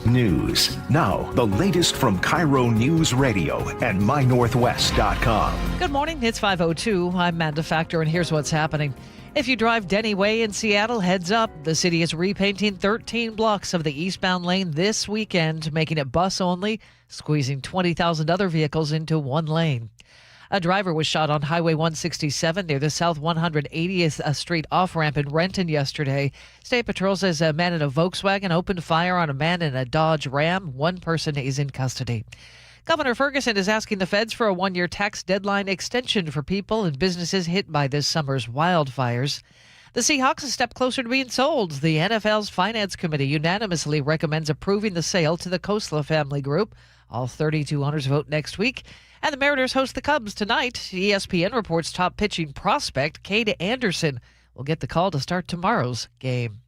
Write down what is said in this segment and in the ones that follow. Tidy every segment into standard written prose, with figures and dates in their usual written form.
News. Now, the latest from KIRO Newsradio and MyNorthwest.com. Good morning. It's 5:02. I'm Manda Factor, and here's what's happening. If you drive Denny Way in Seattle, heads up. The city is repainting 13 blocks of the eastbound lane this weekend, making it bus only, squeezing 20,000 other vehicles into one lane. A driver was shot on Highway 167 near the South 180th Street off-ramp in Renton yesterday. State Patrol says a man in a Volkswagen opened fire on a man in a Dodge Ram. One person is in custody. Governor Ferguson is asking the feds for a one-year tax deadline extension for people and businesses hit by this summer's wildfires. The Seahawks a step closer to being sold. The NFL's Finance Committee unanimously recommends approving the sale to the Khosla family group. All 32 owners vote next week. And the Mariners host the Cubs tonight. ESPN reports top pitching prospect Cade Anderson will get the call to start tomorrow's game.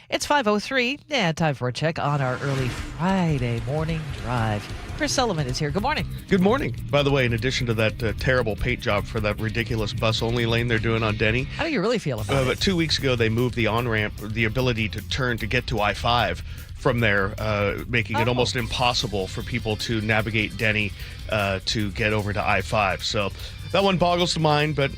It's 5:03. Time for a check on our early Friday morning drive. Chris Sullivan is here. Good morning. Good morning. By the way, in addition to that terrible paint job for that ridiculous bus-only lane they're doing on Denny. How do you really feel about it? But 2 weeks ago, they moved the on-ramp, the ability to turn to get to I-5 from there, making it almost impossible for people to navigate Denny to get over to I-5. So that one boggles the mind, but,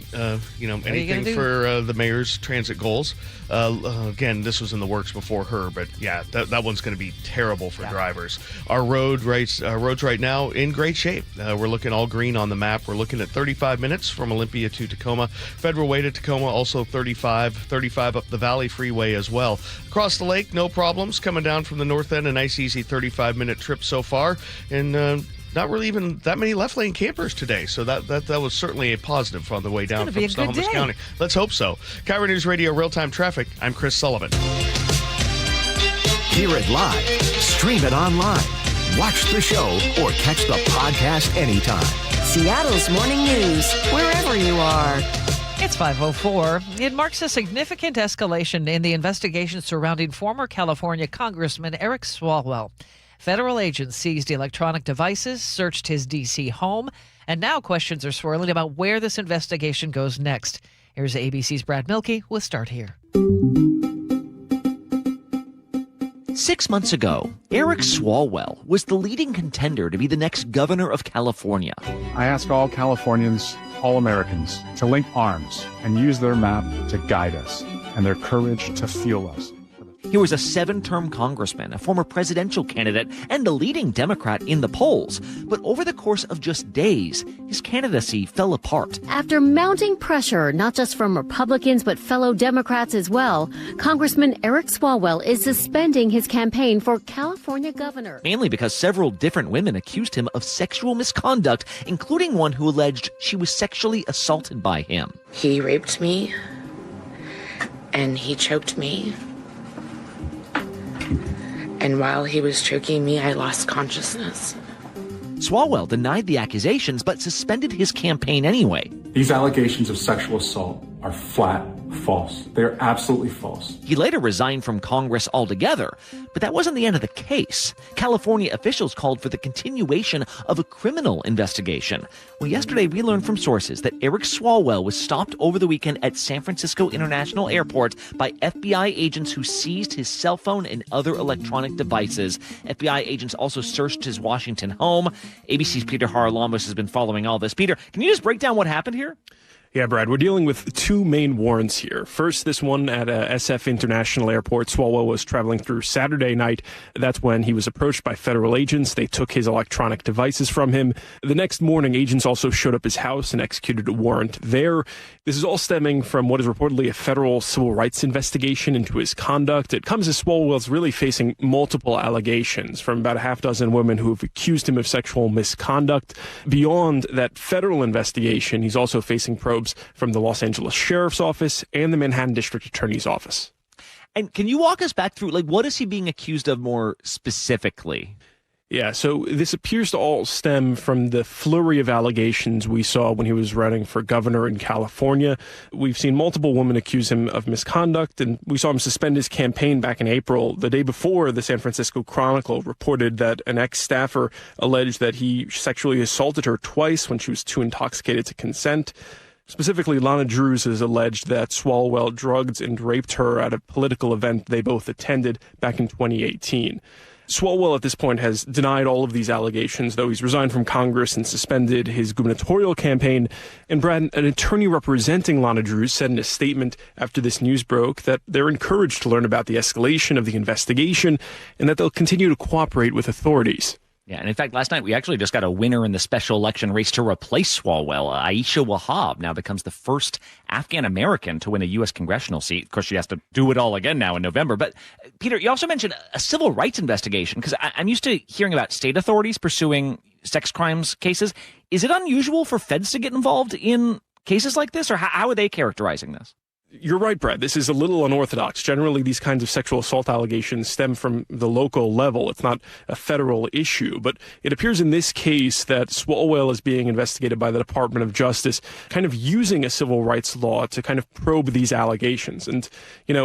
anything for the mayor's transit goals. Again, this was in the works before her, but yeah, that one's going to be terrible for drivers. Our roads right now in great shape. We're looking all green on the map. We're looking at 35 minutes from Olympia to Tacoma. Federal Way to Tacoma, also 35 up the Valley Freeway as well. Across the lake, no problems. Coming down from the north end, a nice, easy 35-minute trip so far. And not really even that many left lane campers today, so that was certainly a positive on the way down from Snohomish County. Let's hope so. KIRO Newsradio Real-Time Traffic. I'm Chris Sullivan. Hear it live, stream it online, watch the show, or catch the podcast anytime. Seattle's Morning News, wherever you are. It's 5:04. It marks a significant escalation in the investigation surrounding former California Congressman Eric Swalwell. Federal agents seized electronic devices, searched his D.C. home, and now questions are swirling about where this investigation goes next. Here's ABC's Brad Milkey with Start Here. 6 months ago, Eric Swalwell was the leading contender to be the next governor of California. I ask all Californians, all Americans, to link arms and use their map to guide us and their courage to fuel us. He was a 7-term congressman, a former presidential candidate, and a leading Democrat in the polls. But over the course of just days, his candidacy fell apart. After mounting pressure, not just from Republicans, but fellow Democrats as well, Congressman Eric Swalwell is suspending his campaign for California governor. Mainly because several different women accused him of sexual misconduct, including one who alleged she was sexually assaulted by him. He raped me, and he choked me. And while he was choking me, I lost consciousness. Swalwell denied the accusations, but suspended his campaign anyway. These allegations of sexual assault are flat false. They're absolutely false. He later resigned from Congress altogether, but that wasn't the end of the case. California officials called for the continuation of a criminal investigation. Well, yesterday we learned from sources that Eric Swalwell was stopped over the weekend at San Francisco International Airport by FBI agents who seized his cell phone and other electronic devices. FBI agents also searched his Washington home. ABC's Peter Haralambos has been following all this. Peter, can you just break down what happened here? Yeah, Brad, we're dealing with two main warrants here. First, this one at SF International Airport. Swalwell was traveling through Saturday night. That's when he was approached by federal agents. They took his electronic devices from him. The next morning, agents also showed up his house and executed a warrant there. This is all stemming from what is reportedly a federal civil rights investigation into his conduct. It comes as Swalwell's really facing multiple allegations from about a half dozen women who have accused him of sexual misconduct. Beyond that federal investigation, he's also facing probes from the Los Angeles Sheriff's Office and the Manhattan District Attorney's Office. And can you walk us back through, what is he being accused of more specifically? Yeah, so this appears to all stem from the flurry of allegations we saw when he was running for governor in California. We've seen multiple women accuse him of misconduct, and we saw him suspend his campaign back in April. The day before, the San Francisco Chronicle reported that an ex-staffer alleged that he sexually assaulted her twice when she was too intoxicated to consent. Specifically, Lana Drews has alleged that Swalwell drugged and raped her at a political event they both attended back in 2018. Swalwell at this point has denied all of these allegations, though he's resigned from Congress and suspended his gubernatorial campaign. And Brad, an attorney representing Lana Drews, said in a statement after this news broke that they're encouraged to learn about the escalation of the investigation and that they'll continue to cooperate with authorities. Yeah, and in fact, last night we actually just got a winner in the special election race to replace Swalwell. Aisha Wahab now becomes the first Afghan-American to win a U.S. congressional seat. Of course, she has to do it all again now in November. But, Peter, you also mentioned a civil rights investigation, because I'm used to hearing about state authorities pursuing sex crimes cases. Is it unusual for feds to get involved in cases like this, or how are they characterizing this? You're right, Brad. This is a little unorthodox. Generally, these kinds of sexual assault allegations stem from the local level. It's not a federal issue. But it appears in this case that Swalwell is being investigated by the Department of Justice, kind of using a civil rights law to kind of probe these allegations. And,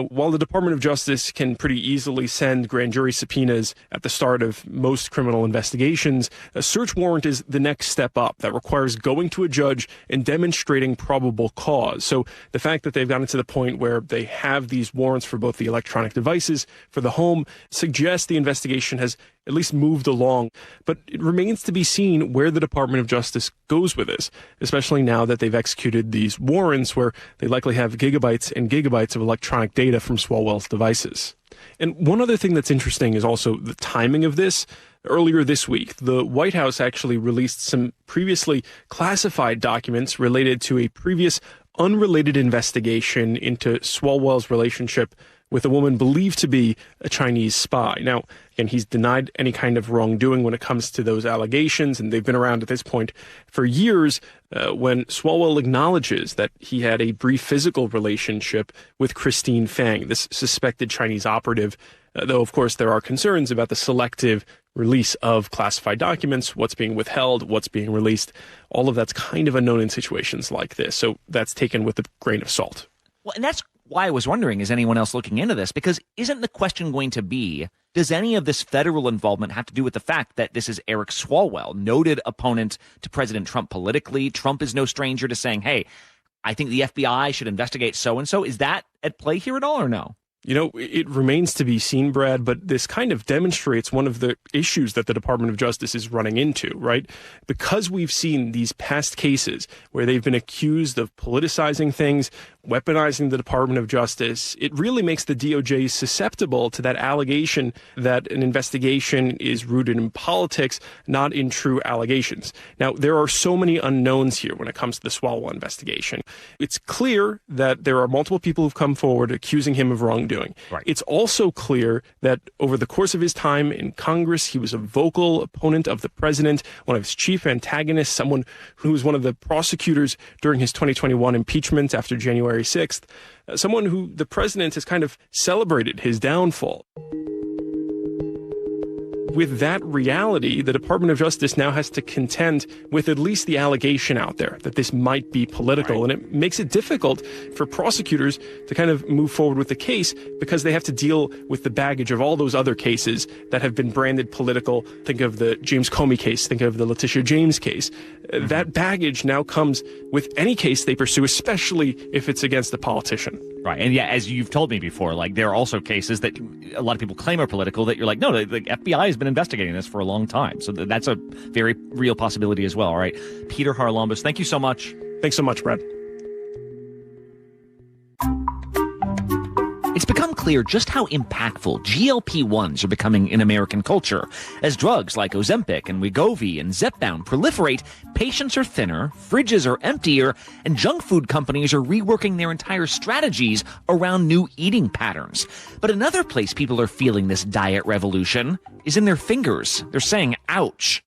while the Department of Justice can pretty easily send grand jury subpoenas at the start of most criminal investigations, a search warrant is the next step up that requires going to a judge and demonstrating probable cause. So the fact that they've gotten to the point where they have these warrants for both the electronic devices, for the home, suggests the investigation has at least moved along. But it remains to be seen where the Department of Justice goes with this, especially now that they've executed these warrants where they likely have gigabytes and gigabytes of electronic data from Swalwell's devices. And one other thing that's interesting is also the timing of this. Earlier this week, the White House actually released some previously classified documents related to a previous unrelated investigation into Swalwell's relationship with a woman believed to be a Chinese spy. Now, again, he's denied any kind of wrongdoing when it comes to those allegations, and they've been around at this point for years. When Swalwell acknowledges that he had a brief physical relationship with Christine Fang, this suspected Chinese operative, though, of course, there are concerns about the selective release of classified documents, what's being withheld, what's being released. All of that's kind of unknown in situations like this, so that's taken with a grain of salt. Well, and that's why I was wondering, is anyone else looking into this? Because isn't the question going to be, does any of this federal involvement have to do with the fact that this is Eric Swalwell, noted opponent to President Trump politically? Trump is no stranger to saying, hey, I think the FBI should investigate so-and-so. Is that at play here at all or no? It remains to be seen, Brad, but this kind of demonstrates one of the issues that the Department of Justice is running into, right? Because we've seen these past cases where they've been accused of politicizing things, weaponizing the Department of Justice, it really makes the DOJ susceptible to that allegation that an investigation is rooted in politics, not in true allegations. Now, there are so many unknowns here when it comes to the Swalwell investigation. It's clear that there are multiple people who've come forward accusing him of wrongdoing. Right. It's also clear that over the course of his time in Congress, he was a vocal opponent of the president, one of his chief antagonists, someone who was one of the prosecutors during his 2021 impeachment after January 6th, someone who the president has kind of celebrated his downfall. With that reality, the Department of Justice now has to contend with at least the allegation out there that this might be political. Right. And it makes it difficult for prosecutors to kind of move forward with the case because they have to deal with the baggage of all those other cases that have been branded political. Think of the James Comey case. Think of the Letitia James case. That baggage now comes with any case they pursue, especially if it's against a politician. Right. And yeah, as you've told me before, there are also cases that a lot of people claim are political that you're like, no, the FBI has been investigating this for a long time. So that's a very real possibility as well. All right. Peter Harlambus, thank you so much. Thanks so much, Brad. It's become clear just how impactful GLP-1s are becoming in American culture. As drugs like Ozempic and Wegovy and Zepbound proliferate, patients are thinner, fridges are emptier, and junk food companies are reworking their entire strategies around new eating patterns. But another place people are feeling this diet revolution is in their fingers. They're saying, ouch.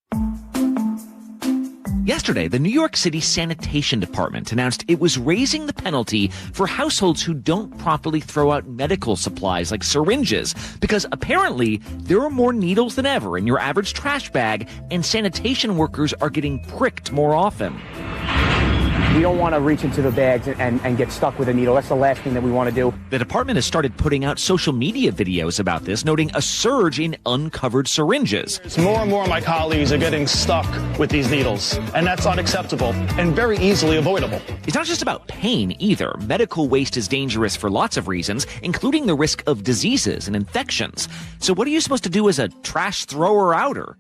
Yesterday, the New York City Sanitation Department announced it was raising the penalty for households who don't properly throw out medical supplies like syringes, because apparently there are more needles than ever in your average trash bag, and sanitation workers are getting pricked more often. We don't want to reach into the bags and get stuck with a needle. That's the last thing that we want to do. The department has started putting out social media videos about this, noting a surge in uncovered syringes. More and more of my colleagues are getting stuck with these needles, and that's unacceptable and very easily avoidable. It's not just about pain either. Medical waste is dangerous for lots of reasons, including the risk of diseases and infections. So what are you supposed to do as a trash thrower-outer?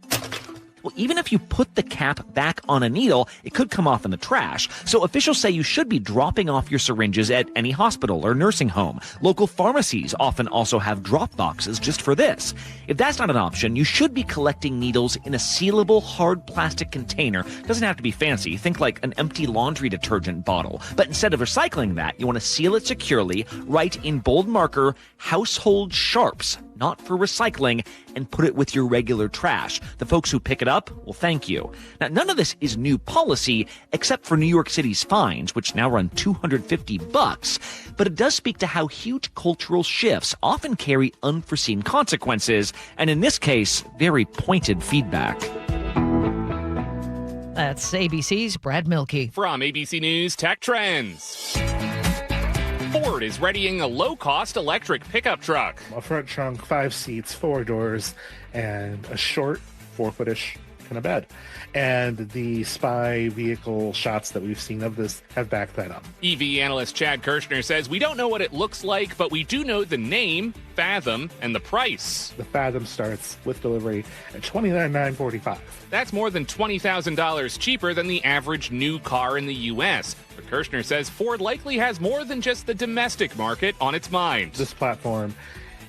Well, even if you put the cap back on a needle, it could come off in the trash. So officials say you should be dropping off your syringes at any hospital or nursing home. Local pharmacies often also have drop boxes just for this. If that's not an option, you should be collecting needles in a sealable hard plastic container. Doesn't have to be fancy. Think like an empty laundry detergent bottle. But instead of recycling that, you want to seal it securely, write in bold marker, household sharps, not for recycling, and put it with your regular trash. The folks who pick it up will thank you. Now, none of this is new policy, except for New York City's fines, which now run $250, but it does speak to how huge cultural shifts often carry unforeseen consequences, and in this case, very pointed feedback. That's ABC's Brad Milkey. From ABC News Tech Trends. Ford is readying a low-cost electric pickup truck. A front trunk, 5 seats, 4 doors, and a short 4-foot-ish kind of bed. And the spy vehicle shots that we've seen of this have backed that up. EV analyst Chad Kirshner says, we don't know what it looks like, but we do know the name, Fathom, and the price. The Fathom starts with delivery at $29,945. That's more than $20,000 cheaper than the average new car in the U.S. But Kirshner says Ford likely has more than just the domestic market on its mind. This platform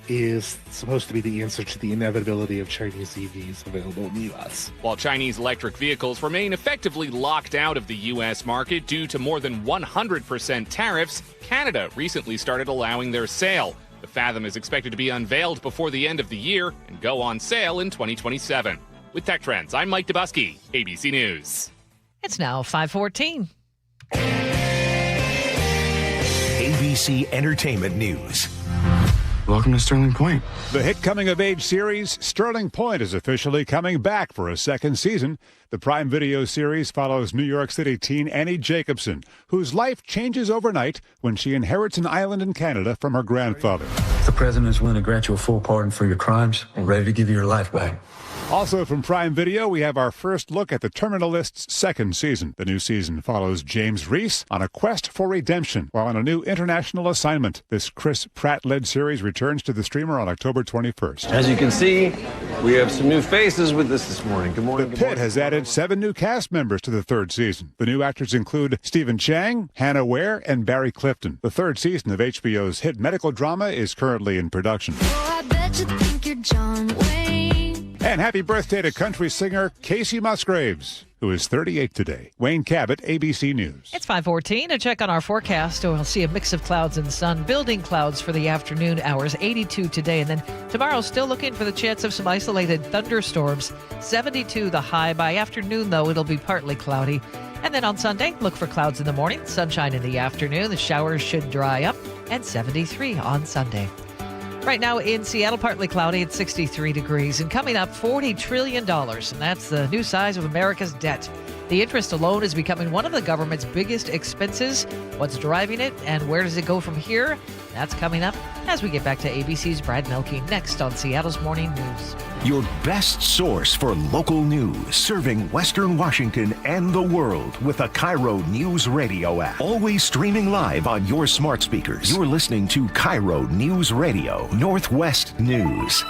is supposed to be the answer to the inevitability of Chinese EVs available in the U.S. While Chinese electric vehicles remain effectively locked out of the U.S. market due to more than 100% tariffs, Canada recently started allowing their sale. The Fathom is expected to be unveiled before the end of the year and go on sale in 2027. With Tech Trends, I'm Mike Dubusky, ABC News. It's now 5:14. ABC Entertainment News. Welcome to Sterling Point. The hit coming-of-age series Sterling Point is officially coming back for a second season. The Prime Video series follows New York City teen Annie Jacobson, whose life changes overnight when she inherits an island in Canada from her grandfather. The president is willing to grant you a full pardon for your crimes and ready to give you your life back. Also from Prime Video, we have our first look at The Terminalist's second season. The new season follows James Reese on a quest for redemption while on a new international assignment. This Chris Pratt-led series returns to the streamer on October 21st. As you can see, we have some new faces with us this morning. Good morning. The Pit has added 7 new cast members to the third season. The new actors include Stephen Chang, Hannah Ware, and Barry Clifton. The third season of HBO's hit medical drama is currently in production. Oh, I bet you think you're John Wayne. And happy birthday to country singer Casey Musgraves, who is 38 today. Wayne Cabot, ABC News. It's 5:14. A check on our forecast. We'll see a mix of clouds and sun. Building clouds for the afternoon hours. 82 today. And then tomorrow, still looking for the chance of some isolated thunderstorms. 72 the high. By afternoon, though, it'll be partly cloudy. And then on Sunday, look for clouds in the morning, sunshine in the afternoon. The showers should dry up. And 73 on Sunday. Right now in Seattle, partly cloudy at 63 degrees. And coming up, $40 trillion. And that's the new size of America's debt. The interest alone is becoming one of the government's biggest expenses. What's driving it and where does it go from here? That's coming up as we get back to ABC's Brad Milkey next on Seattle's Morning News. Your best source for local news, serving Western Washington and the world with the KIRO Newsradio App. Always streaming live on your smart speakers. You're listening to KIRO Newsradio Northwest News.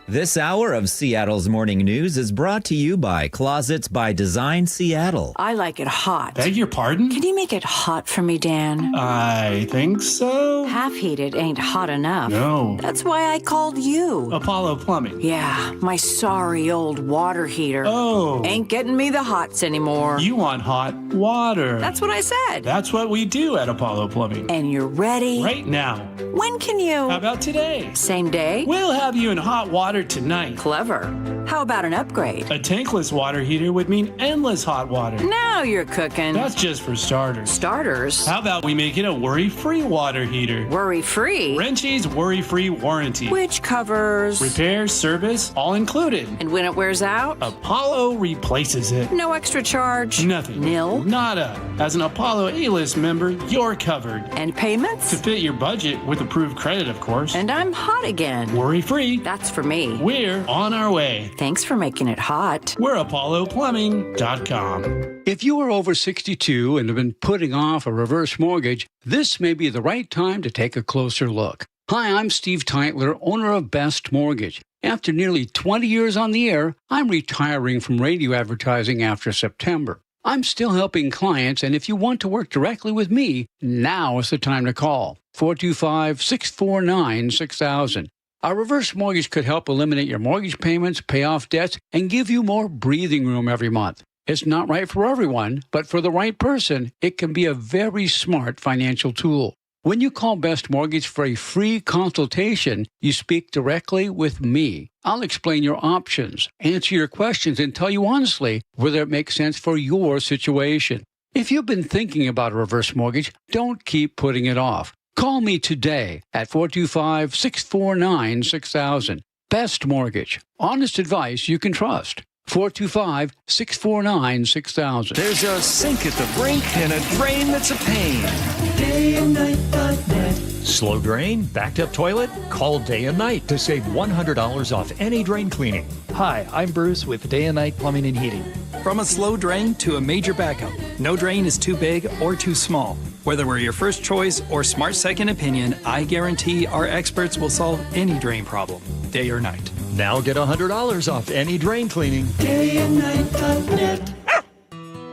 This hour of Seattle's Morning News is brought to you by Closets by Design Seattle. I like it hot. Beg your pardon? Can you make it hot for me, Dan? I think so. Half-heated ain't hot enough. No. That's why I called you. Apollo Plumbing. Yeah, my sorry old water heater. Oh. Ain't getting me the hots anymore. You want hot water. That's what I said. That's what we do at Apollo Plumbing. And you're ready? Right now. When can you? How about today? Same day? We'll have you in hot water tonight. Clever. How about an upgrade? A tankless water heater would mean endless hot water. Now you're cooking. That's just for starters. Starters? How about we make it a worry-free water heater? Worry-free? Wrenchie's worry-free warranty. Which covers? Repair, service, all included. And when it wears out? Apollo replaces it. No extra charge? Nothing. Nil? Nada. As an Apollo A-list member, you're covered. And payments? To fit your budget with approved credit, of course. And I'm hot again. Worry-free. That's for me. We're on our way. Thanks for making it hot. We're ApolloPlumbing.com. If you are over 62 and have been putting off a reverse mortgage, this may be the right time to take a closer look. Hi, I'm Steve Teitler, owner of Best Mortgage. After nearly 20 years on the air, I'm retiring from radio advertising after September. I'm still helping clients, and if you want to work directly with me, now is the time to call. 425-649-6000. Our reverse mortgage could help eliminate your mortgage payments, pay off debts, and give you more breathing room every month. It's not right for everyone, but for the right person, it can be a very smart financial tool. When you call Best Mortgage for a free consultation, you speak directly with me. I'll explain your options, answer your questions, and tell you honestly whether it makes sense for your situation. If you've been thinking about a reverse mortgage, don't keep putting it off. Call me today at 425-649-6000. Best Mortgage. Honest advice you can trust. 425-649-6000. There's a sink at the brink and a drain that's a pain. DayandNight.net. Slow drain? Backed up toilet? Call Day and Night to save $100 off any drain cleaning. Hi, I'm Bruce with Day and Night Plumbing and Heating. From a slow drain to a major backup, no drain is too big or too small. Whether we're your first choice or smart second opinion, I guarantee our experts will solve any drain problem, day or night. Now get $100 off any drain cleaning. DayandNight.net.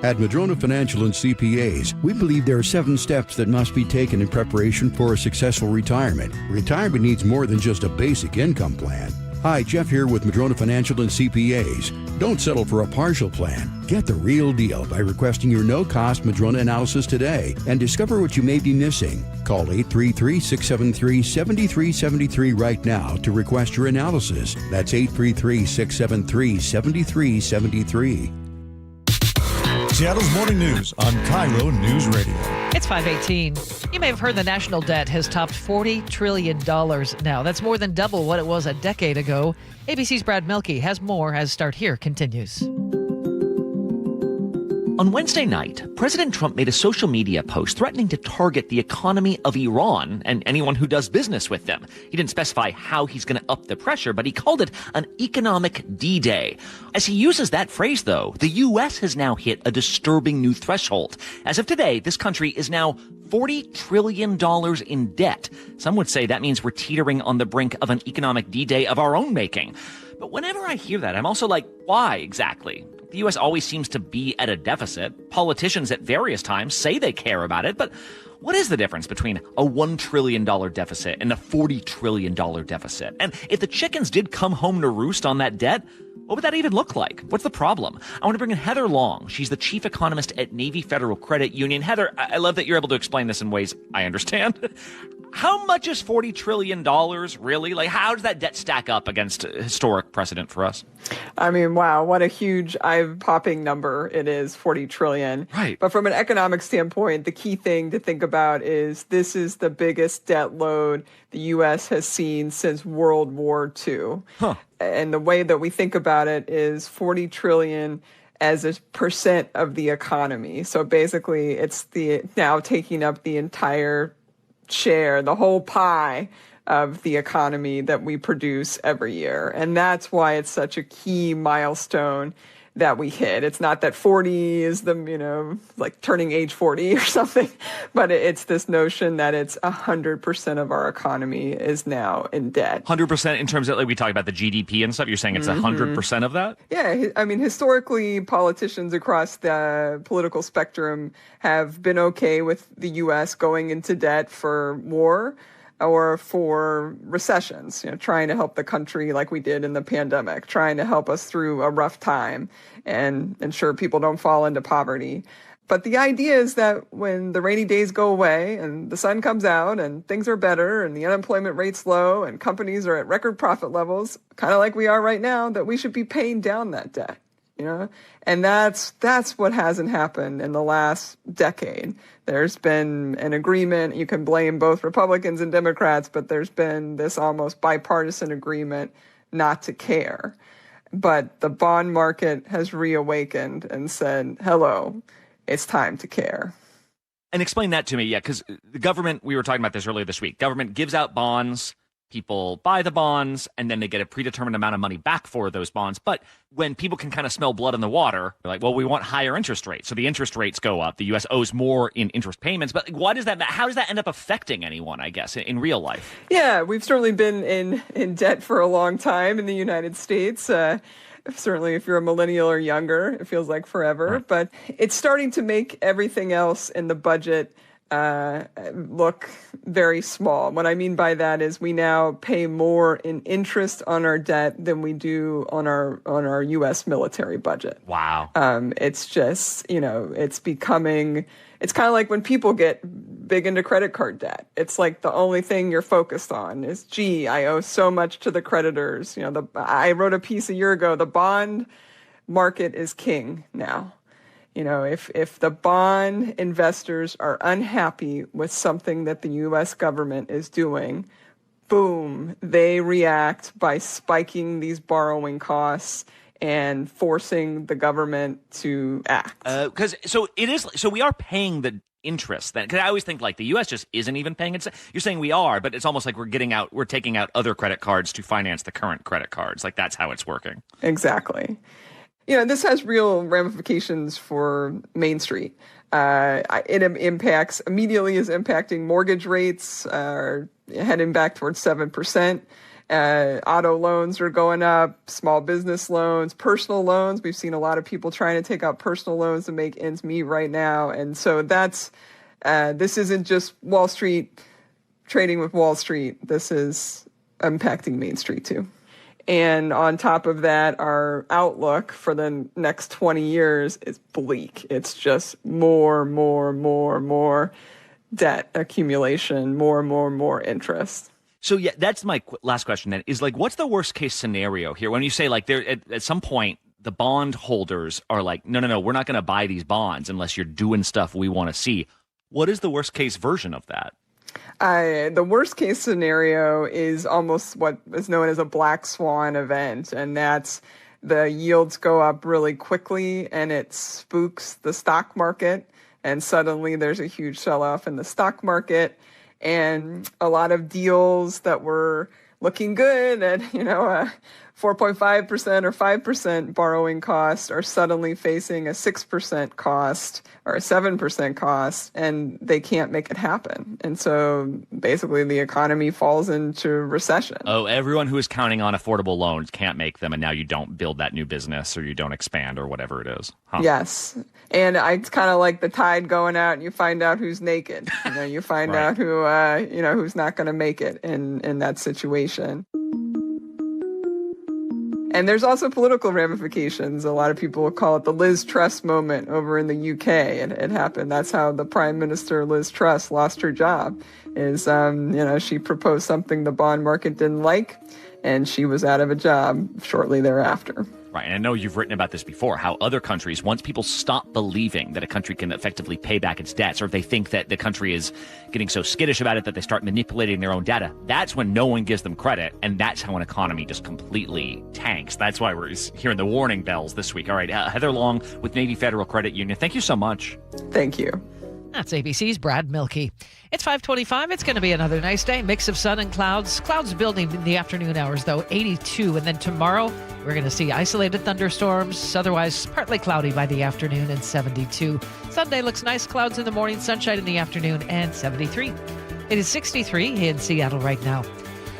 At Madrona Financial and CPAs, we believe there are 7 steps that must be taken in preparation for a successful retirement. Retirement needs more than just a basic income plan. Hi, Jeff here with Madrona Financial and CPAs. Don't settle for a partial plan. Get the real deal by requesting your no-cost Madrona analysis today and discover what you may be missing. Call 833-673-7373 right now to request your analysis. That's 833-673-7373. Seattle's Morning News on KIRO Newsradio. It's 5:18. You may have heard the national debt has topped $40 trillion now. That's more than double what it was a decade ago. ABC's Brad Mielke has more as Start Here continues. On Wednesday night, President Trump made a social media post threatening to target the economy of Iran and anyone who does business with them. He didn't specify how he's going to up the pressure, but he called it an economic D-Day. As he uses that phrase, though, the U.S. has now hit a disturbing new threshold. As of today, this country is now $40 trillion in debt. Some would say that means we're teetering on the brink of an economic D-Day of our own making. But whenever I hear that, I'm also like, why exactly? The U.S. always seems to be at a deficit. Politicians at various times say they care about it, but what is the difference between a $1 trillion deficit and a $40 trillion deficit? And if the chickens did come home to roost on that debt, what would that even look like? What's the problem? I want to bring in Heather Long. She's the chief economist at Navy Federal Credit Union. Heather, I love that you're able to explain this in ways I understand. How much is $40 trillion really? Like, how does that debt stack up against a historic precedent for us? I mean, wow, what a huge eye-popping number it is, 40 trillion. Right. But from an economic standpoint, the key thing to think about is this is the biggest debt load the U.S. has seen since World War II. Huh. And the way that we think about it is 40 trillion as a percent of the economy. So basically, it's now taking up the entire share, the whole pie of the economy that we produce every year. And that's why it's such a key milestone that we hit. It's not that 40 is the, like turning age 40 or something, but it's this notion that it's 100% of our economy is now in debt. 100% in terms of, like, we talk about the GDP and stuff. You're saying it's 100% of that? Yeah. I mean, historically, politicians across the political spectrum have been okay with the U.S. going into debt for war or for recessions, trying to help the country like we did in the pandemic, trying to help us through a rough time and ensure people don't fall into poverty. But the idea is that when the rainy days go away and the sun comes out and things are better and the unemployment rate's low and companies are at record profit levels, kind of like we are right now, that we should be paying down that debt, And that's what hasn't happened in the last decade. There's been an agreement. You can blame both Republicans and Democrats, but there's been this almost bipartisan agreement not to care. But the bond market has reawakened and said, hello, it's time to care. And explain that to me, because the government, we were talking about this earlier this week, government gives out bonds, people buy the bonds, and then they get a predetermined amount of money back for those bonds. But when people can kind of smell blood in the water, they're like, well, we want higher interest rates. So the interest rates go up. The U.S. owes more in interest payments. But why does that? How does that end up affecting anyone, I guess, in real life? Yeah, we've certainly been in debt for a long time in the United States. Certainly, if you're a millennial or younger, it feels like forever. Right. But it's starting to make everything else in the budget look very small. What I mean by that is we now pay more in interest on our debt than we do on our U.S. military budget. Wow. It's just, it's becoming. It's kind of like when people get big into credit card debt. It's like the only thing you're focused on is, gee, I owe so much to the creditors. I wrote a piece a year ago, the bond market is king now. If the bond investors are unhappy with something that the U.S. government is doing, boom, they react by spiking these borrowing costs and forcing the government to act. So we are paying the interest then, because I always think like the U.S. just isn't even paying it. You're saying we are, but it's almost like we're taking out other credit cards to finance the current credit cards. Like that's how it's working. Exactly. This has real ramifications for Main Street. It immediately is impacting mortgage rates, heading back towards 7%. Auto loans are going up, small business loans, personal loans. We've seen a lot of people trying to take out personal loans to make ends meet right now. And so this isn't just Wall Street trading with Wall Street. This is impacting Main Street too. And on top of that, our outlook for the next 20 years is bleak. It's just more debt accumulation, more interest. So yeah, that's my last question then, is like, what's the worst case scenario here? When you say like at some point, the bond holders are like, no, we're not going to buy these bonds unless you're doing stuff we want to see. What is the worst case version of that? The worst case scenario is almost what is known as a black swan event, and that's the yields go up really quickly and it spooks the stock market, and suddenly there's a huge sell-off in the stock market, and a lot of deals that were looking good at 4.5% or 5% borrowing cost are suddenly facing a 6% cost or a 7% cost, and they can't make it happen. And so basically the economy falls into recession. Oh, everyone who is counting on affordable loans can't make them, and now you don't build that new business or you don't expand or whatever it is. Huh. Yes. And it's kind of like the tide going out and you find out who's naked. You find right. out who, who's not going to make it in that situation. And there's also political ramifications. A lot of people will call it the Liz Truss moment over in the UK. It happened. That's how the Prime Minister, Liz Truss, lost her job. She proposed something the bond market didn't like, and she was out of a job shortly thereafter. Right, and I know you've written about this before, how other countries, once people stop believing that a country can effectively pay back its debts, or if they think that the country is getting so skittish about it that they start manipulating their own data, that's when no one gives them credit, and that's how an economy just completely tanks. That's why we're hearing the warning bells this week. All right, Heather Long with Navy Federal Credit Union, thank you so much. Thank you. That's ABC's Brad Milkey. It's 5:25. It's going to be another nice day. Mix of sun and clouds. Clouds building in the afternoon hours, though, 82. And then tomorrow, we're going to see isolated thunderstorms. Otherwise, partly cloudy by the afternoon and 72. Sunday looks nice. Clouds in the morning, sunshine in the afternoon, and 73. It is 63 in Seattle right now.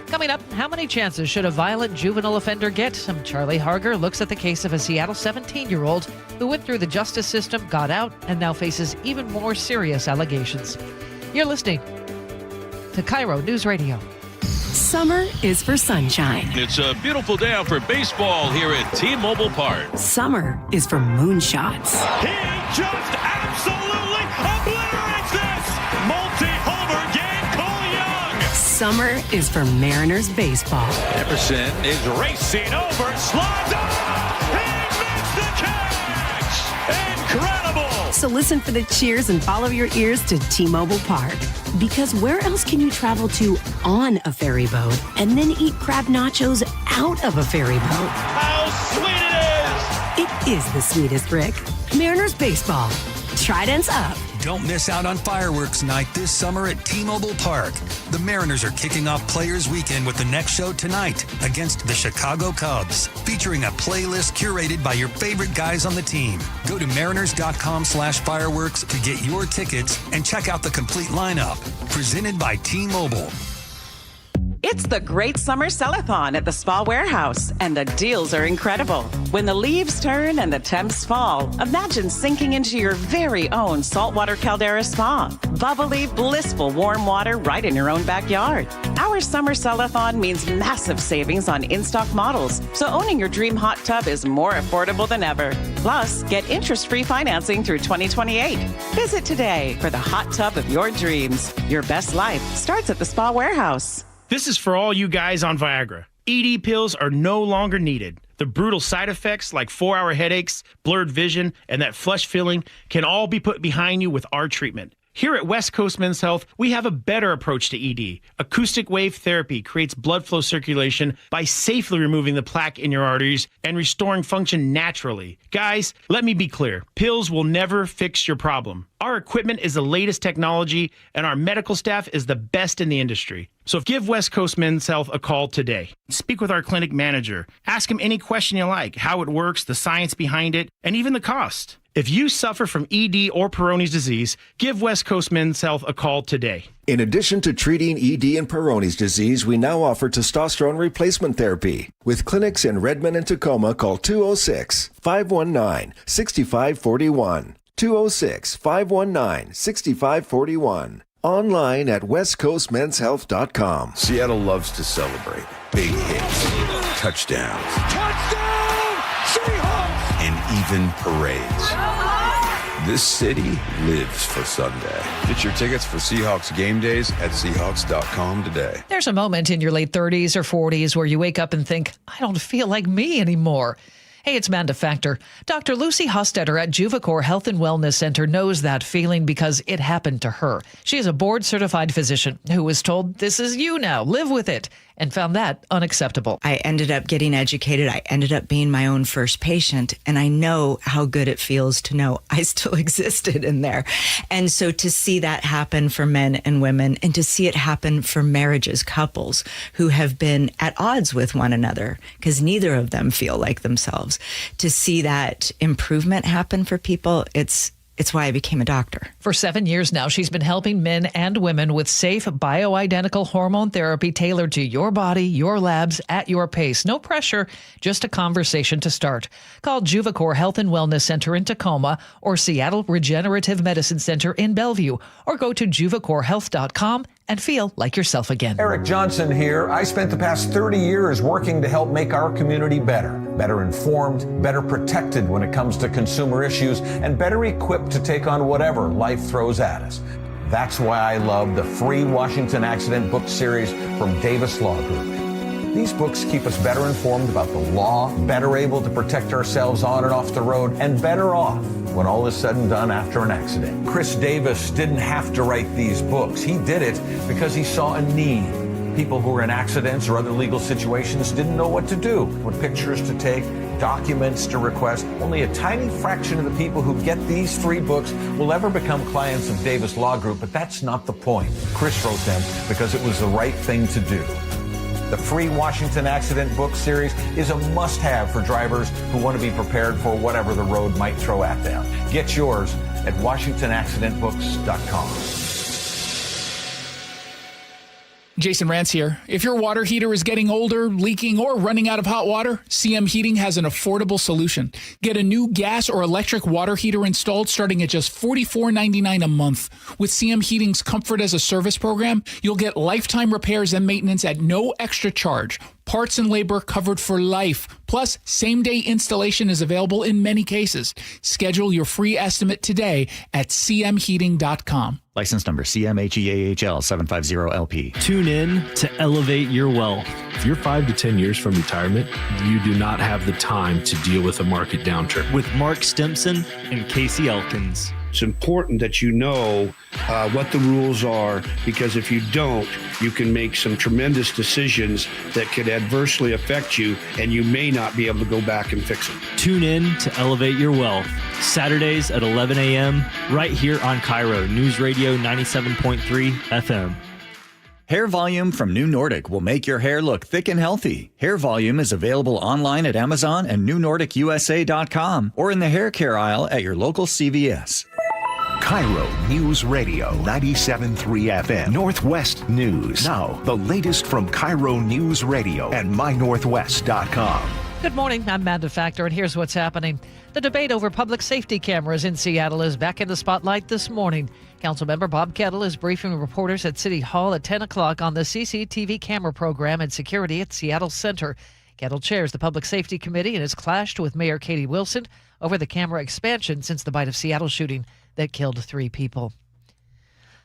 Coming up, how many chances should a violent juvenile offender get? Charlie Harger looks at the case of a Seattle 17-year-old who went through the justice system, got out, and now faces even more serious allegations. You're listening to KIRO Newsradio. Summer is for sunshine. It's a beautiful day out for baseball here at T-Mobile Park. Summer is for moonshots. He just absolutely obliterates this! Multi-homer game, Cole Young! Summer is for Mariners baseball. Emerson is racing over, slides up! He missed the catch! Incredible! So listen for the cheers and follow your ears to T-Mobile Park. Because where else can you travel to on a ferry boat and then eat crab nachos out of a ferry boat? How sweet it is! It is the sweetest, Rick. Mariners baseball. Tridents up. Don't miss out on fireworks night this summer at T-Mobile Park. The Mariners are kicking off Players Weekend with the next show tonight against the Chicago Cubs, featuring a playlist curated by your favorite guys on the team. Go to mariners.com/fireworks to get your tickets and check out the complete lineup. Presented by T-Mobile. It's the Great Summer Sell-a-thon at the Spa Warehouse, and the deals are incredible. When the leaves turn and the temps fall, imagine sinking into your very own saltwater caldera spa. Bubbly, blissful, warm water right in your own backyard. Our Summer Sell-a-thon means massive savings on in-stock models, so owning your dream hot tub is more affordable than ever. Plus, get interest-free financing through 2028. Visit today for the hot tub of your dreams. Your best life starts at the Spa Warehouse. This is for all you guys on Viagra. ED pills are no longer needed. The brutal side effects like 4-hour headaches, blurred vision, and that flush feeling can all be put behind you with our treatment. Here at West Coast Men's Health, we have a better approach to ED. Acoustic wave therapy creates blood flow circulation by safely removing the plaque in your arteries and restoring function naturally. Guys, let me be clear. Pills will never fix your problem. Our equipment is the latest technology, and our medical staff is the best in the industry. So give West Coast Men's Health a call today. Speak with our clinic manager. Ask him any question you like, how it works, the science behind it, and even the cost. If you suffer from ED or Peyronie's disease, give West Coast Men's Health a call today. In addition to treating ED and Peyronie's disease, we now offer testosterone replacement therapy. With clinics in Redmond and Tacoma, call 206-519-6541. 206-519-6541. Online at westcoastmenshealth.com. Seattle loves to celebrate. Big hits, touchdowns, Seahawks! and even parades. This city lives for Sunday. Get your tickets for Seahawks game days at Seahawks.com today. There's a moment in your late 30s or 40s where you wake up and think, I don't feel like me anymore. Hey, it's Manda Factor. Dr. Lucy Hostetter at Juvacor Health and Wellness Center knows that feeling because it happened to her. She is a board-certified physician who was told, this is you now, live with it, and found that unacceptable. I ended up getting educated. I ended up being my own first patient, and I know how good it feels to know I still existed in there. And so to see that happen for men and women, and to see it happen for marriages, couples who have been at odds with one another because neither of them feel like themselves, to see that improvement happen for people, it's why I became a doctor. For 7 years now, she's been helping men and women with safe, bioidentical hormone therapy tailored to your body, your labs, at your pace. No pressure, just a conversation to start. Call Juvacor Health and Wellness Center in Tacoma or Seattle Regenerative Medicine Center in Bellevue, or go to juvacorhealth.com and feel like yourself again. Eric Johnson here. I spent the past 30 years working to help make our community better informed, better protected when it comes to consumer issues, and better equipped to take on whatever life throws at us. That's why I love the free Washington Accident book series from Davis Law Group. These books keep us better informed about the law, better able to protect ourselves on and off the road, and better off when all is said and done after an accident. Chris Davis didn't have to write these books. He did it because he saw a need. People who were in accidents or other legal situations didn't know what to do, what pictures to take, documents to request. Only a tiny fraction of the people who get these 3 books will ever become clients of Davis Law Group, but that's not the point. Chris wrote them because it was the right thing to do. The free Washington Accident book series is a must-have for drivers who want to be prepared for whatever the road might throw at them. Get yours at WashingtonAccidentBooks.com. Jason Rance here. If your water heater is getting older, leaking, or running out of hot water, CM Heating has an affordable solution. Get a new gas or electric water heater installed starting at just $44.99 a month. With CM Heating's Comfort as a Service program, you'll get lifetime repairs and maintenance at no extra charge. Parts and labor covered for life. Plus, same-day installation is available in many cases. Schedule your free estimate today at cmheating.com. License number CMHEAHL 750LP. Tune in to elevate your wealth. If you're 5 to 10 years from retirement, you do not have the time to deal with a market downturn. With Mark Stimson and Casey Elkins. It's important that you know what the rules are, because if you don't, you can make some tremendous decisions that could adversely affect you, and you may not be able to go back and fix it. Tune in to Elevate Your Wealth, Saturdays at 11 a.m. right here on KIRO Newsradio 97.3 FM. Hair Volume from New Nordic will make your hair look thick and healthy. Hair Volume is available online at Amazon and newnordicusa.com or in the hair care aisle at your local CVS. KIRO News Radio 97.3 FM Northwest News. Now, the latest from KIRO News Radio and mynorthwest.com. Good morning, I'm Manda Factor, and here's what's happening. The debate over public safety cameras in Seattle is back in the spotlight this morning. Councilmember Bob Kettle is briefing reporters at City Hall at 10 o'clock on the CCTV camera program and security at Seattle Center. Kettle chairs the Public Safety Committee and has clashed with Mayor Katie Wilson over the camera expansion since the Bite of Seattle shooting that killed 3 people.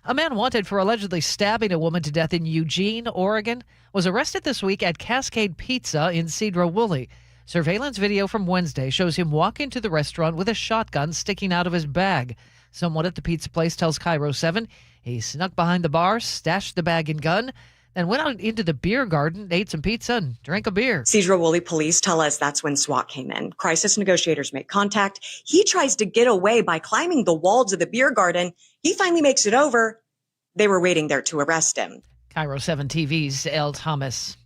A man wanted for allegedly stabbing a woman to death in Eugene, Oregon, was arrested this week at Cascade Pizza in Cedar-Woolley. Surveillance video from Wednesday shows him walk into the restaurant with a shotgun sticking out of his bag. Someone at the pizza place tells KIRO 7 he snuck behind the bar, stashed the bag and gun, then went out into the beer garden, ate some pizza, and drank a beer. Cedar-Woolley police tell us that's when SWAT came in. Crisis negotiators make contact. He tries to get away by climbing the walls of the beer garden. He finally makes it over. They were waiting there to arrest him. KIRO 7 TV's Elle Thomas.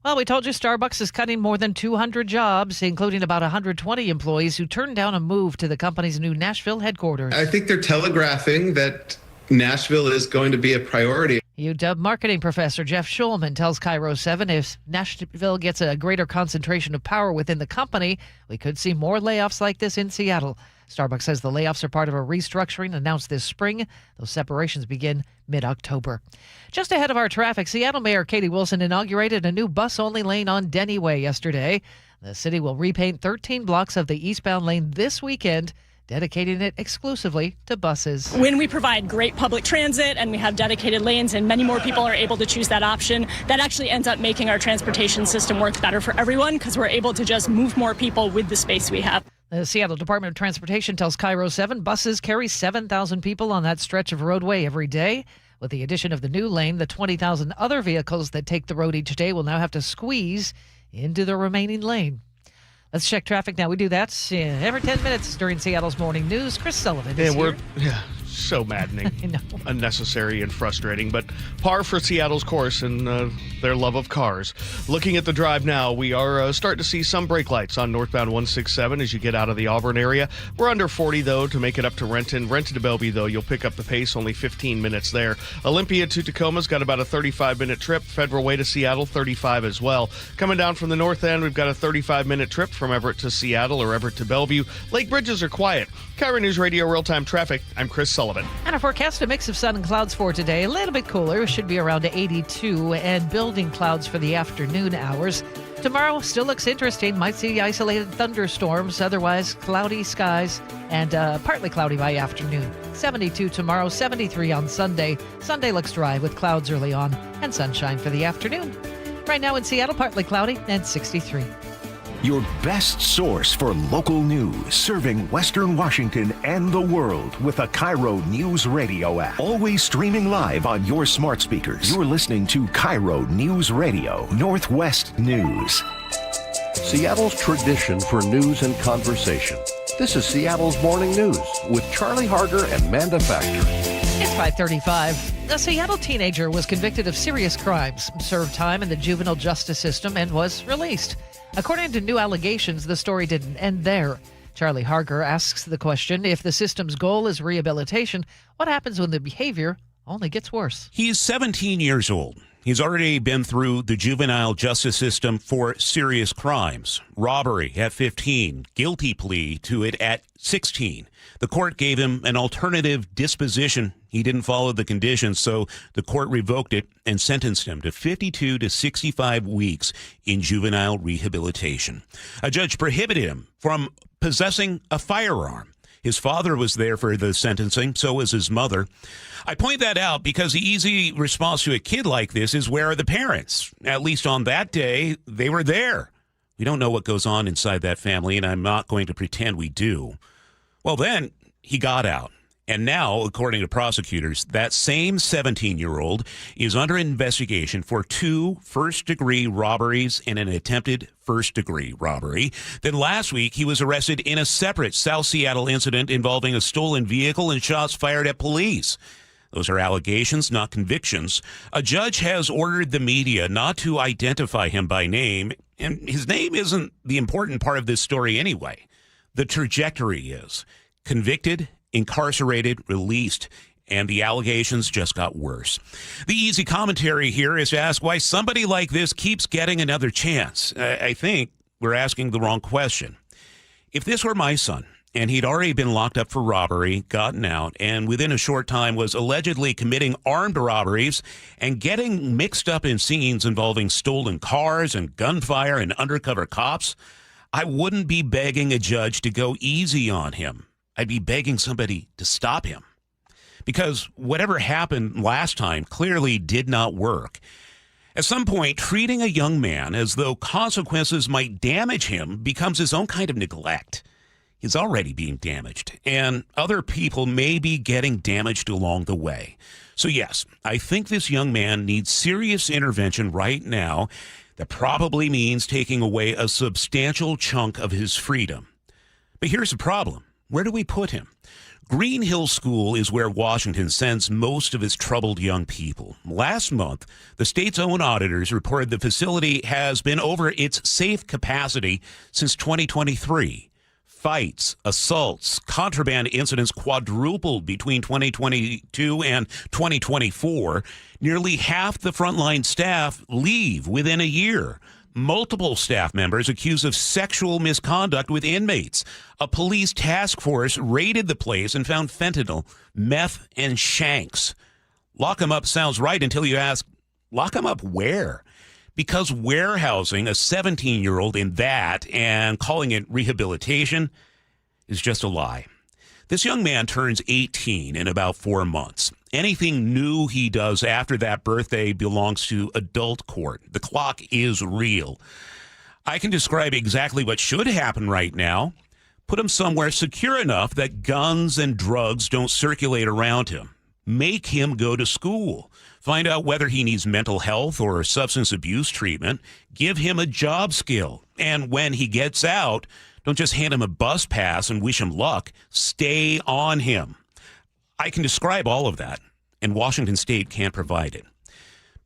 Well, we told you Starbucks is cutting more than 200 jobs, including about 120 employees who turned down a move to the company's new Nashville headquarters. I think they're telegraphing that Nashville is going to be a priority. UW marketing professor Jeff Schulman tells KIRO 7 if Nashville gets a greater concentration of power within the company, we could see more layoffs like this in Seattle. Starbucks says the layoffs are part of a restructuring announced this spring. Those separations begin mid-October. Just ahead of our traffic, Seattle Mayor Katie Wilson inaugurated a new bus-only lane on Denny Way yesterday. The city will repaint 13 blocks of the eastbound lane this weekend, dedicating it exclusively to buses. When we provide great public transit and we have dedicated lanes and many more people are able to choose that option, that actually ends up making our transportation system work better for everyone because we're able to just move more people with the space we have. The Seattle Department of Transportation tells KIRO 7 buses carry 7,000 people on that stretch of roadway every day. With the addition of the new lane, the 20,000 other vehicles that take the road each day will now have to squeeze into the remaining lane. Let's check traffic now. We do that every 10 minutes during Seattle's morning news. Chris Sullivan is here. So maddening, unnecessary and frustrating, but par for Seattle's course and their love of cars. Looking at the drive now, we are starting to see some brake lights on northbound 167 as you get out of the Auburn area. We're under 40, though, to make it up to Renton. Renton to Bellevue, though, you'll pick up the pace, only 15 minutes there. Olympia to Tacoma's got about a 35-minute trip. Federal Way to Seattle, 35 as well. Coming down from the north end, we've got a 35-minute trip from Everett to Seattle or Everett to Bellevue. Lake bridges are quiet. KIRO News Radio real-time traffic. I'm Chris Sullivan. And a forecast, a mix of sun and clouds for today. A little bit cooler. It should be around 82 and building clouds for the afternoon hours. Tomorrow still looks interesting. Might see isolated thunderstorms. Otherwise, cloudy skies and partly cloudy by afternoon. 72 tomorrow, 73 on Sunday. Sunday looks dry with clouds early on and sunshine for the afternoon. Right now in Seattle, partly cloudy and 63. Your best source for local news, serving Western Washington and the world with a KIRO News Radio app. Always streaming live on your smart speakers. You're listening to KIRO News Radio, Northwest News. Seattle's tradition for news and conversation. This is Seattle's Morning News with Charlie Harger and Manda Factor. It's 5:35. A Seattle teenager was convicted of serious crimes, served time in the juvenile justice system, and was released. According to new allegations, the story didn't end there. Charlie Harger asks the question, if the system's goal is rehabilitation, what happens when the behavior Only gets worse. He's 17 years old. He's already been through the juvenile justice system for serious crimes. Robbery at 15, guilty plea to it at 16. The court gave him an alternative disposition. He didn't follow the conditions, so the court revoked it and sentenced him to 52 to 65 weeks in juvenile rehabilitation. A judge prohibited him from possessing a firearm. His father was there for the sentencing, so was his mother. I point that out because the easy response to a kid like this is, where are the parents? At least on that day, they were there. We don't know what goes on inside that family, and I'm not going to pretend we do. Well, then he got out. And now, according to prosecutors, that same 17-year-old is under investigation for 2 first-degree robberies and an attempted first-degree robbery. Then last week, he was arrested in a separate South Seattle incident involving a stolen vehicle and shots fired at police. Those are allegations, not convictions. A judge has ordered the media not to identify him by name, and his name isn't the important part of this story anyway. The trajectory is convicted, incarcerated, released, and the allegations just got worse. The easy commentary here is to ask why somebody like this keeps getting another chance. I think we're asking the wrong question. If this were my son, and he'd already been locked up for robbery, gotten out, and within a short time was allegedly committing armed robberies and getting mixed up in scenes involving stolen cars and gunfire and undercover cops, I wouldn't be begging a judge to go easy on him. I'd be begging somebody to stop him. Because whatever happened last time clearly did not work. At some point, treating a young man as though consequences might damage him becomes his own kind of neglect. He's already being damaged, and other people may be getting damaged along the way. So yes, I think this young man needs serious intervention right now. That probably means taking away a substantial chunk of his freedom. But here's the problem. Where do we put him? Green Hill School is where Washington sends most of its troubled young people. Last month, the state's own auditors reported the facility has been over its safe capacity since 2023. Fights, assaults, contraband incidents quadrupled between 2022 and 2024. Nearly half the frontline staff leave within a year. Multiple staff members accused of sexual misconduct with inmates. A police task force raided the place and found fentanyl, meth, and shanks. Lock 'em up sounds right until you ask, lock 'em up where? Because warehousing a 17-year-old in that and calling it rehabilitation is just a lie. This young man turns 18 in about 4 months. Anything new he does after that birthday belongs to adult court. The clock is real. I can describe exactly what should happen right now. Put him somewhere secure enough that guns and drugs don't circulate around him. Make him go to school. Find out whether he needs mental health or substance abuse treatment. Give him a job skill. And when he gets out, don't just hand him a bus pass and wish him luck. Stay on him. I can describe all of that, and Washington State can't provide it.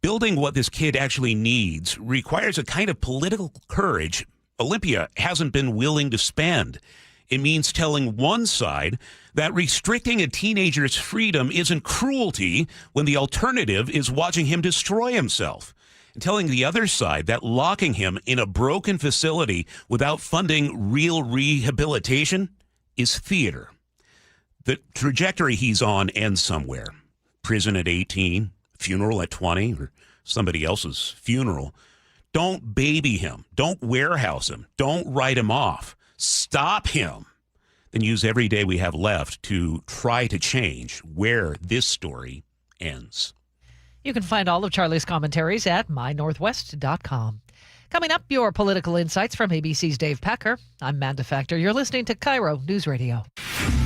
Building what this kid actually needs requires a kind of political courage Olympia hasn't been willing to spend. It means telling one side that restricting a teenager's freedom isn't cruelty when the alternative is watching him destroy himself. And telling the other side that locking him in a broken facility without funding real rehabilitation is theater. The trajectory he's on ends somewhere. Prison at 18, funeral at 20, or somebody else's funeral. Don't baby him. Don't warehouse him. Don't write him off. Stop him. Then use every day we have left to try to change where this story ends. You can find all of Charlie's commentaries at mynorthwest.com. Coming up, your political insights from ABC's Dave Packer. I'm Manda Factor. You're listening to KIRO News Radio.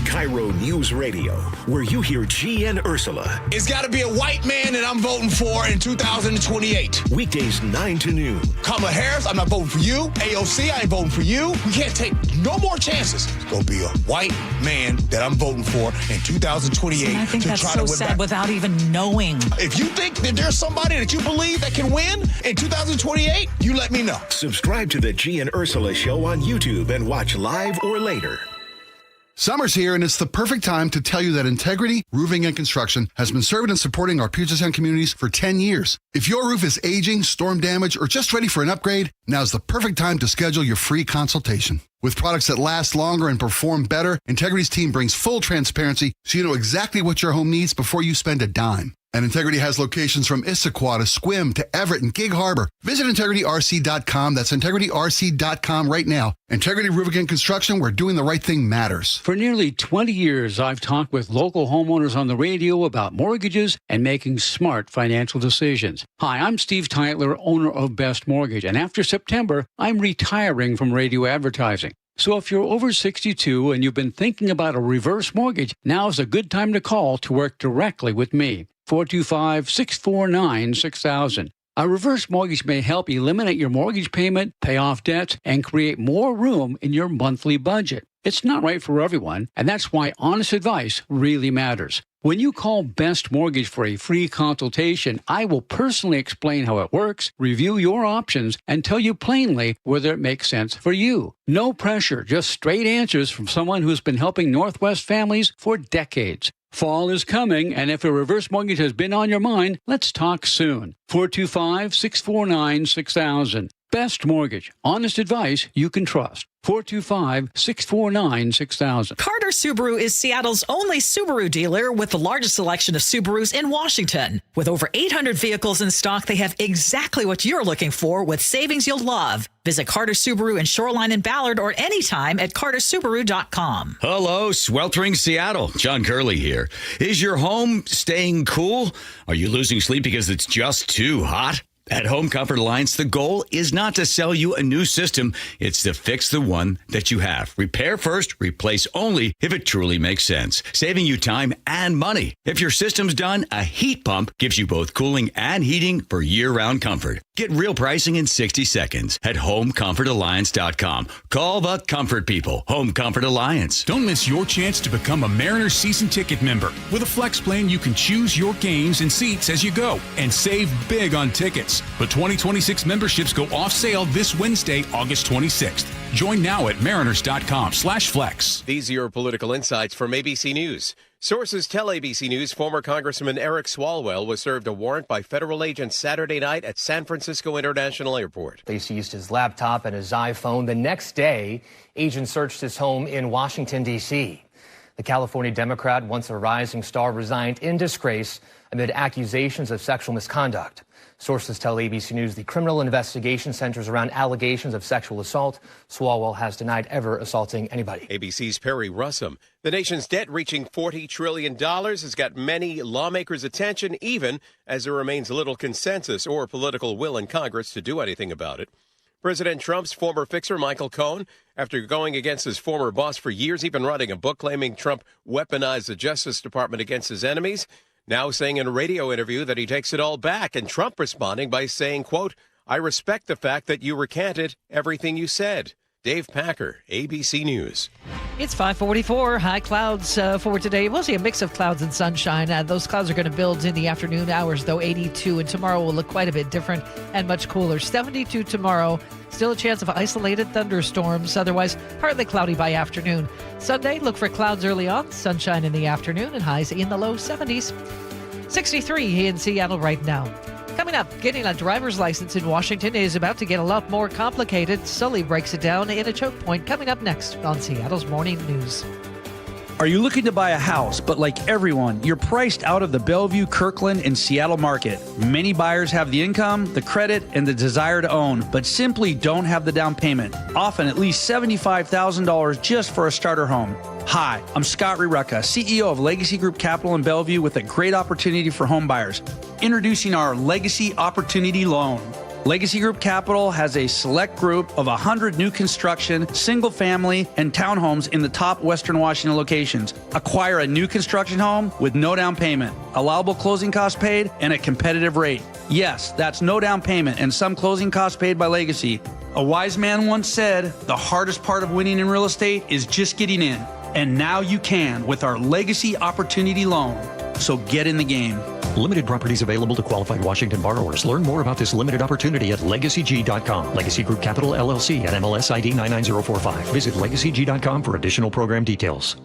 KIRO News Radio, where you hear G and Ursula. It's got to be a white man that I'm voting for in 2028. Weekdays 9 to noon. Kamala Harris, I'm not voting for you. AOC, I ain't voting for you. We can't take no more chances. It's going to be a white man that I'm voting for in 2028. And I think that's so sad without even knowing. If you think that there's somebody that you believe that can win in 2028, you let me know. Subscribe to the G and Ursula Show on YouTube and watch live or later. Summer's here, and it's the perfect time to tell you that Integrity Roofing and Construction has been serving and supporting our Puget Sound communities for 10 years. If your roof is aging, storm damaged, or just ready for an upgrade, now's the perfect time to schedule your free consultation. With products that last longer and perform better, Integrity's team brings full transparency so you know exactly what your home needs before you spend a dime. And Integrity has locations from Issaquah to Sequim to Everett and Gig Harbor. Visit IntegrityRC.com. That's IntegrityRC.com right now. Integrity Roofing and Construction, where doing the right thing matters. For nearly 20 years, I've talked with local homeowners on the radio about mortgages and making smart financial decisions. Hi, I'm Steve Tytler, owner of Best Mortgage, and after September, I'm retiring from radio advertising. So if you're over 62 and you've been thinking about a reverse mortgage, now's a good time to call to work directly with me. 425-649-6000. A reverse mortgage may help eliminate your mortgage payment, pay off debts, and create more room in your monthly budget. It's not right for everyone, and that's why honest advice really matters. When you call Best Mortgage for a free consultation, I will personally explain how it works, review your options, and tell you plainly whether it makes sense for you. No pressure, just straight answers from someone who's been helping Northwest families for decades. Fall is coming, and if a reverse mortgage has been on your mind, let's talk soon. 425-649-6000. Best Mortgage. Honest advice you can trust. 425-649-6000. Carter Subaru is Seattle's only Subaru dealer with the largest selection of Subarus in Washington. With over 800 vehicles in stock, they have exactly what you're looking for with savings you'll love. Visit Carter Subaru in Shoreline and Ballard or anytime at cartersubaru.com. Hello, sweltering Seattle. John Curley here. Is your home staying cool? Are you losing sleep because it's just too hot? At Home Comfort Alliance, the goal is not to sell you a new system. It's to fix the one that you have. Repair first, replace only if it truly makes sense, saving you time and money. If your system's done, a heat pump gives you both cooling and heating for year-round comfort. Get real pricing in 60 seconds at HomeComfortAlliance.com. Call the comfort people. Home Comfort Alliance. Don't miss your chance to become a Mariners season ticket member. With a Flex plan, you can choose your games and seats as you go and save big on tickets. But 2026 memberships go off sale this Wednesday, August 26th. Join now at mariners.com/flex. These are your political insights from ABC News. Sources tell ABC News former Congressman Eric Swalwell was served a warrant by federal agents Saturday night at San Francisco International Airport. They seized his laptop and his iPhone. The next day, agents searched his home in Washington, D.C. The California Democrat, once a rising star, resigned in disgrace amid accusations of sexual misconduct. Sources tell ABC News the criminal investigation centers around allegations of sexual assault. Swalwell has denied ever assaulting anybody. ABC's Perry Russum. The nation's debt reaching $40 trillion has got many lawmakers' attention, even as there remains little consensus or political will in Congress to do anything about it. President Trump's former fixer, Michael Cohen, after going against his former boss for years, even writing a book claiming Trump weaponized the Justice Department against his enemies, now saying in a radio interview that he takes it all back, and Trump responding by saying, quote, "I respect the fact that you recanted everything you said." Dave Packer, ABC News. It's 5:44. High clouds for today. We'll see a mix of clouds and sunshine. Those clouds are going to build in the afternoon hours, though. 82, and tomorrow will look quite a bit different and much cooler. 72 tomorrow. Still a chance of isolated thunderstorms. Otherwise, partly cloudy by afternoon. Sunday, look for clouds early on, sunshine in the afternoon, and highs in the low 70s. 63 in Seattle right now. Coming up, getting a driver's license in Washington is about to get a lot more complicated. Sully breaks it down in a choke point coming up next on Seattle's Morning News. Are you looking to buy a house, but like everyone, you're priced out of the Bellevue, Kirkland, and Seattle market? Many buyers have the income, the credit, and the desire to own, but simply don't have the down payment, often at least $75,000 just for a starter home. Hi, I'm Scott Rirucka, CEO of Legacy Group Capital in Bellevue with a great opportunity for home buyers. Introducing our Legacy Opportunity Loan. Legacy Group Capital has a select group of 100 new construction, single-family, and townhomes in the top Western Washington locations. Acquire a new construction home with no down payment, allowable closing costs paid, and a competitive rate. Yes, that's no down payment and some closing costs paid by Legacy. A wise man once said, the hardest part of winning in real estate is just getting in. And now you can with our Legacy Opportunity Loan. So get in the game. Limited properties available to qualified Washington borrowers. Learn more about this limited opportunity at LegacyG.com. Legacy Group Capital LLC at MLS ID 99045. Visit LegacyG.com for additional program details.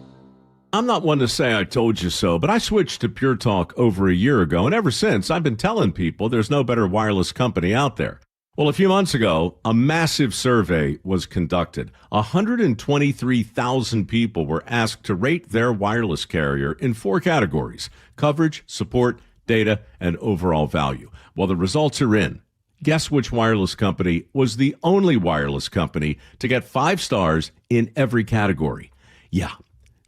I'm not one to say I told you so, but I switched to Pure Talk over a year ago, and ever since, I've been telling people there's no better wireless company out there. Well, a few months ago, a massive survey was conducted. 123,000 people were asked to rate their wireless carrier in 4 categories: coverage, support, data, and overall value. Well, the results are in. Guess which wireless company was the only wireless company to get 5 stars in every category? Yeah,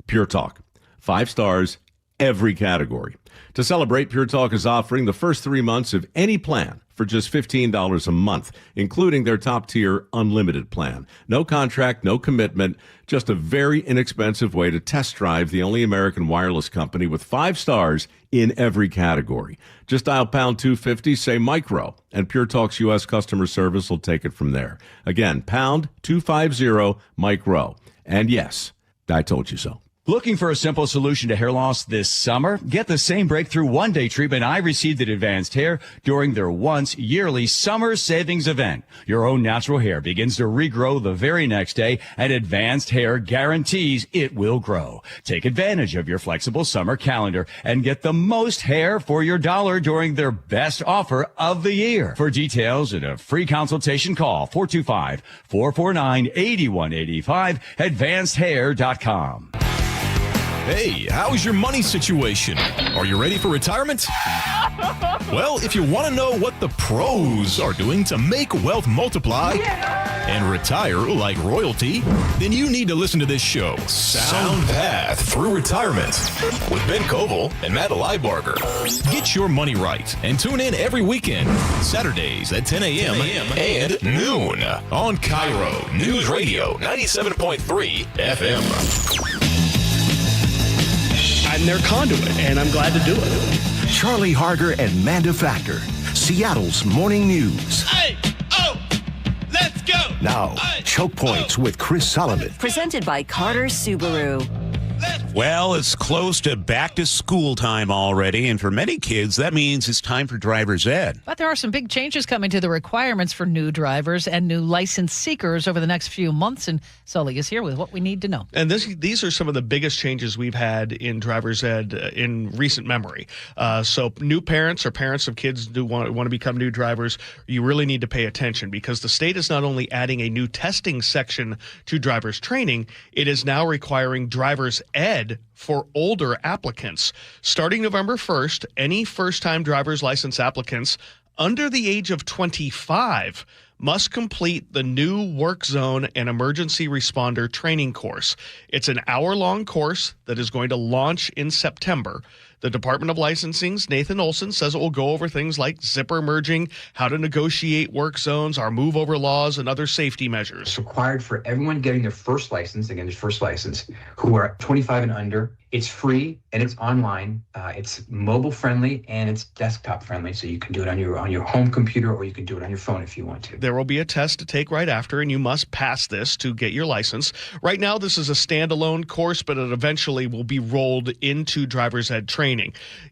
Pure Talk. 5 stars, every category. To celebrate, Pure Talk is offering the first 3 months of any plan for just $15 a month, including their top-tier unlimited plan. No contract, no commitment, just a very inexpensive way to test drive the only American wireless company with 5 stars in every category. Just dial pound 250, say micro, and Pure Talk's U.S. customer service will take it from there. Again, pound 250 micro. And yes, I told you so. Looking for a simple solution to hair loss this summer? Get the same breakthrough one-day treatment I received at Advanced Hair during their once-yearly summer savings event. Your own natural hair begins to regrow the very next day, and Advanced Hair guarantees it will grow. Take advantage of your flexible summer calendar and get the most hair for your dollar during their best offer of the year. For details and a free consultation, call 425-449-8185, advancedhair.com. Hey, how's your money situation? Are you ready for retirement? Well, if you want to know what the pros are doing to make wealth multiply and retire like royalty, then you need to listen to this show, Sound Path Through Retirement, with Ben Koval and Matt Leibarger. Get your money right and tune in every weekend, Saturdays at 10 a.m. and noon on KIRO Newsradio 97.3 FM. I'm their conduit, and I'm glad to do it. Charlie Harger and Manda Factor, Seattle's morning news. Hey, oh, let's go. Now, Choke Points with Chris Sullivan. Presented by Carter Subaru. Well, it's close to back to school time already, and for many kids, that means it's time for driver's ed. But there are some big changes coming to the requirements for new drivers and new license seekers over the next few months, and Sully is here with what we need to know. And these are some of the biggest changes we've had in driver's ed in recent memory. So new parents or parents of kids who want to become new drivers, you really need to pay attention, because the state is not only adding a new testing section to driver's training, it is now requiring driver's ed for older applicants. Starting November 1st, any first-time driver's license applicants under the age of 25 must complete the new work zone and emergency responder training course. It's an hour-long course that is going to launch in September. The Department of Licensing's Nathan Olson says it will go over things like zipper merging, how to negotiate work zones, our move over laws, and other safety measures. It's required for everyone getting their first license, who are 25 and under. It's free and it's online. It's mobile friendly and it's desktop friendly, so you can do it on your home computer, or you can do it on your phone if you want to. There will be a test to take right after, and you must pass this to get your license. Right now, this is a standalone course, but it eventually will be rolled into driver's ed training.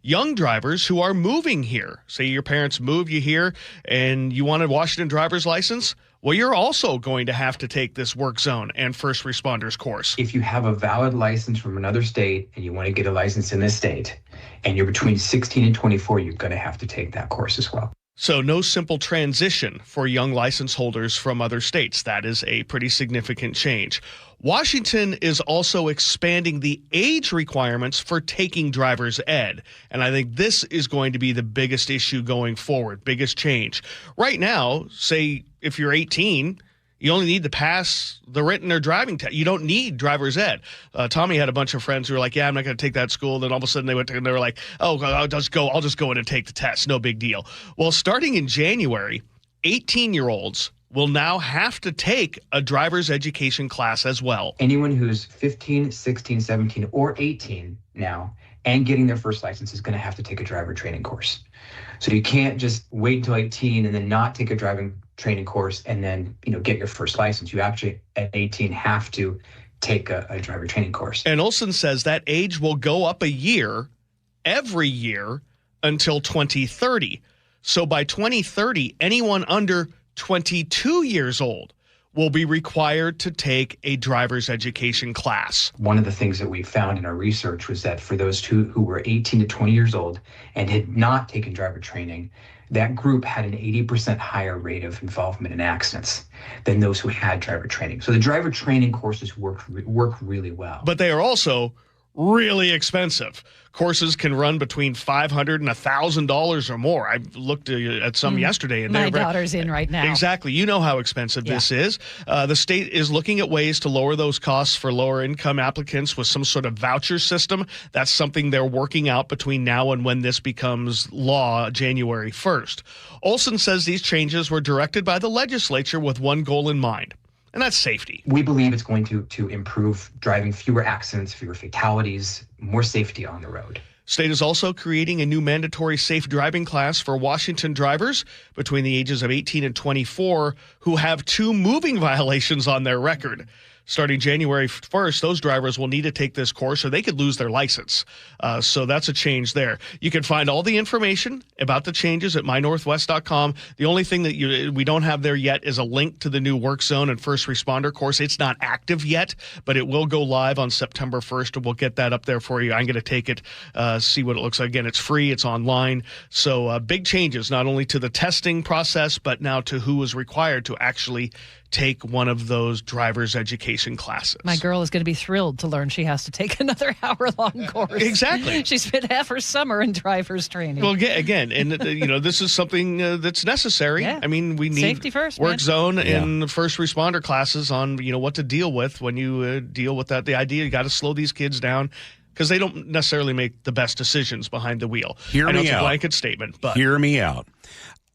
Young drivers who are moving here, say your parents move you here and you want a Washington driver's license, well, you're also going to have to take this work zone and first responders course. If you have a valid license from another state and you want to get a license in this state, and you're between 16 and 24, you're going to have to take that course as well. So no simple transition for young license holders from other states. That is a pretty significant change. Washington is also expanding the age requirements for taking driver's ed. And I think this is going to be the biggest issue going forward, biggest change. Right now, say if you're 18, you only need to pass the written or driving test. You don't need driver's ed. Tommy had a bunch of friends who were like, yeah, I'm not going to take that school. Then all of a sudden they were like, oh, I'll just go in and take the test. No big deal. Well, starting in January, 18-year-olds will now have to take a driver's education class as well. Anyone who's 15, 16, 17, or 18 now and getting their first license is going to have to take a driver training course. So you can't just wait until 18 and then not take a driving training course and then, get your first license. You actually at 18 have to take a driver training course. And Olson says that age will go up a year every year until 2030. So by 2030, anyone under 22 years old will be required to take a driver's education class. One of the things that we found in our research was that for those who were 18 to 20 years old and had not taken driver training, that group had an 80% higher rate of involvement in accidents than those who had driver training. So the driver training courses work really well. But they are also really expensive. Courses can run between $500 and $1,000 or more. I looked at some yesterday. And my daughter's in right now. Exactly. You know how expensive this is. The state is looking at ways to lower those costs for lower income applicants with some sort of voucher system. That's something they're working out between now and when this becomes law, January 1st. Olson says these changes were directed by the legislature with one goal in mind. And that's safety. We believe it's going to improve driving, fewer accidents, fewer fatalities, more safety on the road. State is also creating a new mandatory safe driving class for Washington drivers between the ages of 18 and 24 who have 2 moving violations on their record. Starting January 1st, those drivers will need to take this course or they could lose their license. So that's a change there. You can find all the information about the changes at mynorthwest.com. The only thing that we don't have there yet is a link to the new work zone and first responder course. It's not active yet, but it will go live on September 1st, and we'll get that up there for you. I'm going to take it, see what it looks like. Again, it's free. It's online. So big changes, not only to the testing process, but now to who is required to actually take one of those driver's education classes. My girl is going to be thrilled to learn she has to take another hour-long course. Exactly. She spent half her summer in driver's training. Well, again, and this is something that's necessary. Yeah. I mean, we need safety first, work zone and first responder classes on what to deal with when you deal with that. The idea you got to slow these kids down, because they don't necessarily make the best decisions behind the wheel. Hear me it's out. A blanket statement, but hear me out.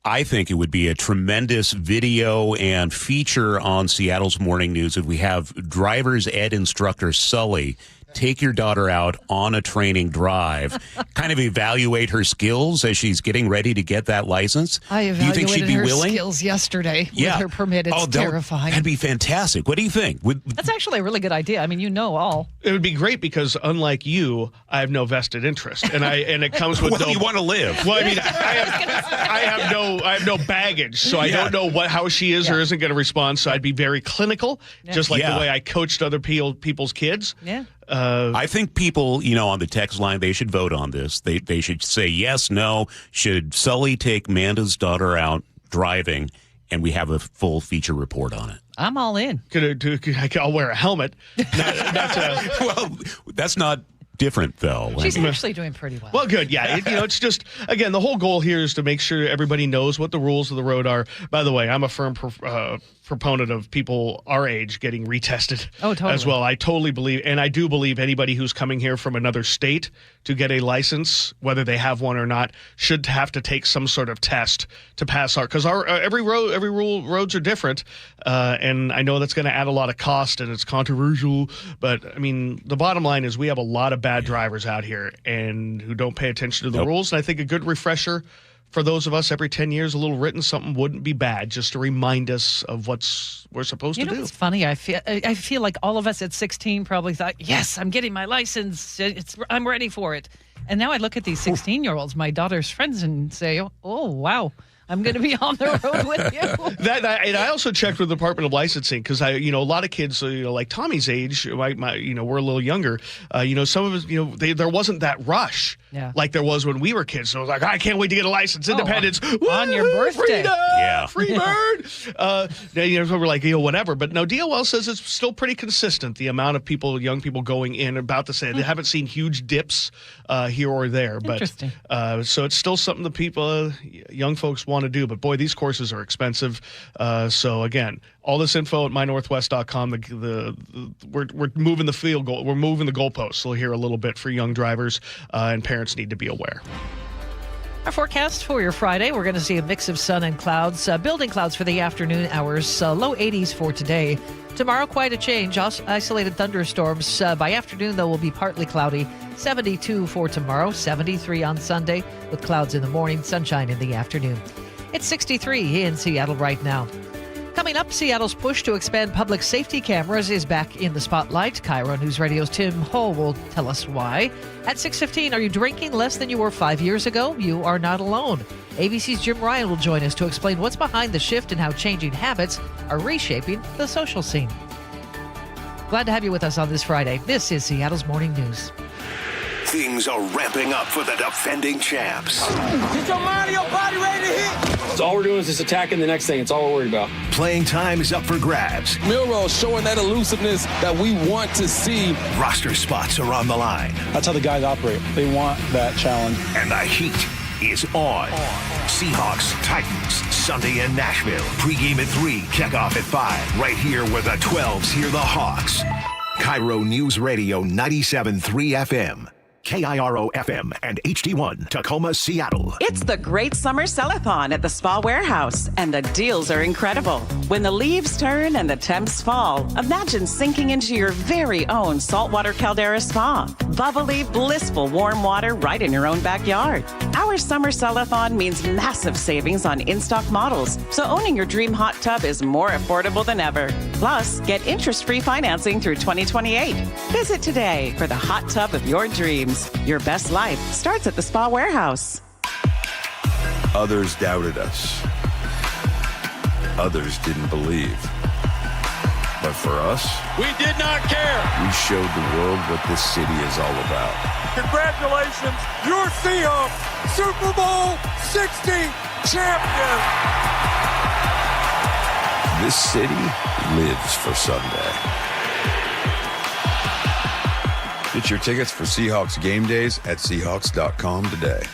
I think it would be a tremendous video and feature on Seattle's Morning News if we have driver's ed instructor Sully take your daughter out on a training drive, kind of evaluate her skills as she's getting ready to get that license. I evaluated do you think she'd be her willing? skills yesterday with her permit. It's terrifying. That'd be fantastic. What do you think? That's actually a really good idea. I mean, all. It would be great because, unlike you, I have no vested interest, and it comes with you want to live. Well, I mean, I have no baggage, so I don't know how she is or isn't going to respond. So I'd be very clinical, just like the way I coached other people's kids. Yeah. I think people, on the text line, they should vote on this. They should say yes, no. Should Sully take Manda's daughter out driving, and we have a full feature report on it? I'm all in. I'll wear a helmet. Well, that's not different, though. She's actually doing pretty well. Well, good. Yeah. It's just, again, the whole goal here is to make sure everybody knows what the rules of the road are. By the way, I'm a firm proponent of people our age getting retested as well. I totally believe, and I do believe anybody who's coming here from another state to get a license, whether they have one or not, should have to take some sort of test to pass because every roads are different, and I know that's going to add a lot of cost and it's controversial, but I mean the bottom line is we have a lot of bad drivers out here and who don't pay attention to the rules, and I think a good refresher for those of us every 10 years, a little written something wouldn't be bad, just to remind us of what we're supposed to do. It's funny. I feel like all of us at 16 probably thought, yes, I'm getting my license. I'm ready for it. And now I look at these 16-year-olds, my daughter's friends, and say, oh, wow. I'm going to be on the road with you. And I also checked with the Department of Licensing because a lot of kids, like Tommy's age, we're a little younger. Some of us, there wasn't that rush like there was when we were kids. So it was like, I can't wait to get a license. Independence on your birthday, freedom, free bird. We're like, whatever. But no, DOL says it's still pretty consistent. The amount of young people going in, about to say they haven't seen huge dips here or there. Interesting. But so it's still something that people, young folks want to do, but boy, these courses are expensive. So again, all this info at mynorthwest.com. We're moving the field goal. We're moving the goalposts. So we'll hear a little bit for young drivers, and parents need to be aware. Our forecast for your Friday, we're going to see a mix of sun and clouds, building clouds for the afternoon hours, low 80s for today. Tomorrow, quite a change, isolated thunderstorms. By afternoon, though, will be partly cloudy. 72 for tomorrow, 73 on Sunday, with clouds in the morning, sunshine in the afternoon. It's 63 in Seattle right now. Coming up, Seattle's push to expand public safety cameras is back in the spotlight. KIRO Newsradio's Tim Hull will tell us why. At 6:15, are you drinking less than you were 5 years ago? You are not alone. ABC's Jim Ryan will join us to explain what's behind the shift and how changing habits are reshaping the social scene. Glad to have you with us on this Friday. This is Seattle's Morning News. Things are ramping up for the defending champs. Get your mind and your body ready to hit. So all we're doing is just attacking the next thing. It's all we're worried about. Playing time is up for grabs. Milroe showing that elusiveness that we want to see. Roster spots are on the line. That's how the guys operate. They want that challenge. And the heat is on. Seahawks, Titans, Sunday in Nashville. Pre-game at 3, kickoff at 5. Right here where the 12s hear the Hawks. KIRO Newsradio 97.3 FM. KIRO FM and HD1, Tacoma, Seattle. It's the Great Summer Sell-a-thon at the Spa Warehouse, and the deals are incredible. When the leaves turn and the temps fall, imagine sinking into your very own saltwater caldera spa. Bubbly, blissful, warm water right in your own backyard. Our Summer Sell-a-thon means massive savings on in-stock models, so owning your dream hot tub is more affordable than ever. Plus, get interest-free financing through 2028. Visit today for the hot tub of your dreams. Your best life starts at the Spa Warehouse. Others doubted us. Others didn't believe. But for us, We did not care. we showed the world what this city is all about. Congratulations, your Seahawks, Super Bowl 60 champion. This city lives for Sunday. Get your tickets for Seahawks game days at Seahawks.com today.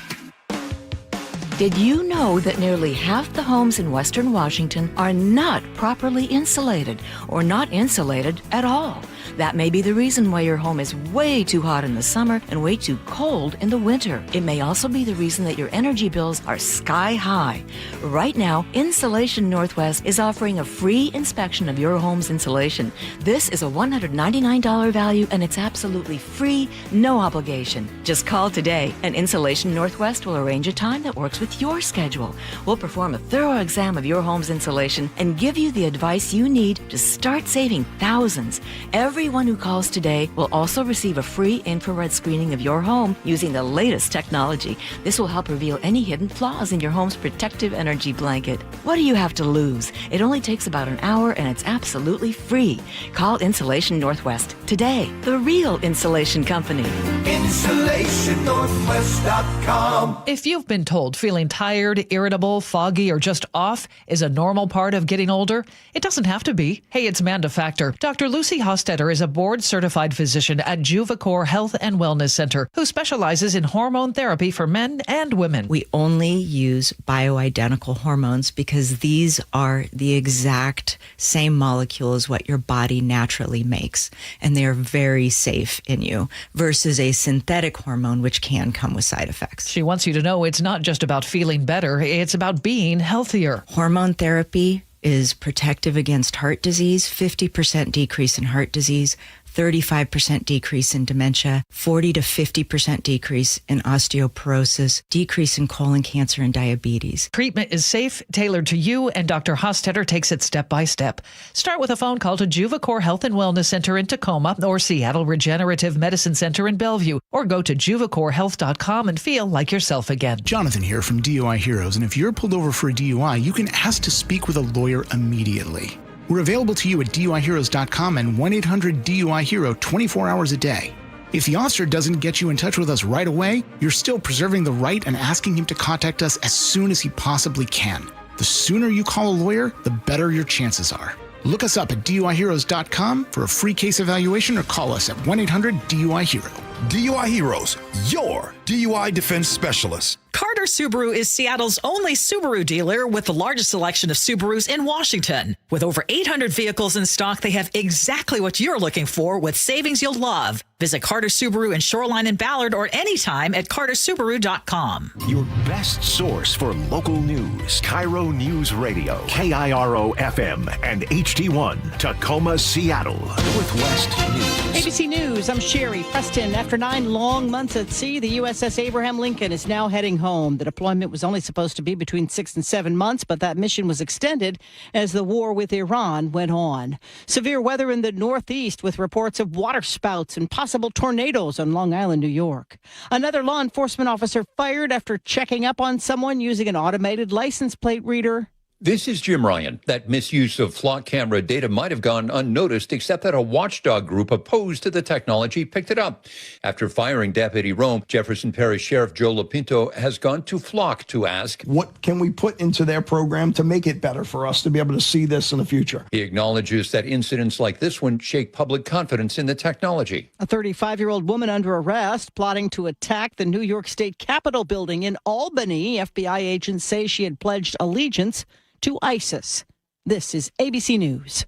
Did you know that nearly half the homes in Western Washington are not properly insulated or not insulated at all? That may be the reason why your home is way too hot in the summer and way too cold in the winter. It may also be the reason that your energy bills are sky high. Right now, Insulation Northwest is offering a free inspection of your home's insulation. This is a $199 value and it's absolutely free, no obligation. Just call today and Insulation Northwest will arrange a time that works with your schedule. We'll perform a thorough exam of your home's insulation and give you the advice you need to start saving thousands. Everyone who calls today will also receive a free infrared screening of your home using the latest technology. This will help reveal any hidden flaws in your home's protective energy blanket. What do you have to lose? It only takes about an hour and it's absolutely free. Call Insulation Northwest today, the real insulation company. InsulationNorthwest.com. If you've been told feeling tired, irritable, foggy, or just off is a normal part of getting older, it doesn't have to be. Hey, it's Manda Factor. Dr. Lucy Hostetter is a board-certified physician at Juvacor Health and Wellness Center who specializes in hormone therapy for men and women. We only use bioidentical hormones because these are the exact same molecule as what your body naturally makes, and they are very safe in you versus a synthetic hormone which can come with side effects. She wants you to know it's not just about feeling better, it's about being healthier. Hormone therapy is protective against heart disease, 50% decrease in heart disease, 35% decrease in dementia, 40 to 50% decrease in osteoporosis, decrease in colon cancer and diabetes. Treatment is safe, tailored to you, and Dr. Hostetter takes it step by step. Start with a phone call to Juvacor Health and Wellness Center in Tacoma or Seattle Regenerative Medicine Center in Bellevue, or go to juvacorhealth.com and feel like yourself again. Jonathan here from DUI Heroes, and if you're pulled over for a DUI, you can ask to speak with a lawyer immediately. We're available to you at DUIHeroes.com and 1-800-DUI-HERO 24 hours a day. If the officer doesn't get you in touch with us right away, you're still preserving the right and asking him to contact us as soon as he possibly can. The sooner you call a lawyer, the better your chances are. Look us up at DUIHeroes.com for a free case evaluation or call us at 1-800-DUI-HERO. DUI Heroes, your DUI defense specialist. Carter Subaru is Seattle's only Subaru dealer with the largest selection of Subarus in Washington. With over 800 vehicles in stock, they have exactly what you're looking for with savings you'll love. Visit Carter Subaru in Shoreline and Ballard or anytime at cartersubaru.com. Your best source for local news. KIRO News Radio, KIRO FM and HD1, Tacoma, Seattle. Northwest News. ABC News, I'm Sherry Preston. After 9 long months at sea, the USS Abraham Lincoln is now heading home. The deployment was only supposed to be between 6 and 7 months, but that mission was extended as the war with Iran went on. Severe weather in the Northeast with reports of water spouts and possible tornadoes on Long Island, New York. Another law enforcement officer fired after checking up on someone using an automated license plate reader. This is Jim Ryan. That misuse of flock camera data might have gone unnoticed, except that a watchdog group opposed to the technology picked it up. After firing Deputy Rome, Jefferson Parish Sheriff Joe Lapinto has gone to Flock to ask, what can we put into their program to make it better for us to be able to see this in the future? He acknowledges that incidents like this one shake public confidence in the technology. A 35-year-old woman under arrest, plotting to attack the New York State Capitol building in Albany. FBI agents say she had pledged allegiance to ISIS. This is ABC News.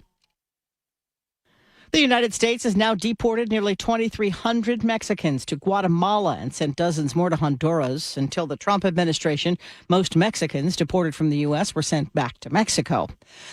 The United States has now deported nearly 2,300 Mexicans to Guatemala and sent dozens more to Honduras. Until the Trump administration, most Mexicans deported from the U.S. were sent back to Mexico.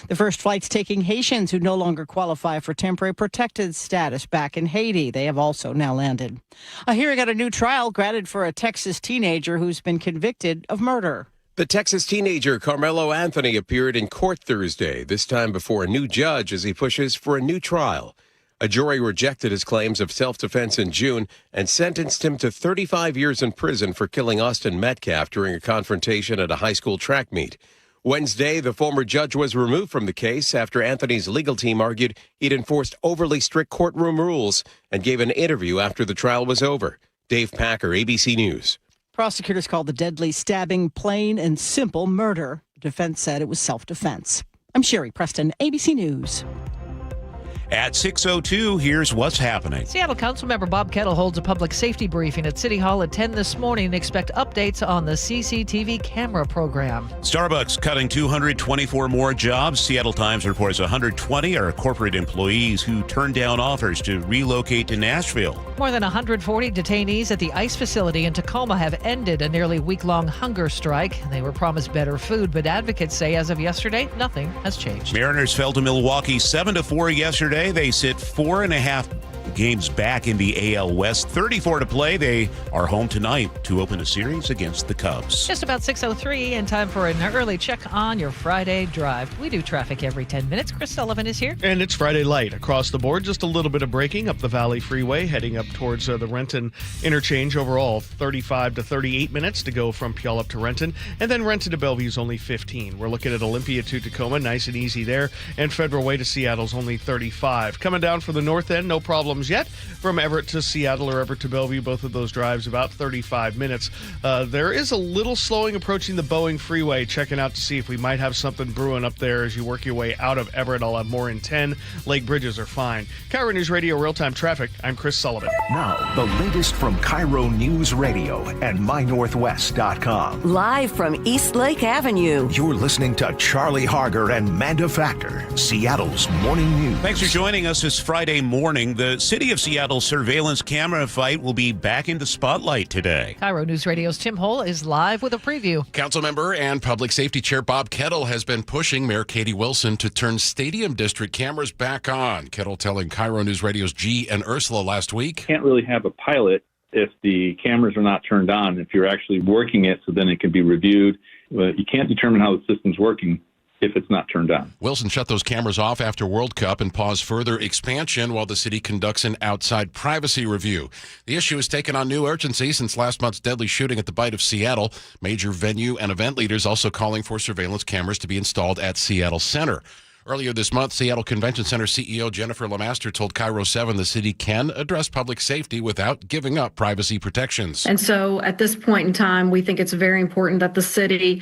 The first flights taking Haitians who no longer qualify for temporary protected status back in Haiti. They have also now landed. A hearing on a new trial granted for a Texas teenager who's been convicted of murder. The Texas teenager Carmelo Anthony appeared in court Thursday, this time before a new judge as he pushes for a new trial. A jury rejected his claims of self-defense in June and sentenced him to 35 years in prison for killing Austin Metcalf during a confrontation at a high school track meet. Wednesday, the former judge was removed from the case after Anthony's legal team argued he'd enforced overly strict courtroom rules and gave an interview after the trial was over. Dave Packer, ABC News. Prosecutors called the deadly stabbing plain and simple murder. The defense said it was self-defense. I'm Sherry Preston, ABC News. At 6:02, here's what's happening. Seattle Councilmember Bob Kettle holds a public safety briefing at City Hall at 10 this morning and expect updates on the CCTV camera program. Starbucks cutting 224 more jobs. Seattle Times reports 120 are corporate employees who turned down offers to relocate to Nashville. More than 140 detainees at the ICE facility in Tacoma have ended a nearly week-long hunger strike. They were promised better food, but advocates say as of yesterday, nothing has changed. Mariners fell to Milwaukee 7-4 yesterday. They sit 4.5 games back in the AL West. 34 to play. They are home tonight to open a series against the Cubs. Just about 6:03 and time for an early check on your Friday drive. We do traffic every 10 minutes. Chris Sullivan is here. And it's Friday light across the board. Just a little bit of braking up the Valley Freeway, heading up towards the Renton interchange. Overall, 35 to 38 minutes to go from Puyallup to Renton. And then Renton to Bellevue is only 15. We're looking at Olympia to Tacoma, nice and easy there. And Federal Way to Seattle's only 35. Coming down for the north end, no problems yet. From Everett to Seattle or Everett to Bellevue, both of those drives about 35 minutes. There is a little slowing approaching the Boeing Freeway, checking out to see if we might have something brewing up there as you work your way out of Everett. I'll have more in 10. Lake bridges are fine. KIRO News Radio Real-Time Traffic. I'm Chris Sullivan. Now, the latest from KIRO News Radio and MyNorthwest.com. Live from East Lake Avenue. You're listening to Charlie Harger and Manda Factor, Seattle's morning news. Thanks for joining us this Friday morning. The City of Seattle surveillance camera fight will be back in the spotlight today. KIRO News Radio's Tim Hull is live with a preview. Councilmember and Public Safety Chair Bob Kettle has been pushing Mayor Katie Wilson to turn Stadium District cameras back on. Kettle telling KIRO News Radio's G and Ursula last week. Can't really have a pilot if the cameras are not turned on, if you're actually working it so then it can be reviewed. You can't determine how the system's working if it's not turned on. Wilson shut those cameras off after World Cup and paused further expansion while the city conducts an outside privacy review. The issue has taken on new urgency since last month's deadly shooting at the Bite of Seattle. Major venue and event leaders also calling for surveillance cameras to be installed at Seattle Center. Earlier this month, Seattle Convention Center CEO Jennifer Lemaster told KIRO 7 the city can address public safety without giving up privacy protections. And so at this point in time, we think it's very important that the city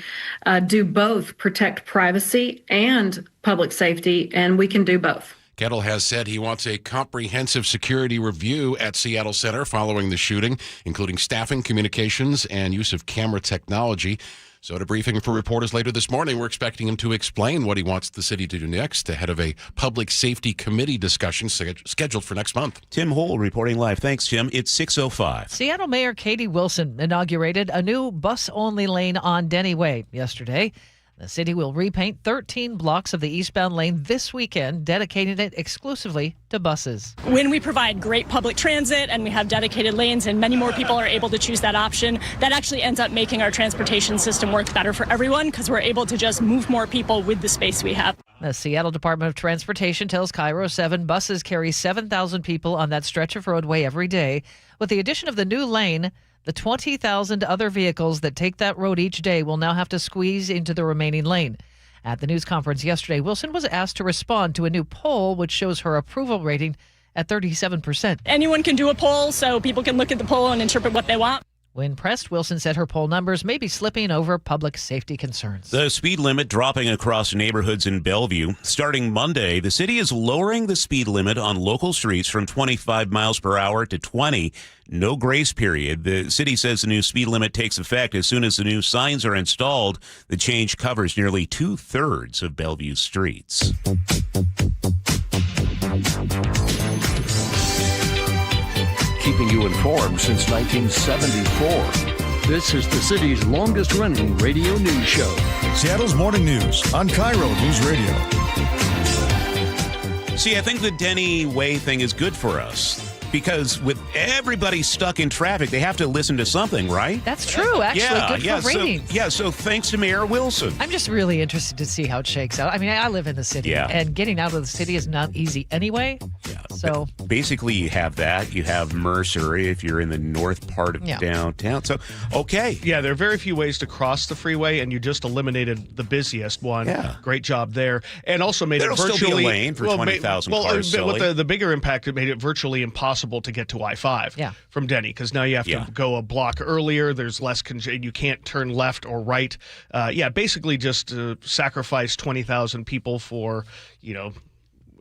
do both protect privacy and public safety, and we can do both. Kettle has said he wants a comprehensive security review at Seattle Center following the shooting, including staffing, communications, and use of camera technology. So at a briefing for reporters later this morning, we're expecting him to explain what he wants the city to do next ahead of a public safety committee discussion scheduled for next month. Tim Hole reporting live. Thanks, Tim. It's 6:05. Seattle Mayor Katie Wilson inaugurated a new bus-only lane on Denny Way yesterday. The city will repaint 13 blocks of the eastbound lane this weekend, dedicating it exclusively to buses. When we provide great public transit and we have dedicated lanes and many more people are able to choose that option, that actually ends up making our transportation system work better for everyone because we're able to just move more people with the space we have. The Seattle Department of Transportation tells KIRO 7 buses carry 7,000 people on that stretch of roadway every day. With the addition of the new lane, the 20,000 other vehicles that take that road each day will now have to squeeze into the remaining lane. At the news conference yesterday, Wilson was asked to respond to a new poll which shows her approval rating at 37%. Anyone can do a poll, so people can look at the poll and interpret what they want. When pressed, Wilson said her poll numbers may be slipping over public safety concerns. The speed limit dropping across neighborhoods in Bellevue. Starting Monday, the city is lowering the speed limit on local streets from 25 miles per hour to 20. No grace period. The city says the new speed limit takes effect as soon as the new signs are installed. The change covers nearly 2/3 of Bellevue streets. Keeping you informed since 1974. This is the city's longest-running radio news show. Seattle's Morning News on KIRO Newsradio. See, I think the Denny Way thing is good for us. Because with everybody stuck in traffic, they have to listen to something, right? That's true, actually. Good for ratings. So thanks to Mayor Wilson. I'm just really interested to see how it shakes out. I mean, I live in the city, and getting out of the city is not easy anyway. Yeah. So basically, you have that. You have Mercer if you're in the north part of downtown. So, okay. Yeah, there are very few ways to cross the freeway, and you just eliminated the busiest one. Yeah. Great job there. And also made There'll it virtually... still be a lane for 20,000 cars. With the bigger impact, it made it virtually impossible to get to I-5 from Denny, because now you have to go a block earlier. There's less congestion. You can't turn left or right. Basically just sacrifice 20,000 people for,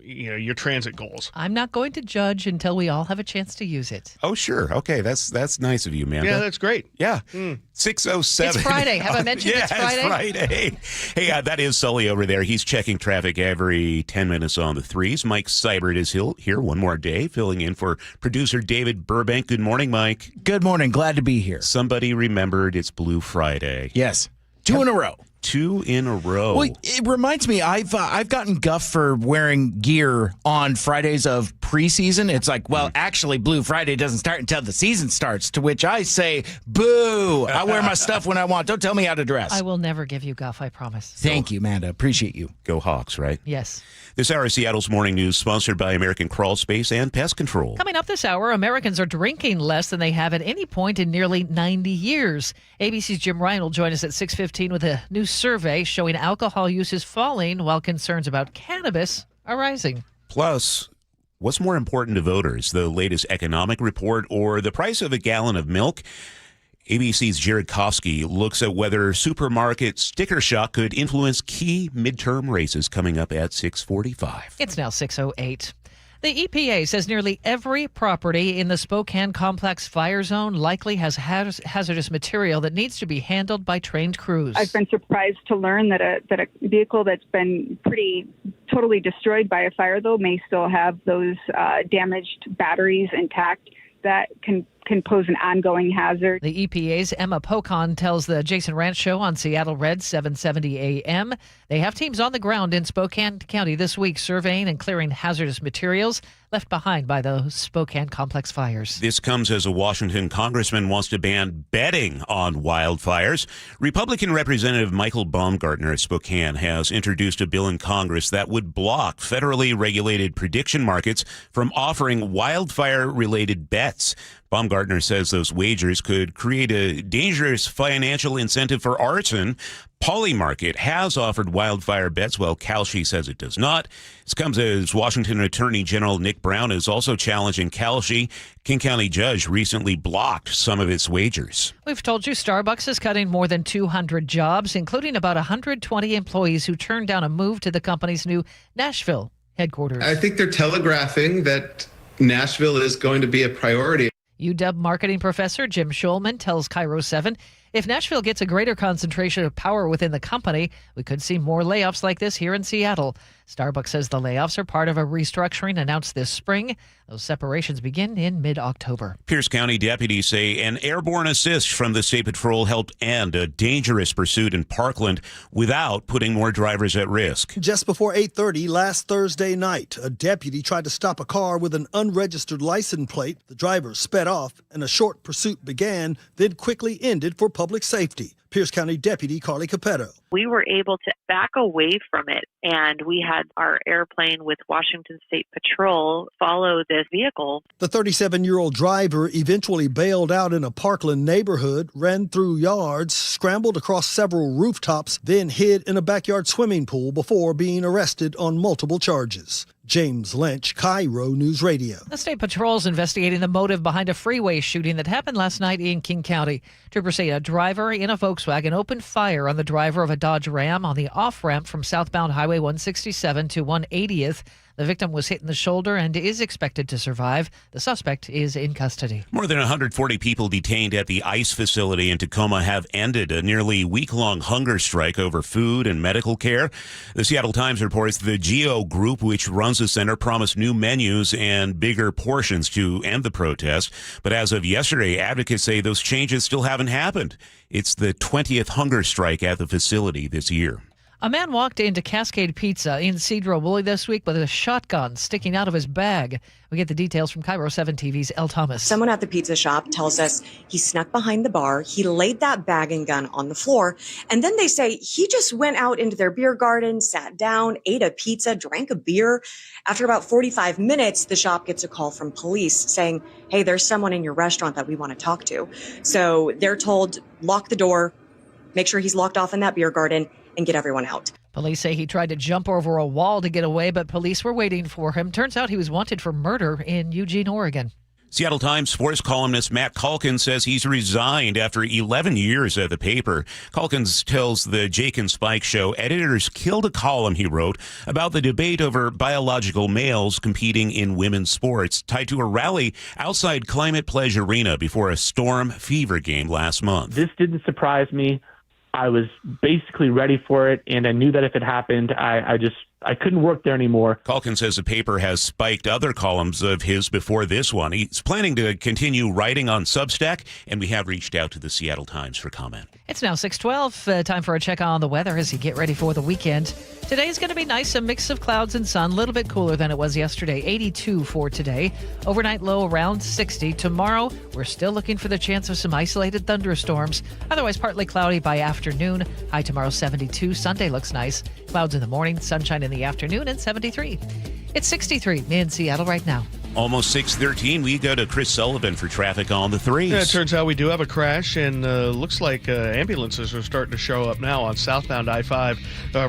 your transit goals. I'm not going to judge until we all have a chance to use it. Oh, sure. Okay, that's nice of you, Amanda. Yeah, that's great. Yeah. 6:07. It's Friday. Have I mentioned it's Friday? It's Friday. Hey, that is Sully over there. He's checking traffic every 10 minutes on the threes. Mike Seibert is here one more day, filling in for producer David Burbank. Good morning, Mike. Good morning. Glad to be here. Somebody remembered it's Blue Friday. Yes. 2 in a row. 2 in a row. Well, it reminds me, I've gotten guff for wearing gear on Fridays of preseason. It's like, well, actually, Blue Friday doesn't start until the season starts, to which I say, boo. I wear my stuff when I want. Don't tell me how to dress. I will never give you guff, I promise. Thank you, Amanda. Appreciate you. Go Hawks, right? Yes. This hour of Seattle's Morning News, sponsored by American Crawl Space and Pest Control. Coming up this hour, Americans are drinking less than they have at any point in nearly 90 years. ABC's Jim Ryan will join us at 6:15 with a new survey showing alcohol use is falling while concerns about cannabis are rising. Plus, what's more important to voters, the latest economic report or the price of a gallon of milk? ABC's Jared Kofsky looks at whether supermarket sticker shock could influence key midterm races coming up at 6:45. It's now 6:08. The EPA says nearly every property in the Spokane Complex fire zone likely has hazardous material that needs to be handled by trained crews. I've been surprised to learn that a vehicle that's been totally destroyed by a fire, though, may still have those damaged batteries intact. That can pose an ongoing hazard. The EPA's Emma Pocon tells the Jason Ranch Show on Seattle Red 770 AM. They have teams on the ground in Spokane County this week surveying and clearing hazardous materials left behind by those Spokane Complex fires. This comes as a Washington congressman wants to ban betting on wildfires. Republican Representative Michael Baumgartner of Spokane has introduced a bill in Congress that would block federally regulated prediction markets from offering wildfire-related bets. Baumgartner says those wagers could create a dangerous financial incentive for arson. Polymarket has offered wildfire bets, while Kalshi says it does not. This comes as Washington Attorney General Nick Brown is also challenging Kalshi. King County judge recently blocked some of its wagers. We've told you Starbucks is cutting more than 200 jobs, including about 120 employees who turned down a move to the company's new Nashville headquarters. I think they're telegraphing that Nashville is going to be a priority. UW marketing professor Jim Schulman tells KIRO 7 If Nashville gets a greater concentration of power within the company, we could see more layoffs like this here in Seattle. Starbucks says the layoffs are part of a restructuring announced this spring. Those separations begin in mid-October. Pierce County deputies say an airborne assist from the State Patrol helped end a dangerous pursuit in Parkland without putting more drivers at risk. Just before 8:30 last Thursday night, a deputy tried to stop a car with an unregistered license plate. The driver sped off and a short pursuit began, then quickly ended for public safety. Pierce County Deputy Carly Capetto. We were able to back away from it, and we had our airplane with Washington State Patrol follow this vehicle. The 37-year-old driver eventually bailed out in a Parkland neighborhood, ran through yards, scrambled across several rooftops, then hid in a backyard swimming pool before being arrested on multiple charges. James Lynch, KIRO News Radio. The State Patrol's investigating the motive behind a freeway shooting that happened last night in King County. Troopers say a driver in a Volkswagen opened fire on the driver of a Dodge Ram on the off-ramp from southbound Highway 167 to 180th. The victim was hit in the shoulder and is expected to survive. The suspect is in custody. More than 140 people detained at the ICE facility in Tacoma have ended a nearly week-long hunger strike over food and medical care. The Seattle Times reports the GEO group, which runs the center, promised new menus and bigger portions to end the protest. But as of yesterday, advocates say those changes still haven't happened. It's the 20th hunger strike at the facility this year. A man walked into Cascade Pizza in Cedro Woolley this week with a shotgun sticking out of his bag. We get the details from KIRO 7 TV's Elle Thomas. Someone at the pizza shop tells us he snuck behind the bar, he laid that bag and gun on the floor, and then they say he just went out into their beer garden, sat down, ate a pizza, drank a beer. After about 45 minutes, the shop gets a call from police saying, hey, there's someone in your restaurant that we want to talk to. So they're told, lock the door, make sure he's locked off in that beer garden, and get everyone out. Police say he tried to jump over a wall to get away, but police were waiting for him. Turns out he was wanted for murder in Eugene, Oregon. Seattle Times sports columnist Matt Calkins says he's resigned after 11 years at the paper. Calkins tells the Jake and Spike show editors killed a column he wrote about the debate over biological males competing in women's sports, tied to a rally outside Climate Pledge Arena before a Storm Fever game last month. This didn't surprise me. I was basically ready for it, and I knew that if it happened, I couldn't work there anymore. Calkins says the paper has spiked other columns of his before this one. He's planning to continue writing on Substack, and we have reached out to the Seattle Times for comment. It's now 6:12. Time for a check on the weather as you get ready for the weekend. Today's going to be nice, a mix of clouds and sun, a little bit cooler than it was yesterday. 82 for today. Overnight low around 60. Tomorrow, we're still looking for the chance of some isolated thunderstorms. Otherwise, partly cloudy by afternoon. High tomorrow, 72. Sunday looks nice. Clouds in the morning, sunshine in the afternoon, and 73. It's 63 in Seattle right now. Almost 6:13. We go to Chris Sullivan for traffic on the threes. Yeah, it turns out we do have a crash, and looks like ambulances are starting to show up now on southbound I-5,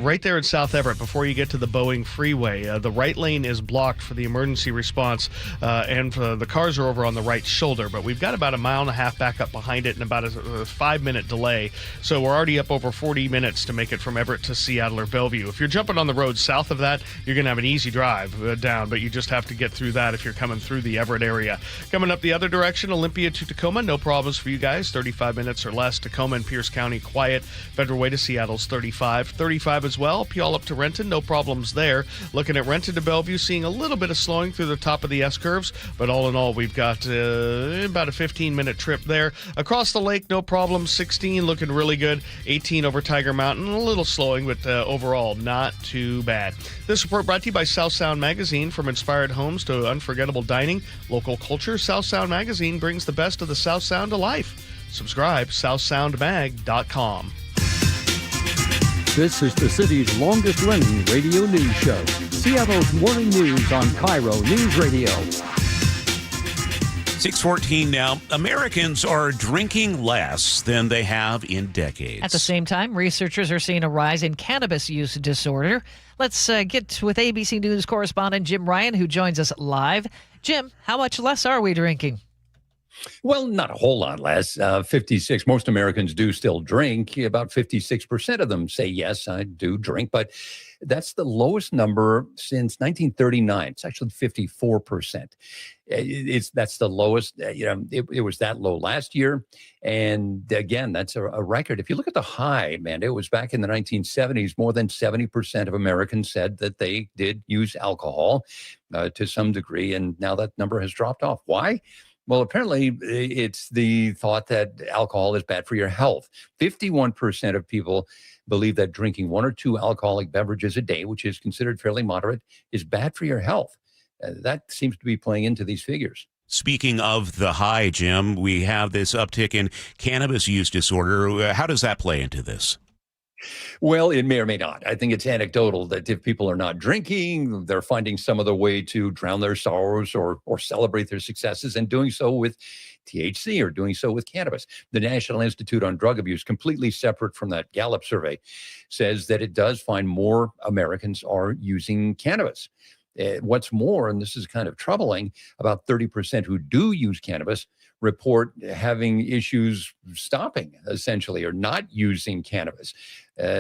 right there in South Everett before you get to the Boeing Freeway. The right lane is blocked for the emergency response, and the cars are over on the right shoulder, but we've got about a mile and a half back up behind it and about a 5-minute delay, so we're already up over 40 minutes to make it from Everett to Seattle or Bellevue. If you're jumping on the road south of that, you're going to have an easy drive down, but you just have to get through that if you're coming through the Everett area. Coming up the other direction, Olympia to Tacoma, no problems for you guys. 35 minutes or less. Tacoma and Pierce County, quiet. Federal Way to Seattle's 35. 35 as well. Puyallup up to Renton, no problems there. Looking at Renton to Bellevue, seeing a little bit of slowing through the top of the S-curves, but all in all, we've got about a 15-minute trip there. Across the lake, no problems. 16 looking really good. 18 over Tiger Mountain, a little slowing, but overall, not too bad. This report brought to you by South Sound Magazine. From inspired homes to unforgettable dining, local culture, South Sound Magazine brings the best of the South Sound to life. Subscribe, southsoundmag.com. This is the city's longest-running radio news show, Seattle's Morning News on KIRO Newsradio. 6:14 now. Americans are drinking less than they have in decades. At the same time, researchers are seeing a rise in cannabis use disorder. Let's get with ABC News correspondent Jim Ryan, who joins us live. Jim, how much less are we drinking? Well, not a whole lot less. 56. Most Americans do still drink. About 56% of them say, yes, I do drink. But that's the lowest number since 1939. It's actually 54%. That's the lowest. It was that low last year. And again, that's a record. If you look at the high, man, it was back in the 1970s. More than 70% of Americans said that they did use alcohol to some degree. And now that number has dropped off. Why? Well, apparently it's the thought that alcohol is bad for your health. 51% of people believe that drinking 1 or 2 alcoholic beverages a day, which is considered fairly moderate, is bad for your health. That seems to be playing into these figures. Speaking of the high, Jim, we have this uptick in cannabis use disorder. How does that play into this? Well, it may or may not. I think it's anecdotal that if people are not drinking, they're finding some other way to drown their sorrows or celebrate their successes, and doing so with THC or doing so with cannabis. The National Institute on Drug Abuse, completely separate from that Gallup survey, says that it does find more Americans are using cannabis. What's more, and this is kind of troubling, about 30% who do use cannabis report having issues stopping, essentially, or not using cannabis.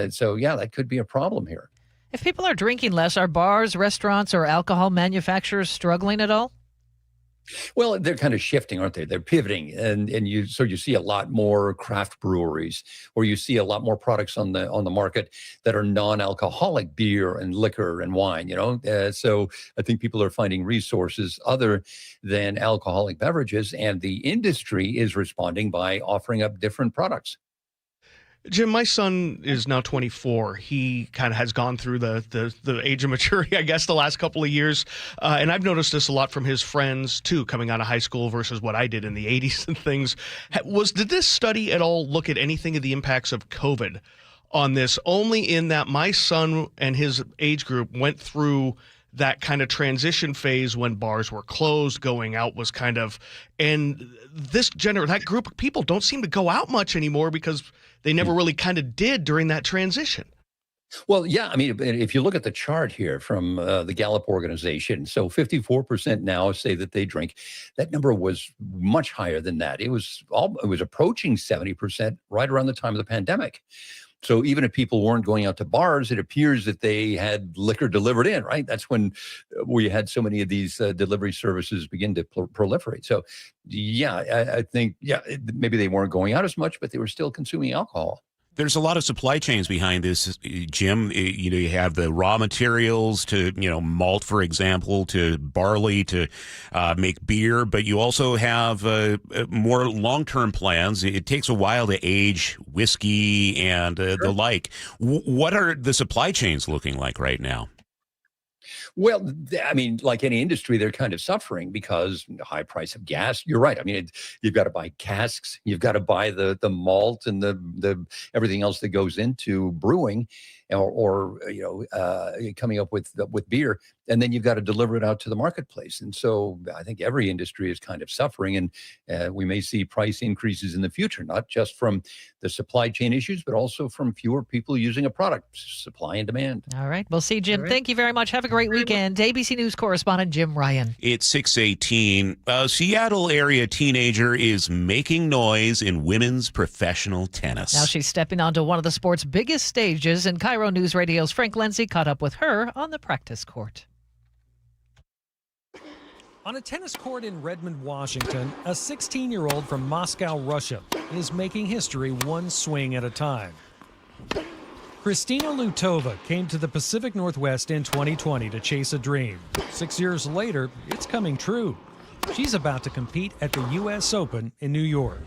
So, yeah, that could be a problem here. If people are drinking less, are bars, restaurants, or alcohol manufacturers struggling at all? Well, they're kind of shifting, aren't they? They're pivoting, and you see a lot more craft breweries, or you see a lot more products on the market that are non-alcoholic, beer and liquor and wine. So I think people are finding resources other than alcoholic beverages, and the industry is responding by offering up different products. Jim, my son is now 24. He kind of has gone through the age of maturity, I guess, the last couple of years. And I've noticed this a lot from his friends, too, coming out of high school versus what I did in the 80s and things. Did this study at all look at anything of the impacts of COVID on this? Only in that my son and his age group went through that kind of transition phase when bars were closed, going out was kind of, and that group of people don't seem to go out much anymore because they never really kind of did during that transition. Well, yeah, I mean, if you look at the chart here from the Gallup organization, so 54% now say that they drink. That number was much higher than that. It was approaching 70% right around the time of the pandemic. So even if people weren't going out to bars, it appears that they had liquor delivered in, right? That's when we had so many of these delivery services begin to proliferate. So, yeah, I think, maybe they weren't going out as much, but they were still consuming alcohol. There's a lot of supply chains behind this, Jim. You have the raw materials to, malt, for example, to barley to make beer, but you also have more long-term plans. It takes a while to age whiskey and the like. What are the supply chains looking like right now? Well, I mean, like any industry, they're kind of suffering because the high price of gas. You're right. I mean, you've got to buy casks, you've got to buy the malt and the everything else that goes into brewing, or coming up with beer, and then you've got to deliver it out to the marketplace. And so I think every industry is kind of suffering, and we may see price increases in the future, not just from the supply chain issues, but also from fewer people using a product, supply and demand. All right. We'll see, Jim. Thank you very much. Have a great weekend. ABC News correspondent Jim Ryan. It's 6:18. A Seattle area teenager is making noise in women's professional tennis. Now she's stepping onto one of the sport's biggest stages, and KIRO Newsradio's Frank Lindsay caught up with her on the practice court. On a tennis court in Redmond, Washington, a 16-year-old from Moscow, Russia, is making history one swing at a time. Kristina Lutova came to the Pacific Northwest in 2020 to chase a dream. 6 years later, it's coming true. She's about to compete at the U.S. Open in New York.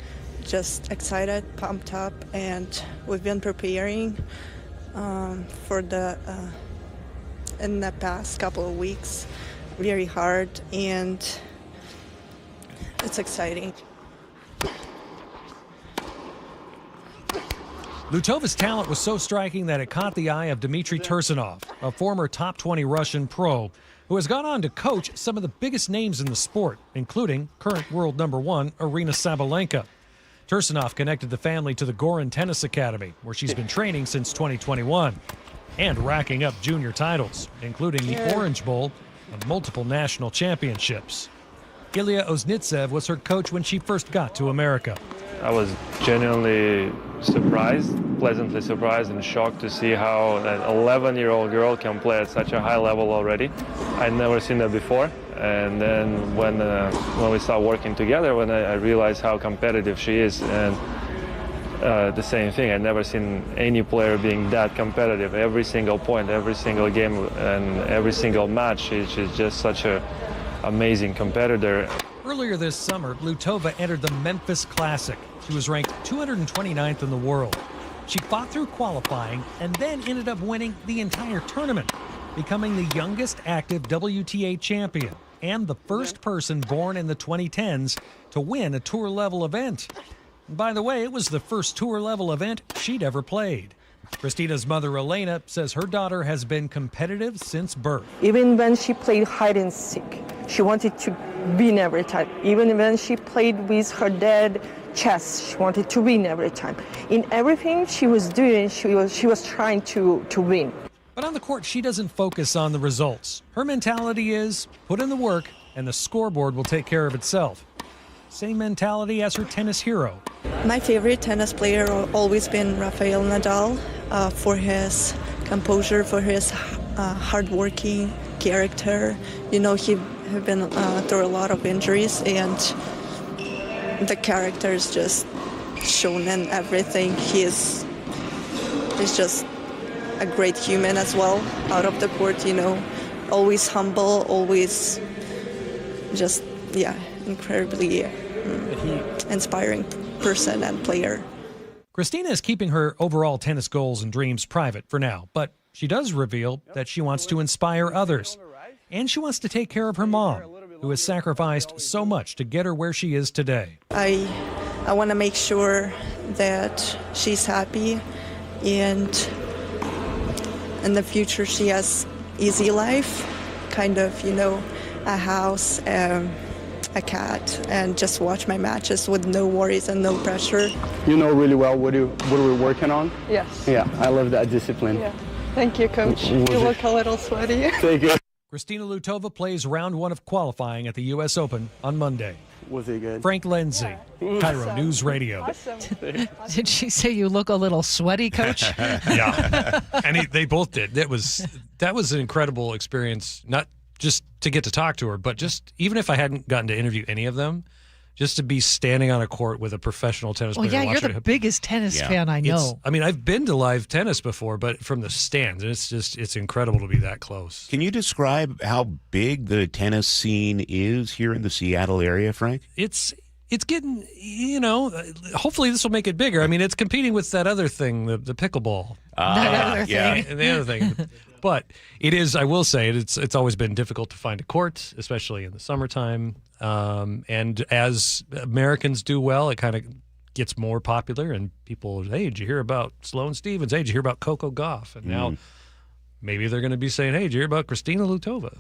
Just excited, pumped up, and we've been preparing in the past couple of weeks very hard, and it's exciting. Lutova's talent was so striking that it caught the eye of Dmitry Tursunov, a former top 20 Russian pro who has gone on to coach some of the biggest names in the sport, including current world number 1 Aryna Sabalenka. Tursunov connected the family to the Gorin Tennis Academy, where she's been training since 2021, and racking up junior titles, including the Orange Bowl and multiple national championships. Ilya Oznitsev was her coach when she first got to America. I was genuinely surprised, pleasantly surprised and shocked to see how an 11-year-old girl can play at such a high level already. I'd never seen that before. And then when we started working together, when I realized how competitive she is, and the same thing, I'd never seen any player being that competitive. Every single point, every single game, and every single match, she's just such an amazing competitor. Earlier this summer, Lutova entered the Memphis Classic. She was ranked 229th in the world. She fought through qualifying and then ended up winning the entire tournament, becoming the youngest active WTA champion and the first person born in the 2010s to win a tour-level event. And by the way, it was the first tour-level event she'd ever played. Christina's mother, Elena, says her daughter has been competitive since birth. Even when she played hide and seek, she wanted to win every time. Even when she played with her dad chess, she wanted to win every time. In everything she was doing, she was trying to win. But on the court, she doesn't focus on the results. Her mentality is put in the work and the scoreboard will take care of itself. Same mentality as her tennis hero. My favorite tennis player always been Rafael Nadal, for his composure, for his hardworking character. You know, he have been through a lot of injuries, and the character is just shown in everything. He's just a great human as well, out of the court, you know, always humble, always just, incredibly inspiring person and player. Christina is keeping her overall tennis goals and dreams private for now, but she does reveal that she wants to inspire others. And she wants to take care of her mom, who has sacrificed so much to get her where she is today. I want to make sure that she's happy, and in the future she has easy life, kind of, you know, a house, a cat, and just watch my matches with no worries and no pressure. You know really well what we're working on? Yes. Yeah, I love that discipline. Yeah. Thank you, Coach. You look a little sweaty. Thank you. Christina Lutova plays round 1 of qualifying at the U.S. Open on Monday. Was he good? Frank Lenzi, KIRO News Radio. Did she say you look a little sweaty, Coach? Yeah, and they both did. That was an incredible experience, not just to get to talk to her, but just even if I hadn't gotten to interview any of them, just to be standing on a court with a professional tennis player. Well, yeah, you're the biggest tennis fan I know. I mean, I've been to live tennis before, but from the stands, and it's incredible to be that close. Can you describe how big the tennis scene is here in the Seattle area, Frank? It's getting, you know, hopefully this will make it bigger. I mean, it's competing with that other thing, the pickleball. The other thing. But it is, I will say, it's always been difficult to find a court, especially in the summertime. And as Americans do well, it kind of gets more popular, and people, hey, did you hear about Sloane Stephens? Hey, did you hear about Coco Gauff? And now maybe they're going to be saying, hey, did you hear about Christina Lutova?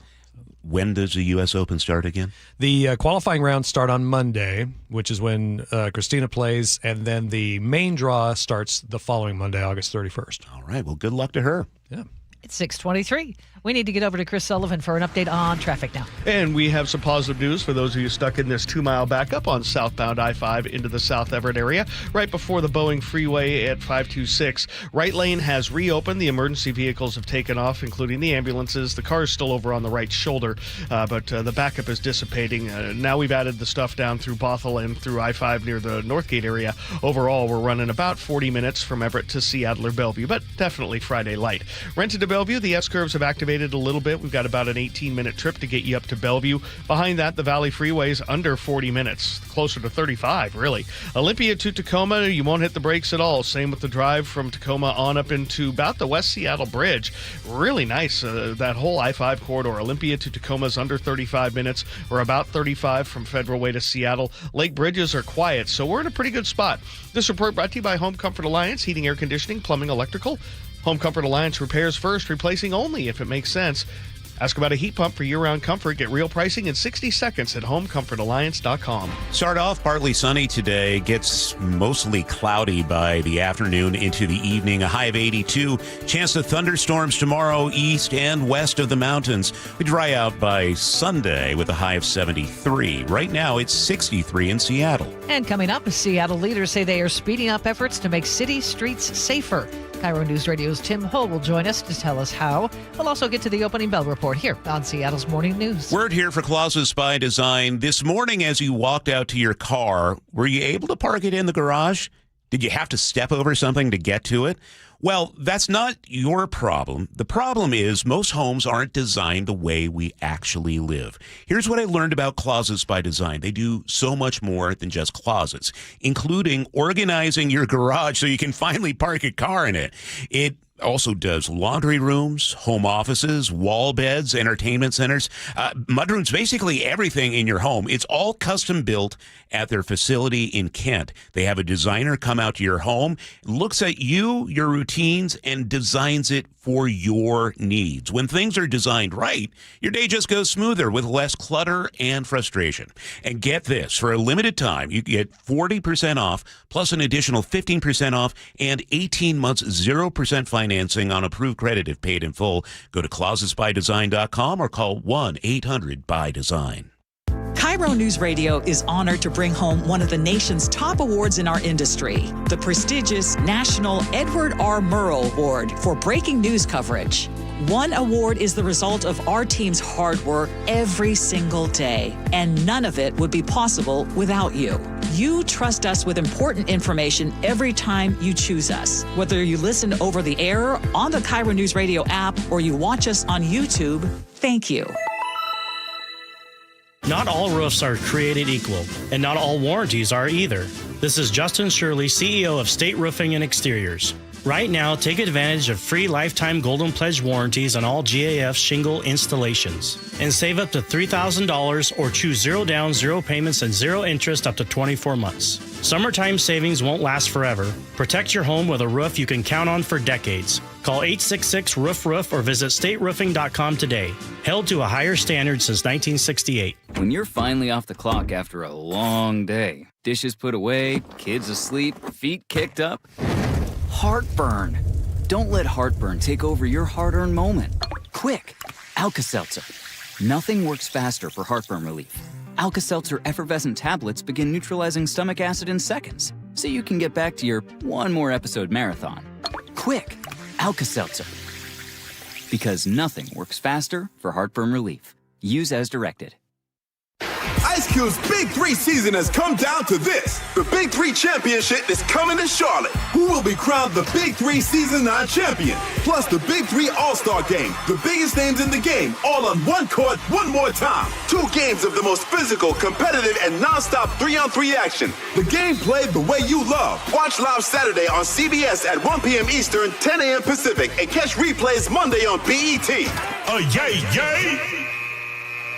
When does the U.S. Open start again? The qualifying rounds start on Monday, which is when Christina plays, and then the main draw starts the following Monday, August 31st. All right. Well, good luck to her. Yeah. It's 6:23. We need to get over to Chris Sullivan for an update on traffic now. And we have some positive news for those of you stuck in this 2-mile backup on southbound I-5 into the South Everett area, right before the Boeing Freeway at 526. Right lane has reopened. The emergency vehicles have taken off, including the ambulances. The car is still over on the right shoulder, but the backup is dissipating. Now we've added the stuff down through Bothell and through I-5 near the Northgate area. Overall, we're running about 40 minutes from Everett to Seattle or Bellevue, but definitely Friday light. Rented to Bellevue, the S-curves have activated a little bit. We've got about an 18-minute trip to get you up to Bellevue. Behind that, the Valley Freeway is under 40 minutes, closer to 35, really. Olympia to Tacoma, you won't hit the brakes at all. Same with the drive from Tacoma on up into about the West Seattle Bridge. Really nice, that whole I-5 corridor. Olympia to Tacoma is under 35 minutes. We're about 35 from Federal Way to Seattle. Lake bridges are quiet, so we're in a pretty good spot. This report brought to you by Home Comfort Alliance, heating, air conditioning, plumbing, electrical. Home Comfort Alliance repairs first, replacing only if it makes sense. Ask about a heat pump for year-round comfort. Get real pricing in 60 seconds at homecomfortalliance.com. Start off partly sunny today. Gets mostly cloudy by the afternoon into the evening. A high of 82. Chance of thunderstorms tomorrow east and west of the mountains. We dry out by Sunday with a high of 73. Right now it's 63 in Seattle. And coming up, Seattle leaders say they are speeding up efforts to make city streets safer. KIRO News Radio's Tim Hull will join us to tell us how. We'll also get to the opening bell report here on Seattle's Morning News. Word here for Clauses by Design. This morning as you walked out to your car, were you able to park it in the garage? Did you have to step over something to get to it? Well, that's not your problem. The problem is most homes aren't designed the way we actually live. Here's what I learned about Closets by Design. They do so much more than just closets, including organizing your garage so you can finally park a car in it. It also does laundry rooms, home offices, wall beds, entertainment centers, mudrooms, basically everything in your home. It's all custom built at their facility in Kent. They have a designer come out to your home, looks at you, your routines, and designs it for your needs. When things are designed right, your day just goes smoother with less clutter and frustration. And get this, for a limited time, you get 40% off, plus an additional 15% off, and 18 months 0% financing on approved credit if paid in full. Go to closetsbydesign.com or call 1-800-BY-DESIGN. KIRO News Radio is honored to bring home one of the nation's top awards in our industry, the prestigious National Edward R. Murrow Award for breaking news coverage. One award is the result of our team's hard work every single day, and none of it would be possible without you. You trust us with important information every time you choose us. Whether you listen over the air, on the KIRO News Radio app, or you watch us on YouTube, thank you. Not all roofs are created equal, and not all warranties are either. This is Justin Shirley, CEO of State Roofing and Exteriors. Right now, take advantage of free lifetime Golden Pledge warranties on all GAF shingle installations and save up to $3,000 or choose 0 down, 0 payments, and 0 interest up to 24 months. Summertime savings won't last forever. Protect your home with a roof you can count on for decades. Call 866-ROOF-ROOF or visit stateroofing.com today. Held to a higher standard since 1968. When you're finally off the clock after a long day, dishes put away, kids asleep, feet kicked up, heartburn. Don't let heartburn take over your hard-earned moment. Quick, Alka-Seltzer. Nothing works faster for heartburn relief. Alka-Seltzer effervescent tablets begin neutralizing stomach acid in seconds, so you can get back to your one more episode marathon. Quick, Alka-Seltzer. Because nothing works faster for heartburn relief. Use as directed. Ice Cube's Big 3 season has come down to this. The Big 3 Championship is coming to Charlotte. Who will be crowned the Big 3 Season 9 champion? Plus the Big 3 All-Star Game. The biggest names in the game, all on one court, one more time. 2 games of the most physical, competitive, and non-stop 3-on-3 action. The game played the way you love. Watch live Saturday on CBS at 1 p.m. Eastern, 10 a.m. Pacific, and catch replays Monday on BET. Yay, yay!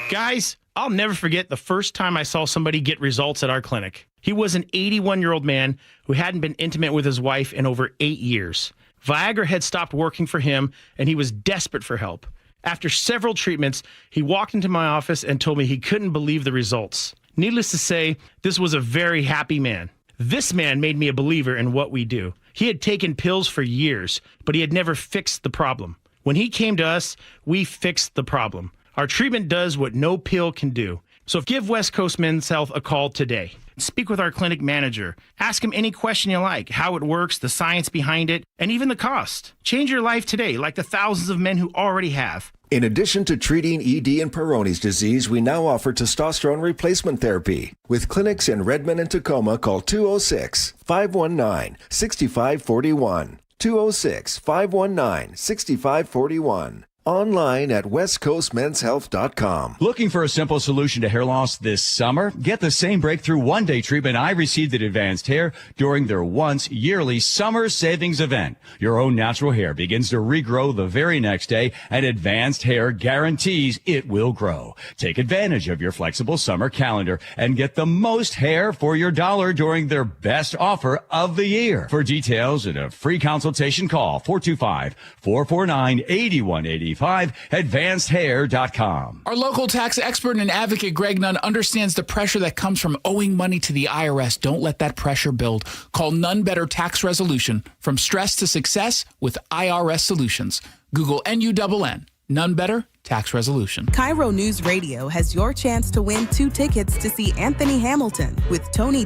Guys, I'll never forget the first time I saw somebody get results at our clinic. He was an 81-year-old man who hadn't been intimate with his wife in over 8 years. Viagra had stopped working for him, and he was desperate for help. After several treatments, he walked into my office and told me he couldn't believe the results. Needless to say, this was a very happy man. This man made me a believer in what we do. He had taken pills for years, but he had never fixed the problem. When he came to us, we fixed the problem. Our treatment does what no pill can do. So give West Coast Men's Health a call today. Speak with our clinic manager. Ask him any question you like, how it works, the science behind it, and even the cost. Change your life today, like the thousands of men who already have. In addition to treating ED and Peyronie's disease, we now offer testosterone replacement therapy. With clinics in Redmond and Tacoma, call 206-519-6541. 206-519-6541. Online at westcoastmenshealth.com. Looking for a simple solution to hair loss this summer? Get the same breakthrough one-day treatment I received at Advanced Hair during their once yearly summer savings event. Your own natural hair begins to regrow the very next day, and Advanced Hair guarantees it will grow. Take advantage of your flexible summer calendar and get the most hair for your dollar during their best offer of the year. For details and a free consultation, call 425-449-8188. $1,995. AdvancedHair.com. Our local tax expert and advocate Greg Nunn understands the pressure that comes from owing money to the IRS. Don't let that pressure build. Call None Better Tax Resolution. From stress to success with IRS Solutions. Google NUNN. None Better Tax Resolution. KIRO Newsradio has your chance to win 2 tickets to see Anthony Hamilton with Tony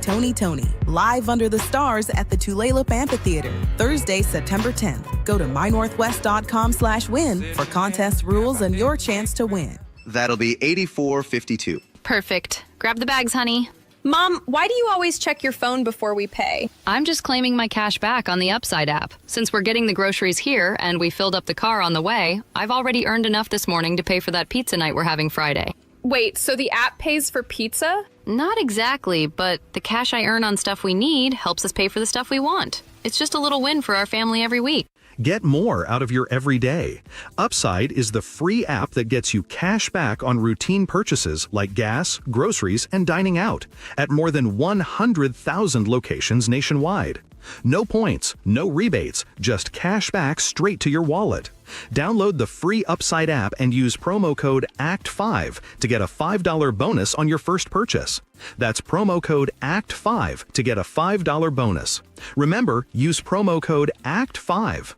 live under the stars at the Tulalip Amphitheater, Thursday, September 10th. Go to mynorthwest.com/win for contest rules and your chance to win. That'll be $84.52. Perfect. Grab the bags, honey. Mom, why do you always check your phone before we pay? I'm just claiming my cash back on the Upside app. Since we're getting the groceries here and we filled up the car on the way, I've already earned enough this morning to pay for that pizza night we're having Friday. Wait, so the app pays for pizza? Not exactly, but the cash I earn on stuff we need helps us pay for the stuff we want. It's just a little win for our family every week. Get more out of your everyday. Upside is the free app that gets you cash back on routine purchases like gas, groceries, and dining out at more than 100,000 locations nationwide. No points, no rebates, just cash back straight to your wallet. Download the free Upside app and use promo code ACT5 to get a $5 bonus on your first purchase. That's promo code ACT5 to get a $5 bonus. Remember, use promo code ACT5.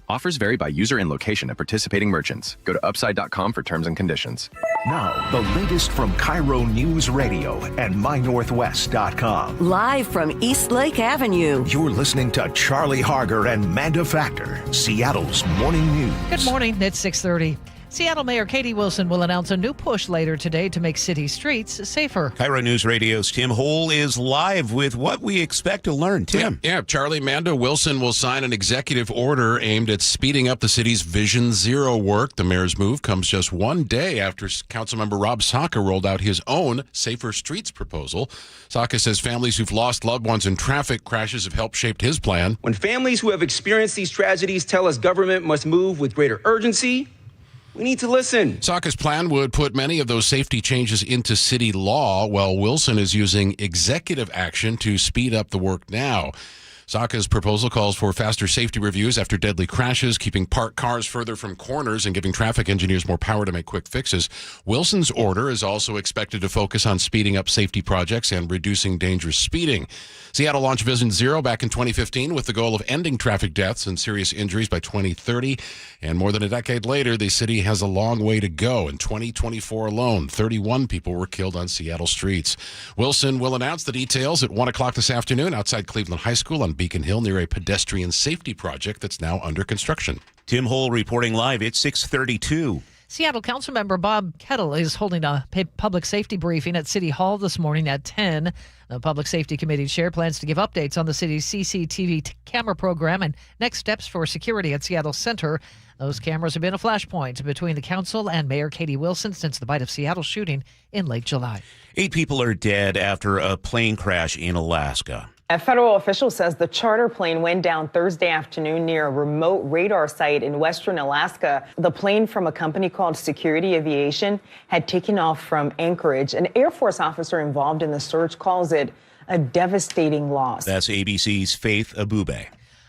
Offers vary by user and location at participating merchants. Go to upside.com for terms and conditions. Now, the latest from KIRO Newsradio and mynorthwest.com. Live from East Lake Avenue. You're listening to Charlie Harger and Manda Factor, Seattle's morning news. Good morning. It's 6:30. Seattle Mayor Katie Wilson will announce a new push later today to make city streets safer. KIRO News Radio's Tim Hole is live with what we expect to learn. Tim. Yeah, Charlie. Manda Wilson will sign an executive order aimed at speeding up the city's Vision Zero work. The mayor's move comes just one day after Councilmember Rob Saka rolled out his own Safer Streets proposal. Saka says families who've lost loved ones in traffic crashes have helped shape his plan. When families who have experienced these tragedies tell us government must move with greater urgency, we need to listen. Saka's plan would put many of those safety changes into city law, while Wilson is using executive action to speed up the work now. Saka's proposal calls for faster safety reviews after deadly crashes, keeping parked cars further from corners, and giving traffic engineers more power to make quick fixes. Wilson's order is also expected to focus on speeding up safety projects and reducing dangerous speeding. Seattle launched Vision Zero back in 2015 with the goal of ending traffic deaths and serious injuries by 2030. And more than a decade later, the city has a long way to go. In 2024 alone, 31 people were killed on Seattle streets. Wilson will announce the details at 1 o'clock this afternoon outside Cleveland High School on Beacon Hill near a pedestrian safety project that's now under construction. Tim Hole reporting live at 6:32. Seattle Councilmember Bob Kettle is holding a public safety briefing at City Hall this morning at 10. The Public Safety Committee chair plans to give updates on the city's CCTV camera program and next steps for security at Seattle Center. Those cameras have been a flashpoint between the council and Mayor Katie Wilson since the Bite of Seattle shooting in late July. 8 people are dead after a plane crash in Alaska. A federal official says the charter plane went down Thursday afternoon near a remote radar site in western Alaska. The plane from a company called Security Aviation had taken off from Anchorage. An Air Force officer involved in the search calls it a devastating loss. That's ABC's Faith Abube.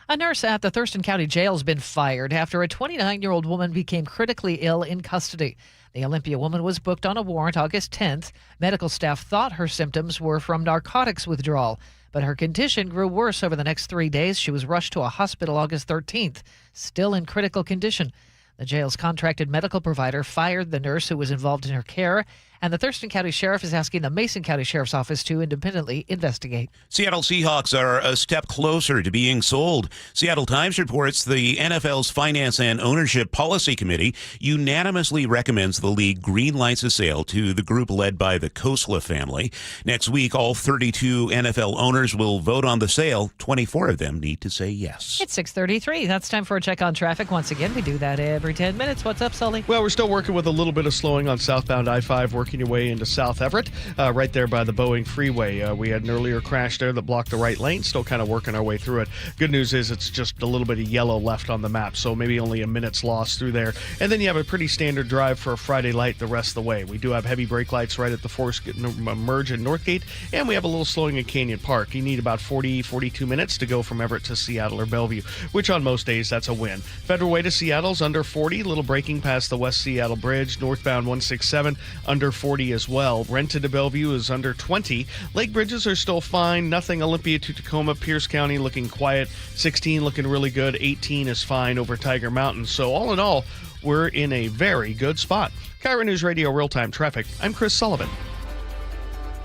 A nurse at the Thurston County Jail has been fired after a 29-year-old woman became critically ill in custody. The Olympia woman was booked on a warrant August 10th. Medical staff thought her symptoms were from narcotics withdrawal, but her condition grew worse over the next 3 days. She was rushed to a hospital August 13th, still in critical condition. The jail's contracted medical provider fired the nurse who was involved in her care, and the Thurston County Sheriff is asking the Mason County Sheriff's Office to independently investigate. Seattle Seahawks are a step closer to being sold. Seattle Times reports the NFL's Finance and Ownership Policy Committee unanimously recommends the league greenlights a sale to the group led by the Kosla family. Next week, all 32 NFL owners will vote on the sale. 24 of them need to say yes. It's 6:33. That's time for a check on traffic. Once again, we do that every 10 minutes. What's up, Sully? Well, we're still working with a little bit of slowing on southbound I-5, working working your way into South Everett, right there by the Boeing Freeway. We had an earlier crash there that blocked the right lane, still kind of working our way through it. Good news is it's just a little bit of yellow left on the map, so maybe only a minute's lost through there. And then you have a pretty standard drive for a Friday light the rest of the way. We do have heavy brake lights right at the Forest Merge in Northgate, and we have a little slowing in Canyon Park. You need about 42 minutes to go from Everett to Seattle or Bellevue, which on most days that's a win. Federal Way to Seattle's under 40, little braking past the West Seattle Bridge. Northbound 167 under 40 as well. Renton to Bellevue is under 20. Lake bridges are still fine. Nothing. Olympia to Tacoma, Pierce County looking quiet. 16 looking really good. 18 is fine over Tiger Mountain. So all in all, we're in a very good spot. KIRO News Radio real-time traffic. I'm Chris Sullivan.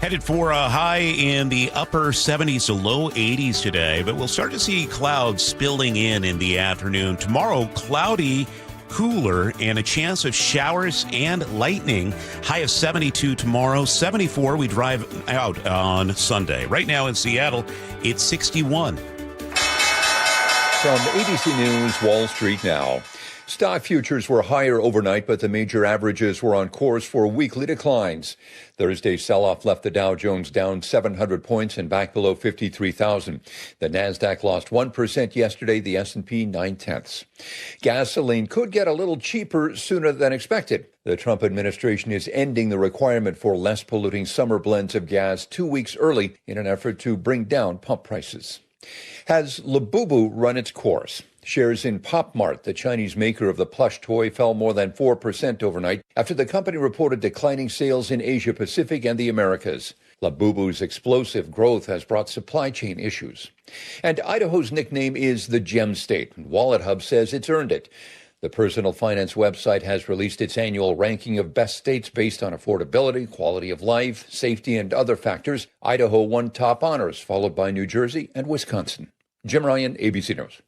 Headed for a high in the upper 70s to low 80s today, but we'll start to see clouds spilling in the afternoon. Tomorrow, cloudy, cooler, and a chance of showers and lightning. High of 72 tomorrow, 74 we drive out on Sunday. Right now in Seattle, it's 61. From ABC News, Wall Street now. Stock futures were higher overnight, but the major averages were on course for weekly declines. Thursday's sell-off left the Dow Jones down 700 points and back below 53,000. The Nasdaq lost 1% yesterday, the S&P 0.9. Gasoline could get a little cheaper sooner than expected. The Trump administration is ending the requirement for less polluting summer blends of gas 2 weeks early in an effort to bring down pump prices. Has Labubu run its course? Shares in Pop Mart, the Chinese maker of the plush toy, fell more than 4% overnight after the company reported declining sales in Asia Pacific and the Americas. Labubu's explosive growth has brought supply chain issues. And Idaho's nickname is the Gem State, and Wallet Hub says it's earned it. The personal finance website has released its annual ranking of best states based on affordability, quality of life, safety, and other factors. Idaho won top honors, followed by New Jersey and Wisconsin. Jim Ryan, ABC News.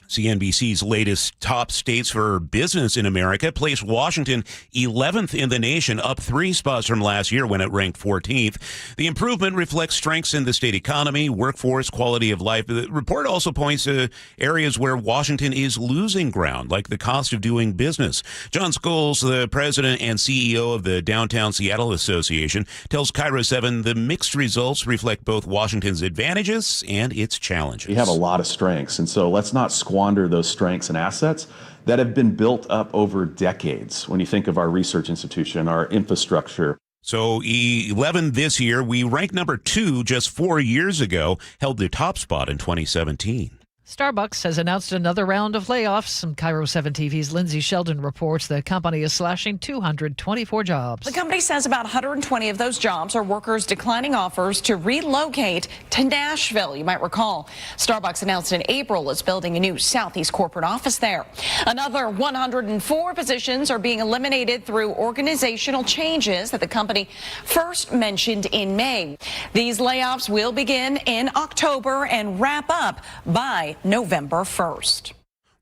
CNBC's latest top states for business in America placed Washington 11th in the nation, up 3 spots from last year when it ranked 14th. The improvement reflects strengths in the state economy, workforce, quality of life. The report also points to areas where Washington is losing ground, like the cost of doing business. John Scholes, the president and CEO of the Downtown Seattle Association, tells KIRO 7 the mixed results reflect both Washington's advantages and its challenges. We have a lot of strengths, and so let's not squander those strengths and assets that have been built up over decades. When you think of our research institution, our infrastructure. So 11 this year, we ranked number 2 just 4 years ago, held the top spot in 2017. Starbucks has announced another round of layoffs. And KIRO 7 TV's Lindsay Sheldon reports the company is slashing 224 jobs. The company says about 120 of those jobs are workers declining offers to relocate to Nashville. You might recall Starbucks announced in April it's building a new Southeast corporate office there. Another 104 positions are being eliminated through organizational changes that the company first mentioned in May. These layoffs will begin in October and wrap up by November 1st.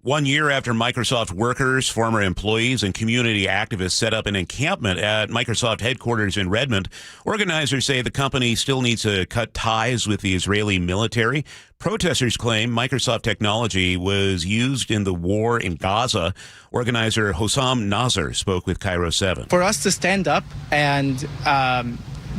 1 year after Microsoft workers, former employees, and community activists set up an encampment at Microsoft headquarters in Redmond, organizers say the company still needs to cut ties with the Israeli military. Protesters claim Microsoft technology was used in the war in Gaza. Organizer Hossam Nasser spoke with KIRO 7. For us to stand up and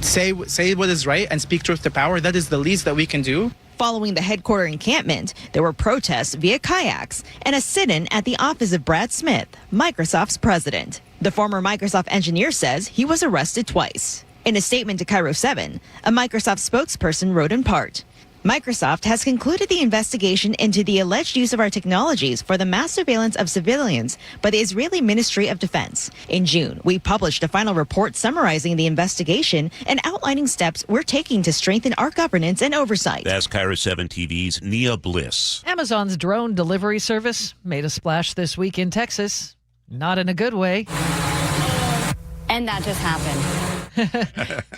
say what is right and speak truth to power, that is the least that we can do. Following the headquarter encampment, there were protests via kayaks and a sit-in at the office of Brad Smith, Microsoft's president. The former Microsoft engineer says he was arrested twice. In a statement to KIRO 7, a Microsoft spokesperson wrote in part, Microsoft has concluded the investigation into the alleged use of our technologies for the mass surveillance of civilians by the Israeli Ministry of Defense. In June, we published a final report summarizing the investigation and outlining steps we're taking to strengthen our governance and oversight. That's KIRO 7 TV's Nia Bliss. Amazon's drone delivery service made a splash this week in Texas. Not in a good way. And that just happened.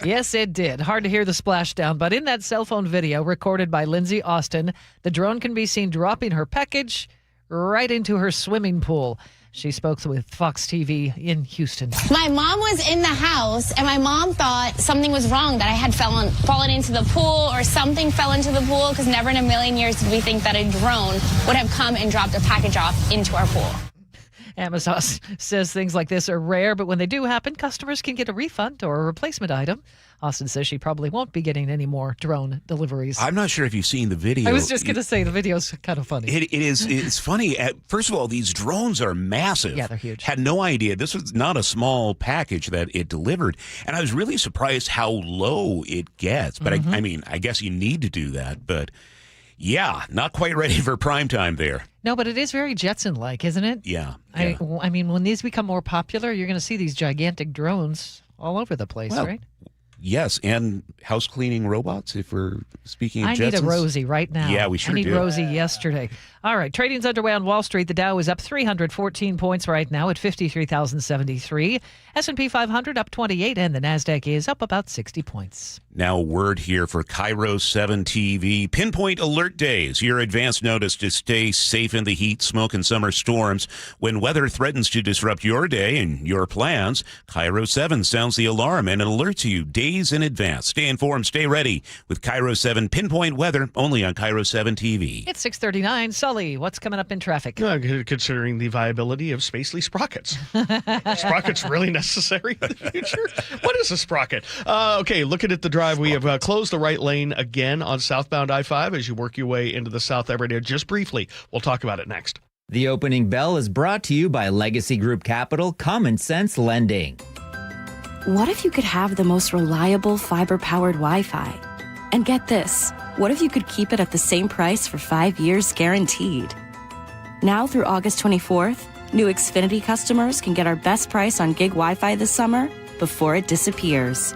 Yes, it did. Hard to hear the splashdown, but in that cell phone video recorded by Lindsay Austin, the drone can be seen dropping her package right into her swimming pool. She spoke with Fox TV in Houston. My mom was in the house, and my mom thought something was wrong, that I had fallen into the pool or something fell into the pool, because never in a million years did we think that a drone would have come and dropped a package off into our pool. Amazon says things like this are rare, but when they do happen, customers can get a refund or a replacement item. Austin says she probably won't be getting any more drone deliveries. I'm not sure if you've seen the video. I was just going to say the video's kind of funny. It's funny. First of all, these drones are massive. Yeah, they're huge. Had no idea. This was not a small package that it delivered. And I was really surprised how low it gets. But I mean, I guess you need to do that. But yeah, not quite ready for prime time there. No, but it is very Jetson-like, isn't it? Yeah. I mean, when these become more popular, you're going to see these gigantic drones all over the place, right? Yes, and house cleaning robots, if we're speaking of Jetsons. I need a Rosie right now. Yeah, we sure do. I need Rosie yesterday. All right, trading's underway on Wall Street. The Dow is up 314 points right now at 53,073. S&P 500 up 28, and the Nasdaq is up about 60 points. Now a word here for KIRO 7 TV. Pinpoint alert days. Your advance notice to stay safe in the heat, smoke, and summer storms. When weather threatens to disrupt your day and your plans, KIRO 7 sounds the alarm and alerts you days in advance. Stay informed, stay ready with KIRO 7 Pinpoint weather, only on KIRO 7 TV. It's 6:39. Sully, what's coming up in traffic? Considering the viability of Spacely sprockets. Sprockets really necessary in the future? What is a sprocket? Okay, looking at the drive, we have closed the right lane again on southbound I-5 as you work your way into the South area. Just briefly, we'll talk about it next. The opening bell is brought to you by Legacy Group Capital Common Sense Lending. What if you could have the most reliable fiber-powered Wi-Fi? And get this, what if you could keep it at the same price for 5 years guaranteed? Now through August 24th, new Xfinity customers can get our best price on gig Wi-Fi this summer before it disappears.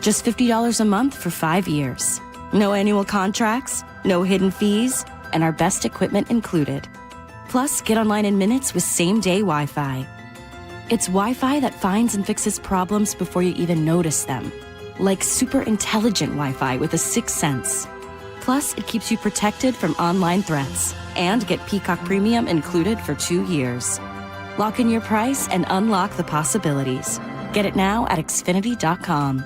Just $50 a month for 5 years. No annual contracts, no hidden fees, and our best equipment included. Plus, get online in minutes with same-day Wi-Fi. It's Wi-Fi that finds and fixes problems before you even notice them. Like super intelligent Wi-Fi with a sixth sense. Plus, it keeps you protected from online threats. And get Peacock Premium included for 2 years. Lock in your price and unlock the possibilities. Get it now at Xfinity.com.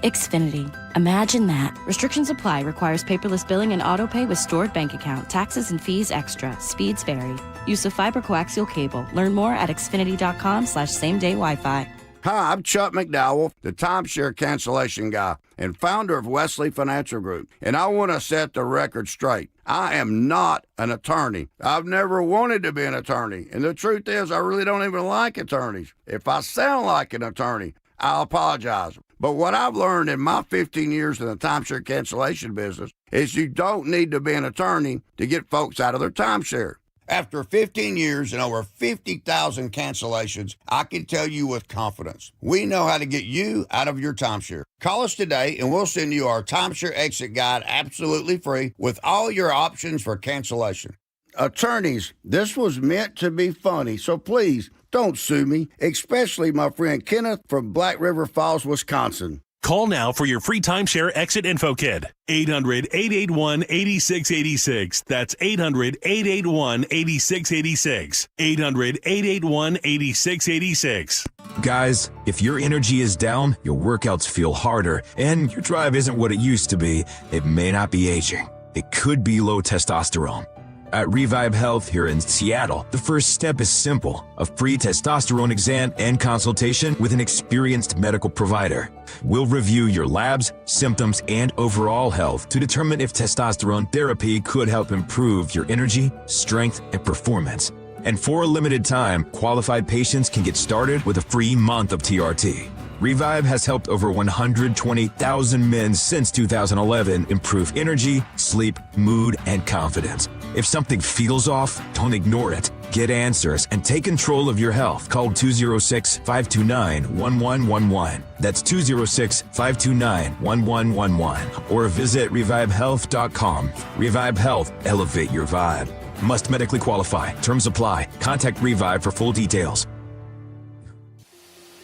Xfinity. Imagine that. Restrictions apply. Requires paperless billing and autopay with stored bank account. Taxes and fees extra. Speeds vary. Use of fiber coaxial cable. Learn more at Xfinity.com/same-day Wi-Fi. Hi, I'm Chuck McDowell, the timeshare cancellation guy and founder of Wesley Financial Group. And I want to set the record straight. I am not an attorney. I've never wanted to be an attorney. And the truth is, I really don't even like attorneys. If I sound like an attorney, I'll apologize. But what I've learned in my 15 years in the timeshare cancellation business is you don't need to be an attorney to get folks out of their timeshare. After 15 years and over 50,000 cancellations, I can tell you with confidence, we know how to get you out of your timeshare. Call us today and we'll send you our timeshare exit guide absolutely free with all your options for cancellation. Attorneys, this was meant to be funny, so please don't sue me, especially my friend Kenneth from Black River Falls, Wisconsin. Call now for your free timeshare exit info kit. 800-881-8686. That's 800-881-8686. 800-881-8686. Guys, if your energy is down, your workouts feel harder, and your drive isn't what it used to be, it may not be aging. It could be low testosterone. At Revive Health here in Seattle, the first step is simple: a free testosterone exam and consultation with an experienced medical provider. We'll review your labs, symptoms, and overall health to determine if testosterone therapy could help improve your energy, strength, and performance. And for a limited time, qualified patients can get started with a free month of TRT. Revive has helped over 120,000 men since 2011 improve energy, sleep, mood, and confidence. If something feels off, don't ignore it. Get answers and take control of your health. Call 206-529-1111. That's 206-529-1111. Or visit revivehealth.com. Revive Health. Elevate your vibe. Must medically qualify. Terms apply. Contact Revive for full details.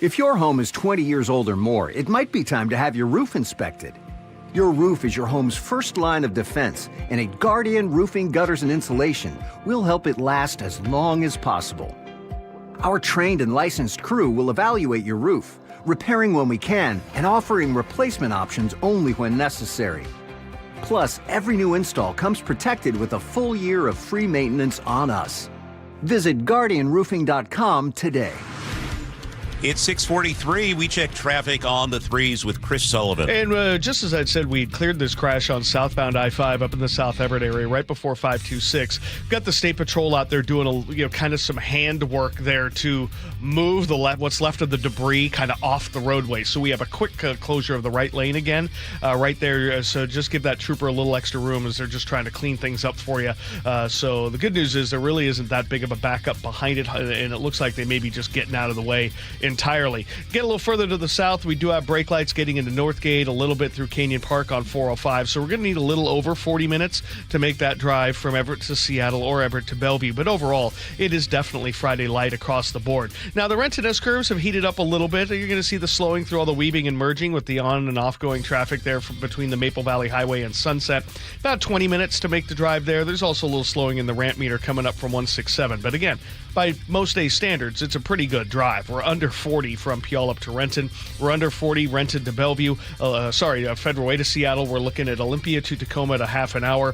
If your home is 20 years old or more, it might be time to have your roof inspected. Your roof is your home's first line of defense, and at Guardian Roofing, Gutters, and Insulation, we'll help it last as long as possible. Our trained and licensed crew will evaluate your roof, repairing when we can and offering replacement options only when necessary. Plus, every new install comes protected with a full year of free maintenance on us. Visit GuardianRoofing.com today. It's 6:43. We check traffic on the threes with Chris Sullivan. And just as I said, we cleared this crash on southbound I-5 up in the South Everett area right before 526. We've got the State Patrol out there doing kind of some hand work there to move what's left of the debris kind of off the roadway. So we have a quick closure of the right lane again right there. So just give that trooper a little extra room as they're just trying to clean things up for you. So the good news is there really isn't that big of a backup behind it, and it looks like they may be just getting out of the way entirely. Get a little further to the south, we do have brake lights getting into Northgate, a little bit through Canyon Park on 405, so we're going to need a little over 40 minutes to make that drive from Everett to Seattle or Everett to Bellevue, but overall, it is definitely Friday light across the board. Now, the Renton S-curves have heated up a little bit. You're going to see the slowing through all the weaving and merging with the on- and off-going traffic there between the Maple Valley Highway and Sunset. About 20 minutes to make the drive there. There's also a little slowing in the ramp meter coming up from 167, but again, by most day standards, it's a pretty good drive. We're under 40 from Puyallup to Renton. We're under 40 Renton to Bellevue. Federal Way to Seattle. We're looking at Olympia to Tacoma at a half an hour.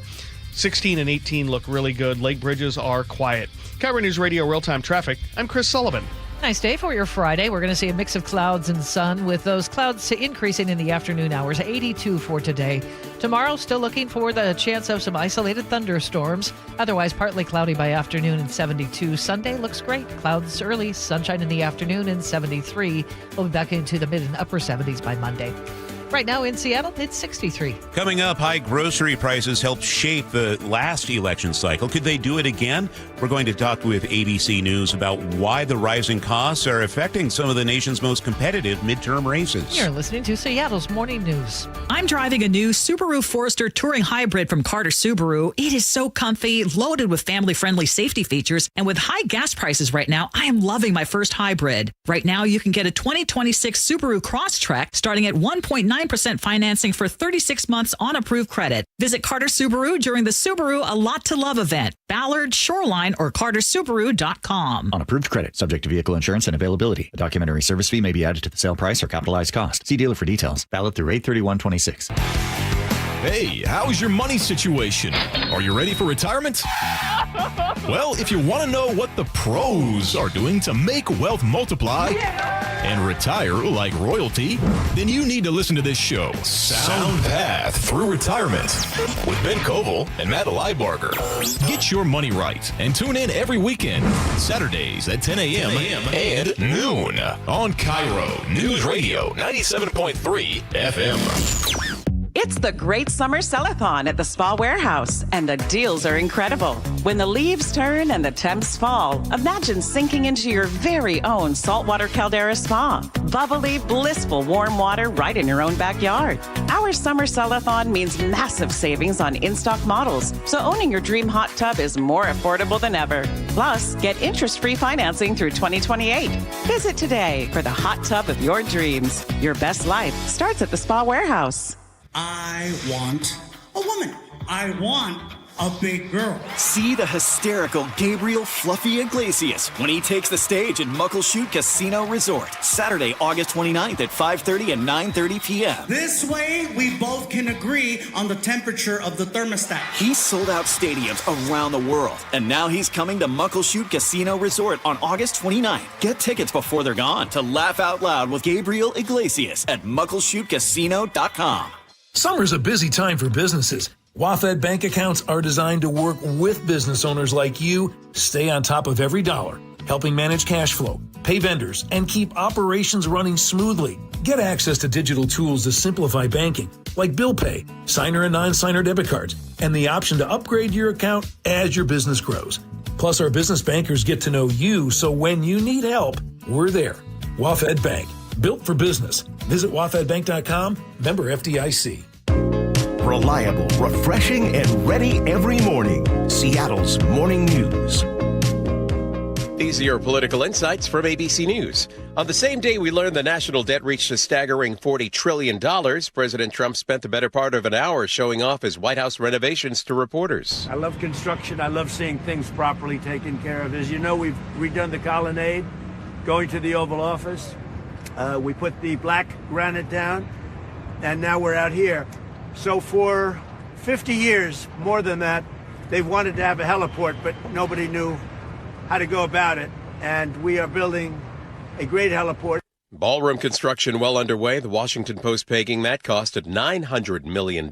16 and 18 look really good. Lake bridges are quiet. KIRO Newsradio real-time traffic. I'm Chris Sullivan. Nice day for your Friday. We're going to see a mix of clouds and sun with those clouds increasing in the afternoon hours. 82 for today. Tomorrow, still looking for the chance of some isolated thunderstorms. Otherwise, partly cloudy by afternoon and 72. Sunday looks great. Clouds early, sunshine in the afternoon and 73. We'll be back into the mid and upper 70s by Monday. Right now in Seattle, it's 63. Coming up, high grocery prices helped shape the last election cycle. Could they do it again? We're going to talk with ABC News about why the rising costs are affecting some of the nation's most competitive midterm races. You're listening to Seattle's Morning News. I'm driving a new Subaru Forester Touring Hybrid from Carter Subaru. It is so comfy, loaded with family-friendly safety features, and with high gas prices right now, I am loving my first hybrid. Right now, you can get a 2026 Subaru Crosstrek starting at 1.9% financing for 36 months on approved credit. Visit Carter Subaru during the Subaru A Lot to Love event. Ballard, Shoreline, or cartersubaru.com. On approved credit, subject to vehicle insurance and availability. A documentary service fee may be added to the sale price or capitalized cost. See dealer for details. Valid through 8/31/26. Hey, how's your money situation? Are you ready for retirement? Well, if you want to know what the pros are doing to make wealth multiply and retire like royalty, then you need to listen to this show, Sound Path Through Retirement, with Ben Koval and Matt Leibarger. Get your money right and tune in every weekend, Saturdays at 10 a.m. and noon on KIRO Newsradio 97.3 FM. It's the Great Summer Sell-a-thon at the Spa Warehouse, and the deals are incredible. When the leaves turn and the temps fall, imagine sinking into your very own saltwater caldera spa. Bubbly, blissful warm water right in your own backyard. Our Summer Sell-a-thon means massive savings on in-stock models, so owning your dream hot tub is more affordable than ever. Plus, get interest-free financing through 2028. Visit today for the hot tub of your dreams. Your best life starts at the Spa Warehouse. I want a woman. I want a big girl. See the hysterical Gabriel Fluffy Iglesias when he takes the stage at Muckleshoot Casino Resort. Saturday, August 29th at 5:30 and 9:30 p.m. This way, we both can agree on the temperature of the thermostat. He's sold out stadiums around the world, and now he's coming to Muckleshoot Casino Resort on August 29th. Get tickets before they're gone to laugh out loud with Gabriel Iglesias at muckleshootcasino.com. Summer's a busy time for businesses. WaFd bank accounts are designed to work with business owners like you, stay on top of every dollar, helping manage cash flow, pay vendors, and keep operations running smoothly. Get access to digital tools to simplify banking, like bill pay, signer and non-signer debit cards, and the option to upgrade your account as your business grows. Plus, our business bankers get to know you, so when you need help, we're there. WaFd Bank, built for business. Visit wafdbank.com, member FDIC. Reliable, refreshing, and ready every morning. Seattle's Morning News. These are your political insights from ABC News. On the same day we learned the national debt reached a staggering $40 trillion, President Trump spent the better part of an hour showing off his White House renovations to reporters. I love construction. I love seeing things properly taken care of. As you know, we've redone the colonnade, going to the Oval Office. We put the black granite down, and now we're out here. So for 50 years, more than that, they've wanted to have a heliport, but nobody knew how to go about it. And we are building a great heliport. Ballroom construction well underway. The Washington Post pegging that cost at $900 million.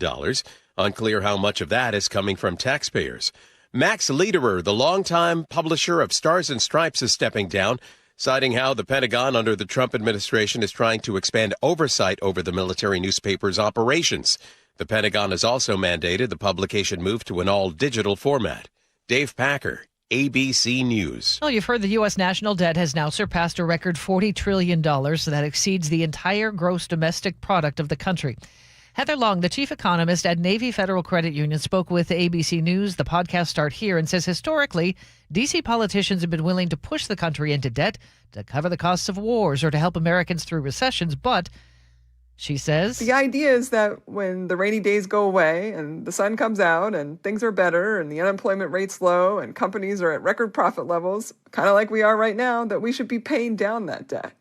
Unclear how much of that is coming from taxpayers. Max Lederer, the longtime publisher of Stars and Stripes, is stepping down, citing how the Pentagon under the Trump administration is trying to expand oversight over the military newspaper's operations. The Pentagon has also mandated the publication move to an all-digital format. Dave Packer, ABC News. Well, you've heard the U.S. national debt has now surpassed a record $40 trillion. That exceeds the entire gross domestic product of the country. Heather Long, the chief economist at Navy Federal Credit Union, spoke with ABC News, the podcast Start Here, and says historically, D.C. politicians have been willing to push the country into debt to cover the costs of wars or to help Americans through recessions. But she says the idea is that when the rainy days go away and the sun comes out and things are better and the unemployment rate's low and companies are at record profit levels, kind of like we are right now, that we should be paying down that debt.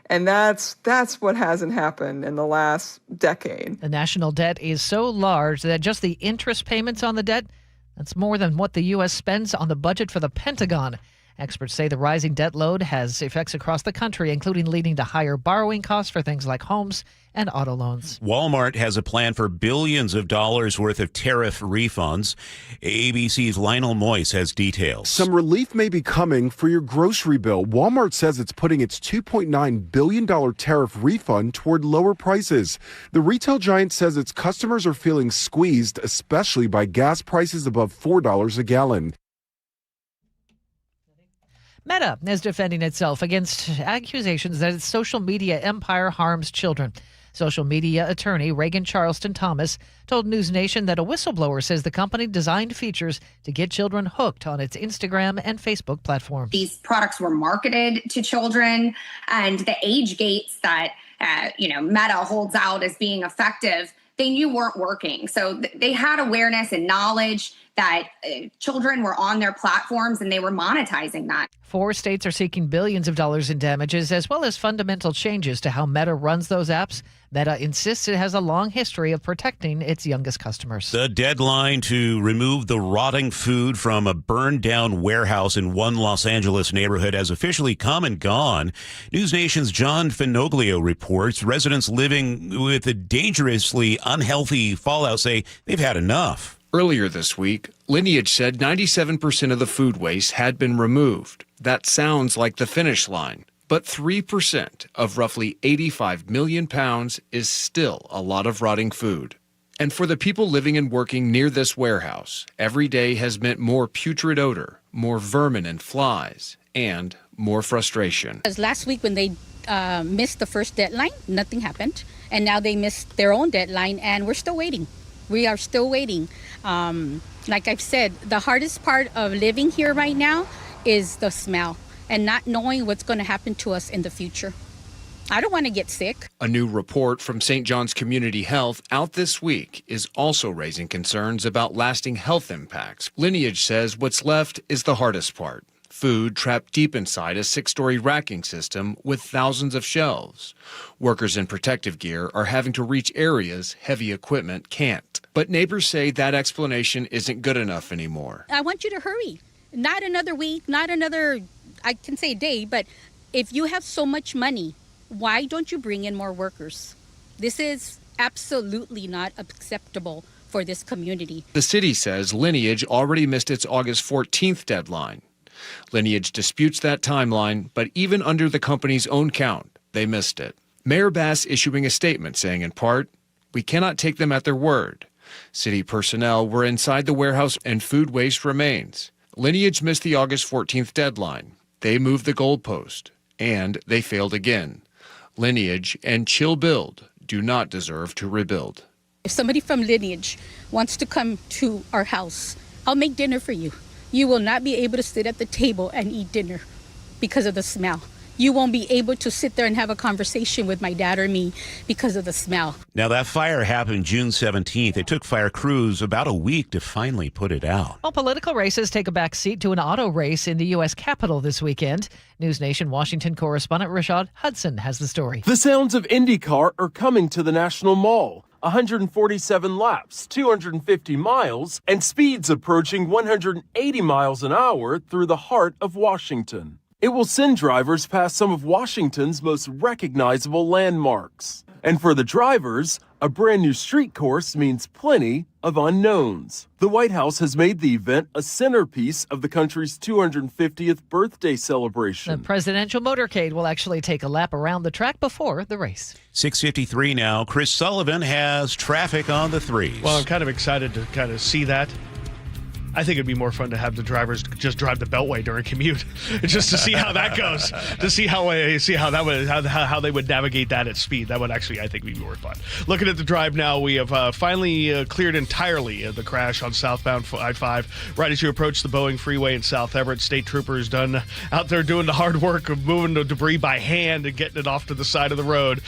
And that's what hasn't happened in the last decade. The national debt is so large that just the interest payments on the debt, that's more than what the U.S. spends on the budget for the Pentagon. Experts say the rising debt load has effects across the country, including leading to higher borrowing costs for things like homes and auto loans. Walmart has a plan for billions of dollars worth of tariff refunds. ABC's Lionel Moyes has details. Some relief may be coming for your grocery bill. Walmart says it's putting its $2.9 billion tariff refund toward lower prices. The retail giant says its customers are feeling squeezed, especially by gas prices above $4 a gallon. Meta is defending itself against accusations that its social media empire harms children. Social media attorney Reagan Charleston Thomas told News Nation that a whistleblower says the company designed features to get children hooked on its Instagram and Facebook platforms. These products were marketed to children, and the age gates that Meta holds out as being effective, they knew weren't working. So they had awareness and knowledge that children were on their platforms and they were monetizing that. 4 states are seeking billions of dollars in damages, as well as fundamental changes to how Meta runs those apps. Meta insists it has a long history of protecting its youngest customers. The deadline to remove the rotting food from a burned-down warehouse in one Los Angeles neighborhood has officially come and gone. News Nation's John Finoglio reports residents living with a dangerously unhealthy fallout say they've had enough. Earlier this week, Lineage said 97% of the food waste had been removed. That sounds like the finish line. But 3% of roughly 85 million pounds is still a lot of rotting food. And for the people living and working near this warehouse, every day has meant more putrid odor, more vermin and flies, and more frustration. Because last week when they missed the first deadline, nothing happened. And now they missed their own deadline, and we're still waiting. We are still waiting. Like I've said, the hardest part of living here right now is the smell and not knowing what's going to happen to us in the future. I don't want to get sick. A new report from St. John's Community Health out this week is also raising concerns about lasting health impacts. Lineage says what's left is the hardest part. Food trapped deep inside a 6-story racking system with thousands of shelves. Workers in protective gear are having to reach areas heavy equipment can't. But neighbors say that explanation isn't good enough anymore. I want you to hurry. Not another week, not another, I can say day, but if you have so much money, why don't you bring in more workers? This is absolutely not acceptable for this community. The city says Lineage already missed its August 14th deadline. Lineage disputes that timeline, but even under the company's own count, they missed it. Mayor Bass issuing a statement saying, in part, "We cannot take them at their word. City personnel were inside the warehouse and food waste remains. Lineage missed the August 14th deadline. They moved the goalpost, and they failed again. Lineage and Chill Build do not deserve to rebuild." If somebody from Lineage wants to come to our house, I'll make dinner for you. You will not be able to sit at the table and eat dinner because of the smell. You won't be able to sit there and have a conversation with my dad or me because of the smell. Now, that fire happened June 17th. It took fire crews about a week to finally put it out. Well, political races take a back seat to an auto race in the U.S. Capitol this weekend. News Nation Washington correspondent Rashad Hudson has the story. The sounds of IndyCar are coming to the National Mall. 147 laps, 250 miles, and speeds approaching 180 miles an hour through the heart of Washington. It will send drivers past some of Washington's most recognizable landmarks. And for the drivers, a brand new street course means plenty of unknowns. The White House has made the event a centerpiece of the country's 250th birthday celebration. The presidential motorcade will actually take a lap around the track before the race. 6:53 now. Chris Sullivan has traffic on the 3s. Well, I'm kind of excited to kind of see that. I think it'd be more fun to have the drivers just drive the Beltway during commute, just to see how that goes, to see how they would navigate that at speed. That would actually, I think, be more fun. Looking at the drive now, we have finally cleared entirely the crash on southbound I-5 right as you approach the Boeing Freeway in South Everett. State troopers done out there doing the hard work of moving the debris by hand and getting it off to the side of the road.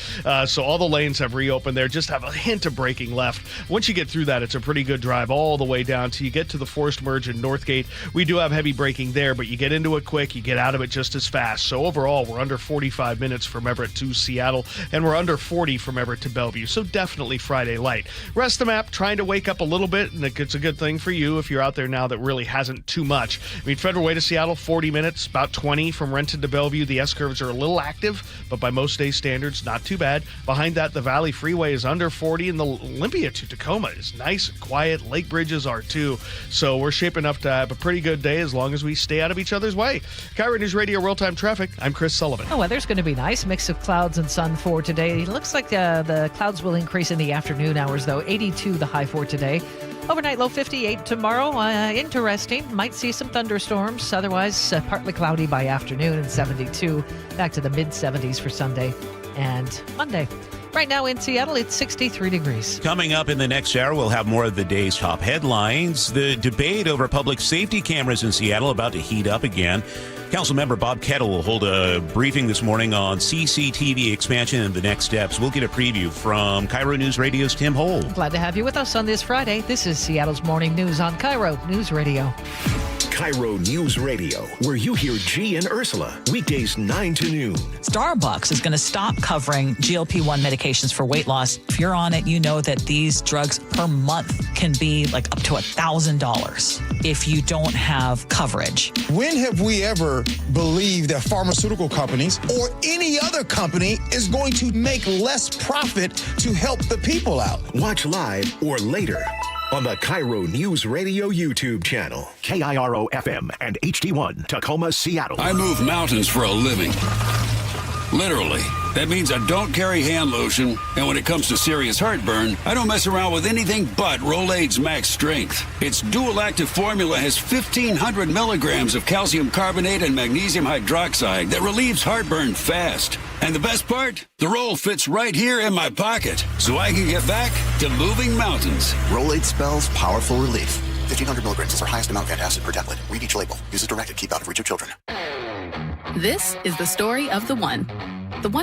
So all the lanes have reopened there. Just have a hint of braking left. Once you get through that, it's a pretty good drive all the way down till you get to the Forest Merge in Northgate. We do have heavy braking there, but you get into it quick, you get out of it just as fast. So overall, we're under 45 minutes from Everett to Seattle, and we're under 40 from Everett to Bellevue. So definitely Friday light. Rest of the map, trying to wake up a little bit, and it's a good thing for you if you're out there now that really hasn't too much. I mean, Federal Way to Seattle, 40 minutes, about 20 from Renton to Bellevue. The S-curves are a little active, but by most day standards, not too bad. Behind that, the Valley Freeway is under 40, and the Olympia to Tacoma is nice and quiet. Lake bridges are too. So we're shaping up to have a pretty good day as long as we stay out of each other's way. KIRO Newsradio Real-Time Traffic, I'm Chris Sullivan. The weather's going to be nice. Mix of clouds and sun for today. It looks like the clouds will increase in the afternoon hours, though. 82 the high for today. Overnight low 58 tomorrow. Interesting. Might see some thunderstorms. Otherwise, partly cloudy by afternoon and 72. Back to the mid-70s for Sunday and Monday. Right now in Seattle, it's 63 degrees. Coming up in the next hour, we'll have more of the day's top headlines. The debate over public safety cameras in Seattle about to heat up again. Councilmember Bob Kettle will hold a briefing this morning on CCTV expansion and the next steps. We'll get a preview from KIRO News Radio's Tim Holt. Glad to have you with us on this Friday. This is Seattle's Morning News on KIRO News Radio. KIRO News Radio, where you hear G and Ursula, weekdays 9 to noon. Starbucks is going to stop covering GLP-1 medications for weight loss. If you're on it, you know that these drugs per month can be like up to $1,000 if you don't have coverage. When have we ever believed that pharmaceutical companies or any other company is going to make less profit to help the people out? Watch live or later on the KIRO News Radio YouTube channel. KIRO FM and HD1, Tacoma, Seattle. I move mountains for a living. Literally. That means I don't carry hand lotion, and when it comes to serious heartburn, I don't mess around with anything but Rolaids Max Strength. Its dual-active formula has 1,500 milligrams of calcium carbonate and magnesium hydroxide that relieves heartburn fast. And the best part? The roll fits right here in my pocket, so I can get back to moving mountains. Rolaids spells powerful relief. 1,500 milligrams is our highest amount of antacid per tablet. Read each label. Use as directed. Keep out of reach of children. This is the story of the one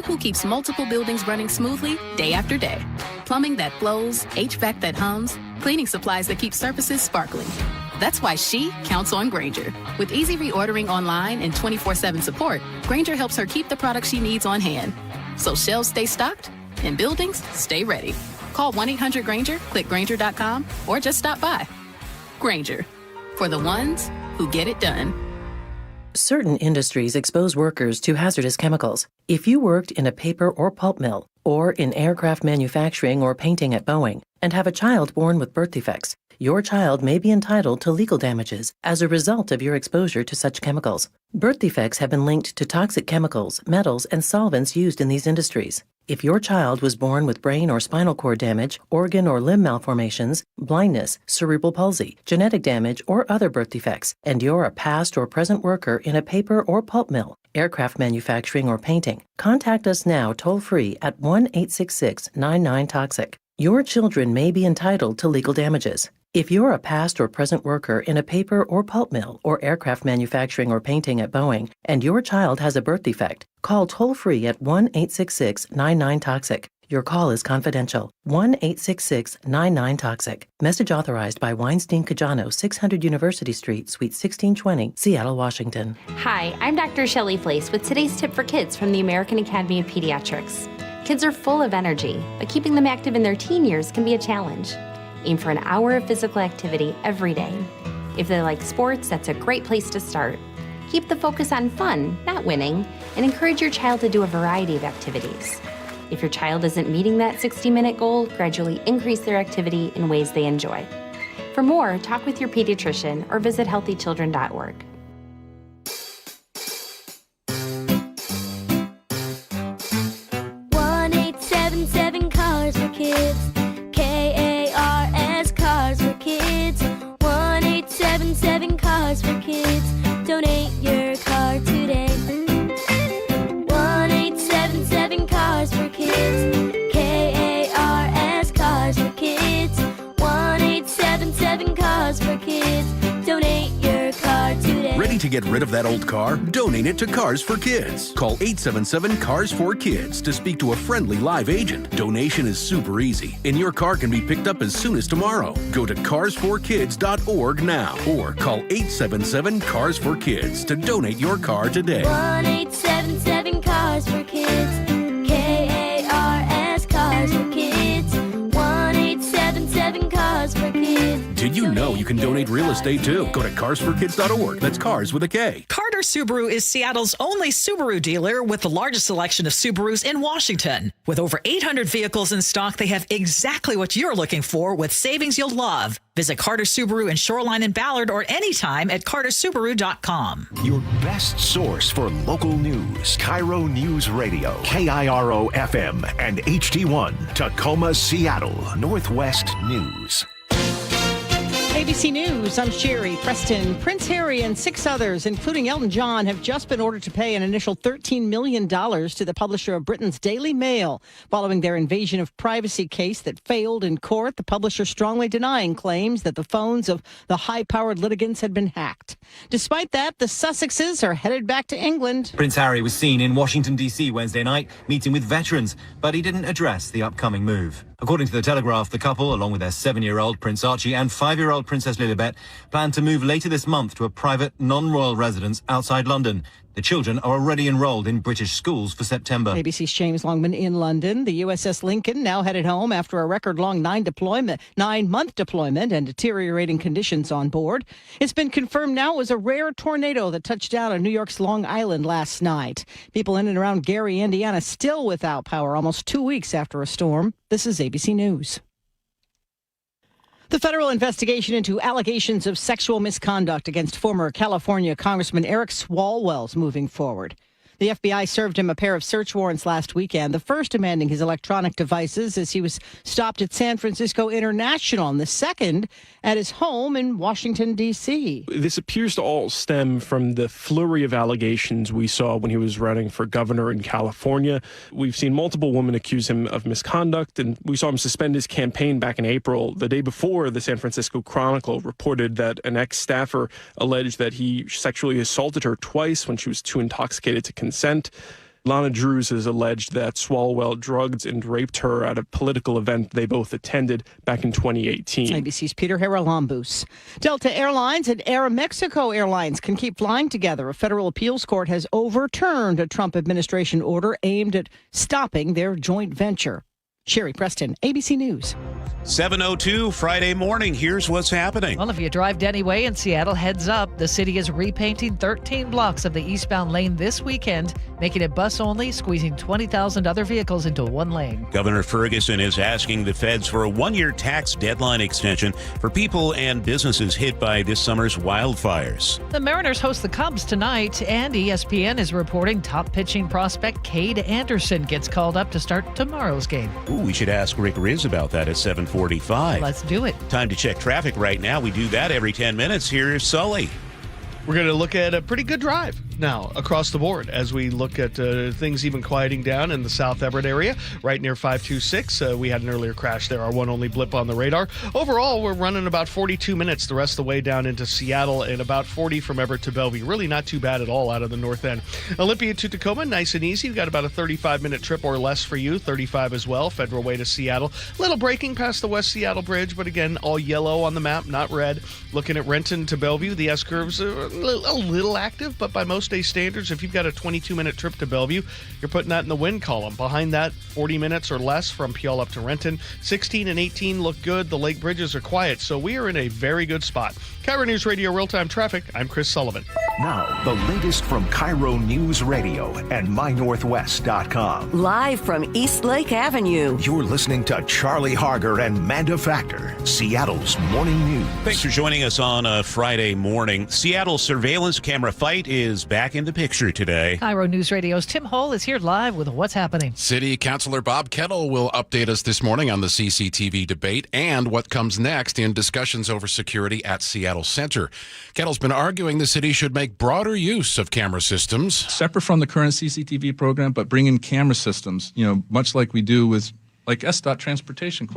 who keeps multiple buildings running smoothly day after day. Plumbing that flows, HVAC that hums, cleaning supplies that keep surfaces sparkling. That's why she counts on Grainger. With easy reordering online and 24/7 support, Grainger helps her keep the products she needs on hand. So shelves stay stocked and buildings stay ready. Call 1-800-GRAINGER, click Grainger.com, or just stop by. Grainger, for the ones who get it done. Certain industries expose workers to hazardous chemicals. If you worked in a paper or pulp mill, or in aircraft manufacturing or painting at Boeing, and have a child born with birth defects, your child may be entitled to legal damages as a result of your exposure to such chemicals. Birth defects have been linked to toxic chemicals, metals, and solvents used in these industries. If your child was born with brain or spinal cord damage, organ or limb malformations, blindness, cerebral palsy, genetic damage, or other birth defects, and you're a past or present worker in a paper or pulp mill, aircraft manufacturing, or painting, contact us now toll-free at 1-866-99-TOXIC. Your children may be entitled to legal damages. If you're a past or present worker in a paper or pulp mill or aircraft manufacturing or painting at Boeing, and your child has a birth defect, call toll-free at 1-866-99-TOXIC. Your call is confidential. 1-866-99-TOXIC. Message authorized by Weinstein Cajano, 600 University Street, Suite 1620, Seattle, Washington. Hi, I'm Dr. Shelley Place with today's tip for kids from the American Academy of Pediatrics. Kids are full of energy, but keeping them active in their teen years can be a challenge. Aim for an hour of physical activity every day. If they like sports, that's a great place to start. Keep the focus on fun, not winning, and encourage your child to do a variety of activities. If your child isn't meeting that 60-minute goal, gradually increase their activity in ways they enjoy. For more, talk with your pediatrician or visit healthychildren.org. 1-877 Cars for Kids. KARS Cars for Kids. 1-877 Cars for Kids. Donate your car today. 1-877 Cars for Kids. KARS Cars for Kids. 1-877 Cars for Kids. Donate your car today. Ready to get rid of that old car? Donate it to Cars for Kids. Call 877 Cars for Kids to speak to a friendly live agent. Donation is super easy, and your car can be picked up as soon as tomorrow. Go to carsforkids.org now or call 877 Cars for Kids to donate your car today. 1-877 Cars for Kids. KARS Cars for Kids. 1-877 Cars for Kids. Did you know you can donate real estate too? Go to carsforkids.org. That's cars with a K. Carter Subaru is Seattle's only Subaru dealer with the largest selection of Subarus in Washington. With over 800 vehicles in stock, they have exactly what you're looking for with savings you'll love. Visit Carter Subaru in Shoreline and Ballard or anytime at cartersubaru.com. Your best source for local news. KIRO Newsradio, KIRO FM and HD1, Tacoma, Seattle, Northwest News. ABC News, I'm Sherry Preston. Prince Harry and 6 others, including Elton John, have just been ordered to pay an initial $13 million to the publisher of Britain's Daily Mail following their invasion of privacy case that failed in court, the publisher strongly denying claims that the phones of the high-powered litigants had been hacked. Despite that, the Sussexes are headed back to England. Prince Harry was seen in Washington, D.C. Wednesday night, meeting with veterans, but he didn't address the upcoming move. According to the Telegraph, the couple, along with their 7-year-old Prince Archie and 5-year-old Princess Lilibet, plan to move later this month to a private, non-royal residence outside London. The children are already enrolled in British schools for September. ABC's James Longman in London. The USS Lincoln now headed home after a record-long 9-month deployment and deteriorating conditions on board. It's been confirmed now it was a rare tornado that touched down on New York's Long Island last night. People in and around Gary, Indiana, still without power almost 2 weeks after a storm. This is ABC News. The federal investigation into allegations of sexual misconduct against former California Congressman Eric Swalwell is moving forward. The FBI served him a pair of search warrants last weekend, the first demanding his electronic devices as he was stopped at San Francisco International, and the second at his home in Washington, D.C. This appears to all stem from the flurry of allegations we saw when he was running for governor in California. We've seen multiple women accuse him of misconduct, and we saw him suspend his campaign back in April, the day before the San Francisco Chronicle reported that an ex-staffer alleged that he sexually assaulted her twice when she was too intoxicated to consent. Lana Drews has alleged that Swalwell drugged and raped her at a political event they both attended back in 2018. ABC's Peter Haralambous. Delta Airlines and Aeromexico Airlines can keep flying together. A federal appeals court has overturned a Trump administration order aimed at stopping their joint venture. Sherry Preston, ABC News. 7:02 Friday morning. Here's what's happening. Well, if you drive Denny Way in Seattle, heads up. The city is repainting 13 blocks of the eastbound lane this weekend, making it bus only, squeezing 20,000 other vehicles into one lane. Governor Ferguson is asking the feds for a 1-year tax deadline extension for people and businesses hit by this summer's wildfires. The Mariners host the Cubs tonight, and ESPN is reporting top pitching prospect Cade Anderson gets called up to start tomorrow's game. Ooh, we should ask Rick Riz about that at 7:45. Let's do it. Time to check traffic right now. We do that every 10 minutes. Here's Sully. We're going to look at a pretty good drive now across the board as we look at things even quieting down in the South Everett area, right near 526. We had an earlier crash there, our one only blip on the radar. Overall, we're running about 42 minutes the rest of the way down into Seattle and about 40 from Everett to Bellevue. Really not too bad at all out of the north end. Olympia to Tacoma, nice and easy. We've got about a 35-minute trip or less for you, 35 as well. Federal Way to Seattle. Little braking past the West Seattle Bridge, but again, all yellow on the map, not red. Looking at Renton to Bellevue, the S-curves are a little active, but by most most day standards, if you've got a 22-minute trip to Bellevue, you're putting that in the win column. Behind that, 40 minutes or less from Puyallup up to Renton. 16 and 18 look good. The lake bridges are quiet, so we are in a very good spot. KIRO News Radio Real-Time Traffic. I'm Chris Sullivan. Now, the latest from KIRO News Radio and MyNorthwest.com. Live from East Lake Avenue. You're listening to Charlie Harger and Manda Factor, Seattle's morning news. Thanks for joining us on a Friday morning. Seattle's surveillance camera fight is back in the picture today. KIRO News Radio's Tim Hole is here live with what's happening. City Councilor Bob Kettle will update us this morning on the CCTV debate and what comes next in discussions over security at Seattle Center. Kettle's been arguing the city should make broader use of camera systems. Separate from the current CCTV program, but bring in camera systems, much like we do with SDOT transportation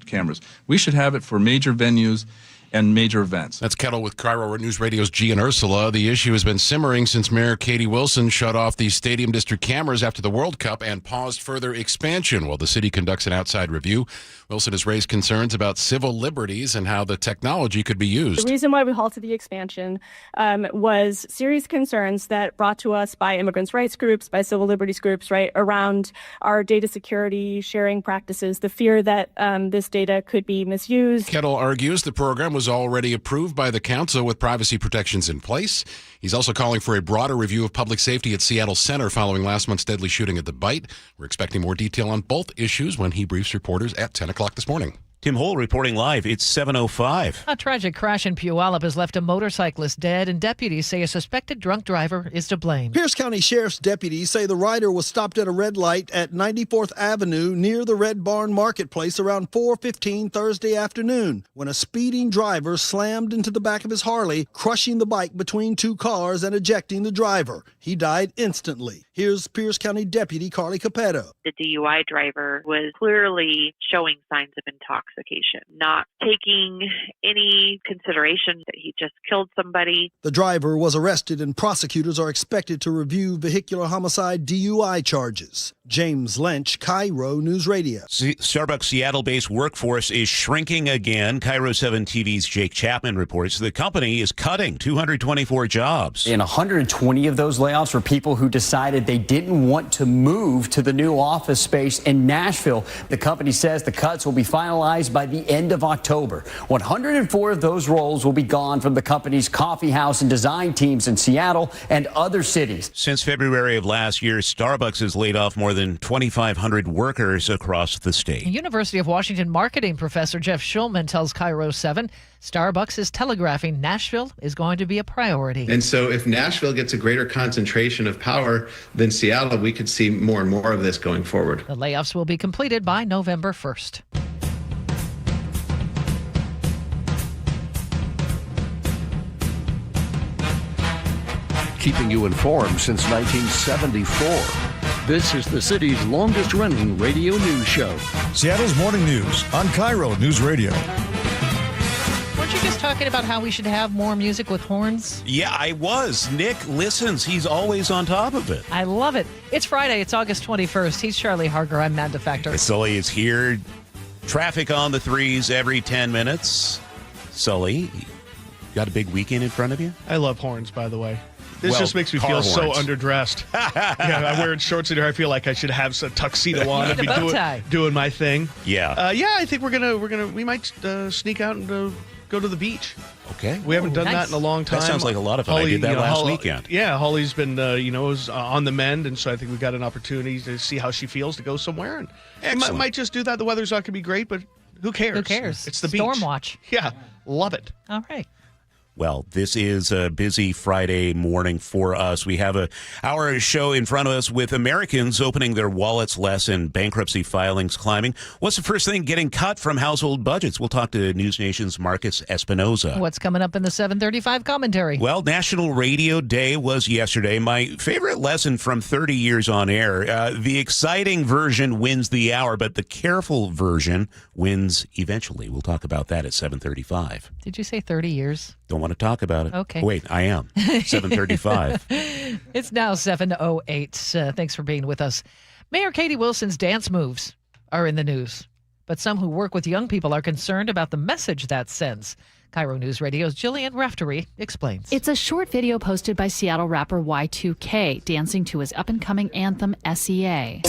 cameras. We should have it for major venues and major events. That's Kettle with KIRO News Radio's Gian Ursula. The issue has been simmering since Mayor Katie Wilson shut off the Stadium District cameras after the World Cup and paused further expansion while the city conducts an outside review. Wilson has raised concerns about civil liberties and how the technology could be used. The reason why we halted the expansion was serious concerns that brought to us by immigrants' rights groups, by civil liberties groups, right, around our data security sharing practices, the fear that this data could be misused. Kettle argues the program was already approved by the council with privacy protections in place. He's also calling for a broader review of public safety at Seattle Center following last month's deadly shooting at the Bite. We're expecting more detail on both issues when he briefs reporters at 10 o'clock this morning. Tim Hole reporting live. It's 7:05. A tragic crash in Puyallup has left a motorcyclist dead, and deputies say a suspected drunk driver is to blame. Pierce County Sheriff's deputies say the rider was stopped at a red light at 94th Avenue near the Red Barn Marketplace around 4:15 Thursday afternoon when a speeding driver slammed into the back of his Harley, crushing the bike between two cars and ejecting the driver. He died instantly. Here's Pierce County Deputy Carly Capetto. The DUI driver was clearly showing signs of intoxication, not taking any consideration that he just killed somebody. The driver was arrested and prosecutors are expected to review vehicular homicide DUI charges. James Lynch, KIRO News Radio. Starbucks Seattle-based workforce is shrinking again. KIRO 7 TV's Jake Chapman reports the company is cutting 224 jobs. And 120 of those layoffs were people who decided they didn't want to move to the new office space in Nashville. The company says the cuts will be finalized by the end of October. 104 of those roles will be gone from the company's coffee house and design teams in Seattle and other cities. Since February of last year, Starbucks has laid off more than 2,500 workers across the state. University of Washington marketing professor Jeff Schulman tells KIRO 7 Starbucks is telegraphing Nashville is going to be a priority. And so if Nashville gets a greater concentration of power than Seattle, we could see more and more of this going forward. The layoffs will be completed by November 1st. Keeping you informed since 1974. This is the city's longest-running radio news show. Seattle's morning news on KIRO News Radio. Weren't you just talking about how we should have more music with horns? Yeah, I was. Nick listens. He's always on top of it. I love it. It's Friday. It's August 21st. He's Charlie Harger. I'm Manda Factor. Sully is here. Traffic on the threes every 10 minutes. Sully, you got a big weekend in front of you? I love horns, by the way. This just makes me feel so underdressed. I'm wearing shorts in here. I feel like I should have a tuxedo on and be doing my thing. Yeah. I think we might sneak out and go to the beach. Okay. We haven't done that in a long time. That sounds like a lot of fun. I did that last weekend. Yeah, Holly's been, was on the mend, and so I think we've got an opportunity to see how she feels to go somewhere. And might just do that. The weather's not going to be great, but who cares? Who cares? It's the beach. Storm watch. Yeah, love it. All right. Well, this is a busy Friday morning for us. We have an hour show in front of us with Americans opening their wallets less and bankruptcy filings climbing. What's the first thing getting cut from household budgets? We'll talk to News Nation's Marcus Espinoza. What's coming up in the 7:35 commentary? Well, National Radio Day was yesterday. My favorite lesson from 30 years on air, the exciting version wins the hour, but the careful version wins eventually. We'll talk about that at 7:35. Did you say 30 years? Don't want to talk about it. Okay. Wait, I am. 7:35. It's now 7:08. Thanks for being with us. Mayor Katie Wilson's dance moves are in the news, but some who work with young people are concerned about the message that sends. KIRO News Radio's Jillian Raftery explains. It's a short video posted by Seattle rapper Y2K dancing to his up-and-coming anthem, SEA.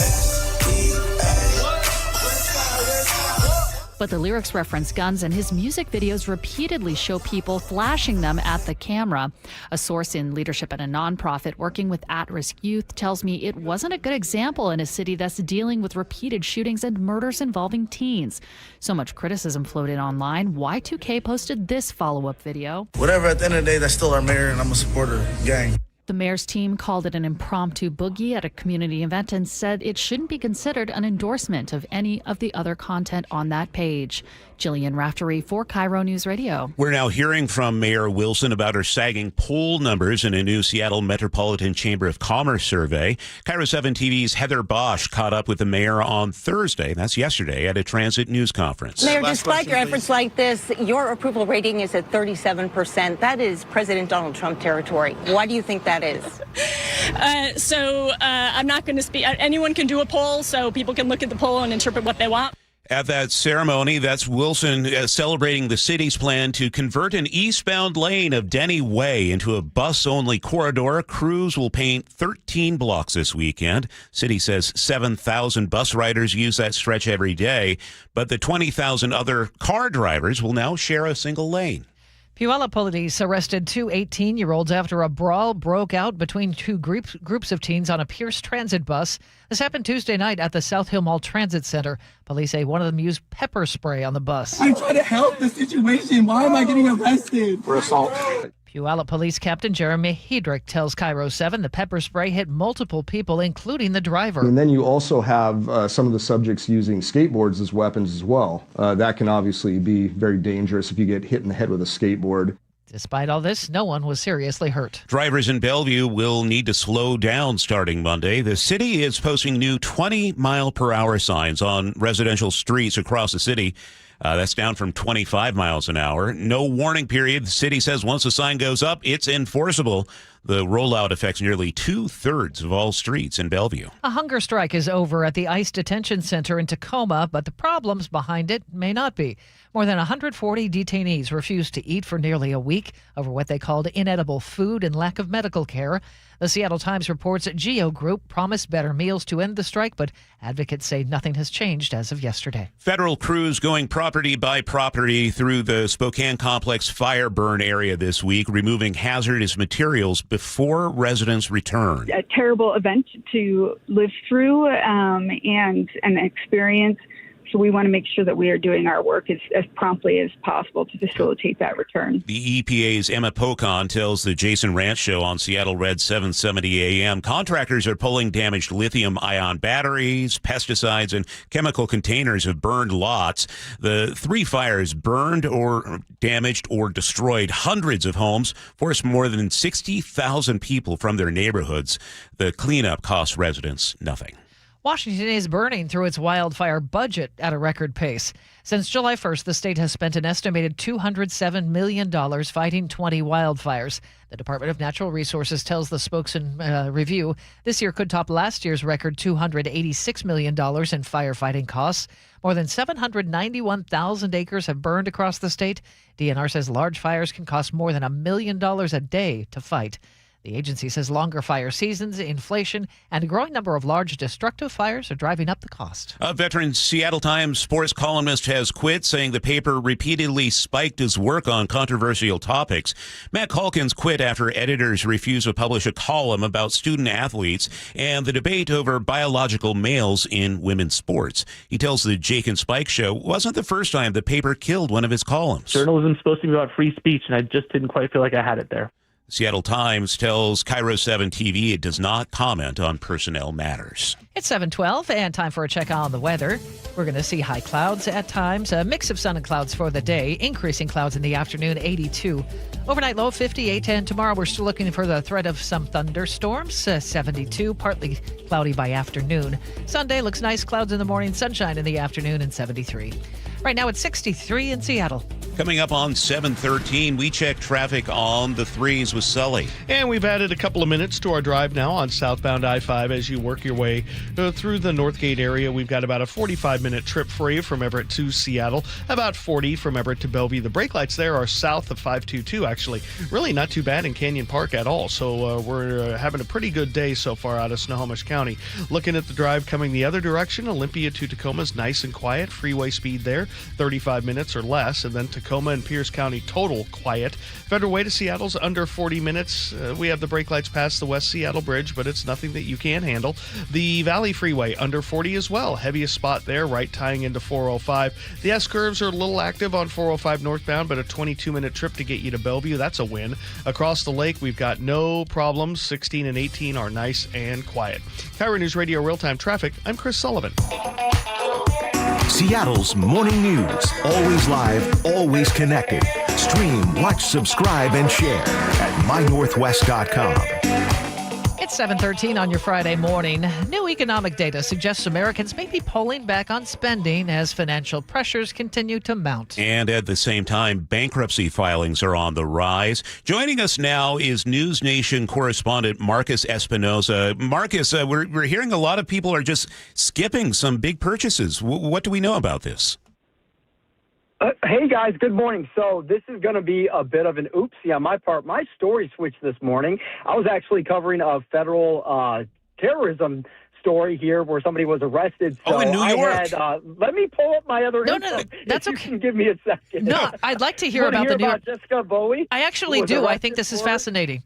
But the lyrics reference guns, and his music videos repeatedly show people flashing them at the camera. A source in leadership at a nonprofit working with at-risk youth tells me it wasn't a good example in a city that's dealing with repeated shootings and murders involving teens. So much criticism floated online. Y2K posted this follow-up video. Whatever, at the end of the day, that's still our mayor, and I'm a supporter of the gang. The mayor's team called it an impromptu boogie at a community event and said it shouldn't be considered an endorsement of any of the other content on that page. Jillian Raftery for KIRO News Radio. We're now hearing from Mayor Wilson about her sagging poll numbers in a new Seattle Metropolitan Chamber of Commerce survey. KIRO 7 TV's Heather Bosch caught up with the mayor on Thursday, that's yesterday, at a transit news conference. Mayor, despite your efforts like this, your approval rating is at 37%. That is President Donald Trump territory. Why do you think that is? I'm not going to speak. Anyone can do a poll, so people can look at the poll and interpret what they want. At that ceremony, that's Wilson celebrating the city's plan to convert an eastbound lane of Denny Way into a bus-only corridor. Crews will paint 13 blocks this weekend. City says 7,000 bus riders use that stretch every day, but the 20,000 other car drivers will now share a single lane. Puyallup police arrested two 18-year-olds after a brawl broke out between two groups of teens on a Pierce Transit bus. This happened Tuesday night at the South Hill Mall Transit Center. Police say one of them used pepper spray on the bus. I'm trying to help the situation. Why am I getting arrested? For assault. Puyallup Police Captain Jeremy Hedrick tells KIRO 7 the pepper spray hit multiple people, including the driver. And then you also have some of the subjects using skateboards as weapons as well. That can obviously be very dangerous if you get hit in the head with a skateboard. Despite all this, no one was seriously hurt. Drivers in Bellevue will need to slow down starting Monday. The city is posting new 20-mile-per-hour signs on residential streets across the city. That's down from 25 miles an hour. No warning period. The city says once the sign goes up, it's enforceable. The rollout affects nearly 2/3 of all streets in Bellevue. A hunger strike is over at the ICE detention center in Tacoma, but the problems behind it may not be. More than 140 detainees refused to eat for nearly a week over what they called inedible food and lack of medical care. The Seattle Times reports Geo Group promised better meals to end the strike, but advocates say nothing has changed as of yesterday. Federal crews going property by property through the Spokane Complex fire burn area this week, removing hazardous materials before residents return. A terrible event to live through and an experience. So we want to make sure that we are doing our work as promptly as possible to facilitate that return. The EPA's Emma Pocon tells the Jason Ranch Show on Seattle Red 770 AM contractors are pulling damaged lithium-ion batteries, pesticides, and chemical containers have burned lots. The three fires burned or damaged or destroyed hundreds of homes, forced more than 60,000 people from their neighborhoods. The cleanup cost residents nothing. Washington is burning through its wildfire budget at a record pace. Since July 1st, the state has spent an estimated $207 million fighting 20 wildfires. The Department of Natural Resources tells the Spokesman Review this year could top last year's record $286 million in firefighting costs. More than 791,000 acres have burned across the state. DNR says large fires can cost more than $1 million a day to fight. The agency says longer fire seasons, inflation, and a growing number of large destructive fires are driving up the cost. A veteran Seattle Times sports columnist has quit, saying the paper repeatedly spiked his work on controversial topics. Matt Calkins quit after editors refused to publish a column about student athletes and the debate over biological males in women's sports. He tells the Jake and Spike Show it wasn't the first time the paper killed one of his columns. Journalism is supposed to be about free speech, and I just didn't quite feel like I had it there. Seattle Times tells KIRO 7 TV it does not comment on personnel matters. It's 7:12 and time for a check on the weather. We're going to see high clouds at times, a mix of sun and clouds for the day, increasing clouds in the afternoon, 82. Overnight low, 58, and tomorrow we're still looking for the threat of some thunderstorms, 72, partly cloudy by afternoon. Sunday looks nice, clouds in the morning, sunshine in the afternoon, and 73. Right now it's 63 in Seattle. Coming up on 7:13, we check traffic on the 3s with Sully. And we've added a couple of minutes to our drive now on southbound I-5 as you work your way through the Northgate area. We've got about a 45-minute trip for you from Everett to Seattle, about 40 from Everett to Bellevue. The brake lights there are south of 522, actually. Really not too bad in Canyon Park at all. So we're having a pretty good day so far out of Snohomish County. Looking at the drive coming the other direction, Olympia to Tacoma is nice and quiet. Freeway speed there, 35 minutes or less. And then Tacoma and Pierce County total quiet. Federal Way to Seattle's under 40 minutes. We have the brake lights past the West Seattle Bridge, but it's nothing that you can't handle. The Valley Freeway under 40 as well. Heaviest spot there, right tying into 405. The S-curves are a little active on 405 northbound, but a 22-minute trip to get you to Bellevue. That's a win. Across the lake, we've got no problems. 16 and 18 are nice and quiet. KIRO News Radio Real-Time Traffic. I'm Chris Sullivan. Seattle's morning news. Always live, always connected. Stream, watch, subscribe, and share at mynorthwest.com. It's 7:13 on your Friday morning. New economic data suggests Americans may be pulling back on spending as financial pressures continue to mount. And at the same time, bankruptcy filings are on the rise. Joining us now is News Nation correspondent Marcus Espinoza. Marcus, we're hearing a lot of people are just skipping some big purchases. What do we know about this? Hey, guys, good morning. So this is going to be a bit of an oopsie on my part. My story switched this morning. I was actually covering a federal terrorism story here where somebody was arrested. So in New York. Let me pull up my other info. No, that's if okay. you can give me a second. No, I'd like to hear about the New York. Jessica Bowie? I actually do. I think this is fascinating.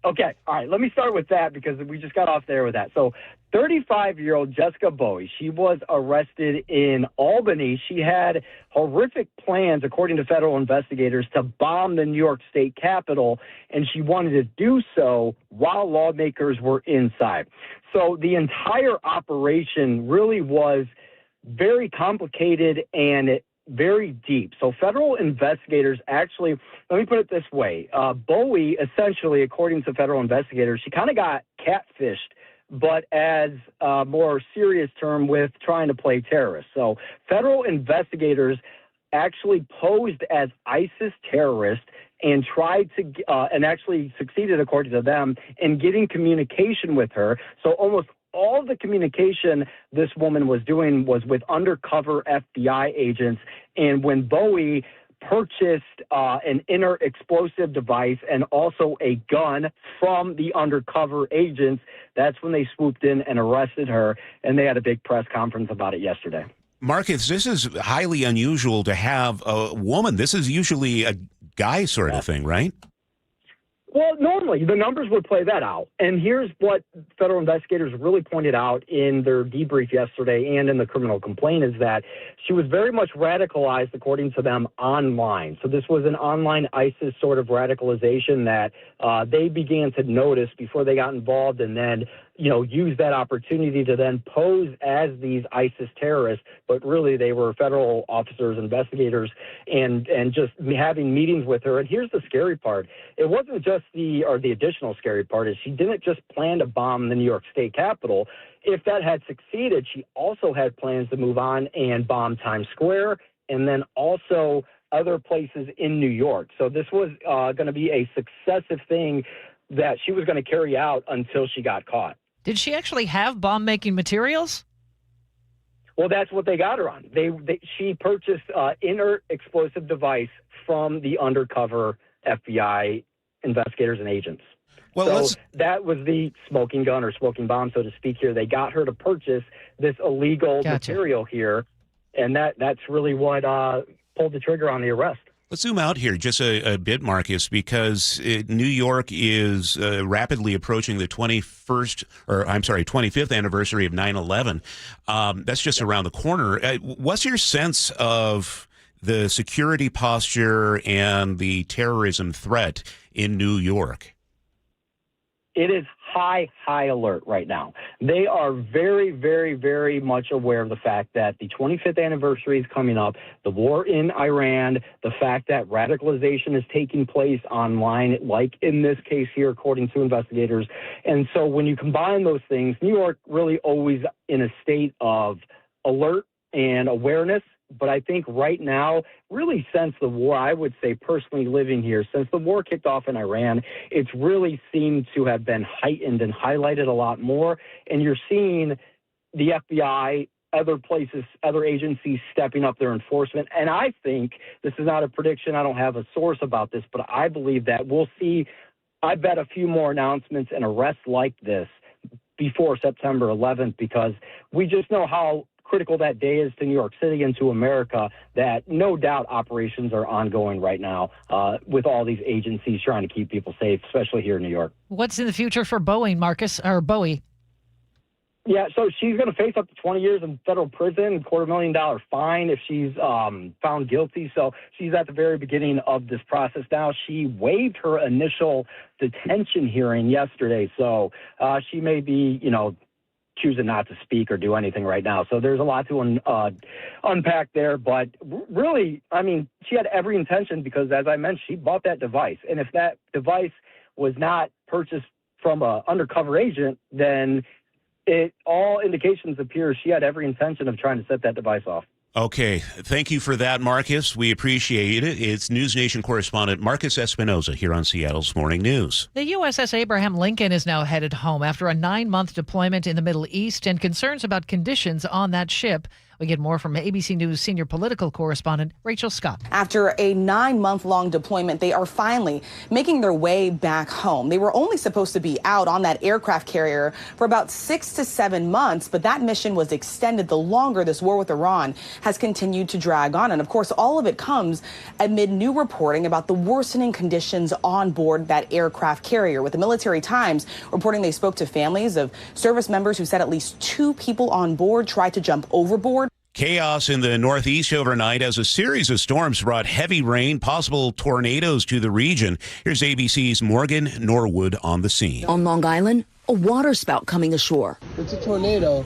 Okay, all right, let me start with that because we just got off there with that. So 35-year-old Jessica Bowie, she was arrested in Albany. She had horrific plans, according to federal investigators, to bomb the New York State Capitol, and she wanted to do so while lawmakers were inside. So the entire operation really was very complicated and very deep. So federal investigators actually, let me put it this way. Bowie, essentially, according to federal investigators, she kind of got catfished, but as a more serious term with trying to play terrorist. So federal investigators actually posed as ISIS terrorists and tried to, and actually succeeded, according to them, in getting communication with her. So almost all the communication this woman was doing was with undercover FBI agents. And when Bowie purchased an inner explosive device and also a gun from the undercover agents, that's when they swooped in and arrested her. And they had a big press conference about it yesterday. Marcus, this is highly unusual to have a woman. This is usually a guy sort of thing, right? Well, normally the numbers would play that out. And here's what federal investigators really pointed out in their debrief yesterday and in the criminal complaint is that she was very much radicalized, according to them, online. So this was an online ISIS sort of radicalization that they began to notice before they got involved and then, use that opportunity to then pose as these ISIS terrorists, but really they were federal officers, investigators, and just having meetings with her. And here's the scary part. It wasn't just the additional scary part is she didn't just plan to bomb the New York State Capitol. If that had succeeded, she also had plans to move on and bomb Times Square and then also other places in New York. So this was going to be a successive thing that she was going to carry out until she got caught. Did she actually have bomb-making materials? Well, that's what they got her on. She purchased inert explosive device from the undercover FBI investigators and agents. Well, so that was the smoking gun or smoking bomb, so to speak here. They got her to purchase this illegal material here, and that's really what pulled the trigger on the arrest. Let's zoom out here just a bit, Marcus, because New York is rapidly approaching the 25th anniversary of 9/11. That's just around the corner. What's your sense of the security posture and the terrorism threat in New York? It is high alert right now. They are very, very, very much aware of the fact that the 25th anniversary is coming up, the war in Iran, the fact that radicalization is taking place online, like in this case here, according to investigators. And so when you combine those things, New York really always in a state of alert and awareness But I think right now, really since the war, I would say personally living here, since the war kicked off in Iran, it's really seemed to have been heightened and highlighted a lot more. And you're seeing the FBI, other places, other agencies stepping up their enforcement. And I think, this is not a prediction, I don't have a source about this, but I believe that we'll see, I bet, a few more announcements and arrests like this before September 11th, because we just know how critical that day is to New York City and to America, that no doubt operations are ongoing right now with all these agencies trying to keep people safe, especially here in New York. What's in the future for Bowie, Marcus, or Bowie? Yeah, so she's going to face up to 20 years in federal prison, $250,000 fine if she's found guilty. So she's at the very beginning of this process now. She waived her initial detention hearing yesterday, so she may be, choosing not to speak or do anything right now. So there's a lot to unpack there. But really, I mean, she had every intention, because, as I mentioned, she bought that device. And if that device was not purchased from an undercover agent, then all indications appear she had every intention of trying to set that device off. Okay. Thank you for that, Marcus. We appreciate it. It's News Nation correspondent Marcus Espinoza here on Seattle's Morning News. The USS Abraham Lincoln is now headed home after a 9-month deployment in the Middle East and concerns about conditions on that ship. We get more from ABC News senior political correspondent Rachel Scott. After a 9-month-long deployment, they are finally making their way back home. They were only supposed to be out on that aircraft carrier for about 6 to 7 months, but that mission was extended the longer this war with Iran has continued to drag on. And of course, all of it comes amid new reporting about the worsening conditions on board that aircraft carrier, with the Military Times reporting they spoke to families of service members who said at least 2 people on board tried to jump overboard. Chaos in the Northeast overnight as a series of storms brought heavy rain, possible tornadoes to the region. Here's ABC's Morgan Norwood on the scene. On Long Island, a water spout coming ashore. It's a tornado.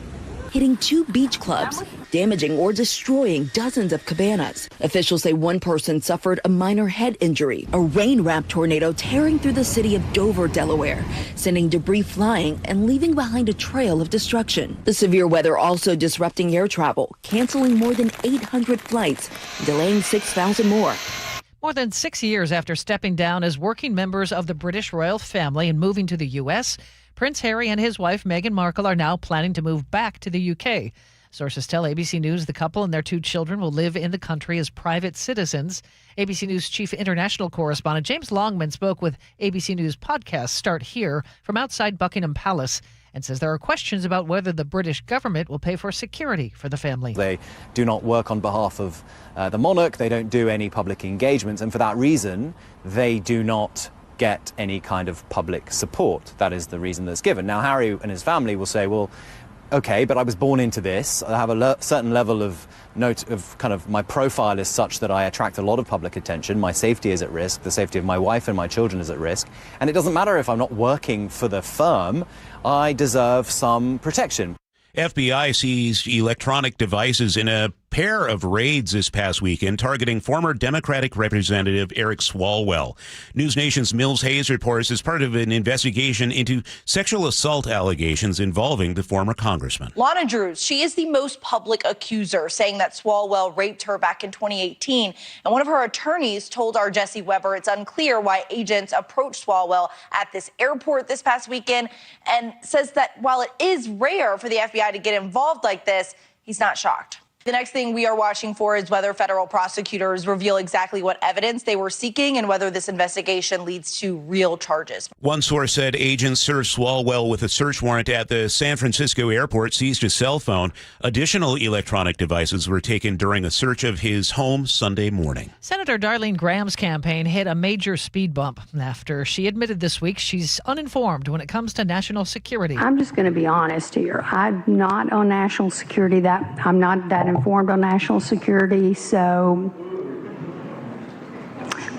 Hitting 2 beach clubs, damaging or destroying dozens of cabanas. Officials say one person suffered a minor head injury. A rain-wrapped tornado tearing through the city of Dover, Delaware, sending debris flying and leaving behind a trail of destruction. The severe weather also disrupting air travel, canceling more than 800 flights, delaying 6,000 more. More than 6 years after stepping down as working members of the British royal family and moving to the U.S., Prince Harry and his wife Meghan Markle are now planning to move back to the U.K. Sources tell ABC News the couple and their 2 children will live in the country as private citizens. ABC News chief international correspondent James Longman spoke with ABC News podcast Start Here from outside Buckingham Palace and says there are questions about whether the British government will pay for security for the family. They do not work on behalf of the monarch. They don't do any public engagements. And for that reason, they do not get any kind of public support. That is the reason that's given. Now, Harry and his family will say, well, okay, but I was born into this. I have a certain level of kind of my profile is such that I attract a lot of public attention. My safety is at risk. The safety of my wife and my children is at risk. And it doesn't matter if I'm not working for the firm. I deserve some protection. FBI seized electronic devices in a pair of raids this past weekend targeting former Democratic Representative Eric Swalwell. News Nation's Mills Hayes reports as part of an investigation into sexual assault allegations involving the former congressman. Lana Drews, she is the most public accuser, saying that Swalwell raped her back in 2018. And one of her attorneys told our Jesse Weber it's unclear why agents approached Swalwell at this airport this past weekend, and says that while it is rare for the FBI to get involved like this, he's not shocked. The next thing we are watching for is whether federal prosecutors reveal exactly what evidence they were seeking and whether this investigation leads to real charges. One source said agents served Swalwell with a search warrant at the San Francisco airport, seized his cell phone. Additional electronic devices were taken during a search of his home Sunday morning. Senator Darlene Graham's campaign hit a major speed bump after she admitted this week she's uninformed when it comes to national security. I'm just going to be honest here. I'm not on national security. I'm not that informed on national security,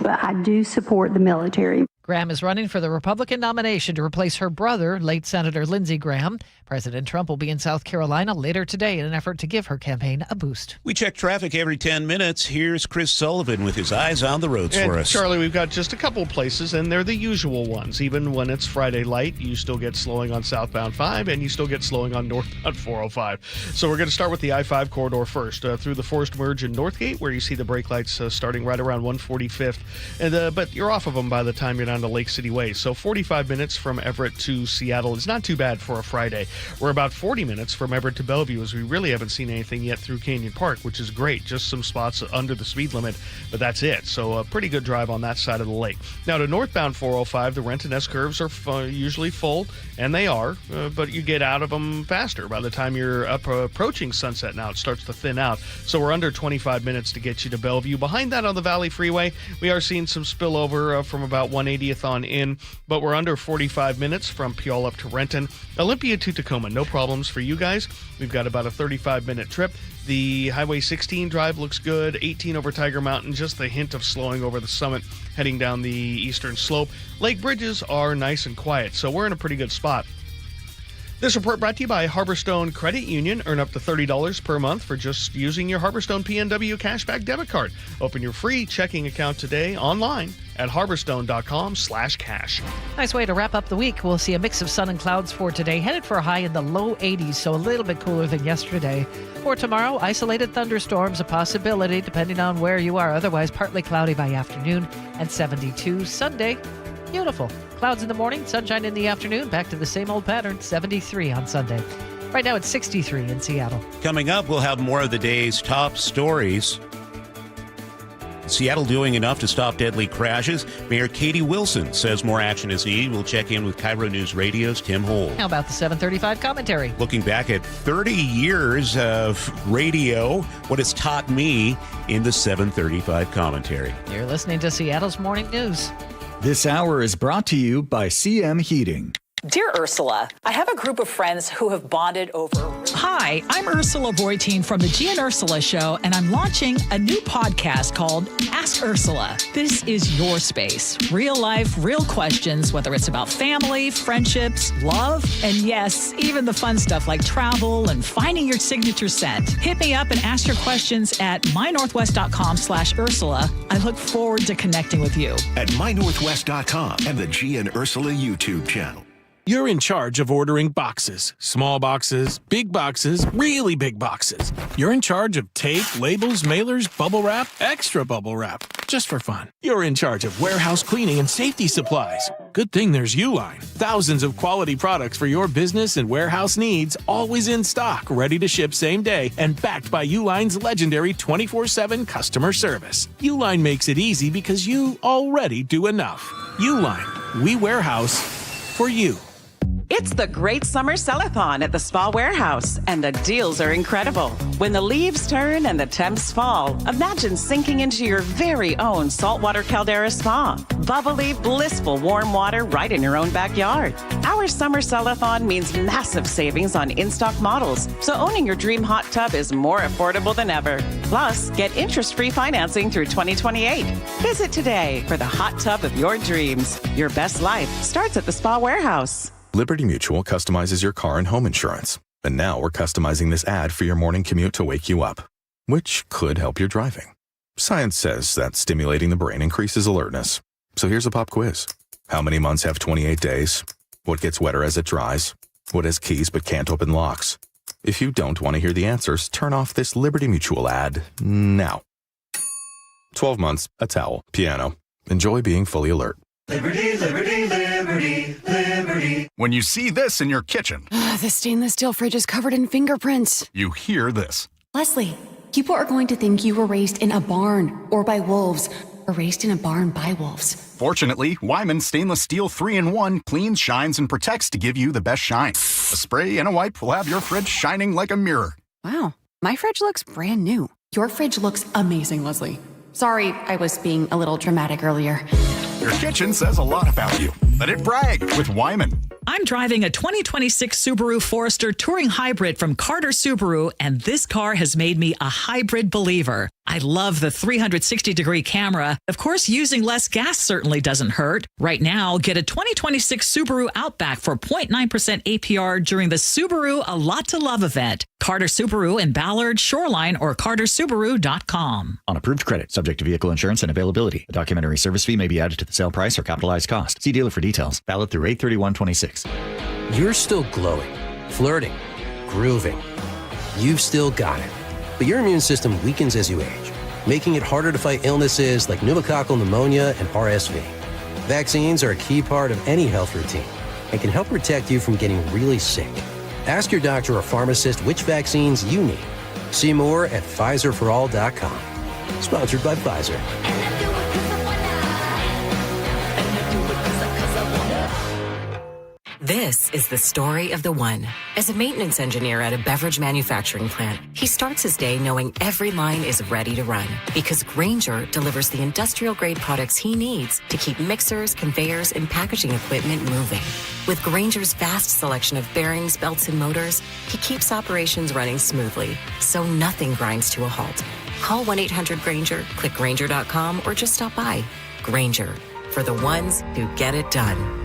but I do support the military. Graham is running for the Republican nomination to replace her brother, late Senator Lindsey Graham. President Trump will be in South Carolina later today in an effort to give her campaign a boost. We check traffic every 10 minutes. Here's Chris Sullivan with his eyes on the roads for us. Charlie, we've got just a couple places, and they're the usual ones. Even when it's Friday light, you still get slowing on southbound 5, and you still get slowing on northbound 405. So we're going to start with the I-5 corridor first, through the Forest Merge in Northgate, where you see the brake lights starting right around 145th. And but you're off of them by the time you're down to Lake City Way. So 45 minutes from Everett to Seattle is not too bad for a Friday. We're about 40 minutes from Everett to Bellevue, as we really haven't seen anything yet through Canyon Park, which is great. Just some spots under the speed limit, but that's it. So a pretty good drive on that side of the lake. Now to northbound 405, the Renton S curves are usually full, and they are, but you get out of them faster. By the time you're approaching Sunset now, it starts to thin out. So we're under 25 minutes to get you to Bellevue. Behind that on the Valley Freeway, we are seeing some spillover from about 180th on in, but we're under 45 minutes from Puyallup up to Renton. Olympia to Tacoma, no problems for you guys. We've got about a 35-minute trip. The Highway 16 drive looks good. 18 over Tiger Mountain, just the hint of slowing over the summit, heading down the eastern slope. Lake bridges are nice and quiet, so we're in a pretty good spot. This report brought to you by Harborstone Credit Union. Earn up to $30 per month for just using your Harborstone PNW cashback debit card. Open your free checking account today online at harborstone.com/cash. Nice way to wrap up the week. We'll see a mix of sun and clouds for today, headed for a high in the low 80s, so a little bit cooler than yesterday. For tomorrow, isolated thunderstorms, a possibility depending on where you are. Otherwise, partly cloudy by afternoon and 72. Sunday, beautiful. Clouds in the morning, sunshine in the afternoon. Back to the same old pattern, 73 on Sunday. Right now it's 63 in Seattle. Coming up, we'll have more of the day's top stories. Seattle doing enough to stop deadly crashes. Mayor Katie Wilson says more action is needed. We'll check in with KIRO News Radio's Tim Holt. How about the 735 commentary? Looking back at 30 years of radio, what it's taught me in the 735 commentary. You're listening to Seattle's Morning News. This hour is brought to you by CM Heating. Dear Ursula, I have a group of friends who have bonded over... Hi, I'm Ursula Voitin from the G and Ursula Show, and I'm launching a new podcast called Ask Ursula. This is your space. Real life, real questions, whether it's about family, friendships, love, and yes, even the fun stuff like travel and finding your signature scent. Hit me up and ask your questions at mynorthwest.com/Ursula. I look forward to connecting with you. At mynorthwest.com and the G and Ursula YouTube channel. You're in charge of ordering boxes. Small boxes, big boxes, really big boxes. You're in charge of tape, labels, mailers, bubble wrap, extra bubble wrap, just for fun. You're in charge of warehouse cleaning and safety supplies. Good thing there's Uline. Thousands of quality products for your business and warehouse needs, always in stock, ready to ship same day, and backed by Uline's legendary 24/7 customer service. Uline makes it easy because you already do enough. Uline, we warehouse for you. It's the Great Summer Sell-a-thon at the Spa Warehouse, and the deals are incredible. When the leaves turn and the temps fall, imagine sinking into your very own saltwater caldera spa. Bubbly, blissful, warm water right in your own backyard. Our Summer Sell-a-thon means massive savings on in-stock models, so owning your dream hot tub is more affordable than ever. Plus, get interest-free financing through 2028. Visit today for the hot tub of your dreams. Your best life starts at the Spa Warehouse. Liberty Mutual customizes your car and home insurance. And now we're customizing this ad for your morning commute to wake you up, which could help your driving. Science says that stimulating the brain increases alertness. So here's a pop quiz. How many months have 28 days? What gets wetter as it dries? What has keys but can't open locks? If you don't want to hear the answers, turn off this Liberty Mutual ad now. 12 months, a towel, piano. Enjoy being fully alert. Liberty, liberty, liberty, liberty. When you see this in your kitchen, the stainless steel fridge is covered in fingerprints. You hear this. Leslie, people are going to think you were raised in a barn or by wolves, or raised in a barn by wolves. Fortunately, Wyman Stainless Steel 3-in-1 cleans, shines, and protects to give you the best shine. A spray and a wipe will have your fridge shining like a mirror. Wow, my fridge looks brand new. Your fridge looks amazing, Leslie. Sorry, I was being a little dramatic earlier. Your kitchen says a lot about you. Let it brag with Wyman. I'm driving a 2026 Subaru Forester Touring Hybrid from Carter Subaru, and this car has made me a hybrid believer. I love the 360-degree camera. Of course, using less gas certainly doesn't hurt. Right now, get a 2026 Subaru Outback for 0.9% APR during the Subaru A Lot to Love event. Carter Subaru in Ballard, Shoreline, or cartersubaru.com. On approved credit, subject to vehicle insurance and availability. A documentary service fee may be added to the sale price or capitalized cost. See dealer for details. Valid through 8/31/26. You're still glowing, flirting, grooving. You've still got it. But your immune system weakens as you age, making it harder to fight illnesses like pneumococcal pneumonia and RSV. Vaccines are a key part of any health routine and can help protect you from getting really sick. Ask your doctor or pharmacist which vaccines you need. See more at PfizerForAll.com. Sponsored by Pfizer. This is the story of the one. As a maintenance engineer at a beverage manufacturing plant, he starts his day knowing every line is ready to run because Grainger delivers the industrial-grade products he needs to keep mixers, conveyors, and packaging equipment moving. With Grainger's vast selection of bearings, belts, and motors, he keeps operations running smoothly, so nothing grinds to a halt. Call 1-800-GRAINGER, click Grainger.com, or just stop by. Grainger, for the ones who get it done.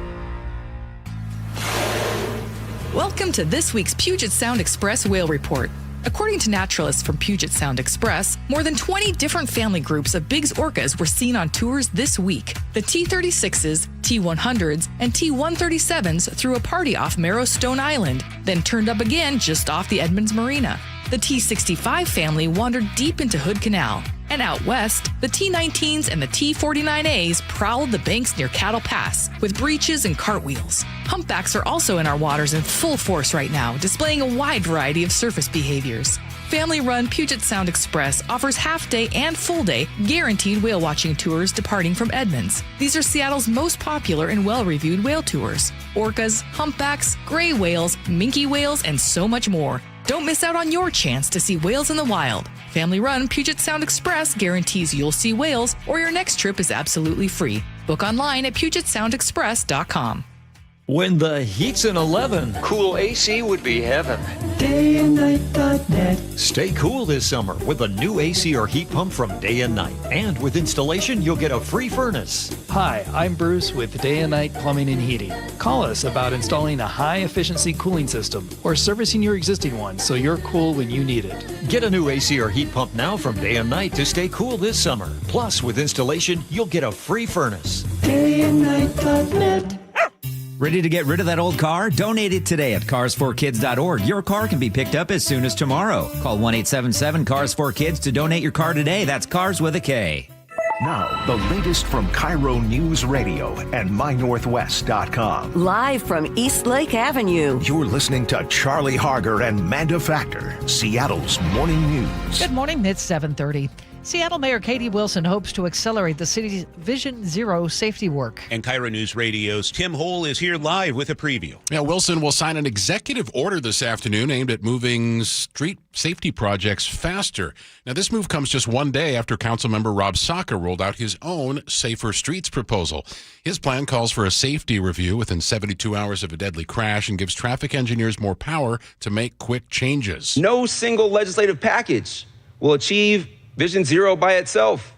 Welcome to this week's Puget Sound Express Whale Report. According to naturalists from Puget Sound Express, more than 20 different family groups of Biggs orcas were seen on tours this week. The T-36s, T-100s, and T-137s threw a party off Marrowstone Island, then turned up again just off the Edmonds Marina. The T-65 family wandered deep into Hood Canal. And out west, the T-19s and the T-49As prowled the banks near Cattle Pass with breaches and cartwheels. Humpbacks are also in our waters in full force right now, displaying a wide variety of surface behaviors. Family-run Puget Sound Express offers half-day and full-day guaranteed whale-watching tours departing from Edmonds. These are Seattle's most popular and well-reviewed whale tours. Orcas, humpbacks, gray whales, minke whales, and so much more. Don't miss out on your chance to see whales in the wild. Family-run Puget Sound Express guarantees you'll see whales or your next trip is absolutely free. Book online at PugetSoundExpress.com. When the heat's in 11, cool AC would be heaven. DayandNight.net. Stay cool this summer with a new AC or heat pump from Day and Night. And with installation, you'll get a free furnace. Hi, I'm Bruce with Day and Night Plumbing and Heating. Call us about installing a high-efficiency cooling system or servicing your existing one so you're cool when you need it. Get a new AC or heat pump now from Day and Night to stay cool this summer. Plus, with installation, you'll get a free furnace. DayandNight.net. Ready to get rid of that old car? Donate it today at cars4kids.org. Your car can be picked up as soon as tomorrow. Call 1-877-CARS4KIDS to donate your car today. That's cars with a K. Now, the latest from KIRO Newsradio and MyNorthwest.com. Live from East Lake Avenue. You're listening to Charlie Harger and Manda Factor, Seattle's morning news. Good morning, it's 7:30. Seattle Mayor Katie Wilson hopes to accelerate the city's Vision Zero safety work. And KIRO News Radio's Tim Hole is here live with a preview. Yeah, Wilson will sign an executive order this afternoon aimed at moving street safety projects faster. Now, this move comes just one day after Councilmember Rob Saka rolled out his own Safer Streets proposal. His plan calls for a safety review within 72 hours of a deadly crash and gives traffic engineers more power to make quick changes. No single legislative package will achieve Vision Zero by itself.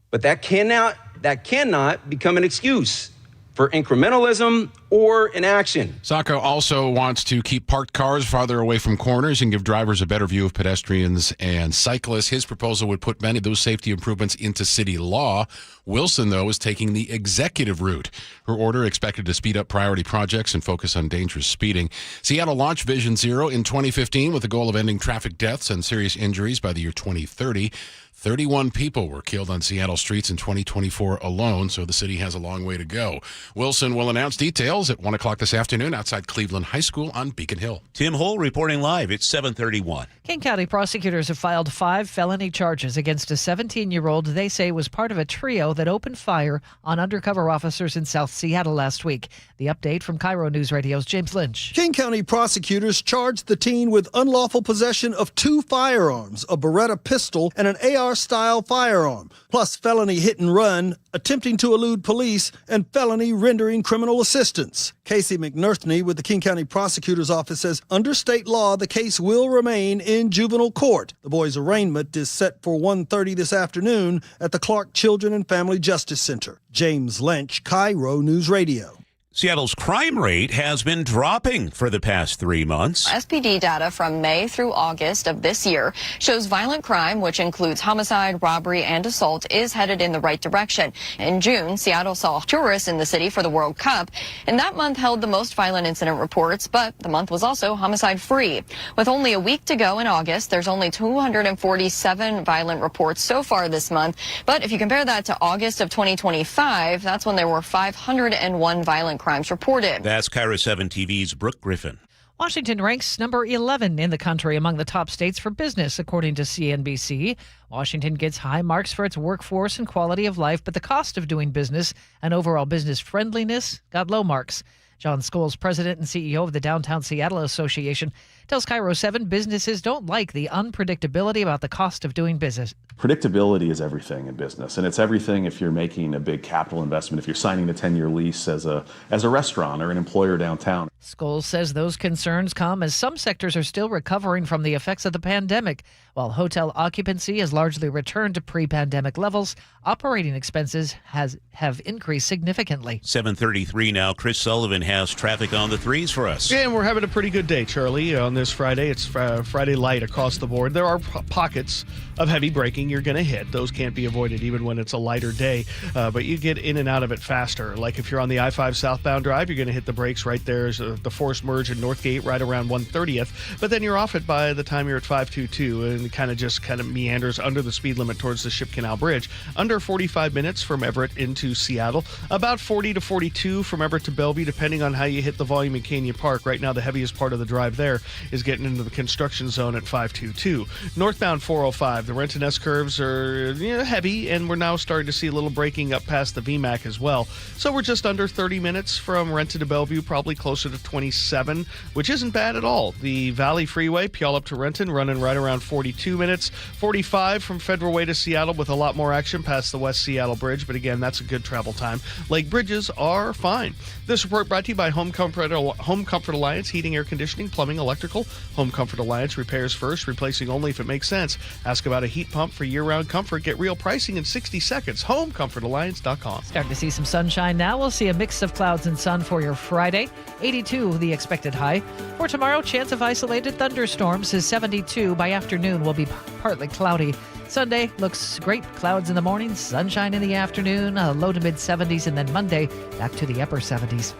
But that cannot become an excuse for incrementalism or inaction. Saka also wants to keep parked cars farther away from corners and give drivers a better view of pedestrians and cyclists. His proposal would put many of those safety improvements into city law. Wilson, though, is taking the executive route. Her order expected to speed up priority projects and focus on dangerous speeding. Seattle launched Vision Zero in 2015 with the goal of ending traffic deaths and serious injuries by the year 2030. 31 people were killed on Seattle streets in 2024 alone, so the city has a long way to go. Wilson will announce details at 1 o'clock this afternoon outside Cleveland High School on Beacon Hill. Tim Hole reporting live at 7:31. King County prosecutors have filed 5 felony charges against a 17-year-old they say was part of a trio that opened fire on undercover officers in South Seattle last week. The update from KIRO News Radio's James Lynch. King County prosecutors charged the teen with unlawful possession of 2 firearms, a Beretta pistol and an AR AR-style firearm, plus felony hit and run, attempting to elude police, and felony rendering criminal assistance. Casey McNerthney with the King County Prosecutor's Office says under state law, the case will remain in juvenile court. The boy's arraignment is set for 1:30 this afternoon at the Clark Children and Family Justice Center. James Lynch, KIRO News Radio. Seattle's crime rate has been dropping for the past 3 months. SPD data from May through August of this year shows violent crime, which includes homicide, robbery, and assault, is headed in the right direction. In June, Seattle saw tourists in the city for the World Cup, and that month held the most violent incident reports, but the month was also homicide-free. With only a week to go in August, there's only 247 violent reports so far this month, but if you compare that to August of 2025, that's when there were 501 violent crimes reported. That's KIRO 7 TV's Brooke Griffin. Washington ranks number 11 in the country among the top states for business, according to CNBC. Washington gets high marks for its workforce and quality of life, but the cost of doing business and overall business friendliness got low marks. John Scholes, president and CEO of the Downtown Seattle Association, tells KIRO 7 businesses don't like the unpredictability about the cost of doing business. Predictability is everything in business, and it's everything if you're making a big capital investment, if you're signing a 10-year lease as a restaurant or an employer downtown. Scholes says those concerns come as some sectors are still recovering from the effects of the pandemic. While hotel occupancy has largely returned to pre-pandemic levels, operating expenses have increased significantly. 7:33 now. Chris Sullivan has traffic on the threes for us. Yeah, and we're having a pretty good day, Charlie, on this Friday. It's Friday light across the board. There are pockets of heavy braking you're going to hit. Those can't be avoided even when it's a lighter day, but you get in and out of it faster. Like if you're on the I-5 southbound drive, you're going to hit the brakes right there. The forced merge in Northgate right around 130th, but then you're off it by the time you're at 522, and it kind of meanders under the speed limit towards the Ship Canal Bridge. Under 45 minutes from Everett into Seattle, about 40 to 42 from Everett to Bellevue, depending on how you hit the volume in Canyon Park. Right now, the heaviest part of the drive there is getting into the construction zone at 522. Northbound 405, the Renton S curves are heavy, and we're now starting to see a little braking up past the VMAC as well. So we're just under 30 minutes from Renton to Bellevue, probably closer to 27, which isn't bad at all. The Valley Freeway, Puyallup to Renton, running right around 42 minutes. 45 from Federal Way to Seattle with a lot more action past the West Seattle Bridge, but again, that's a good travel time. Lake bridges are fine. This report brought to you by Home Comfort Alliance, heating, air conditioning, plumbing, electrical. Home Comfort Alliance, repairs first, replacing only if it makes sense. Ask about a heat pump for year-round comfort. Get real pricing in 60 seconds. HomeComfortAlliance.com. Starting to see some sunshine now. We'll see a mix of clouds and sun for your Friday. 82 the expected high. For tomorrow, chance of isolated thunderstorms is 72. By afternoon, will be partly cloudy. Sunday looks great. Clouds in the morning, sunshine in the afternoon, low to mid 70s, and then Monday back to the upper 70s.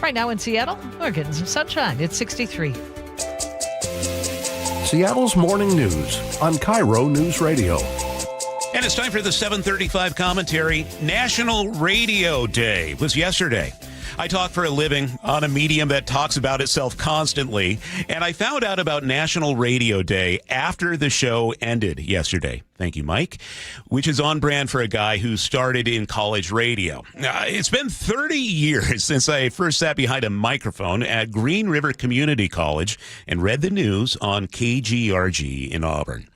Right now in Seattle, we're getting some sunshine. It's 63. Seattle's Morning News on KIRO News Radio. And it's time for the 7:35 commentary. National Radio Day was yesterday. I talk for a living on a medium that talks about itself constantly, and I found out about National Radio Day after the show ended yesterday. Thank you, Mike, which is on brand for a guy who started in college radio. It's been 30 years since I first sat behind a microphone at Green River Community College and read the news on KGRG in Auburn.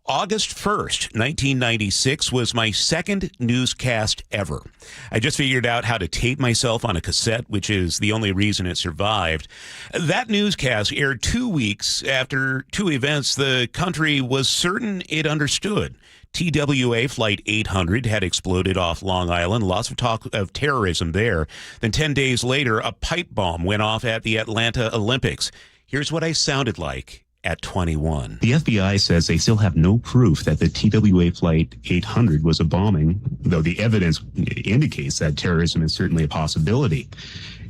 August 1st, 1996 was my second newscast ever. I just figured out how to tape myself on a cassette, which is the only reason it survived. That newscast aired 2 weeks after two events the country was certain it understood. TWA Flight 800 had exploded off Long Island. Lots of talk of terrorism there. Then 10 days later, a pipe bomb went off at the Atlanta Olympics. Here's what I sounded like at 21. The FBI says they still have no proof that the TWA Flight 800 was a bombing, though the evidence indicates that terrorism is certainly a possibility.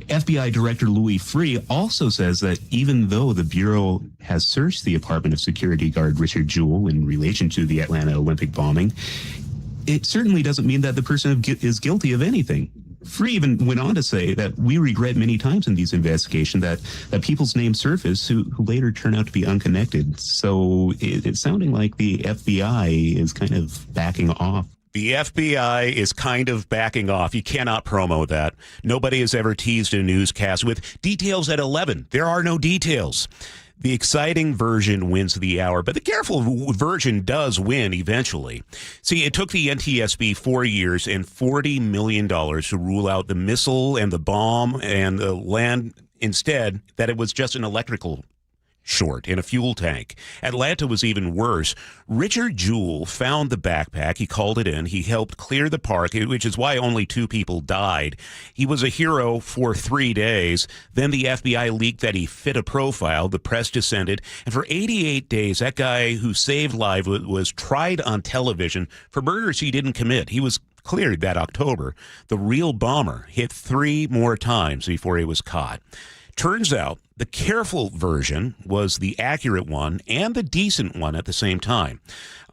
FBI Director Louis Freeh also says that even though the Bureau has searched the apartment of security guard Richard Jewell in relation to the Atlanta Olympic bombing, it certainly doesn't mean that the person is guilty of anything. Freeh even went on to say that we regret many times in these investigations that people's names surface who later turn out to be unconnected. So it's sounding like the FBI is kind of backing off. The FBI is kind of backing off. You cannot promo that. Nobody has ever teased a newscast with details at 11. There are no details. The exciting version wins the hour, but the careful version does win eventually. See, it took the NTSB 4 years and $40 million to rule out the missile and the bomb and the land instead that it was just an electrical short in a fuel tank. Atlanta was even worse. Richard Jewell found the backpack. He called it in. He helped clear the park, which is why only 2 people died. He was a hero for 3 days. Then the FBI leaked that he fit a profile. The press descended. And for 88 days, that guy who saved lives was tried on television for murders he didn't commit. He was cleared that October. The real bomber hit 3 more times before he was caught. Turns out the careful version was the accurate one and the decent one at the same time.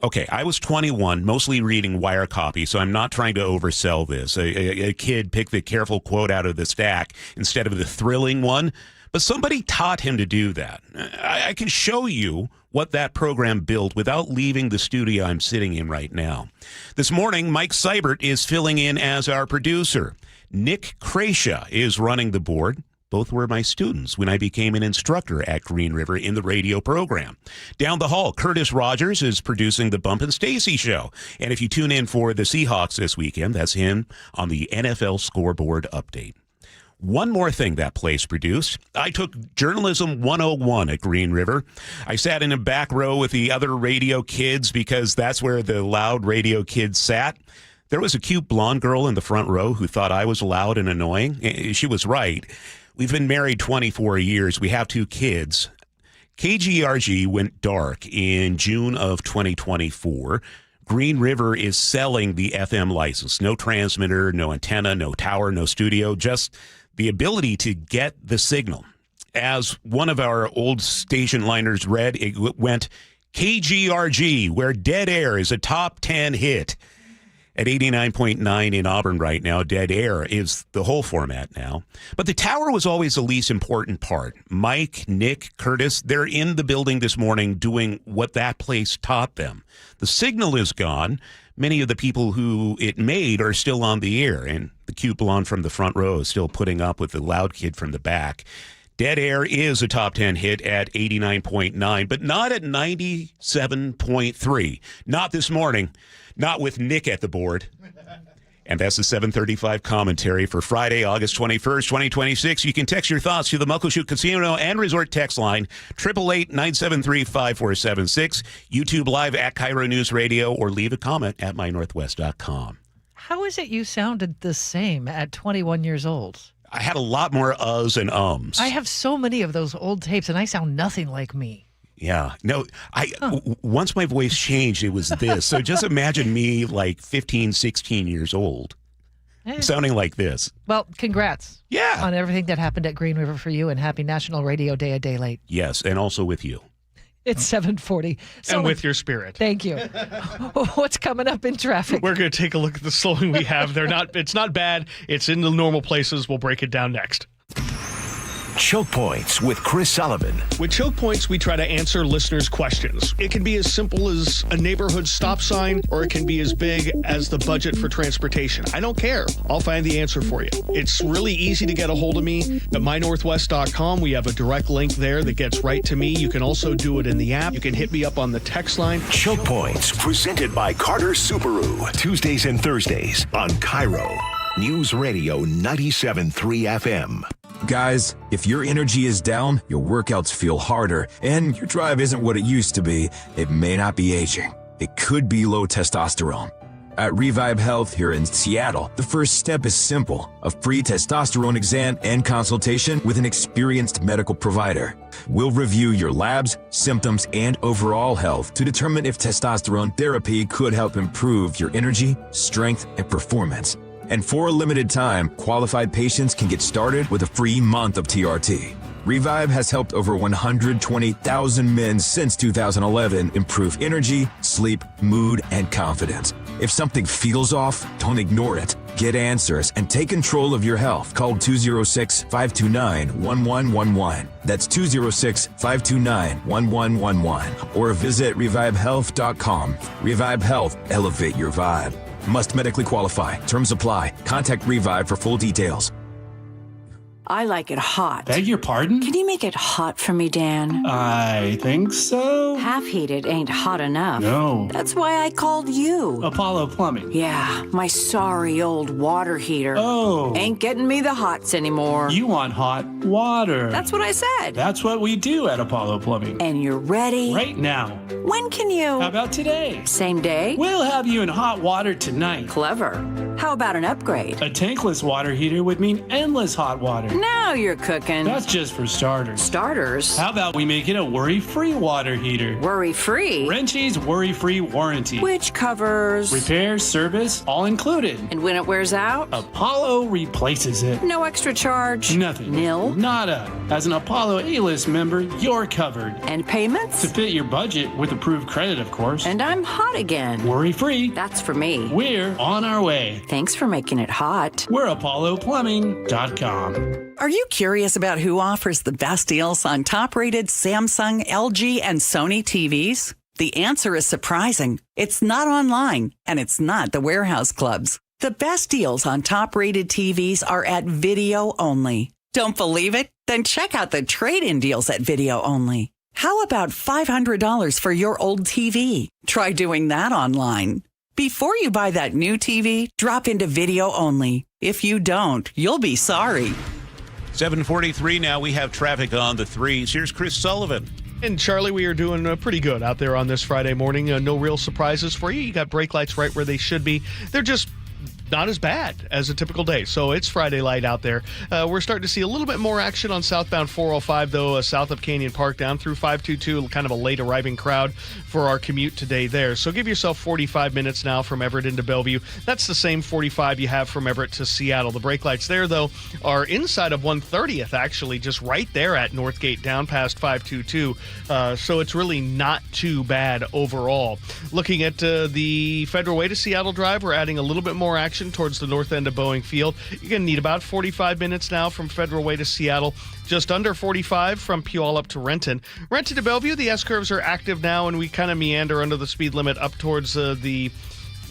Okay, I was 21, mostly reading wire copy, so I'm not trying to oversell this. A kid picked the careful quote out of the stack instead of the thrilling one, but somebody taught him to do that. I can show you what that program built without leaving the studio I'm sitting in right now. This morning, Mike Seibert is filling in as our producer. Nick Krasia is running the board. Both were my students when I became an instructor at Green River in the radio program. Down the hall, Curtis Rogers is producing the Bump and Stacy show. And if you tune in for the Seahawks this weekend, that's him on the NFL scoreboard update. One more thing that place produced. I took Journalism 101 at Green River. I sat in a back row with the other radio kids because that's where the loud radio kids sat. There was a cute blonde girl in the front row who thought I was loud and annoying. She was right. We've been married 24 years. We have 2 kids. KGRG went dark in June of 2024. Green River is selling the FM license. No transmitter, no antenna, no tower, no studio, just the ability to get the signal. As one of our old station liners read, it went KGRG, where Dead Air is a top 10 hit. At 89.9 in Auburn right now, Dead Air is the whole format now. But the tower was always the least important part. Mike, Nick, Curtis, they're in the building this morning doing what that place taught them. The signal is gone. Many of the people who it made are still on the air, and the cute blonde from the front row is still putting up with the loud kid from the back. Dead Air is a top 10 hit at 89.9, but not at 97.3. Not this morning. Not with Nick at the board. And that's the 7:35 commentary for Friday, August 21st, 2026. You can text your thoughts to the Muckleshoot Casino and Resort text line, 888-973-5476, YouTube Live at KIRO News Radio, or leave a comment at mynorthwest.com. How is it you sounded the same at 21 years old? I had a lot more uhs and ums. I have so many of those old tapes, and I sound nothing like me. Yeah. No, once my voice changed, it was this. So just imagine me like 15, 16 years old, sounding like this. Well, congrats. Yeah. On everything that happened at Green River for you, and happy National Radio Day a day late. Yes, and also with you. It's 7:40. And with your spirit. Thank you. What's coming up in traffic? We're going to take a look at the slowing we have. It's not bad. It's in the normal places. We'll break it down next. Choke Points with Chris Sullivan. With Choke Points, we try to answer listeners' questions. It can be as simple as a neighborhood stop sign, or it can be as big as the budget for transportation. I don't care. I'll find the answer for you. It's really easy to get a hold of me at mynorthwest.com. We have a direct link there that gets right to me. You can also do it in the app. You can hit me up on the text line. Choke Points, presented by Carter Subaru. Tuesdays and Thursdays on KIRO News Radio 97.3 FM. Guys, if your energy is down, your workouts feel harder, and your drive isn't what it used to be, it may not be aging. It could be low testosterone. At Revive Health here in Seattle, the first step is simple: a free testosterone exam and consultation with an experienced medical provider. We'll review your labs, symptoms, and overall health to determine if testosterone therapy could help improve your energy, strength, and performance. And for a limited time, qualified patients can get started with a free month of TRT. Revive has helped over 120,000 men since 2011 improve energy, sleep, mood, and confidence. If something feels off, don't ignore it. Get answers and take control of your health. Call 206-529-1111. That's 206-529-1111. Or visit revivehealth.com. Revive Health. Elevate your vibe. Must medically qualify. Terms apply. Contact Revive for full details. I like it hot. Beg your pardon? Can you make it hot for me, Dan? I think so. Half-heated ain't hot enough. No. That's why I called you. Apollo Plumbing. Yeah, my sorry old water heater. Oh. Ain't getting me the hots anymore. You want hot water. That's what I said. That's what we do at Apollo Plumbing. And you're ready? Right now. When can you? How about today? Same day? We'll have you in hot water tonight. Clever. How about an upgrade? A tankless water heater would mean endless hot water. Now you're cooking. That's just for starters. Starters? How about we make it a worry-free water heater? Worry-free? Wrenchie's worry-free warranty. Which covers? Repair, service, all included. And when it wears out? Apollo replaces it. No extra charge? Nothing. Nil? Nada. As an Apollo A-list member, you're covered. And payments? To fit your budget with approved credit, of course. And I'm hot again. Worry-free. That's for me. We're on our way. Thanks for making it hot. We're ApolloPlumbing.com. Are you curious about who offers the best deals on top-rated Samsung, LG, and Sony TVs? The answer is surprising. It's not online, and it's not the warehouse clubs. The best deals on top-rated TVs are at Video Only. Don't believe it? Then check out the trade-in deals at Video Only. How about $500 for your old TV? Try doing that online. Before you buy that new TV, drop into Video Only. If you don't, you'll be sorry. 7:43 now. We have traffic on the 3s. Here's Chris Sullivan. And Charlie, we are doing pretty good out there on this Friday morning. No real surprises for you. You got brake lights right where they should be. They're just not as bad as a typical day. So it's Friday light out there. We're starting to see a little bit more action on southbound 405, though, south of Canyon Park down through 522, kind of a late arriving crowd for our commute today there. So give yourself 45 minutes now from Everett into Bellevue. That's the same 45 you have from Everett to Seattle. The brake lights there, though, are inside of 130th, actually, just right there at Northgate down past 522. So it's really not too bad overall. Looking at the Federal Way to Seattle Drive, we're adding a little bit more action towards the north end of Boeing Field. You're going to need about 45 minutes now from Federal Way to Seattle, just under 45 from Puyallup to Renton. Renton to Bellevue, the S-curves are active now, and we kind of meander under the speed limit up towards the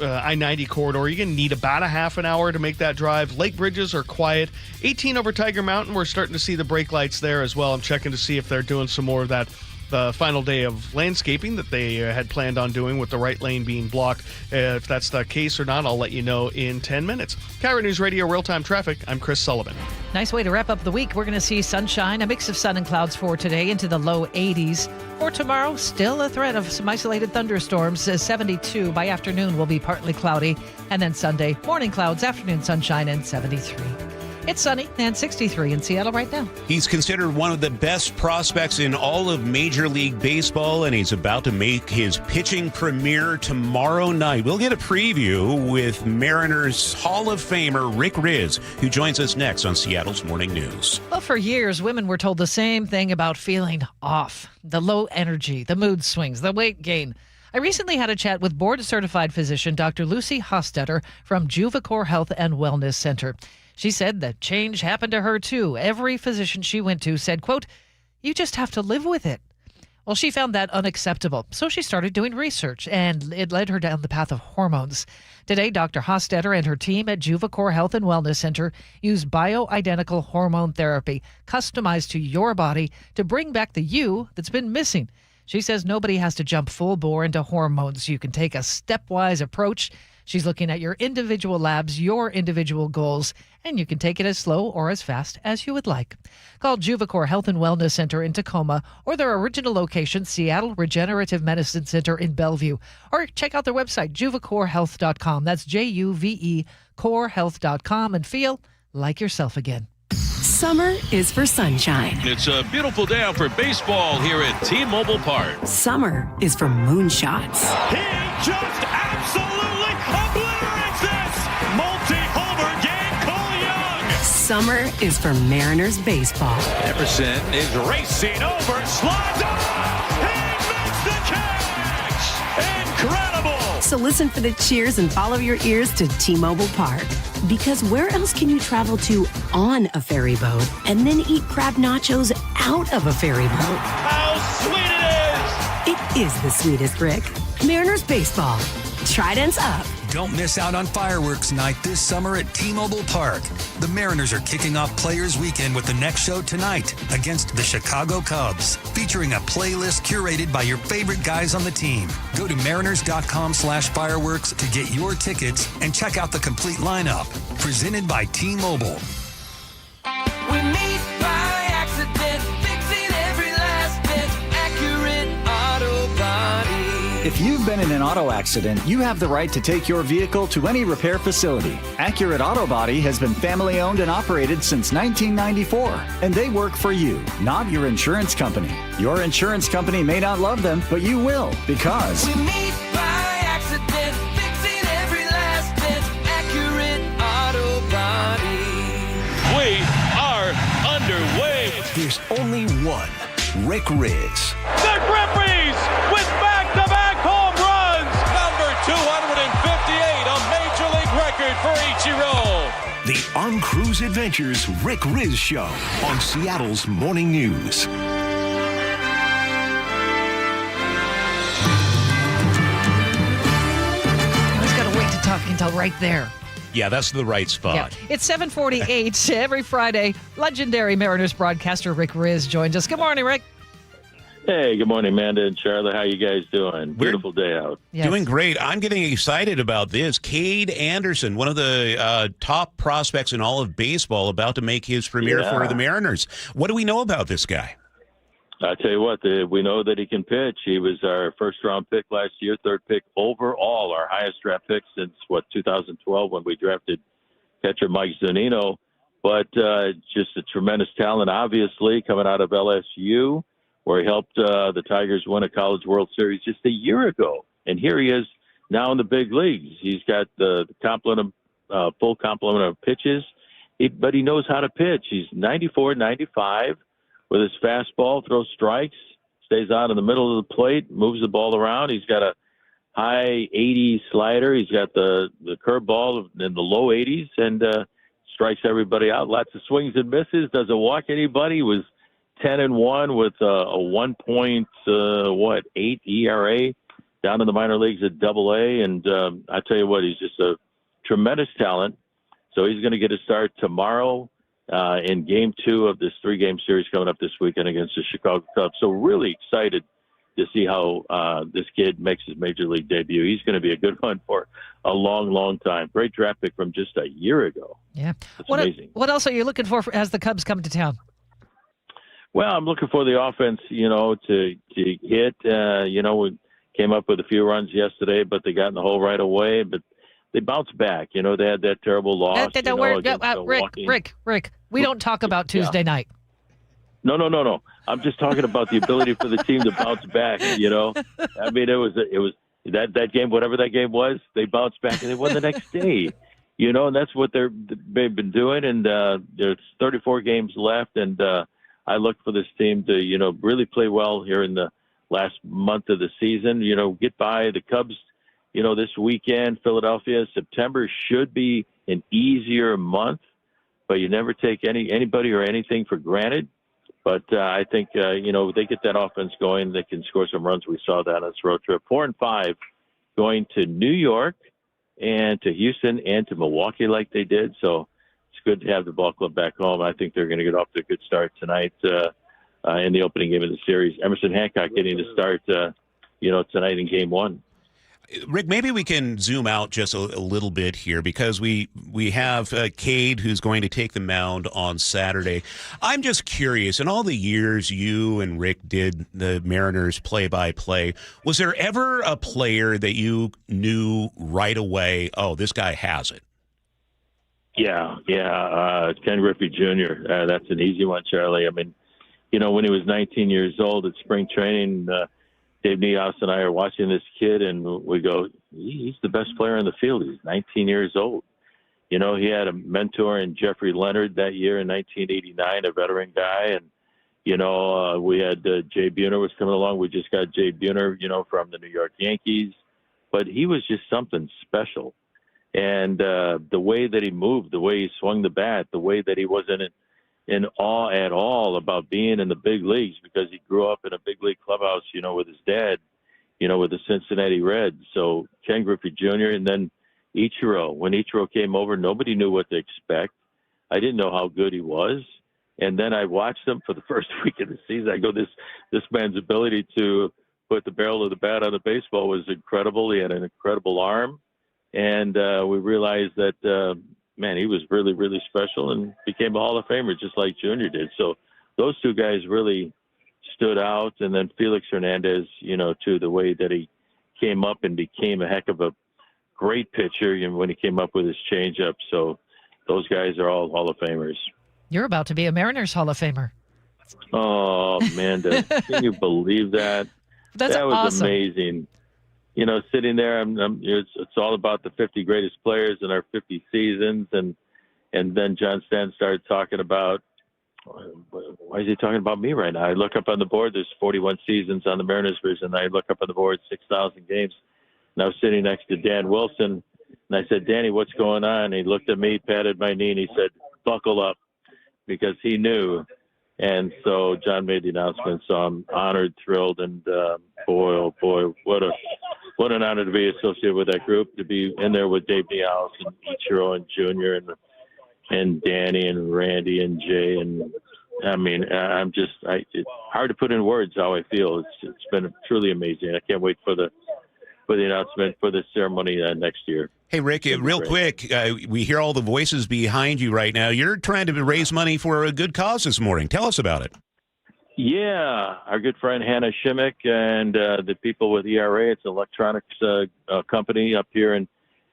I-90 corridor. You're going to need about a half an hour to make that drive. Lake Bridges are quiet. 18 over Tiger Mountain, we're starting to see the brake lights there as well. I'm checking to see if they're doing some more of that the final day of landscaping that they had planned on doing with the right lane being blocked. If that's the case or not, I'll let you know in 10 minutes. KIRO Newsradio Real-Time Traffic, I'm Chris Sullivan. Nice way to wrap up the week. We're going to see sunshine, a mix of sun and clouds for today into the low 80s. For tomorrow, still a threat of some isolated thunderstorms. 72 by afternoon will be partly cloudy. And then Sunday, morning clouds, afternoon sunshine, and 73. It's sunny and 63 in Seattle right now. He's considered one of the best prospects in all of Major League Baseball, and he's about to make his pitching premiere tomorrow night. We'll get a preview with Mariners Hall of Famer Rick Riz, who joins us next on Seattle's Morning News. Well, for years, women were told the same thing about feeling off. The low energy, the mood swings, the weight gain. I recently had a chat with board-certified physician Dr. Lucy Hostetter from Juvacor Health and Wellness Center. She said that change happened to her, too. Every physician she went to said, quote, "You just have to live with it." Well, she found that unacceptable, so she started doing research, and it led her down the path of hormones. Today, Dr. Hostetter and her team at Juvacor Health and Wellness Center use bioidentical hormone therapy customized to your body to bring back the you that's been missing. She says nobody has to jump full bore into hormones. You can take a stepwise approach. She's looking at your individual labs, your individual goals, and you can take it as slow or as fast as you would like. Call Juvacor Health and Wellness Center in Tacoma or their original location, Seattle Regenerative Medicine Center in Bellevue. Or check out their website, juvacorhealth.com. That's Juve corehealth.com, and feel like yourself again. Summer is for sunshine. It's a beautiful day out for baseball here at T-Mobile Park. Summer is for moonshots. He just absolutely obliterates this! Multi-homer game, Cole Young! Summer is for Mariners baseball. Emerson is racing over, slides off! He makes the catch! Incredible! So listen for the cheers and follow your ears to T-Mobile Park. Because where else can you travel to on a ferry boat and then eat crab nachos out of a ferry boat? How sweet it is! It is the sweetest, Rick. Mariners baseball. Tridents up. Don't miss out on fireworks night this summer at T-Mobile Park. The Mariners are kicking off Players Weekend with the next show tonight against the Chicago Cubs, featuring a playlist curated by your favorite guys on the team. Go to mariners.com/fireworks to get your tickets and check out the complete lineup. Presented by T-Mobile. We meet by accident, fixing every last bit, accurate auto body. If you've been in an auto accident, you have the right to take your vehicle to any repair facility. Accurate Auto Body has been family owned and operated since 1994, and they work for you, not your insurance company. Your insurance company may not love them, but you will, because We meet by accident, fixing every last bit, accurate auto body. We are underway. There's only one Rick Riz. The Grippies with back-to-back home runs. Number 258, a Major League record for Ichiro. The On Cruise Adventures Rick Riz Show on Seattle's Morning News. I just got to wait to talk until right there. Yeah, that's the right spot. Yeah. It's 7:48 every Friday. Legendary Mariners broadcaster Rick Riz joins us. Good morning, Rick. Hey, good morning, Amanda and Charlotte. How you guys doing? Beautiful day out. Yes. Doing great. I'm getting excited about this. Cade Anderson, one of the top prospects in all of baseball, about to make his premiere for the Mariners. What do we know about this guy? I tell you what, we know that he can pitch. He was our first-round pick last year, third pick overall, our highest draft pick since, 2012 when we drafted catcher Mike Zunino. But just a tremendous talent, obviously, coming out of LSU, where he helped the Tigers win a College World Series just a year ago. And here he is now in the big leagues. He's got the full complement of pitches, but he knows how to pitch. He's 94, 95 with his fastball, throws strikes, stays out in the middle of the plate, moves the ball around. He's got a high 80 slider. He's got the curveball in the low 80s and strikes everybody out. Lots of swings and misses. Doesn't walk anybody. Was 10-1 with a 1.8 ERA down in the minor leagues at Double-A. And I tell you what, he's just a tremendous talent. So he's going to get a start tomorrow in Game 2 of this 3-game series coming up this weekend against the Chicago Cubs. So really excited to see how this kid makes his major league debut. He's going to be a good one for a long, long time. Great draft pick from just a year ago. Yeah. That's amazing. What else are you looking for as the Cubs come to town? Well, I'm looking for the offense, to hit. We came up with a few runs yesterday, but they got in the hole right away. But they bounced back. They had that terrible loss. Rick, we don't talk about Tuesday night. No. I'm just talking about the ability for the team to bounce back. I mean, it was that game, whatever that game was. They bounced back and they won the next day. And that's what they've been doing. And there's 34 games left, and I look for this team to, really play well here in the last month of the season, get by the Cubs, this weekend. Philadelphia. September should be an easier month, but you never take anybody or anything for granted. But I think, they get that offense going. They can score some runs. We saw that on this road trip. 4-5 going to New York and to Houston and to Milwaukee like they did. So it's good to have the ball club back home. I think they're going to get off to a good start tonight in the opening game of the series. Emerson Hancock getting to start, tonight in Game 1. Rick, maybe we can zoom out just a little bit here because we have Cade who's going to take the mound on Saturday. I'm just curious, in all the years you and Rick did the Mariners play-by-play, was there ever a player that you knew right away, oh, this guy has it? Yeah. Ken Griffey Jr. That's an easy one, Charlie. I mean, when he was 19 years old at spring training, Dave Niehaus and I are watching this kid, and we go, he's the best player in the field. He's 19 years old. He had a mentor in Jeffrey Leonard that year in 1989, a veteran guy. And, we had Jay Buhner was coming along. We just got Jay Buhner, from the New York Yankees. But he was just something special. And the way that he moved, the way he swung the bat, the way that he wasn't in awe at all about being in the big leagues because he grew up in a big league clubhouse, with his dad, with the Cincinnati Reds. So Ken Griffey Jr. And then, Ichiro. When Ichiro came over, nobody knew what to expect. I didn't know how good he was. And then I watched him for the first week of the season. I go, this man's ability to put the barrel of the bat on the baseball was incredible. He had an incredible arm. And we realized that, man, he was really, really special and became a Hall of Famer just like Junior did. So those two guys really stood out. And then Felix Hernandez, too, the way that he came up and became a heck of a great pitcher when he came up with his changeup. So those guys are all Hall of Famers. You're about to be a Mariners Hall of Famer. Oh, Amanda, can you believe that? That was awesome. Amazing. Sitting there, it's all about the 50 greatest players in our 50 seasons. And then John Stanton started talking about, why is he talking about me right now? I look up on the board, there's 41 seasons on the Mariners version. I look up on the board, 6,000 games. And I was sitting next to Dan Wilson. And I said, Danny, what's going on? And he looked at me, patted my knee, and he said, buckle up, because he knew. And so John made the announcement. So I'm honored, thrilled, and boy, oh boy, what an honor to be associated with that group, to be in there with Dave Niehaus and Ichiro and Junior and Danny and Randy and Jay. And I mean, it's hard to put in words how I feel. It's been truly amazing. I can't wait for the announcement for the ceremony next year. Hey, Rick, real quick, we hear all the voices behind you right now. You're trying to raise money for a good cause this morning. Tell us about it. Yeah, our good friend Hannah Shimmick and the people with ERA, it's an electronics company up here in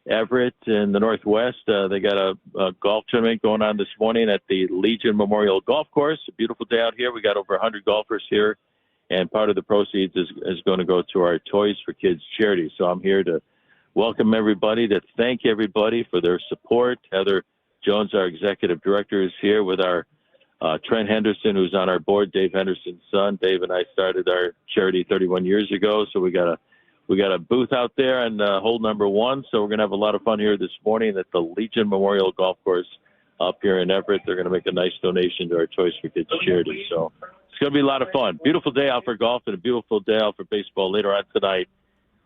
Everett in the Northwest. They got a golf tournament going on this morning at the Legion Memorial Golf Course. A beautiful day out here. We got over 100 golfers here, and part of the proceeds is going to go to our Toys for Kids charity. So I'm here to welcome everybody, to thank everybody for their support. Heather Jones, our executive director, is here with our Trent Henderson, who's on our board, Dave Henderson's son. Dave and I started our charity 31 years ago, so we got a booth out there on hole number 1. So we're going to have a lot of fun here this morning at the Legion Memorial Golf Course up here in Everett. They're going to make a nice donation to our Toys for Kids charity. So it's going to be a lot of fun. Beautiful day out for golf and a beautiful day out for baseball later on tonight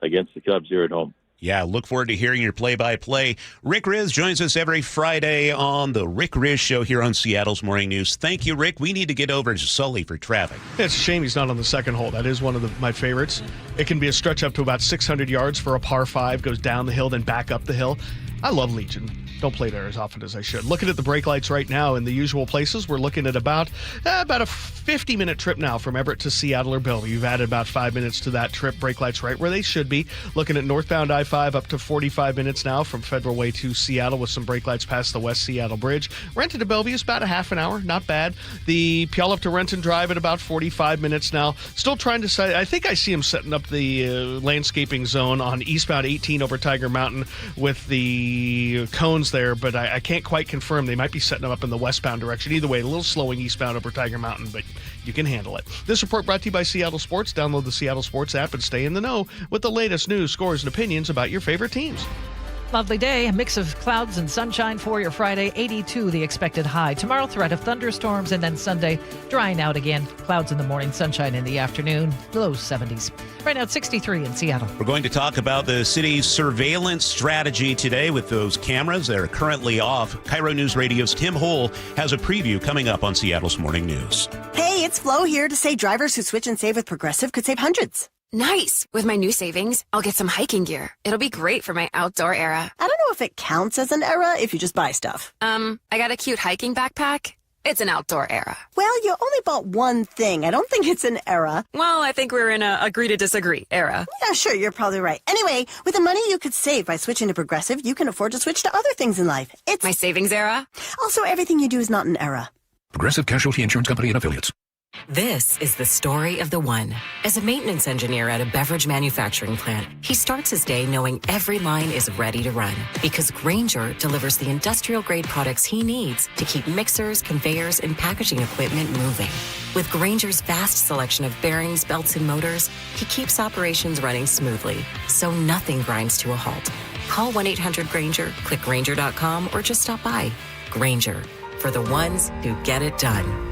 against the Cubs here at home. Yeah, look forward to hearing your play-by-play. Rick Riz joins us every Friday on the Rick Riz Show here on Seattle's Morning News. Thank you, Rick. We need to get over to Sully for traffic. It's a shame he's not on the second hole. That is one of my favorites. It can be a stretch up to about 600 yards for a par 5, goes down the hill, then back up the hill. I love Legion. Don't play there as often as I should. Looking at the brake lights right now in the usual places, we're looking at about a 50-minute trip now from Everett to Seattle or Bellevue. You've added about 5 minutes to that trip. Brake lights right where they should be. Looking at northbound I-5 up to 45 minutes now from Federal Way to Seattle with some brake lights past the West Seattle Bridge. Renton to Bellevue is about a half an hour. Not bad. The Puyallup to Renton Drive at about 45 minutes now. Still trying to say, I think I see him setting up the landscaping zone on eastbound 18 over Tiger Mountain with the cones there, but I can't quite confirm. They might be setting them up in the westbound direction. Either way, a little slowing eastbound over Tiger Mountain, but you can handle it. This report brought to you by Seattle Sports. Download the Seattle Sports app and stay in the know with the latest news, scores, and opinions about your favorite teams. Lovely day, a mix of clouds and sunshine for your Friday, 82 the expected high. Tomorrow, threat of thunderstorms, and then Sunday, drying out again. Clouds in the morning, sunshine in the afternoon, low 70s. Right now, it's 63 in Seattle. We're going to talk about the city's surveillance strategy today with those cameras that are currently off. KIRO News Radio's Tim Hole has a preview coming up on Seattle's Morning News. Hey, it's Flo here to say drivers who switch and save with Progressive could save hundreds. Nice. With my new savings, I'll get some hiking gear. It'll be great for my outdoor era. I don't know if it counts as an era if you just buy stuff. I got a cute hiking backpack. It's an outdoor era. Well, you only bought one thing. I don't think it's an era. Well, I think we're in a agree to disagree era. Yeah, sure, you're probably right. Anyway, with the money you could save by switching to Progressive, you can afford to switch to other things in life. It's my savings era. Also, everything you do is not an era. Progressive Casualty Insurance Company and Affiliates. This is the story of the one. As a maintenance engineer at a beverage manufacturing plant, he starts his day knowing every line is ready to run because Grainger delivers the industrial-grade products he needs to keep mixers, conveyors, and packaging equipment moving. With Grainger's vast selection of bearings, belts, and motors, he keeps operations running smoothly, so nothing grinds to a halt. Call 1-800-GRAINGER, click Grainger.com, or just stop by. Grainger, for the ones who get it done.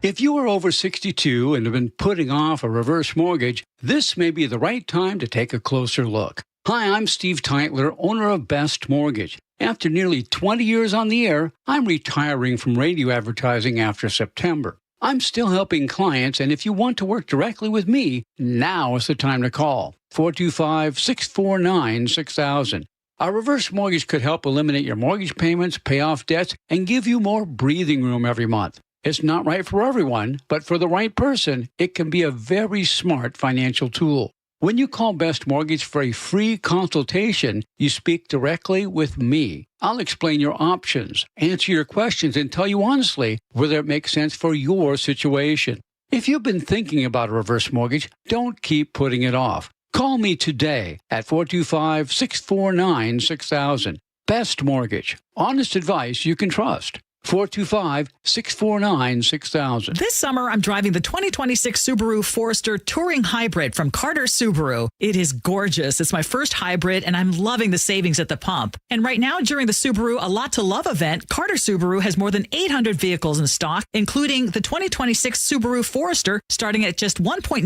If you are over 62 and have been putting off a reverse mortgage, this may be the right time to take a closer look. Hi, I'm Steve Teitler, owner of Best Mortgage. After nearly 20 years on the air, I'm retiring from radio advertising after September. I'm still helping clients, and if you want to work directly with me, now is the time to call. 425-649-6000. Our reverse mortgage could help eliminate your mortgage payments, pay off debts, and give you more breathing room every month. It's not right for everyone, but for the right person, it can be a very smart financial tool. When you call Best Mortgage for a free consultation, you speak directly with me. I'll explain your options, answer your questions, and tell you honestly whether it makes sense for your situation. If you've been thinking about a reverse mortgage, don't keep putting it off. Call me today at 425-649-6000. Best Mortgage. Honest advice you can trust. 425-649-6000. This summer, I'm driving the 2026 Subaru Forester Touring Hybrid from Carter Subaru. It is gorgeous. It's my first hybrid, and I'm loving the savings at the pump. And right now, during the Subaru A Lot to Love event, Carter Subaru has more than 800 vehicles in stock, including the 2026 Subaru Forester, starting at just 1.9%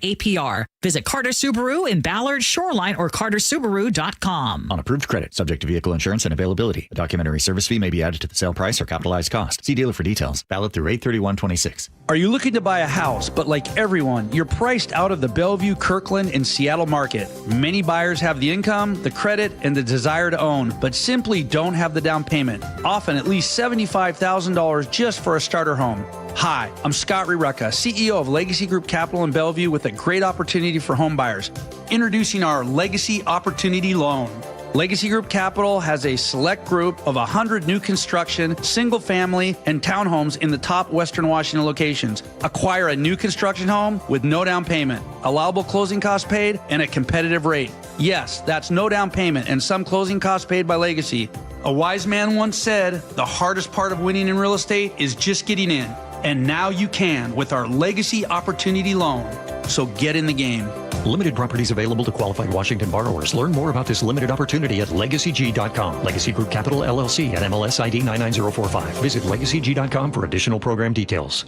APR. Visit Carter Subaru in Ballard, Shoreline, or cartersubaru.com. On approved credit, subject to vehicle insurance and availability. A documentary service fee may be added to the sale price or capitalized cost. See dealer for details. Valid through 8/31/26. Are you looking to buy a house, but like everyone, you're priced out of the Bellevue, Kirkland, and Seattle market? Many buyers have the income, the credit, and the desire to own, but simply don't have the down payment. Often at least $75,000 just for a starter home. Hi, I'm Scott Rireka, CEO of Legacy Group Capital in Bellevue, with a great opportunity for home buyers. Introducing our Legacy Opportunity Loan. Legacy Group Capital has a select group of 100 new construction, single-family, and townhomes in the top Western Washington locations. Acquire a new construction home with no down payment, allowable closing costs paid, and a competitive rate. Yes, that's no down payment and some closing costs paid by Legacy. A wise man once said, the hardest part of winning in real estate is just getting in. And now you can with our Legacy Opportunity Loan. So get in the game. Limited properties available to qualified Washington borrowers. Learn more about this limited opportunity at LegacyG.com. Legacy Group Capital LLC at MLS ID 99045. Visit LegacyG.com for additional program details.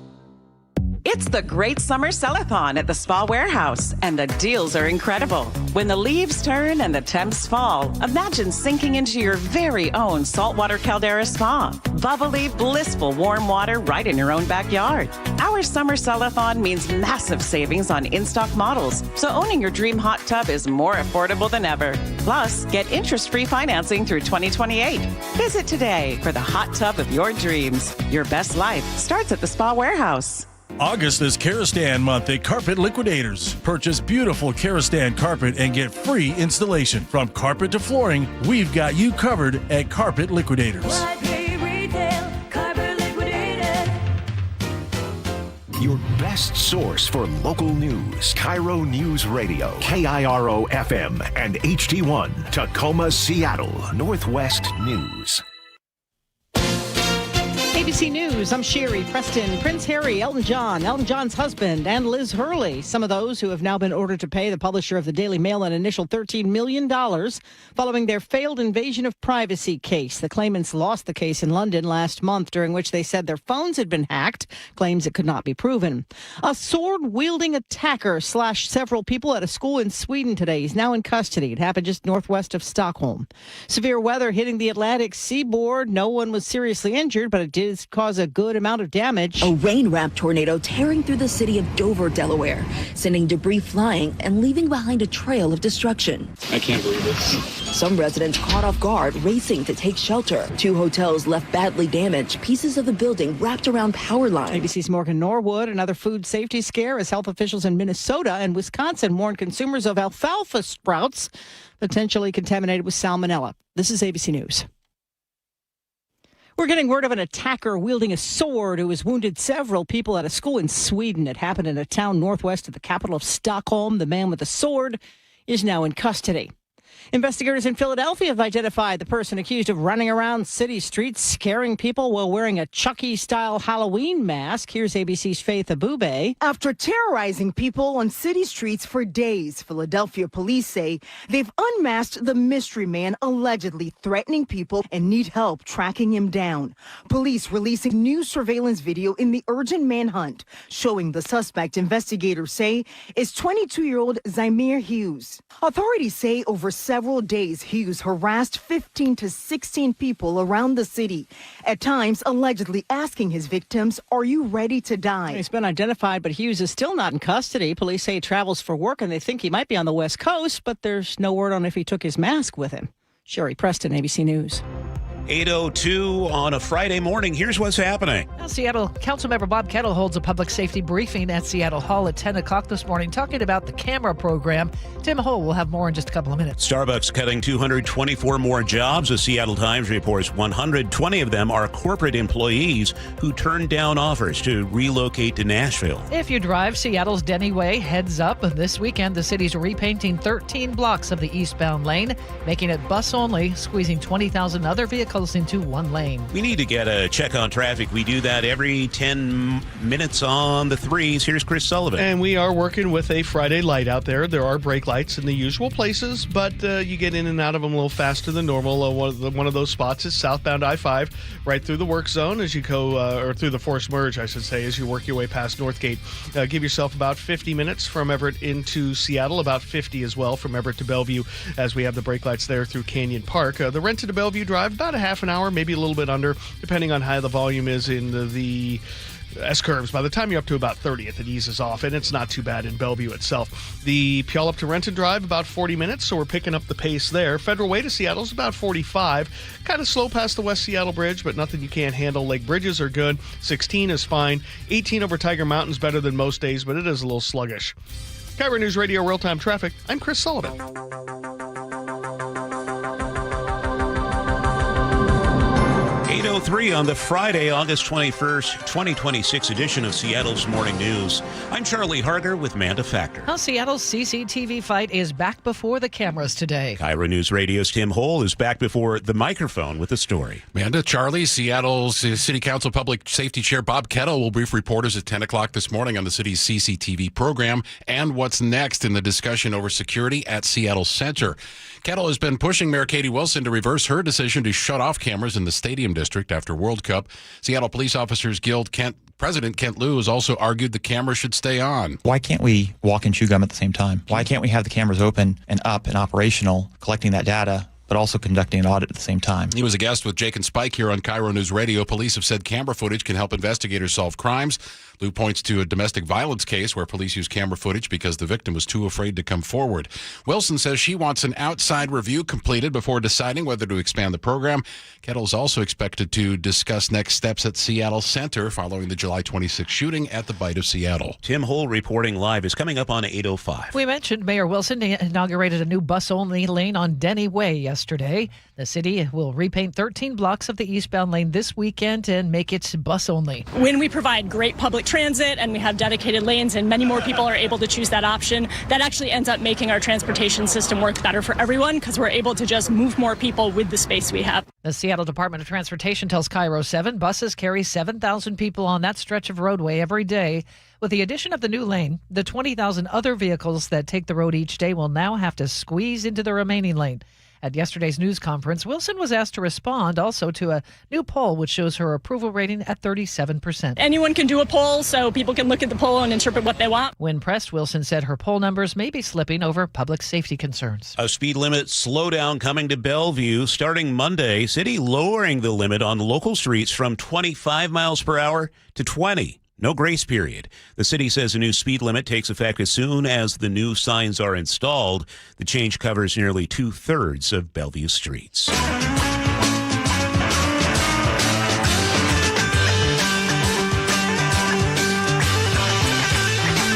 It's the Great Summer Sell-a-thon at the Spa Warehouse, and the deals are incredible. When the leaves turn and the temps fall, imagine sinking into your very own saltwater caldera spa. Bubbly, blissful, warm water right in your own backyard. Our Summer Sell-a-thon means massive savings on in-stock models, so owning your dream hot tub is more affordable than ever. Plus, get interest-free financing through 2028. Visit today for the hot tub of your dreams. Your best life starts at the Spa Warehouse. August is Karastan month at Carpet Liquidators. Purchase beautiful Karastan carpet and get free installation. From carpet to flooring, we've got you covered at Carpet Liquidators. Your best source for local news. KIRO Newsradio, KIRO FM and HD1, Tacoma, Seattle, Northwest News. ABC News, I'm Sherry Preston. Prince Harry, Elton John, Elton John's husband, and Liz Hurley, some of those who have now been ordered to pay the publisher of the Daily Mail an initial $13 million following their failed invasion of privacy case. The claimants lost the case in London last month, during which they said their phones had been hacked, claims it could not be proven. A sword-wielding attacker slashed several people at a school in Sweden today. He's now in custody. It happened just northwest of Stockholm. Severe weather hitting the Atlantic seaboard. No one was seriously injured, but it did cause a good amount of damage. A rain-wrapped tornado tearing through the city of Dover, Delaware, sending debris flying and leaving behind a trail of destruction. I can't believe this. Some residents caught off guard, racing to take shelter. 2 hotels left badly damaged, pieces of the building wrapped around power lines. ABC's Morgan Norwood. Another food safety scare as health officials in Minnesota and Wisconsin warn consumers of alfalfa sprouts potentially contaminated with salmonella. This is ABC News. We're getting word of an attacker wielding a sword who has wounded several people at a school in Sweden. It happened in a town northwest of the capital of Stockholm. The man with the sword is now in custody. Investigators in Philadelphia have identified the person accused of running around city streets, scaring people while wearing a Chucky-style Halloween mask. Here's ABC's Faith Abube. After terrorizing people on city streets for days, Philadelphia police say they've unmasked the mystery man allegedly threatening people and need help tracking him down. Police releasing new surveillance video in the urgent manhunt, showing the suspect investigators say is 22-year-old Zymir Hughes. Authorities say over several days, Hughes harassed 15 to 16 people around the city, at times allegedly asking his victims, "Are you ready to die?" He's been identified, but Hughes is still not in custody. Police say he travels for work, and they think he might be on the West Coast, but there's no word on if he took his mask with him. Sherry Preston, ABC News. 8:02 on a Friday morning. Here's what's happening. Seattle Councilmember Bob Kettle holds a public safety briefing at Seattle Hall at 10 o'clock this morning, talking about the camera program. Tim Hull will have more in just a couple of minutes. Starbucks cutting 224 more jobs. The Seattle Times reports 120 of them are corporate employees who turned down offers to relocate to Nashville. If you drive Seattle's Denny Way, heads up. This weekend, the city's repainting 13 blocks of the eastbound lane, making it bus only, squeezing 20,000 other vehicles into one lane. We need to get a check on traffic. We do that every 10 minutes on the threes. Here's Chris Sullivan. And we are working with a Friday light out there. There are brake lights in the usual places, but you get in and out of them a little faster than normal. One of those spots is southbound I-5, right through the work zone as you go, or through the forced merge, I should say, as you work your way past Northgate. Give yourself about 50 minutes from Everett into Seattle, about 50 as well from Everett to Bellevue, as we have the brake lights there through Canyon Park. The Renton to Bellevue drive, about a half an hour, maybe a little bit under, depending on how the volume is in the S-curves. By the time you're up to about 30th, it eases off, and it's not too bad in Bellevue itself. The Puyallup to Renton drive, about 40 minutes, so we're picking up the pace there. Federal Way to Seattle is about 45. Kind of slow past the West Seattle Bridge, but nothing you can't handle. Lake Bridges are good. 16 is fine. 18 over Tiger Mountain is better than most days, but it is a little sluggish. KIRO News Radio Real-Time Traffic. I'm Chris Sullivan. 8:03 on the Friday, August 21st, 2026 edition of Seattle's Morning News. I'm Charlie Harger with Manda Factor. Well, Seattle's CCTV fight is back before the cameras today. KIRO News Radio's Tim Hull is back before the microphone with the story. Manda, Charlie, Seattle's City Council Public Safety Chair Bob Kettle will brief reporters at 10 o'clock this morning on the city's CCTV program and what's next in the discussion over security at Seattle Center. Kettle has been pushing Mayor Katie Wilson to reverse her decision to shut off cameras in the Stadium District after World Cup. Seattle Police Officers Guild President Kent Liu has also argued the camera should stay on. Why can't we walk and chew gum at the same time? Why can't we have the cameras open and up and operational, collecting that data, but also conducting an audit at the same time? He was a guest with Jake and Spike here on KIRO News Radio. Police have said camera footage can help investigators solve crimes. Lou points to a domestic violence case where police used camera footage because the victim was too afraid to come forward. Wilson says she wants an outside review completed before deciding whether to expand the program. Kettle is also expected to discuss next steps at Seattle Center following the July 26th shooting at the Bite of Seattle. Tim Hull reporting live is coming up on 8:05. We mentioned Mayor Wilson inaugurated a new bus-only lane on Denny Way yesterday. The city will repaint 13 blocks of the eastbound lane this weekend and make it bus-only. When we provide great public transit and we have dedicated lanes and many more people are able to choose that option, that actually ends up making our transportation system work better for everyone because we're able to just move more people with the space we have. The Seattle Department of Transportation tells KIRO 7 buses carry 7,000 people on that stretch of roadway every day. With the addition of the new lane, the 20,000 other vehicles that take the road each day will now have to squeeze into the remaining lane. At yesterday's news conference, Wilson was asked to respond also to a new poll which shows her approval rating at 37%. Anyone can do a poll, so people can look at the poll and interpret what they want. When pressed, Wilson said her poll numbers may be slipping over public safety concerns. A speed limit slowdown coming to Bellevue starting Monday. City lowering the limit on local streets from 25 miles per hour to 20. No grace period. The city says a new speed limit takes effect as soon as the new signs are installed. The change covers nearly 2/3 of Bellevue streets.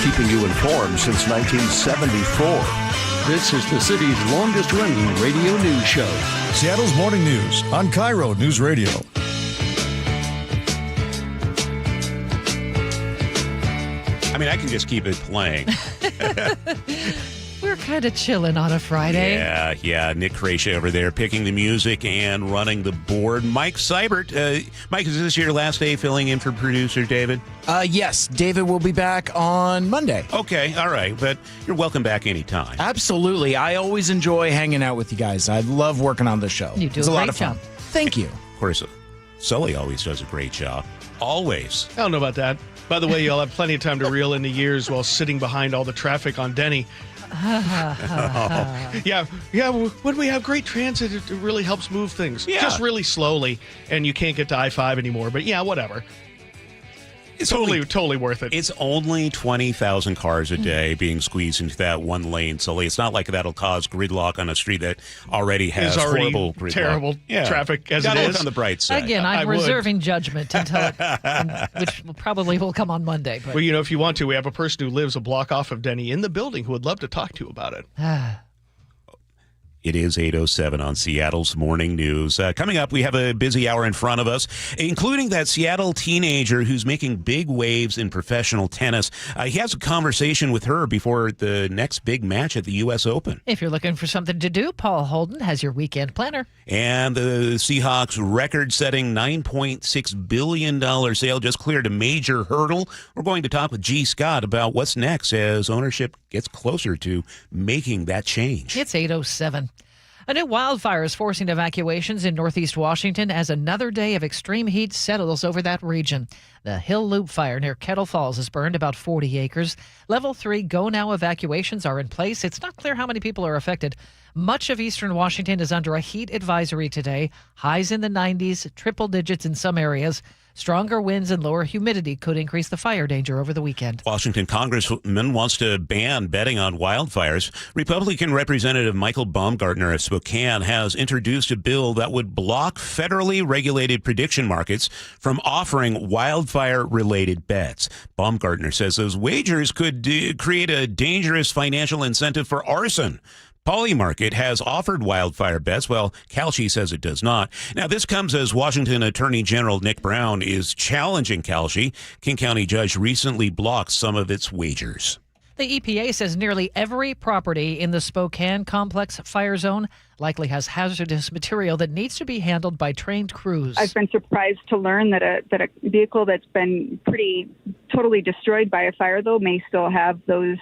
Keeping you informed since 1974. This is the city's longest-running radio news show. Seattle's Morning News on KIRO News Radio. I mean, I can just keep it playing. We're kind of chilling on a Friday. Yeah. Nick Krasia over there picking the music and running the board. Mike Seibert. Mike, is this your last day filling in for producer David? Yes. David will be back on Monday. Okay, all right. But you're welcome back anytime. Absolutely. I always enjoy hanging out with you guys. I love working on the show. You do it's a lot great of fun. job. Thank you. Of course, Sully always does a great job. Always. I don't know about that. By the way, you'll have plenty of time to reel in the years while sitting behind all the traffic on Denny. Yeah. When we have great transit, it really helps move things. Yeah. Just really slowly, and you can't get to I-5 anymore. But yeah, whatever. It's totally worth it. It's only 20,000 cars a day being squeezed into that one lane, Sully. It's not like that'll cause gridlock on a street that already has horrible gridlock. Terrible traffic as it is. Look on the bright side. Again, I'm reserving judgment until which probably will come on Monday. But. Well, if you want to, we have a person who lives a block off of Denny in the building who would love to talk to you about it. It is 8:07 on Seattle's Morning News. Coming up, we have a busy hour in front of us, including that Seattle teenager who's making big waves in professional tennis. He has a conversation with her before the next big match at the U.S. Open. If you're looking for something to do, Paul Holden has your weekend planner. And the Seahawks' record-setting $9.6 billion sale just cleared a major hurdle. We're going to talk with G. Scott about what's next as ownership gets closer to making that change. It's 8:07. A new wildfire is forcing evacuations in northeast Washington as another day of extreme heat settles over that region. The Hill Loop fire near Kettle Falls has burned about 40 acres. Level 3 go-now evacuations are in place. It's not clear how many people are affected. Much of eastern Washington is under a heat advisory today. Highs in the 90s, triple digits in some areas. Stronger winds and lower humidity could increase the fire danger over the weekend. Washington Congressman wants to ban betting on wildfires. Republican Representative Michael Baumgartner of Spokane has introduced a bill that would block federally regulated prediction markets from offering wildfire-related bets. Baumgartner says those wagers could create a dangerous financial incentive for arson. Polymarket has offered wildfire bets, while Kalshi says it does not. Now, this comes as Washington Attorney General Nick Brown is challenging Kalshi. King County judge recently blocked some of its wagers. The EPA says nearly every property in the Spokane complex fire zone likely has hazardous material that needs to be handled by trained crews. I've been surprised to learn that a vehicle that's been totally destroyed by a fire, though, may still have those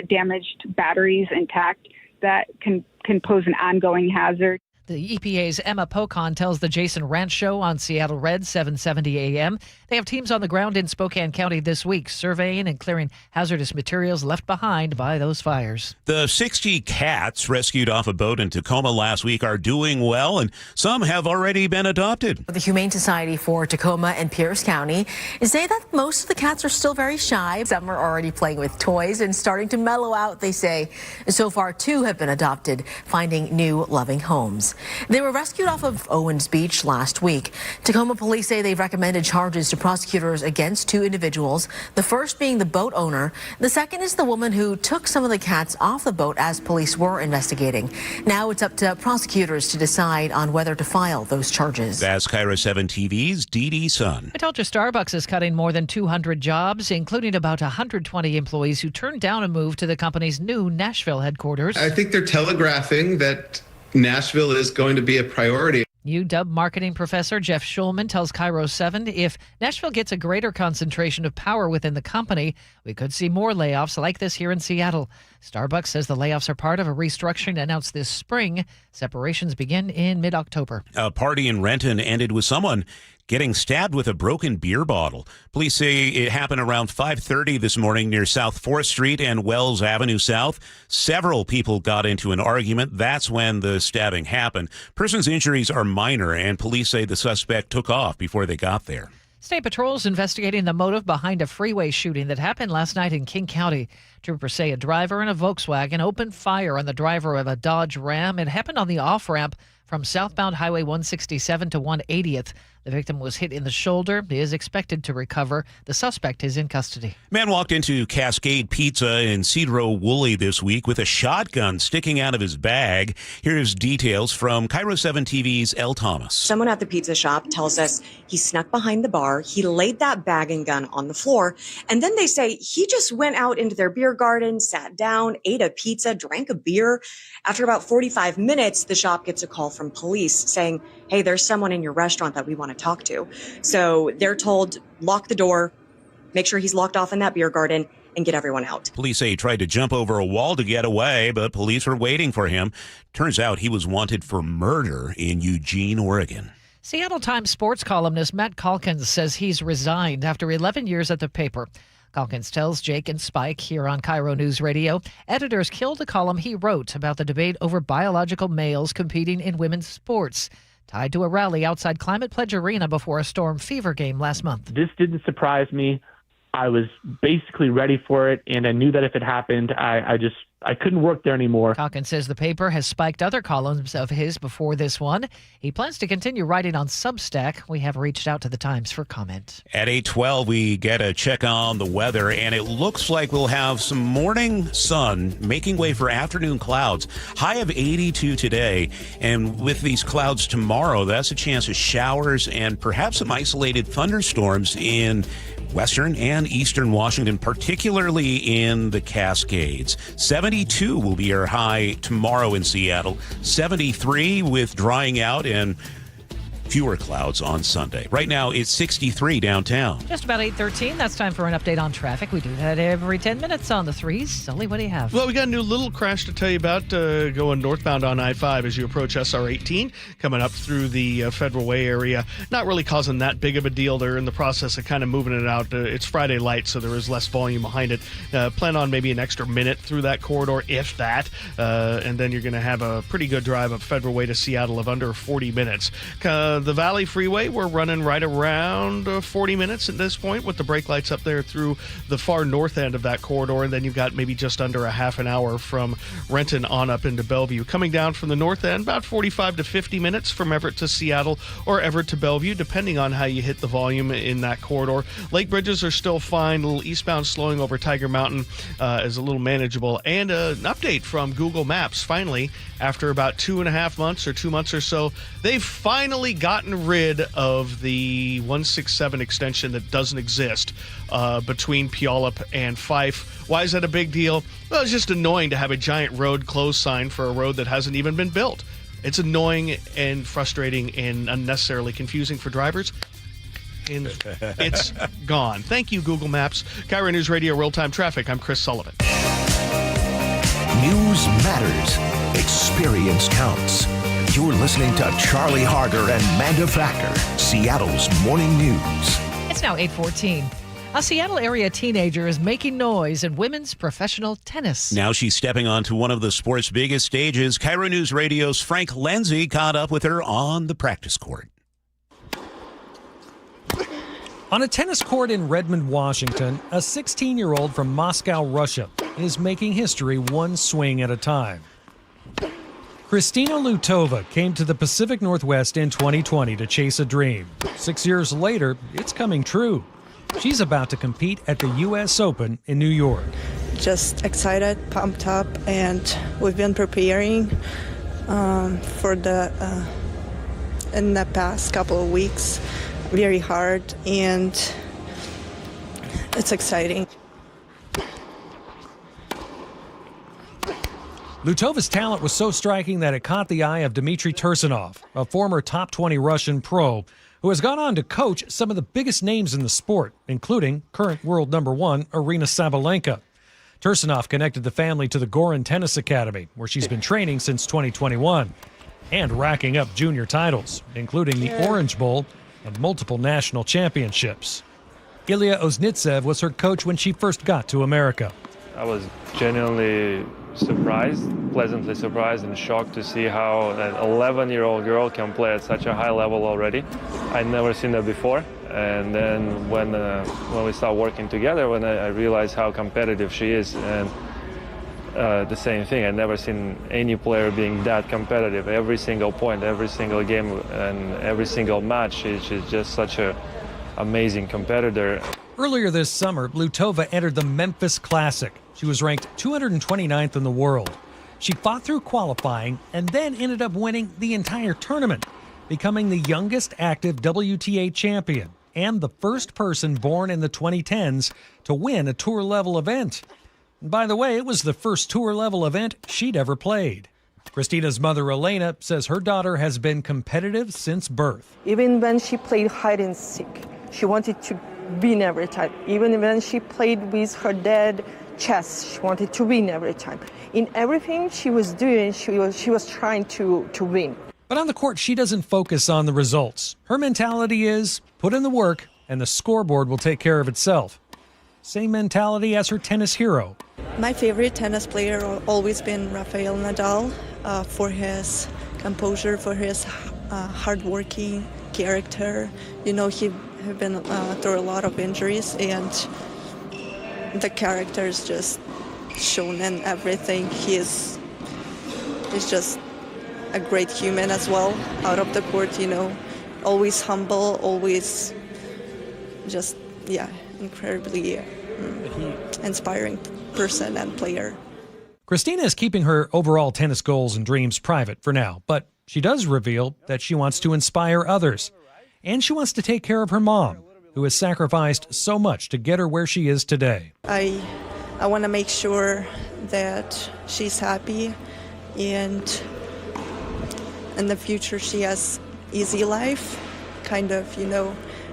damaged batteries intact. That can pose an ongoing hazard. The EPA's Emma Pocon tells the Jason Ranch Show on Seattle Red 770 AM. They have teams on the ground in Spokane County this week, surveying and clearing hazardous materials left behind by those fires. The 60 cats rescued off a boat in Tacoma last week are doing well, and some have already been adopted. The Humane Society for Tacoma and Pierce County say that most of the cats are still very shy. Some are already playing with toys and starting to mellow out, they say. So far, 2 have been adopted, finding new loving homes. They were rescued off of Owens Beach last week. Tacoma police say they've recommended charges to prosecutors against 2 individuals, the first being the boat owner. The second is the woman who took some of the cats off the boat as police were investigating. Now it's up to prosecutors to decide on whether to file those charges. That's KIRO 7 TV's Dee Dee Sun. I told you Starbucks is cutting more than 200 jobs, including about 120 employees who turned down a move to the company's new Nashville headquarters. I think they're telegraphing that Nashville is going to be a priority. UW marketing professor Jeff Schulman tells KIRO 7 if Nashville gets a greater concentration of power within the company, we could see more layoffs like this here in Seattle. Starbucks says the layoffs are part of a restructuring announced this spring. Separations begin in mid-October. A party in Renton ended with someone getting stabbed with a broken beer bottle. Police say it happened around 5:30 this morning near South 4th Street and Wells Avenue South. Several people got into an argument. That's when the stabbing happened. Person's injuries are minor, and police say the suspect took off before they got there. State Patrol is investigating the motive behind a freeway shooting that happened last night in King County. Troopers say a driver in a Volkswagen opened fire on the driver of a Dodge Ram. It happened on the off-ramp from southbound Highway 167 to 180th. The victim was hit in the shoulder. He is expected to recover. The suspect is in custody. Man walked into Cascade Pizza in Cedro Woolley this week with a shotgun sticking out of his bag. Here's details from KIRO 7 TV's Elle Thomas. Someone at the pizza shop tells us he snuck behind the bar. He laid that bag and gun on the floor. And then they say he just went out into their beer garden, sat down, ate a pizza, drank a beer. After about 45 minutes, the shop gets a call from police saying, hey, there's someone in your restaurant that we want to talk to. So they're told, lock the door, make sure he's locked off in that beer garden, and get everyone out. Police say he tried to jump over a wall to get away, but police were waiting for him. Turns out he was wanted for murder in Eugene, Oregon. Seattle Times sports columnist Matt Calkins says he's resigned after 11 years at the paper. Calkins tells Jake and Spike here on KIRO News Radio, editors killed a column he wrote about the debate over biological males competing in women's sports, tied to a rally outside Climate Pledge Arena before a Storm Fever game last month. This didn't surprise me. I was basically ready for it, and I knew that if it happened, I couldn't work there anymore. Calkins says the paper has spiked other columns of his before this one. He plans to continue writing on Substack. We have reached out to the Times for comment. At 8:12, we get a check on the weather, and it looks like we'll have some morning sun making way for afternoon clouds. High of 82 today, and with these clouds tomorrow, that's a chance of showers and perhaps some isolated thunderstorms in western and eastern Washington, particularly in the Cascades. 72 will be our high tomorrow in Seattle. 73 with drying out and fewer clouds on Sunday. Right now, it's 63 downtown. Just about 8:13. That's time for an update on traffic. We do that every 10 minutes on the threes. Sully, what do you have? Well, we got a new little crash to tell you about going northbound on I-5 as you approach SR-18, coming up through the Federal Way area. Not really causing that big of a deal. They're in the process of kind of moving it out. It's Friday light, so there is less volume behind it. Plan on maybe an extra minute through that corridor, if that. And then you're going to have a pretty good drive up Federal Way to Seattle of under 40 minutes. The Valley Freeway, we're running right around 40 minutes at this point with the brake lights up there through the far north end of that corridor, and then you've got maybe just under a half an hour from Renton on up into Bellevue. Coming down from the north end, about 45 to 50 minutes from Everett to Seattle or Everett to Bellevue, depending on how you hit the volume in that corridor. Lake bridges are still fine. A little eastbound slowing over Tiger Mountain is a little manageable. And an update from Google Maps. Finally, after about 2.5 months or 2 months or so, they've finally gotten rid of the 167 extension that doesn't exist between Puyallup and Fife. Why is that a big deal? Well, it's just annoying to have a giant road closed sign for a road that hasn't even been built. It's annoying and frustrating and unnecessarily confusing for drivers. And it's gone. Thank you, Google Maps. KIRO News Radio Real-Time Traffic. I'm Chris Sullivan. News matters. Experience counts. You're listening to Charlie Harger and Manda Factor, Seattle's morning news. It's now 8:14. A Seattle area teenager is making noise in women's professional tennis. Now she's stepping onto one of the sport's biggest stages. KIRO News Radio's Frank Lenzi caught up with her on the practice court. On a tennis court in Redmond, Washington, a 16-year-old from Moscow, Russia, is making history one swing at a time. Kristina Lutova came to the Pacific Northwest in 2020 to chase a dream. 6 years later, it's coming true. She's about to compete at the U.S. Open in New York. Just excited, pumped up, and we've been preparing for in the past couple of weeks very hard, and it's exciting. Lutova's talent was so striking that it caught the eye of Dmitry Tursunov, a former top 20 Russian pro, who has gone on to coach some of the biggest names in the sport, including current world number one, Arina Sabalenka. Tursunov connected the family to the Gorin Tennis Academy, where she's been training since 2021, and racking up junior titles, including the Orange Bowl and multiple national championships. Ilya Oznitsev was her coach when she first got to America. I was genuinely pleasantly surprised and shocked to see how an 11-year-old girl can play at such a high level already. I'd never seen that before. And then when we start working together, when I realized how competitive she is, and the same thing, I'd never seen any player being that competitive. Every single point, every single game, and every single match, she's just such an amazing competitor. Earlier this summer, Lutova entered the Memphis Classic. She was ranked 229th in the world. She fought through qualifying and then ended up winning the entire tournament, becoming the youngest active WTA champion and the first person born in the 2010s to win a tour-level event. And by the way, it was the first tour-level event she'd ever played. Christina's mother, Elena, says her daughter has been competitive since birth. Even when she played hide and seek, she wanted to win every time. Even when she played with her dad chess, she wanted to win every time. In everything she was doing, she was trying to win. But on the court, she doesn't focus on the results. Her mentality is put in the work and the scoreboard will take care of itself. Same mentality as her tennis hero. My favorite tennis player always been Rafael Nadal, for his composure, for his hardworking character. He have been through a lot of injuries, and the character is just shown in everything. He's just a great human as well, out of the court, always humble, always just, incredibly inspiring person and player. Christina is keeping her overall tennis goals and dreams private for now, but she does reveal that she wants to inspire others. And she wants to take care of her mom, who has sacrificed so much to get her where she is today. I want to make sure that she's happy, and in the future she has easy life, kind of,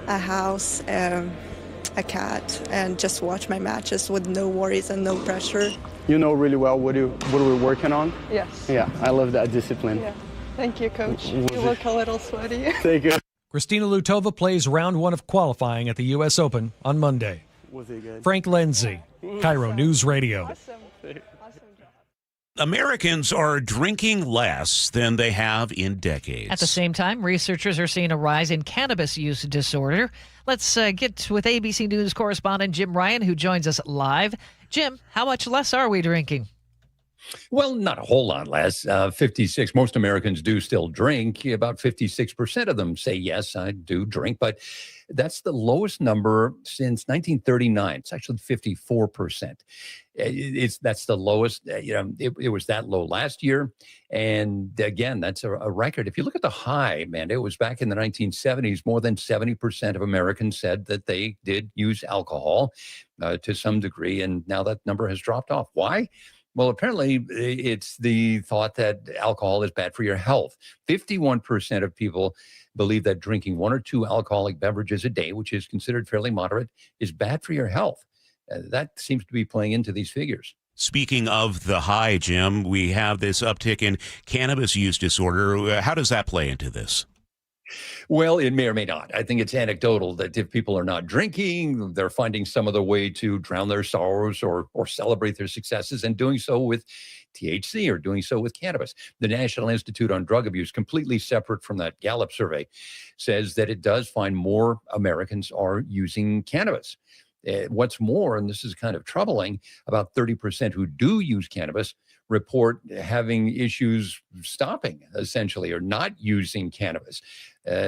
a house, a cat, and just watch my matches with no worries and no pressure. You know really well what we're working on? Yes. Yeah, I love that discipline. Yeah. Thank you, Coach. You look a little sweaty. Thank you. Christina Lutova plays round 1 of qualifying at the U.S. Open on Monday. Was it good? Frank Lindsay, KIRO News Radio. Awesome. Americans are drinking less than they have in decades. At the same time, researchers are seeing a rise in cannabis use disorder. Let's get with ABC News correspondent Jim Ryan, who joins us live. Jim, how much less are we drinking? Well, not a whole lot less. 56. Most Americans do still drink. About 56% of them say, yes, I do drink. But that's the lowest number since 1939. It's actually 54%. That's the lowest. It was that low last year. And again, that's a record. If you look at the high, man, it was back in the 1970s. More than 70% of Americans said that they did use alcohol to some degree. And now that number has dropped off. Why? Well, apparently it's the thought that alcohol is bad for your health. 51% of people believe that drinking 1 or 2 alcoholic beverages a day, which is considered fairly moderate, is bad for your health. That seems to be playing into these figures. Speaking of the high, Jim, we have this uptick in cannabis use disorder. How does that play into this? Well, it may or may not. I think it's anecdotal that if people are not drinking, they're finding some other way to drown their sorrows or celebrate their successes, and doing so with THC or doing so with cannabis. The National Institute on Drug Abuse, completely separate from that Gallup survey, says that it does find more Americans are using cannabis. What's more, and this is kind of troubling, about 30% who do use cannabis report having issues stopping, essentially, or not using cannabis.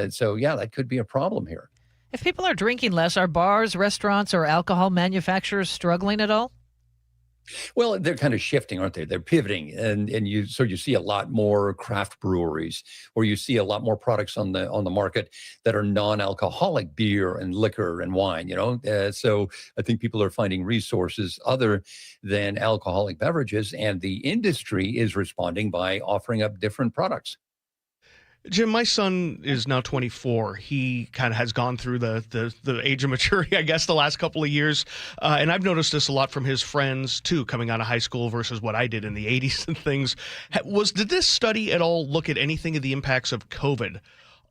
So, that could be a problem here. If people are drinking less, are bars, restaurants, or alcohol manufacturers struggling at all? Well, they're kind of shifting, aren't they? They're pivoting, and you see a lot more craft breweries, or you see a lot more products on the market that are non-alcoholic beer and liquor and wine. So I think people are finding resources other than alcoholic beverages, and the industry is responding by offering up different products. Jim, my son is now 24. He kind of has gone through the age of maturity, I guess, the last couple of years. And I've noticed this a lot from his friends, too, coming out of high school versus what I did in the 80s and things. Did this study at all look at anything of the impacts of COVID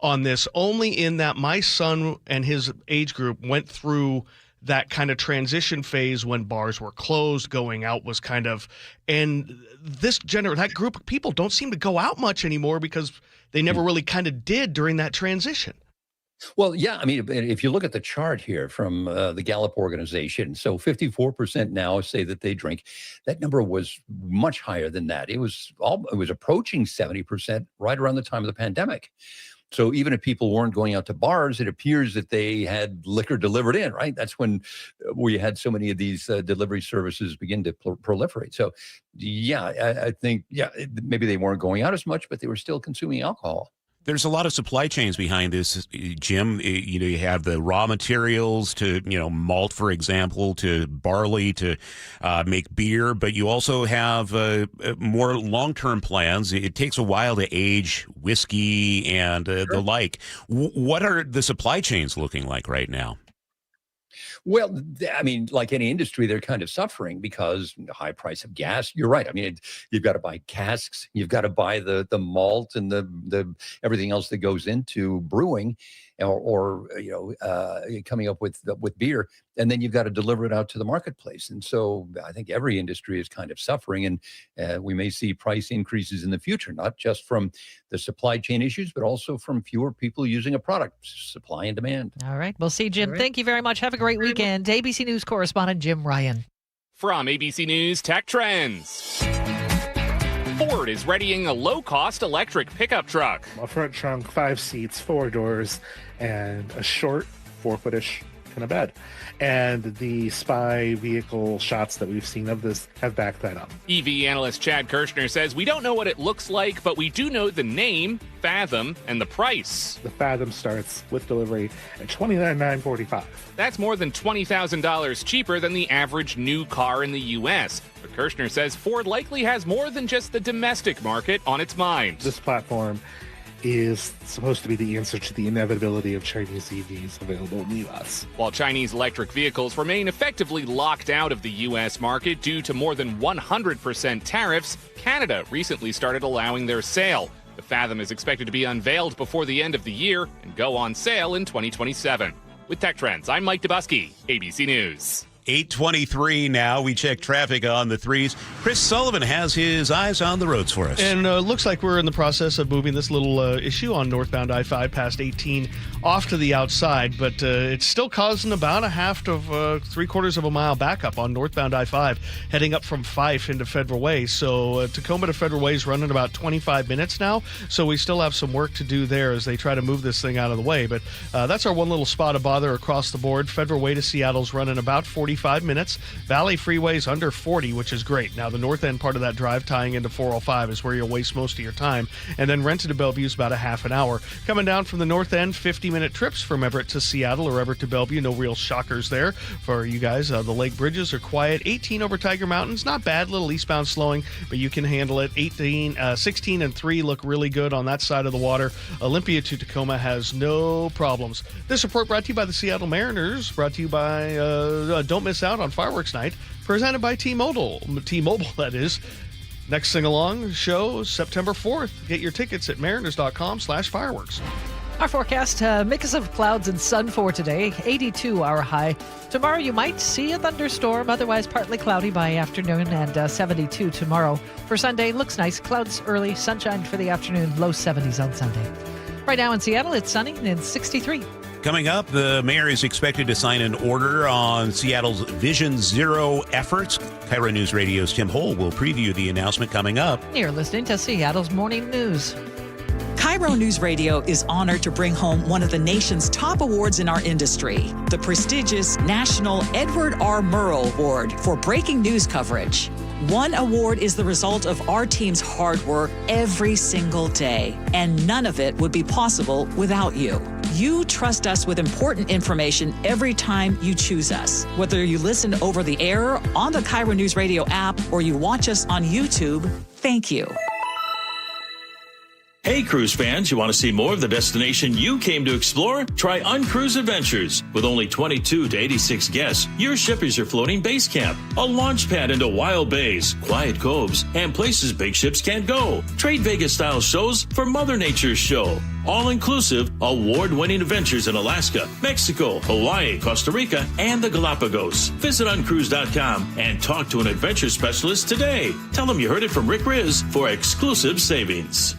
on this? Only in that my son and his age group went through that kind of transition phase when bars were closed, going out was kind of, and that group of people don't seem to go out much anymore because they never really kind of did during that transition. Well, I mean, if you look at the chart here from the Gallup organization, so 54% now say that they drink. That number was much higher than that. It was approaching 70% right around the time of the pandemic. So even if people weren't going out to bars, it appears that they had liquor delivered in, right? That's when we had so many of these delivery services begin to proliferate. So, I think, maybe they weren't going out as much, but they were still consuming alcohol. There's a lot of supply chains behind this, Jim. You have the raw materials to, malt, for example, to barley to make beer, but you also have more long-term plans. It takes a while to age whiskey and the like. What are the supply chains looking like right now? Well, I mean, like any industry, they're kind of suffering because the high price of gas. You're right. I mean, you've got to buy casks. You've got to buy the malt and the everything else that goes into brewing. or coming up with beer, and then you've got to deliver it out to the marketplace. And so I think every industry is kind of suffering, and we may see price increases in the future, not just from the supply chain issues, but also from fewer people using a product, supply and demand. All right. We'll see, Jim. Thank you very much. Have a great weekend. ABC News correspondent Jim Ryan. From ABC News Tech Trends. Ford is readying a low-cost electric pickup truck. A front trunk, 5 seats, 4 doors, and a short 4-foot-ish kind of bed. And the spy vehicle shots that we've seen of this have backed that up. EV analyst Chad Kirshner says, we don't know what it looks like, but we do know the name, Fathom, and the price. The Fathom starts with delivery at $29,945. That's more than $20,000 cheaper than the average new car in the U.S. But Kirshner says Ford likely has more than just the domestic market on its mind. This platform is supposed to be the answer to the inevitability of Chinese EVs available in the U.S. While Chinese electric vehicles remain effectively locked out of the U.S. market due to more than 100% tariffs, Canada recently started allowing their sale. The Fathom is expected to be unveiled before the end of the year and go on sale in 2027. With Tech Trends, I'm Mike Dubusky, ABC News. 8:23 now. We check traffic on the 3s. Chris Sullivan has his eyes on the roads for us. And looks like we're in the process of moving this little issue on northbound I-5 past 18 off to the outside, but it's still causing about a half to 3/4 of a mile backup on northbound I-5 heading up from Fife into Federal Way. So Tacoma to Federal Way is running about 25 minutes now, so we still have some work to do there as they try to move this thing out of the way. But that's our one little spot of bother across the board. Federal Way to Seattle's running about 45 minutes. Valley Freeway's under 40, which is great. Now, the north end part of that drive tying into 405 is where you'll waste most of your time. And then Renton to Bellevue is about a half an hour. Coming down from the north end, 50-minute trips from Everett to Seattle or Everett to Bellevue. No real shockers there for you guys. The lake bridges are quiet. 18 over Tiger Mountains, not bad. Little eastbound slowing, but you can handle it. 16 and 3 look really good on that side of the water. Olympia to Tacoma has no problems. This report brought to you by the Seattle Mariners, brought to you by Don't Miss Out on Fireworks Night, presented by T-Mobile, that is. Next sing-along show, September 4th. Get your tickets at mariners.com/fireworks. Our forecast, mix of clouds and sun for today, 82 our high. Tomorrow you might see a thunderstorm, otherwise partly cloudy by afternoon, and 72 tomorrow. For Sunday, looks nice. Clouds early, sunshine for the afternoon, low 70s on Sunday. Right now in Seattle, it's sunny and 63. Coming up, the mayor is expected to sign an order on Seattle's Vision Zero efforts. KIRO News Radio's Tim Hole will preview the announcement coming up. You're listening to Seattle's Morning News. KIRO News Radio is honored to bring home one of the nation's top awards in our industry, the prestigious National Edward R. Murrow Award for breaking news coverage. One award is the result of our team's hard work every single day, and none of it would be possible without you. You trust us with important information every time you choose us. Whether you listen over the air, on the KIRO News Radio app, or you watch us on YouTube, thank you. Hey, cruise fans, you want to see more of the destination you came to explore? Try Uncruise Adventures. With only 22 to 86 guests, your ship is your floating base camp, a launch pad into wild bays, quiet coves, and places big ships can't go. Trade Vegas-style shows for Mother Nature's show. All-inclusive, award-winning adventures in Alaska, Mexico, Hawaii, Costa Rica, and the Galapagos. Visit uncruise.com and talk to an adventure specialist today. Tell them you heard it from Rick Riz for exclusive savings.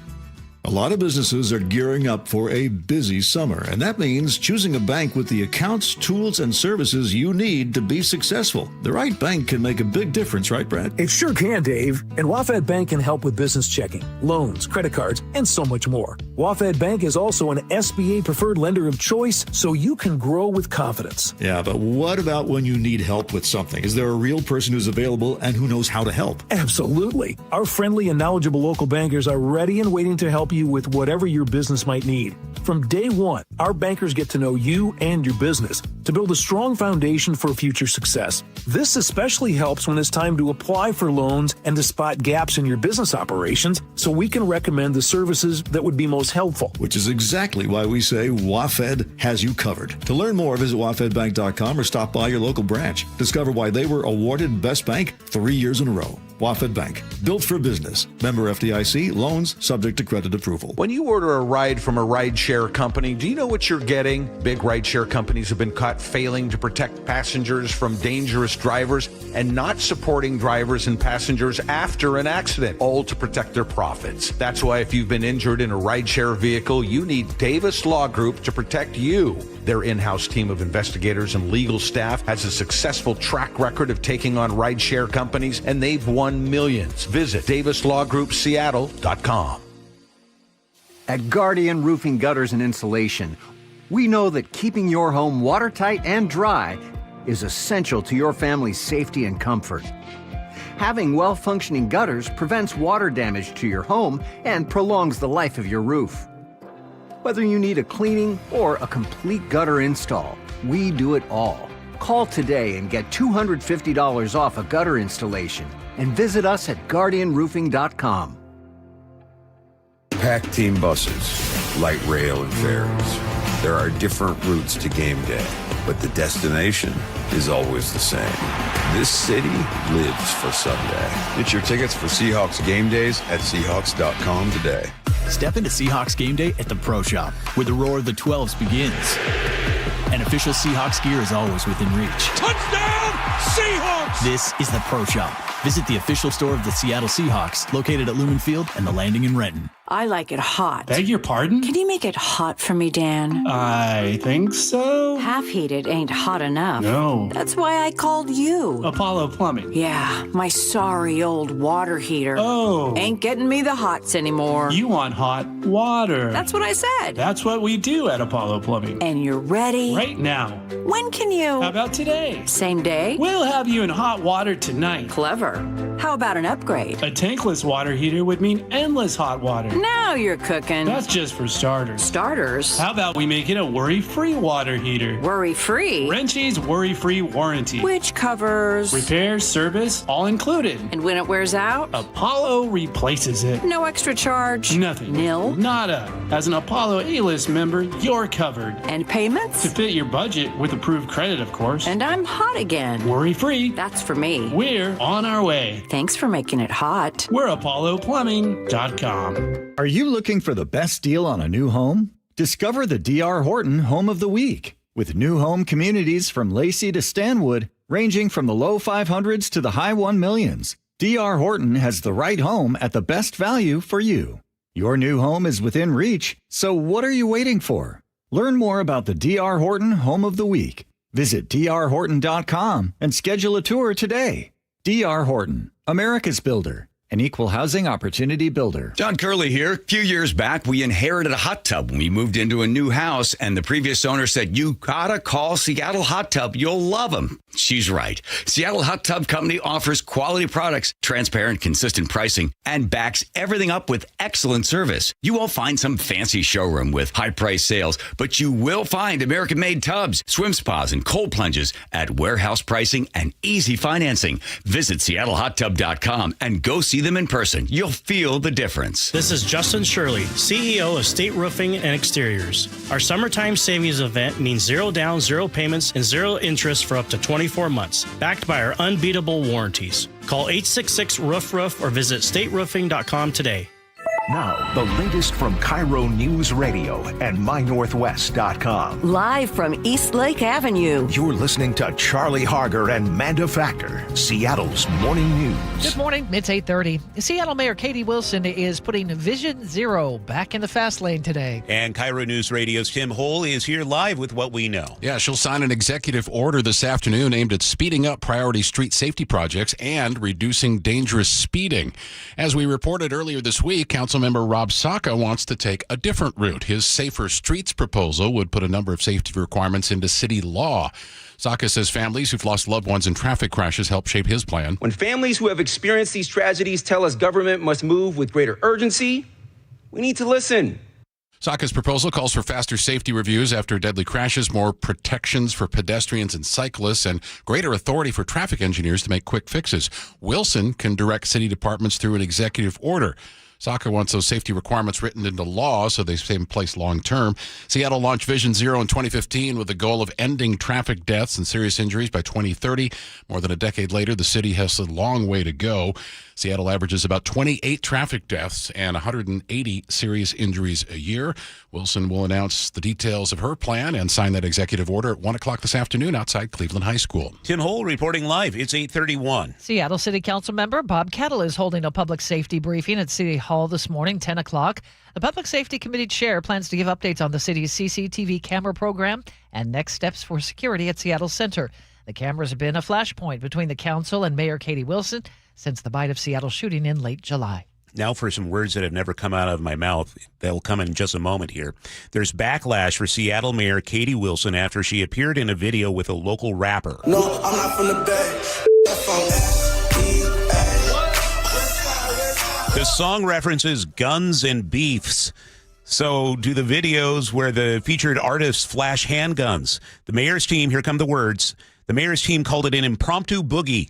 A lot of businesses are gearing up for a busy summer, and that means choosing a bank with the accounts, tools, and services you need to be successful. The right bank can make a big difference, right, Brad? It sure can, Dave. And WaFd Bank can help with business checking, loans, credit cards, and so much more. WaFd Bank is also an SBA preferred lender of choice, so you can grow with confidence. Yeah, but what about when you need help with something? Is there a real person who's available and who knows how to help? Absolutely. Our friendly and knowledgeable local bankers are ready and waiting to help you with whatever your business might need. From day one, our bankers get to know you and your business to build a strong foundation for future success. This especially helps when it's time to apply for loans and to spot gaps in your business operations, so we can recommend the services that would be most helpful. Which is exactly why we say WaFd has you covered. To learn more, visit wafdbank.com or stop by your local branch. Discover why they were awarded Best Bank 3 years in a row. Wofford Bank, built for business. Member FDIC, loans subject to credit approval. When you order a ride from a rideshare company, do you know what you're getting? Big rideshare companies have been caught failing to protect passengers from dangerous drivers and not supporting drivers and passengers after an accident, all to protect their profits. That's why if you've been injured in a rideshare vehicle, you need Davis Law Group to protect you. Their in-house team of investigators and legal staff has a successful track record of taking on rideshare companies, and they've won millions. Visit DavisLawGroupSeattle.com. At Guardian Roofing, Gutters, and Insulation, we know that keeping your home watertight and dry is essential to your family's safety and comfort. Having well-functioning gutters prevents water damage to your home and prolongs the life of your roof. Whether you need a cleaning or a complete gutter install, we do it all. Call today and get $250 off a gutter installation and visit us at guardianroofing.com. Packed team buses, light rail and ferries. There are different routes to game day, but the destination is always the same. This city lives for Sunday. Get your tickets for Seahawks game days at Seahawks.com today. Step into Seahawks game day at the Pro Shop, where the roar of the 12s begins. And official Seahawks gear is always within reach. Touchdown, Seahawks! This is the Pro Shop. Visit the official store of the Seattle Seahawks, located at Lumen Field and the Landing in Renton. I like it hot. Beg your pardon? Can you make it hot for me, Dan? I think so. Half heated ain't hot enough. No. That's why I called you. Apollo Plumbing. Yeah, my sorry old water heater. Oh. Ain't getting me the hots anymore. You want hot water. That's what I said. That's what we do at Apollo Plumbing. And you're ready? Right now. When can you? How about today? Same day? We'll have you in hot water tonight. Clever. How about an upgrade? A tankless water heater would mean endless hot water. Now you're cooking. That's just for starters. Starters? How about we make it a worry-free water heater? Worry-free? Wrenchie's worry-free warranty. Which covers? Repairs, service, all included. And when it wears out? Apollo replaces it. No extra charge? Nothing. Nil? Nada. As an Apollo A-List member, you're covered. And payments? To fit your budget with approved credit, of course. And I'm hot again. Worry-free. That's for me. We're on our way. Thanks for making it hot. We're ApolloPlumbing.com. Are you looking for the best deal on a new home? Discover the D.R. Horton Home of the Week. With new home communities from Lacey to Stanwood, ranging from the low 500s to the high 1 millions, D.R. Horton has the right home at the best value for you. Your new home is within reach, so what are you waiting for? Learn more about the D.R. Horton Home of the Week. Visit drhorton.com and schedule a tour today. D.R. Horton, America's builder. An equal housing opportunity builder. John Curley here. A few years back, we inherited a hot tub when we moved into a new house, and the previous owner said, "You gotta call Seattle Hot Tub. You'll love them." She's right. Seattle Hot Tub Company offers quality products, transparent, consistent pricing, and backs everything up with excellent service. You won't find some fancy showroom with high price sales, but you will find American-made tubs, swim spas, and cold plunges at warehouse pricing and easy financing. Visit SeattleHotTub.com and go see them in person. You'll feel the difference. This is Justin Shirley, CEO of State Roofing and Exteriors. Our summertime savings event means zero down, zero payments, and zero interest for up to 24 months, backed by our unbeatable warranties. Call 866-ROOF-ROOF or visit stateroofing.com today. Now, the latest from KIRO Newsradio and MyNorthwest.com. Live from East Lake Avenue. You're listening to Charlie Harger and Manda Factor, Seattle's morning news. Good morning. It's 8:30. Seattle Mayor Katie Wilson is putting Vision Zero back in the fast lane today. And KIRO News Radio's Tim Hole is here live with what we know. Yeah, she'll sign an executive order this afternoon aimed at speeding up priority street safety projects and reducing dangerous speeding. As we reported earlier this week, Councilmember Rob Saka wants to take a different route. His Safer Streets proposal would put a number of safety requirements into city law. Saka says families who've lost loved ones in traffic crashes help shape his plan. When families who have experienced these tragedies tell us government must move with greater urgency, we need to listen. Saka's proposal calls for faster safety reviews after deadly crashes, more protections for pedestrians and cyclists, and greater authority for traffic engineers to make quick fixes. Wilson can direct city departments through an executive order. Saka wants those safety requirements written into law so they stay in place long term. Seattle launched Vision Zero in 2015 with the goal of ending traffic deaths and serious injuries by 2030. More than a decade later, the city has a long way to go. Seattle averages about 28 traffic deaths and 180 serious injuries a year. Wilson will announce the details of her plan and sign that executive order at 1 o'clock this afternoon outside Cleveland High School. Tim Hole reporting live. It's 8:31. Seattle City Council member Bob Kettle is holding a public safety briefing at City Hall this morning, 10 o'clock. The Public Safety Committee chair plans to give updates on the city's CCTV camera program and next steps for security at Seattle Center. The cameras have been a flashpoint between the council and Mayor Katie Wilson since the Bite of Seattle shooting in late July. Now for some words that have never come out of my mouth. They'll come in just a moment here. There's backlash for Seattle Mayor Katie Wilson after she appeared in a video with a local rapper. No, I'm not from the Bay. The song references guns and beefs. So do the videos where the featured artists flash handguns. The mayor's team, here come the words, the mayor's team called it an impromptu boogie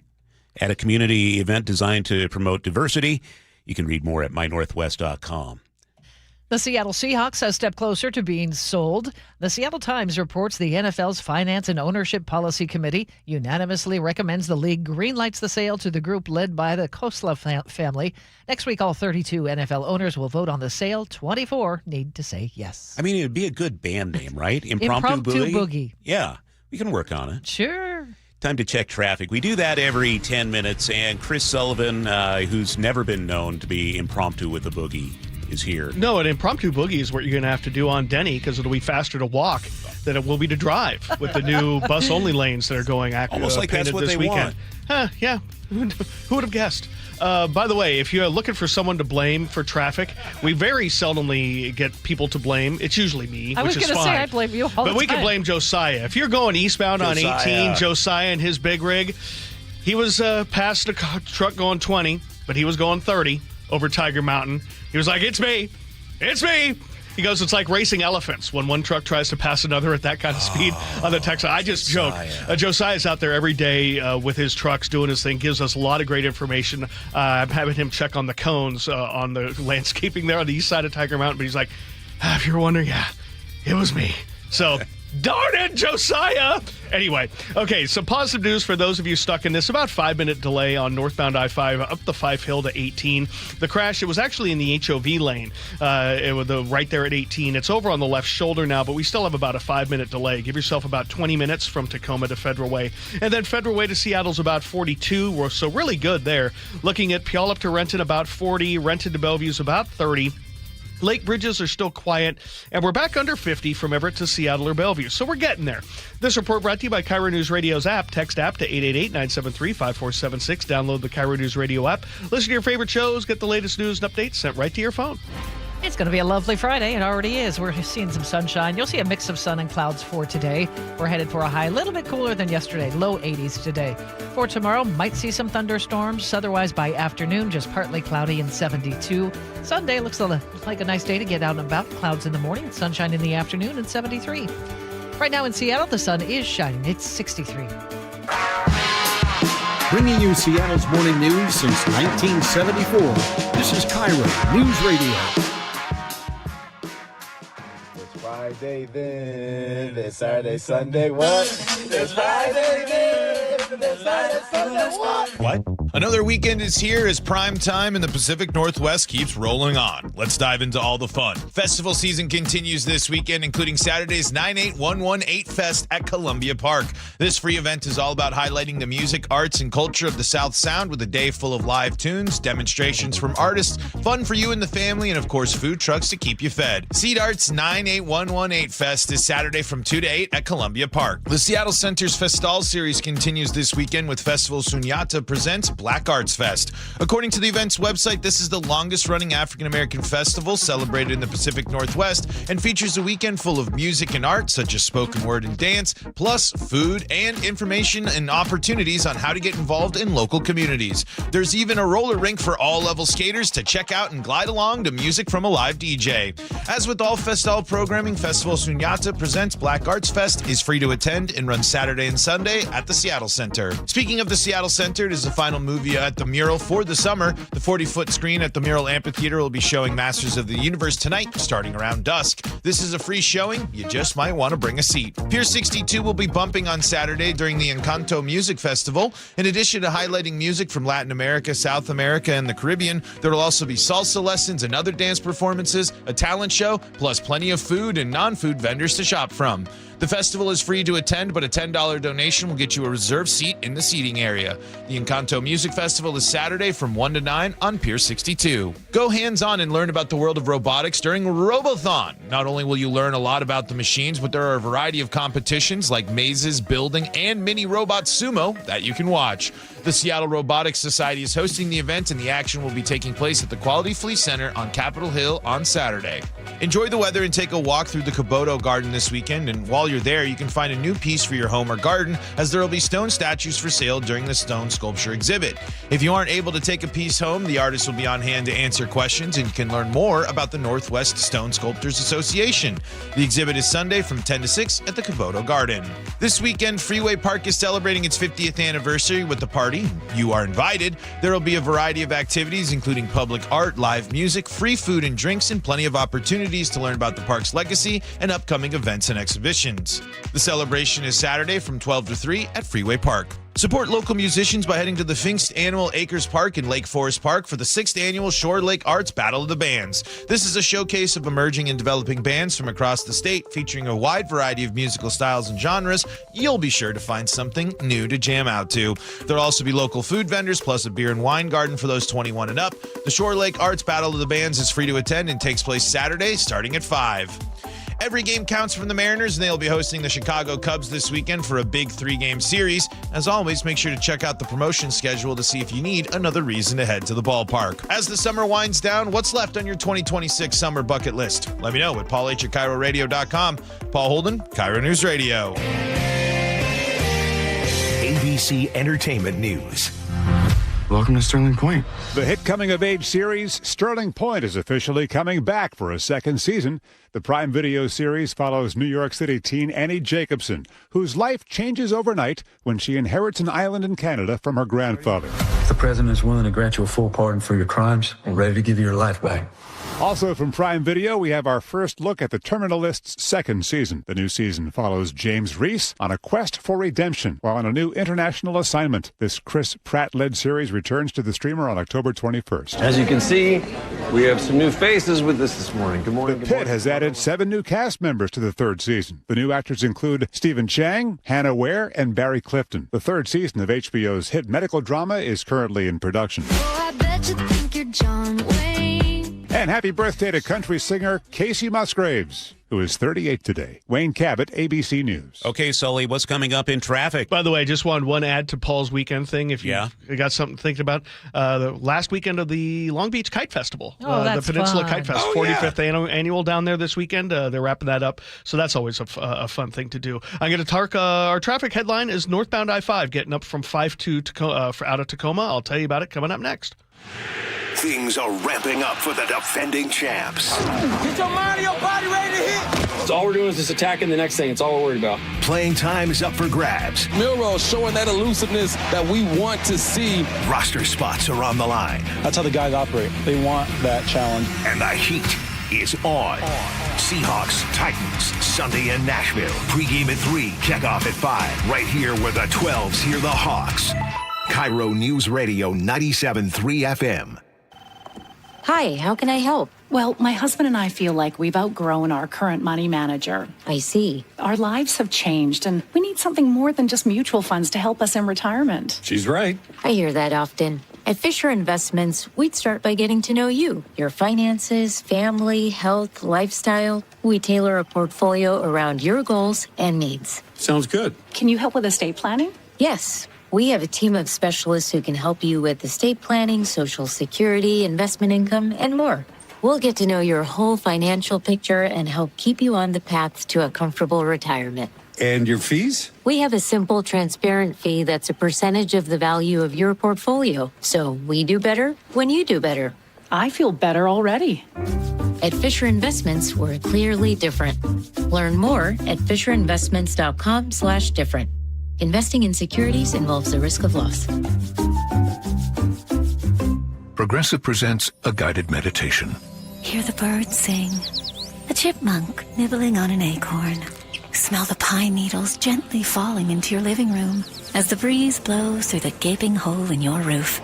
at a community event designed to promote diversity. You can read more at mynorthwest.com. The Seattle Seahawks a step closer to being sold. The Seattle Times reports the NFL's Finance and Ownership Policy Committee unanimously recommends the league greenlights the sale to the group led by the Kosla family. Next week, all 32 NFL owners will vote on the sale. 24 need to say yes. I mean, it would be a good band name, right? Impromptu Boogie. Yeah, we can work on it. Sure. Time to check traffic. We do that every 10 minutes, and Chris Sullivan, who's never been known to be impromptu with a boogie, is here. No, an impromptu boogie is what you're going to have to do on Denny because it'll be faster to walk than it will be to drive with the new bus-only lanes that are going almost like that's what this they weekend. Yeah. Who would have guessed? By the way, if you're looking for someone to blame for traffic, we very seldomly get people to blame. It's usually me, I which was is going to fine. say I blame you all But the we time. can blame Josiah. If you're going eastbound on 18, Josiah and his big rig, he was past a truck going 20, but he was going 30 over Tiger Mountain. He was like, it's me. He goes, it's like racing elephants when one truck tries to pass another at that kind of speed on the Texas. I just joke. Josiah's out there every day with his trucks doing his thing, gives us a lot of great information. I'm having him check on the cones on the landscaping there on the east side of Tiger Mountain. But he's like, if you're wondering, yeah, it was me. So, darn it, Josiah! Anyway, okay, some positive news for those of you stuck in this about 5-minute delay on northbound I-5 up the Fife Hill to 18. The crash, it was actually in the HOV lane. It was right there at 18. It's over on the left shoulder now, but we still have about a 5-minute delay. Give yourself about 20 minutes from Tacoma to Federal Way. And then Federal Way to Seattle's about 42. So really good there. Looking at Puyallup to Renton, about 40. Renton to Bellevue's about 30. Lake bridges are still quiet, and we're back under 50 from Everett to Seattle or Bellevue. So we're getting there. This report brought to you by KIRO Newsradio's app. Text app to 888-973-5476. Download the KIRO News Radio app. Listen to your favorite shows. Get the latest news and updates sent right to your phone. It's going to be a lovely Friday. It already is. We're seeing some sunshine. You'll see a mix of sun and clouds for today. We're headed for a high, a little bit cooler than yesterday, low 80s today. For tomorrow, might see some thunderstorms. Otherwise, by afternoon, just partly cloudy and 72. Sunday looks like a nice day to get out and about. Clouds in the morning, sunshine in the afternoon, and 73. Right now in Seattle, the sun is shining. It's 63. Bringing you Seattle's morning news since 1974. This is KIRO Newsradio. Friday then, this Saturday, Sunday, what? This Friday then, this Saturday, Sunday, what? Another weekend is here as prime time in the Pacific Northwest keeps rolling on. Let's dive into all the fun. Festival season continues this weekend, including Saturday's 98118 Fest at Columbia Park. This free event is all about highlighting the music, arts, and culture of the South Sound with a day full of live tunes, demonstrations from artists, fun for you and the family, and of course, food trucks to keep you fed. Seed Arts 98118 Fest is Saturday from 2 to 8 at Columbia Park. The Seattle Center's Festal series continues this weekend with Festival Sunyata presents Black Arts Fest. According to the event's website, this is the longest-running African-American festival celebrated in the Pacific Northwest and features a weekend full of music and art, such as spoken word and dance, plus food and information and opportunities on how to get involved in local communities. There's even a roller rink for all-level skaters to check out and glide along to music from a live DJ. As with all Festal programming, Festival Sunyata presents Black Arts Fest is free to attend and runs Saturday and Sunday at the Seattle Center. Speaking of the Seattle Center, it is the final movie at the mural for the summer. The 40-foot screen at the Mural Amphitheater will be showing Masters of the Universe tonight, starting around dusk. This is a free showing. You just might want to bring a seat. Pier 62 will be bumping on Saturday during the Encanto Music Festival. In addition to highlighting music from Latin America, South America, and the Caribbean, there will also be salsa lessons and other dance performances, a talent show, plus plenty of food and non-food vendors to shop from. The festival is free to attend, but a $10 donation will get you a reserved seat in the seating area. The Encanto Music Festival is Saturday from 1 to 9 on Pier 62. Go hands-on and learn about the world of robotics during Robothon. Not only will you learn a lot about the machines, but there are a variety of competitions like mazes, building, and mini robot sumo that you can watch. The Seattle Robotics Society is hosting the event, and the action will be taking place at the Quality Flea Center on Capitol Hill on Saturday. Enjoy the weather and take a walk through the Kaboto Garden this weekend, and while you're there, you can find a new piece for your home or garden, as there will be stone statues for sale during the stone sculpture exhibit. If you aren't able to take a piece home, the artist will be on hand to answer questions, and you can learn more about the Northwest Stone Sculptors Association. The exhibit is Sunday from 10 to 6 at the Kaboto Garden. This weekend, Freeway Park is celebrating its 50th anniversary with the party. You are invited. There will be a variety of activities, including public art, live music, free food and drinks, and plenty of opportunities to learn about the park's legacy and upcoming events and exhibitions. The celebration is Saturday from 12 to 3 at Freeway Park. Support local musicians by heading to the Pfingst Annual Acres Park in Lake Forest Park for the 6th Annual Shore Lake Arts Battle of the Bands. This is a showcase of emerging and developing bands from across the state, featuring a wide variety of musical styles and genres. You'll be sure to find something new to jam out to. There'll also be local food vendors, plus a beer and wine garden for those 21 and up. The Shore Lake Arts Battle of the Bands is free to attend and takes place Saturday, starting at 5. Every game counts from the Mariners, and they'll be hosting the Chicago Cubs this weekend for a big 3-game series. As always, make sure to check out the promotion schedule to see if you need another reason to head to the ballpark. As the summer winds down, what's left on your 2026 summer bucket list? Let me know at paulh@KIRORadio.com. Paul Holden, KIRO News Radio. ABC Entertainment News. Welcome to Sterling Point. The hit coming-of-age series Sterling Point is officially coming back for a second season. The Prime Video series follows New York City teen Annie Jacobson, whose life changes overnight when she inherits an island in Canada from her grandfather. If the president is willing to grant you a full pardon for your crimes, we're ready to give you your life back. Also from Prime Video, we have our first look at The Terminalist's second season. The new season follows James Reese on a quest for redemption while on a new international assignment. This Chris Pratt-led series returns to the streamer on October 21st. As you can see, we have some new faces with us this morning. Good morning. The Pit has added 7 new cast members to the third season. The new actors include Stephen Chang, Hannah Ware, and Barry Clifton. The third season of HBO's hit medical drama is currently in production. Oh, I bet you think you're John Wayne. And happy birthday to country singer Casey Musgraves, who is 38 today. Wayne Cabot, ABC News. Okay, Sully, what's coming up in traffic? By the way, I just wanted one add to Paul's weekend thing. If you got something to think about, the last weekend of the Long Beach Kite Festival, that's the Peninsula fun. Kite Fest, 45th annual down there this weekend. They're wrapping that up, so that's always a fun thing to do. I'm going to talk. Our traffic headline is northbound I-5 getting up from 5-2 out of Tacoma. I'll tell you about it coming up next. Things are ramping up for the defending champs. Get your mind and your body ready to hit. So all we're doing is just attacking the next thing. It's all we're worried about. Playing time is up for grabs. Milrose showing that elusiveness that we want to see. Roster spots are on the line. That's how the guys operate. They want that challenge. And the heat is on. Seahawks, Titans, Sunday in Nashville. Pre-game at 3, kickoff at 5. Right here where the 12s hear the Hawks. KIRO News Radio 97.3 FM. Hi, how can I help? Well, my husband and I feel like we've outgrown our current money manager. I see. Our lives have changed, and we need something more than just mutual funds to help us in retirement. She's right. I hear that often. At Fisher Investments, we'd start by getting to know you, your finances, family, health, lifestyle. We tailor a portfolio around your goals and needs. Sounds good. Can you help with estate planning? Yes. We have a team of specialists who can help you with estate planning, Social Security, investment income, and more. We'll get to know your whole financial picture and help keep you on the path to a comfortable retirement. And your fees? We have a simple, transparent fee that's a percentage of the value of your portfolio. So we do better when you do better. I feel better already. At Fisher Investments, we're clearly different. Learn more at fisherinvestments.com/different. Investing in securities involves the risk of loss. Progressive presents a guided meditation. Hear the birds sing. A chipmunk nibbling on an acorn. Smell the pine needles gently falling into your living room as the breeze blows through the gaping hole in your roof.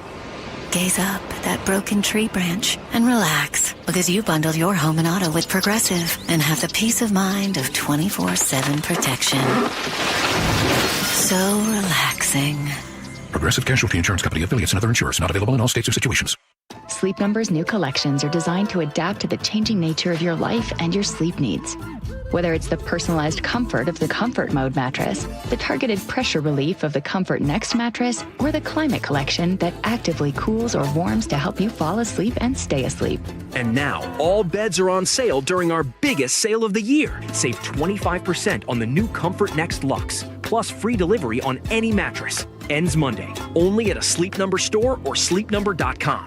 Gaze up at that broken tree branch and relax because you bundled your home and auto with Progressive and have the peace of mind of 24/7 protection. So relaxing. Progressive Casualty Insurance Company, affiliates, and other insurers. Not available in all states or situations. Sleep Number's new collections are designed to adapt to the changing nature of your life and your sleep needs. Whether it's the personalized comfort of the Comfort Mode mattress, the targeted pressure relief of the Comfort Next mattress, or the Climate Collection that actively cools or warms to help you fall asleep and stay asleep. And now, all beds are on sale during our biggest sale of the year. Save 25% on the new Comfort Next Luxe, plus free delivery on any mattress. Ends Monday, only at a Sleep Number store or sleepnumber.com.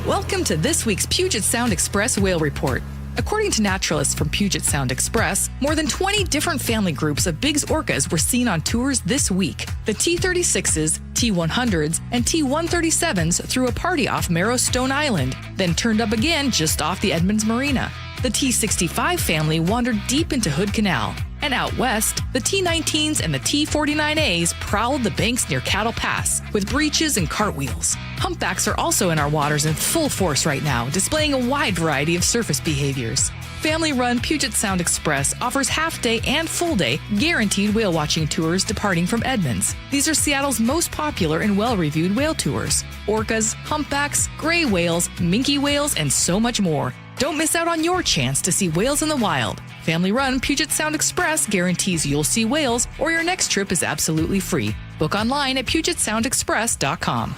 Welcome to this week's Puget Sound Express Whale Report. According to naturalists from Puget Sound Express, more than 20 different family groups of Big's orcas were seen on tours this week. The T-36s, T-100s, and T-137s threw a party off Marrowstone Island, then turned up again just off the Edmonds Marina. The T-65 family wandered deep into Hood Canal. And out west, the T-19s and the T-49As prowled the banks near Cattle Pass with breaches and cartwheels. Humpbacks are also in our waters in full force right now, displaying a wide variety of surface behaviors. Family-run Puget Sound Express offers half-day and full-day guaranteed whale watching tours departing from Edmonds. These are Seattle's most popular and well-reviewed whale tours. Orcas, humpbacks, gray whales, minke whales, and so much more. Don't miss out on your chance to see whales in the wild. Family-run Puget Sound Express guarantees you'll see whales or your next trip is absolutely free. Book online at PugetSoundExpress.com.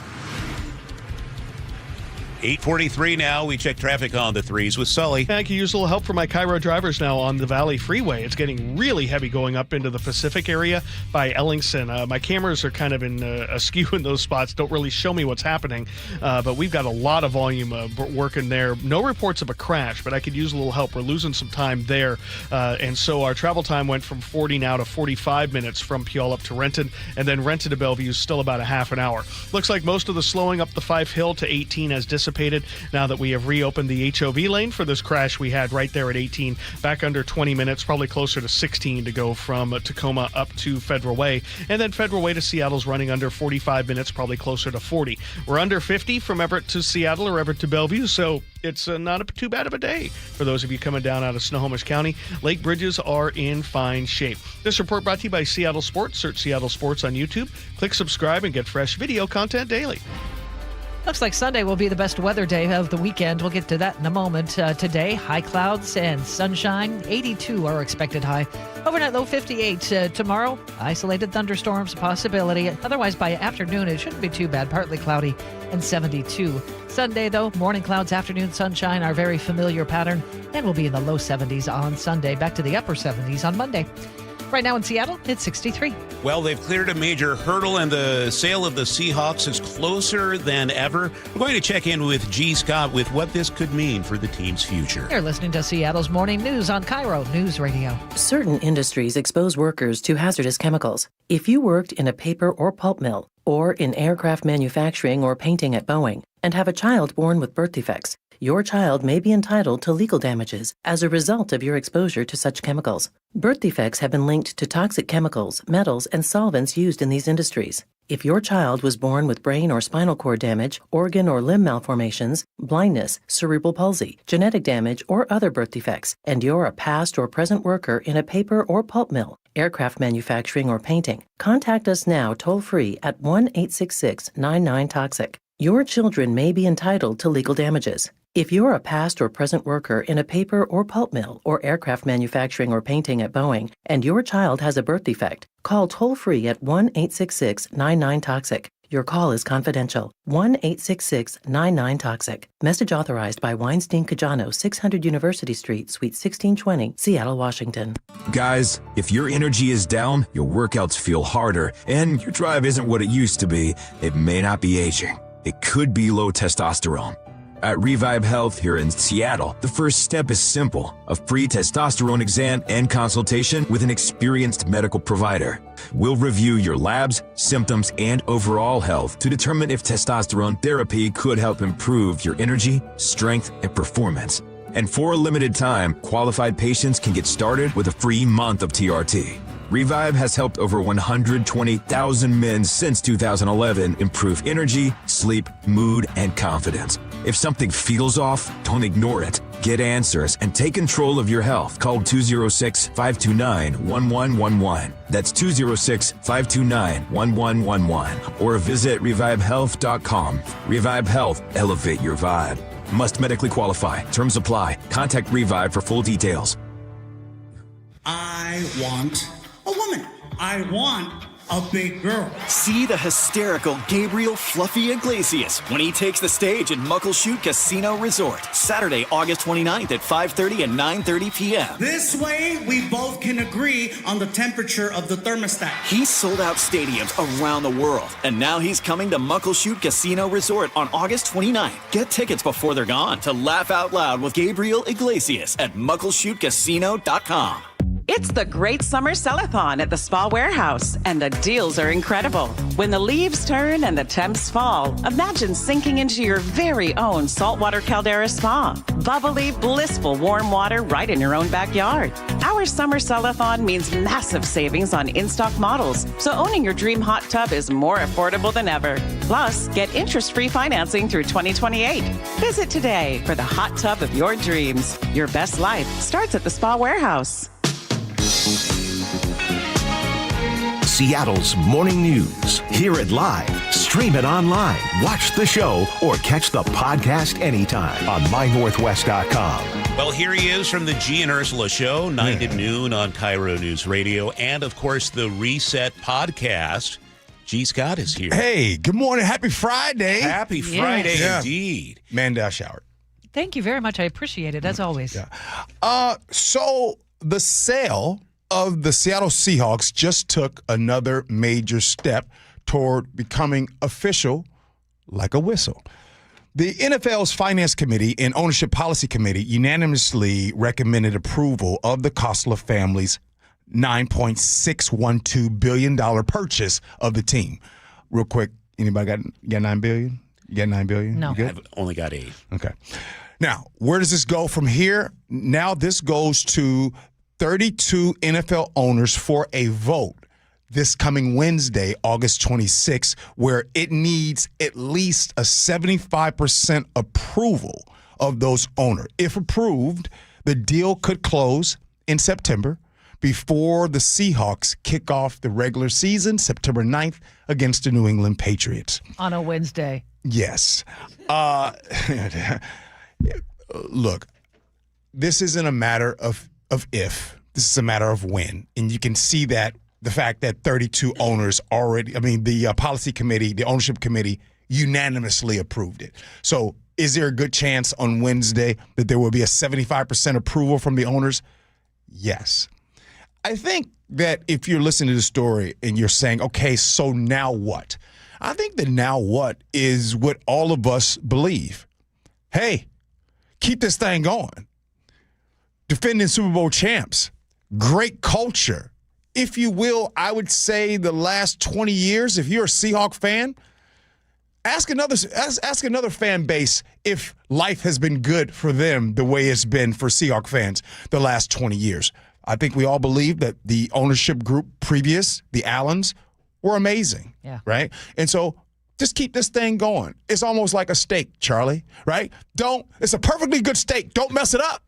8:43 now. We check traffic on the threes with Sully. I can use a little help from my KIRO drivers now on the Valley Freeway. It's getting really heavy going up into the Pacific area by Ellingson. My cameras are kind of in askew in those spots, don't really show me what's happening, but we've got a lot of volume working there. No reports of a crash, but I could use a little help. We're losing some time there, and so our travel time went from 40 now to 45 minutes from Puyallup to Renton, and then Renton to Bellevue is still about a half an hour. Looks like most of the slowing up the Fife Hill to 18 has dissipated now that we have reopened the HOV lane for this crash we had right there at 18, back under 20 minutes, probably closer to 16 to go from Tacoma up to Federal Way. And then Federal Way to Seattle's running under 45 minutes, probably closer to 40. We're under 50 from Everett to Seattle or Everett to Bellevue, so it's not too bad of a day for those of you coming down out of Snohomish County. Lake bridges are in fine shape. This report brought to you by Seattle Sports. Search Seattle Sports on YouTube. Click subscribe and get fresh video content daily. Looks like Sunday will be the best weather day of the weekend. We'll get to that in a moment. Today, high clouds and sunshine. 82 are expected high. Overnight low 58. Tomorrow, isolated thunderstorms, possibility. Otherwise, by afternoon, it shouldn't be too bad. Partly cloudy and 72. Sunday, though, morning clouds, afternoon sunshine, our very familiar pattern. And we'll be in the low 70s on Sunday. Back to the upper 70s on Monday. Right now in Seattle, it's 63. Well, they've cleared a major hurdle, and the sale of the Seahawks is closer than ever. We're going to check in with G. Scott with what this could mean for the team's future. You're listening to Seattle's Morning News on KIRO Newsradio. Certain industries expose workers to hazardous chemicals. If you worked in a paper or pulp mill, or in aircraft manufacturing or painting at Boeing, and have a child born with birth defects, your child may be entitled to legal damages as a result of your exposure to such chemicals. Birth defects have been linked to toxic chemicals, metals, and solvents used in these industries. If your child was born with brain or spinal cord damage, organ or limb malformations, blindness, cerebral palsy, genetic damage, or other birth defects, and you're a past or present worker in a paper or pulp mill, aircraft manufacturing, or painting, contact us now toll-free at 1-866-99-TOXIC. Your children may be entitled to legal damages. If you're a past or present worker in a paper or pulp mill or aircraft manufacturing or painting at Boeing, and your child has a birth defect, call toll-free at 1-866-99-TOXIC. Your call is confidential. 1-866-99-TOXIC. Message authorized by Weinstein Cajano, 600 University Street, Suite 1620, Seattle, Washington. Guys, if your energy is down, your workouts feel harder, and your drive isn't what it used to be, it may not be aging. It could be low testosterone. At Revive Health here in Seattle, the first step is simple: a free testosterone exam and consultation with an experienced medical provider. We'll review your labs, symptoms, and overall health to determine if testosterone therapy could help improve your energy, strength, and performance. And for a limited time, qualified patients can get started with a free month of TRT. Revive has helped over 120,000 men since 2011 improve energy, sleep, mood, and confidence. If something feels off, don't ignore it. Get answers and take control of your health. Call 206-529-1111. That's 206-529-1111. Or visit revivehealth.com. Revive Health. Elevate your vibe. Must medically qualify. Terms apply. Contact Revive for full details. I want a woman. I want a big girl. See the hysterical Gabriel Fluffy Iglesias when he takes the stage at Muckleshoot Casino Resort, Saturday, August 29th at 5:30 and 9:30 p.m. This way, we both can agree on the temperature of the thermostat. He's sold out stadiums around the world, and now he's coming to Muckleshoot Casino Resort on August 29th. Get tickets before they're gone to laugh out loud with Gabriel Iglesias at muckleshootcasino.com. It's the Great Summer Sell-a-thon at the Spa Warehouse, and the deals are incredible. When the leaves turn and the temps fall, imagine sinking into your very own saltwater caldera spa. Bubbly, blissful, warm water right in your own backyard. Our Summer Sell-a-thon means massive savings on in-stock models, so owning your dream hot tub is more affordable than ever. Plus, get interest-free financing through 2028. Visit today for the hot tub of your dreams. Your best life starts at the Spa Warehouse. Seattle's morning news. Hear it live, stream it online, watch the show, or catch the podcast anytime on mynorthwest.com. Well, here he is from the G and Ursula Show, 9 to noon on KIRO News Radio, and, of course, the Reset podcast. G. Scott is here. Hey, good morning. Happy Friday. Happy Friday, indeed. Manda showered. Thank you very much. I appreciate it, as always. So the sale of the Seattle Seahawks just took another major step toward becoming official like a whistle. The NFL's Finance Committee and Ownership Policy Committee unanimously recommended approval of the Kostler family's $9.612 billion purchase of the team. Real quick, anybody got $9 billion? You got $9 billion? No. I've only got 8. Okay. Now, where does this go from here? Now this goes to 32 NFL owners for a vote this coming Wednesday, August 26th, where it needs at least a 75% approval of those owners. If approved, the deal could close in September before the Seahawks kick off the regular season, September 9th, against the New England Patriots. On a Wednesday. Yes. Look, this isn't a matter of if. This is a matter of when. And you can see that the fact that 32 owners already, the policy committee, the ownership committee unanimously approved it. So is there a good chance on Wednesday that there will be a 75% approval from the owners? Yes. I think that if you're listening to the story and you're saying, okay, so now what? I think the now what is what all of us believe. Hey, keep this thing going. Defending Super Bowl champs. Great culture. If you will, I would say the last 20 years, if you're a Seahawk fan, ask another fan base if life has been good for them the way it's been for Seahawk fans the last 20 years. I think we all believe that the ownership group previous, the Allens, were amazing. Yeah. Right? And so just keep this thing going. It's almost like a steak, Charlie, right? It's a perfectly good steak. Don't mess it up.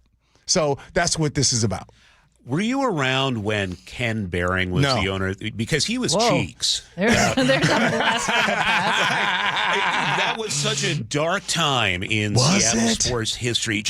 So that's what this is about. Were you around when Ken Behring was the owner? Because he was Cheeks. There's a blast from the past. That was such a dark time in Seattle sports history.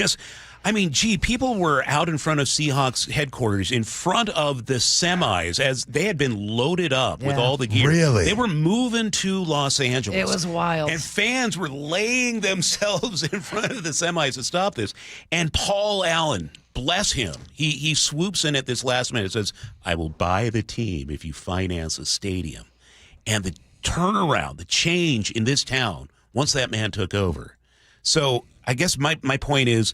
People were out in front of Seahawks headquarters, in front of the semis, as they had been loaded up with all the gear. Really? They were moving to Los Angeles. It was wild. And fans were laying themselves in front of the semis to stop this. And Paul Allen, bless him, he swoops in at this last minute and says, I will buy the team if you finance a stadium. And the turnaround, the change in this town, once that man took over. So I guess my point is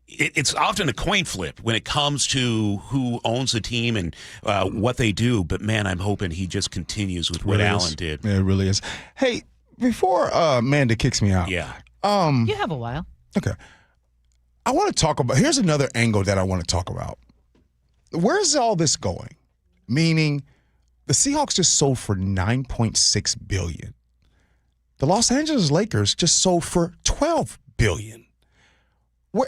it's often a coin flip when it comes to who owns the team and what they do. But, man, I'm hoping he just continues with what Allen did. Yeah, it really is. Hey, before Manda kicks me out. Yeah. You have a while. Okay. I want to talk about, here's another angle that I want to talk about. Where's all this going? Meaning the Seahawks just sold for $9.6 billion. The Los Angeles Lakers just sold for $12 billion.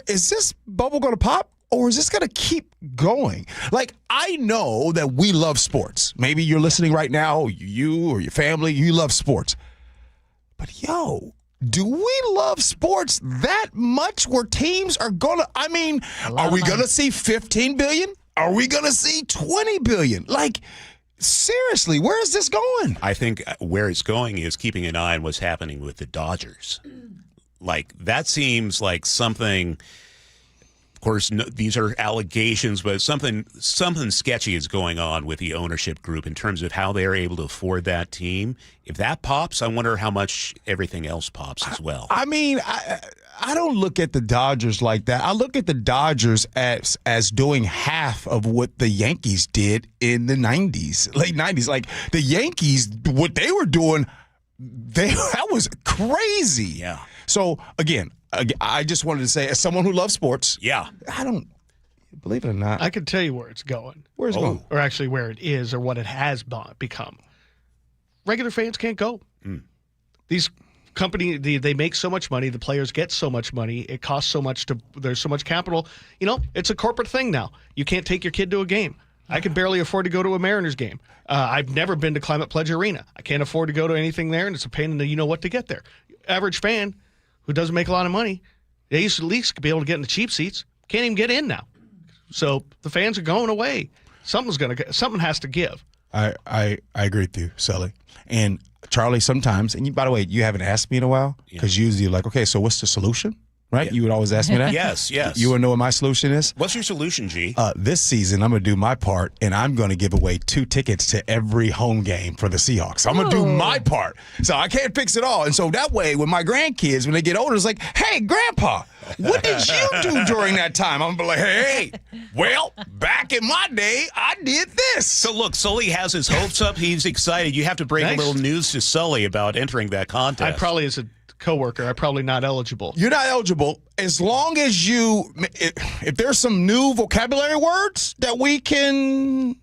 Is this bubble going to pop, or is this going to keep going? Like, I know that we love sports. Maybe you're listening right now, you or your family, you love sports. But, yo, do we love sports that much where teams are going to, are we going to see $15 billion? Are we going to see $20 billion? Like, seriously, where is this going? I think where it's going is keeping an eye on what's happening with the Dodgers. Like, that seems like something, of course, these are allegations, but something sketchy is going on with the ownership group in terms of how they're able to afford that team. If that pops, I wonder how much everything else pops as well. I don't look at the Dodgers like that. I look at the Dodgers as doing half of what the Yankees did in the 90s, late 90s. Like, the Yankees, what they were doing, that was crazy. Yeah. So, again, I just wanted to say, as someone who loves sports, yeah, I don't, believe it or not. I can tell you where it's going. Where it's going? Or actually where it is or what it has become. Regular fans can't go. These company, they make so much money, the players get so much money, it costs so much there's so much capital. It's a corporate thing now. You can't take your kid to a game. I can barely afford to go to a Mariners game. I've never been to Climate Pledge Arena. I can't afford to go to anything there, and it's a pain in the you-know-what to get there. Average fan who doesn't make a lot of money, they used to at least be able to get in the cheap seats. Can't even get in now. So the fans are going away. Something has to give. I agree with you, Sully. And Charlie, sometimes, and by the way, you haven't asked me in a while, because usually you're like, okay, so what's the solution? Right? Yeah. You would always ask me that? Yes. You want to know what my solution is? What's your solution, G? This season, I'm going to do my part, and I'm going to give away 2 tickets to every home game for the Seahawks. I'm going to do my part. So I can't fix it all. And so that way, with my grandkids, when they get older, it's like, hey, Grandpa, what did you do during that time? I'm going to be like, hey, well, back in my day, I did this. So look, Sully has his hopes up. He's excited. You have to break a little news to Sully about entering that contest. I probably, as a coworker, I'm probably not eligible. You're not eligible as long as if there's some new vocabulary words that we can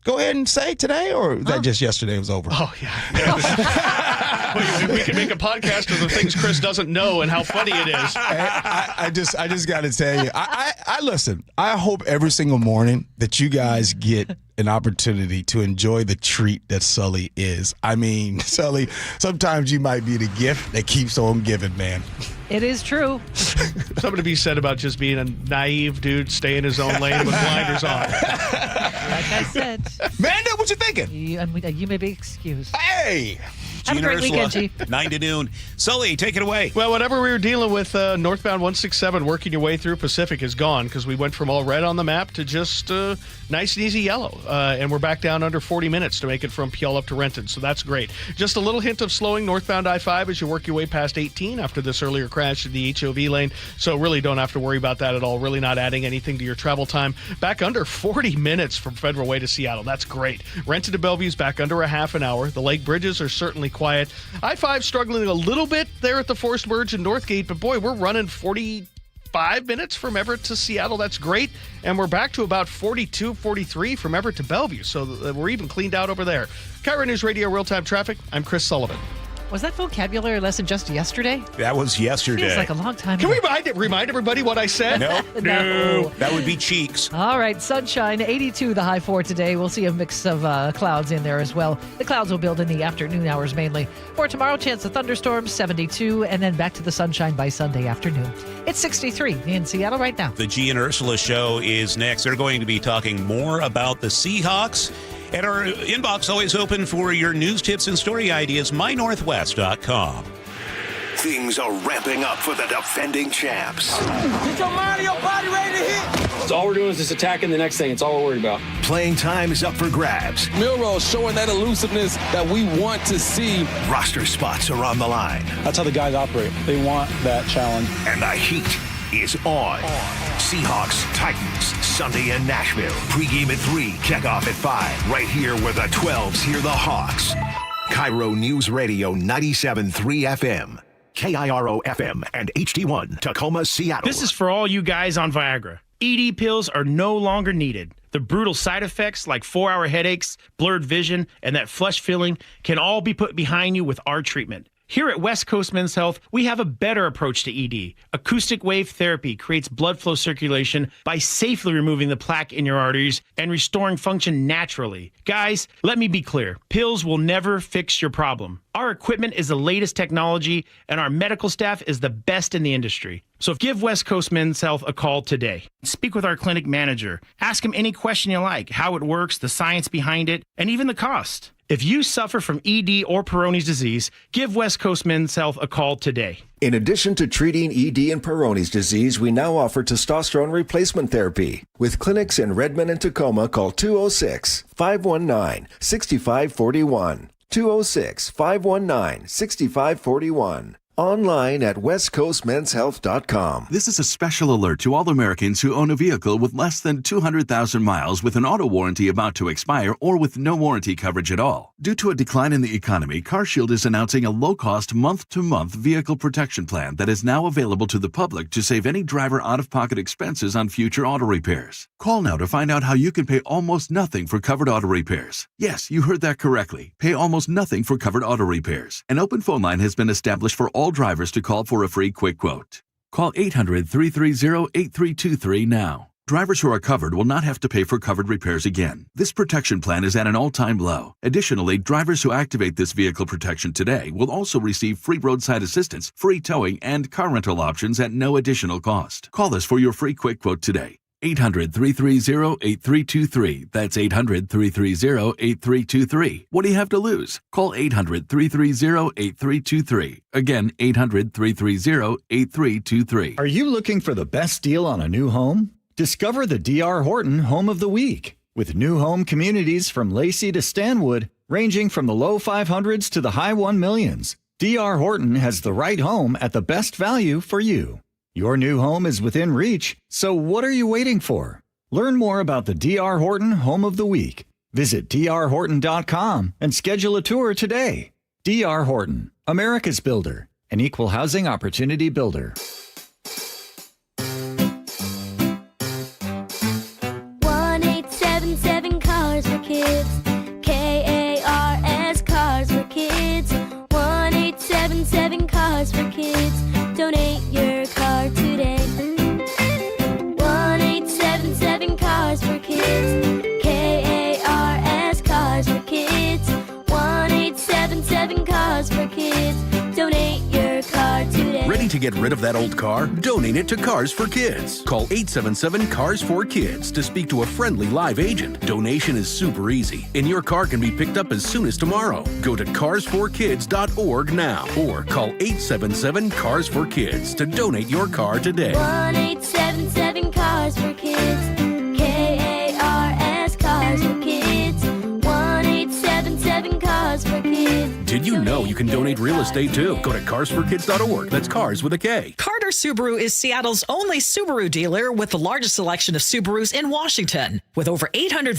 go ahead and say today, or is that just yesterday was over? Oh, yeah. We can make a podcast of the things Chris doesn't know and how funny it is. I just got to tell you, I listen, I hope every single morning that you guys get an opportunity to enjoy the treat that Sully is. I mean, Sully, sometimes you might be the gift that keeps on giving, man. It is true. Something to be said about just being a naive dude, stay in his own lane with blinders on. Like I said. Manda, what you thinking? You may be excused. Hey! Have a great weekend, G. 9 to noon. Sully, take it away. Well, whatever we were dealing with northbound 167, working your way through Pacific is gone, because we went from all red on the map to just nice and easy yellow. And we're back down under 40 minutes to make it from Puyallup up to Renton, so that's great. Just a little hint of slowing northbound I-5 as you work your way past 18 after this earlier crash in the HOV lane, so really don't have to worry about that at all. Really not adding anything to your travel time. Back under 40 minutes from Federal Way to Seattle. That's great. Renton to Bellevue's back under a half an hour. The lake bridges are certainly quiet. I-5 struggling a little bit there at the Forest Merge and Northgate, but boy, we're running 45 minutes from Everett to Seattle. That's great. And we're back to about 42, 43 from Everett to Bellevue, so we're even cleaned out over there. KIRO Newsradio Real-Time Traffic, I'm Chris Sullivan. Was that vocabulary lesson just yesterday? That was yesterday. Feels like a long time ago. Can we remind everybody what I said? No. That would be cheeks. All right, sunshine, 82 the high for today. We'll see a mix of clouds in there as well. The clouds will build in the afternoon hours mainly. For tomorrow, chance of thunderstorms, 72, and then back to the sunshine by Sunday afternoon. It's 63 in Seattle right now. The G and Ursula show is next. They're going to be talking more about the Seahawks. And our inbox always open for your news, tips, and story ideas, mynorthwest.com. Things are ramping up for the defending champs. Get your mind and your body ready to hit. So all we're doing is just attacking the next thing. It's all we're worried about. Playing time is up for grabs. Milroe showing that elusiveness that we want to see. Roster spots are on the line. That's how the guys operate. They want that challenge. And the heat is on. Seahawks, Titans, Sunday in Nashville. Pregame at 3, kickoff at 5. Right here where the 12s hear the Hawks. KIRO Newsradio 97.3 FM. KIRO FM and HD1, Tacoma, Seattle. This is for all you guys on Viagra. ED pills are no longer needed. The brutal side effects like 4-hour headaches, blurred vision, and that flush feeling can all be put behind you with our treatment. Here at West Coast Men's Health, we have a better approach to ED. Acoustic wave therapy creates blood flow circulation by safely removing the plaque in your arteries and restoring function naturally. Guys, let me be clear. Pills will never fix your problem. Our equipment is the latest technology, and our medical staff is the best in the industry. So give West Coast Men's Health a call today. Speak with our clinic manager. Ask him any question you like, how it works, the science behind it, and even the cost. If you suffer from ED or Peyronie's disease, give West Coast Men's Health a call today. In addition to treating ED and Peyronie's disease, we now offer testosterone replacement therapy. With clinics in Redmond and Tacoma, call 206-519-6541. 206-519-6541. Online at westcoastmenshealth.com. This is a special alert to all Americans who own a vehicle with less than 200,000 miles with an auto warranty about to expire or with no warranty coverage at all. Due to a decline in the economy, CarShield is announcing a low-cost month-to-month vehicle protection plan that is now available to the public to save any driver out-of-pocket expenses on future auto repairs. Call now to find out how you can pay almost nothing for covered auto repairs. Yes, you heard that correctly. Pay almost nothing for covered auto repairs. An open phone line has been established for all drivers to call for a free quick quote. Call 800-330-8323 now. Drivers who are covered will not have to pay for covered repairs again. This protection plan is at an all-time low. Additionally, drivers who activate this vehicle protection today will also receive free roadside assistance, free towing, and car rental options at no additional cost. Call us for your free quick quote today. 800-330-8323. That's 800-330-8323. What do you have to lose? Call 800-330-8323. Again, 800-330-8323. Are you looking for the best deal on a new home? Discover the D.R. Horton Home of the Week. With new home communities from Lacey to Stanwood, ranging from the low 500s to the high 1 millions, D.R. Horton has the right home at the best value for you. Your new home is within reach, so what are you waiting for? Learn more about the D.R. Horton Home of the Week. Visit drhorton.com and schedule a tour today. D.R. Horton, America's builder, an equal housing opportunity builder. 1-877 Cars for Kids. KARS Cars for Kids. 1-877 Cars for Kids. Donate your car today. 1-877 Cars for Kids. KARS Cars for Kids. 1-877 Cars for Kids. Donate your car today. Ready to get rid of that old car? Donate it to Cars for Kids. Call 877-CARS-4-KIDS to speak to a friendly live agent. Donation is super easy, and your car can be picked up as soon as tomorrow. Go to carsforkids.org now or call 877-CARS-4-KIDS to donate your car today. 1-877 Cars for Kids. KARS Cars for Kids. 1-877 Cars for Kids. Did you know you can donate real estate too? Go to carsforkids.org. That's cars with a K. Carter Subaru is Seattle's only Subaru dealer with the largest selection of Subarus in Washington. With over 800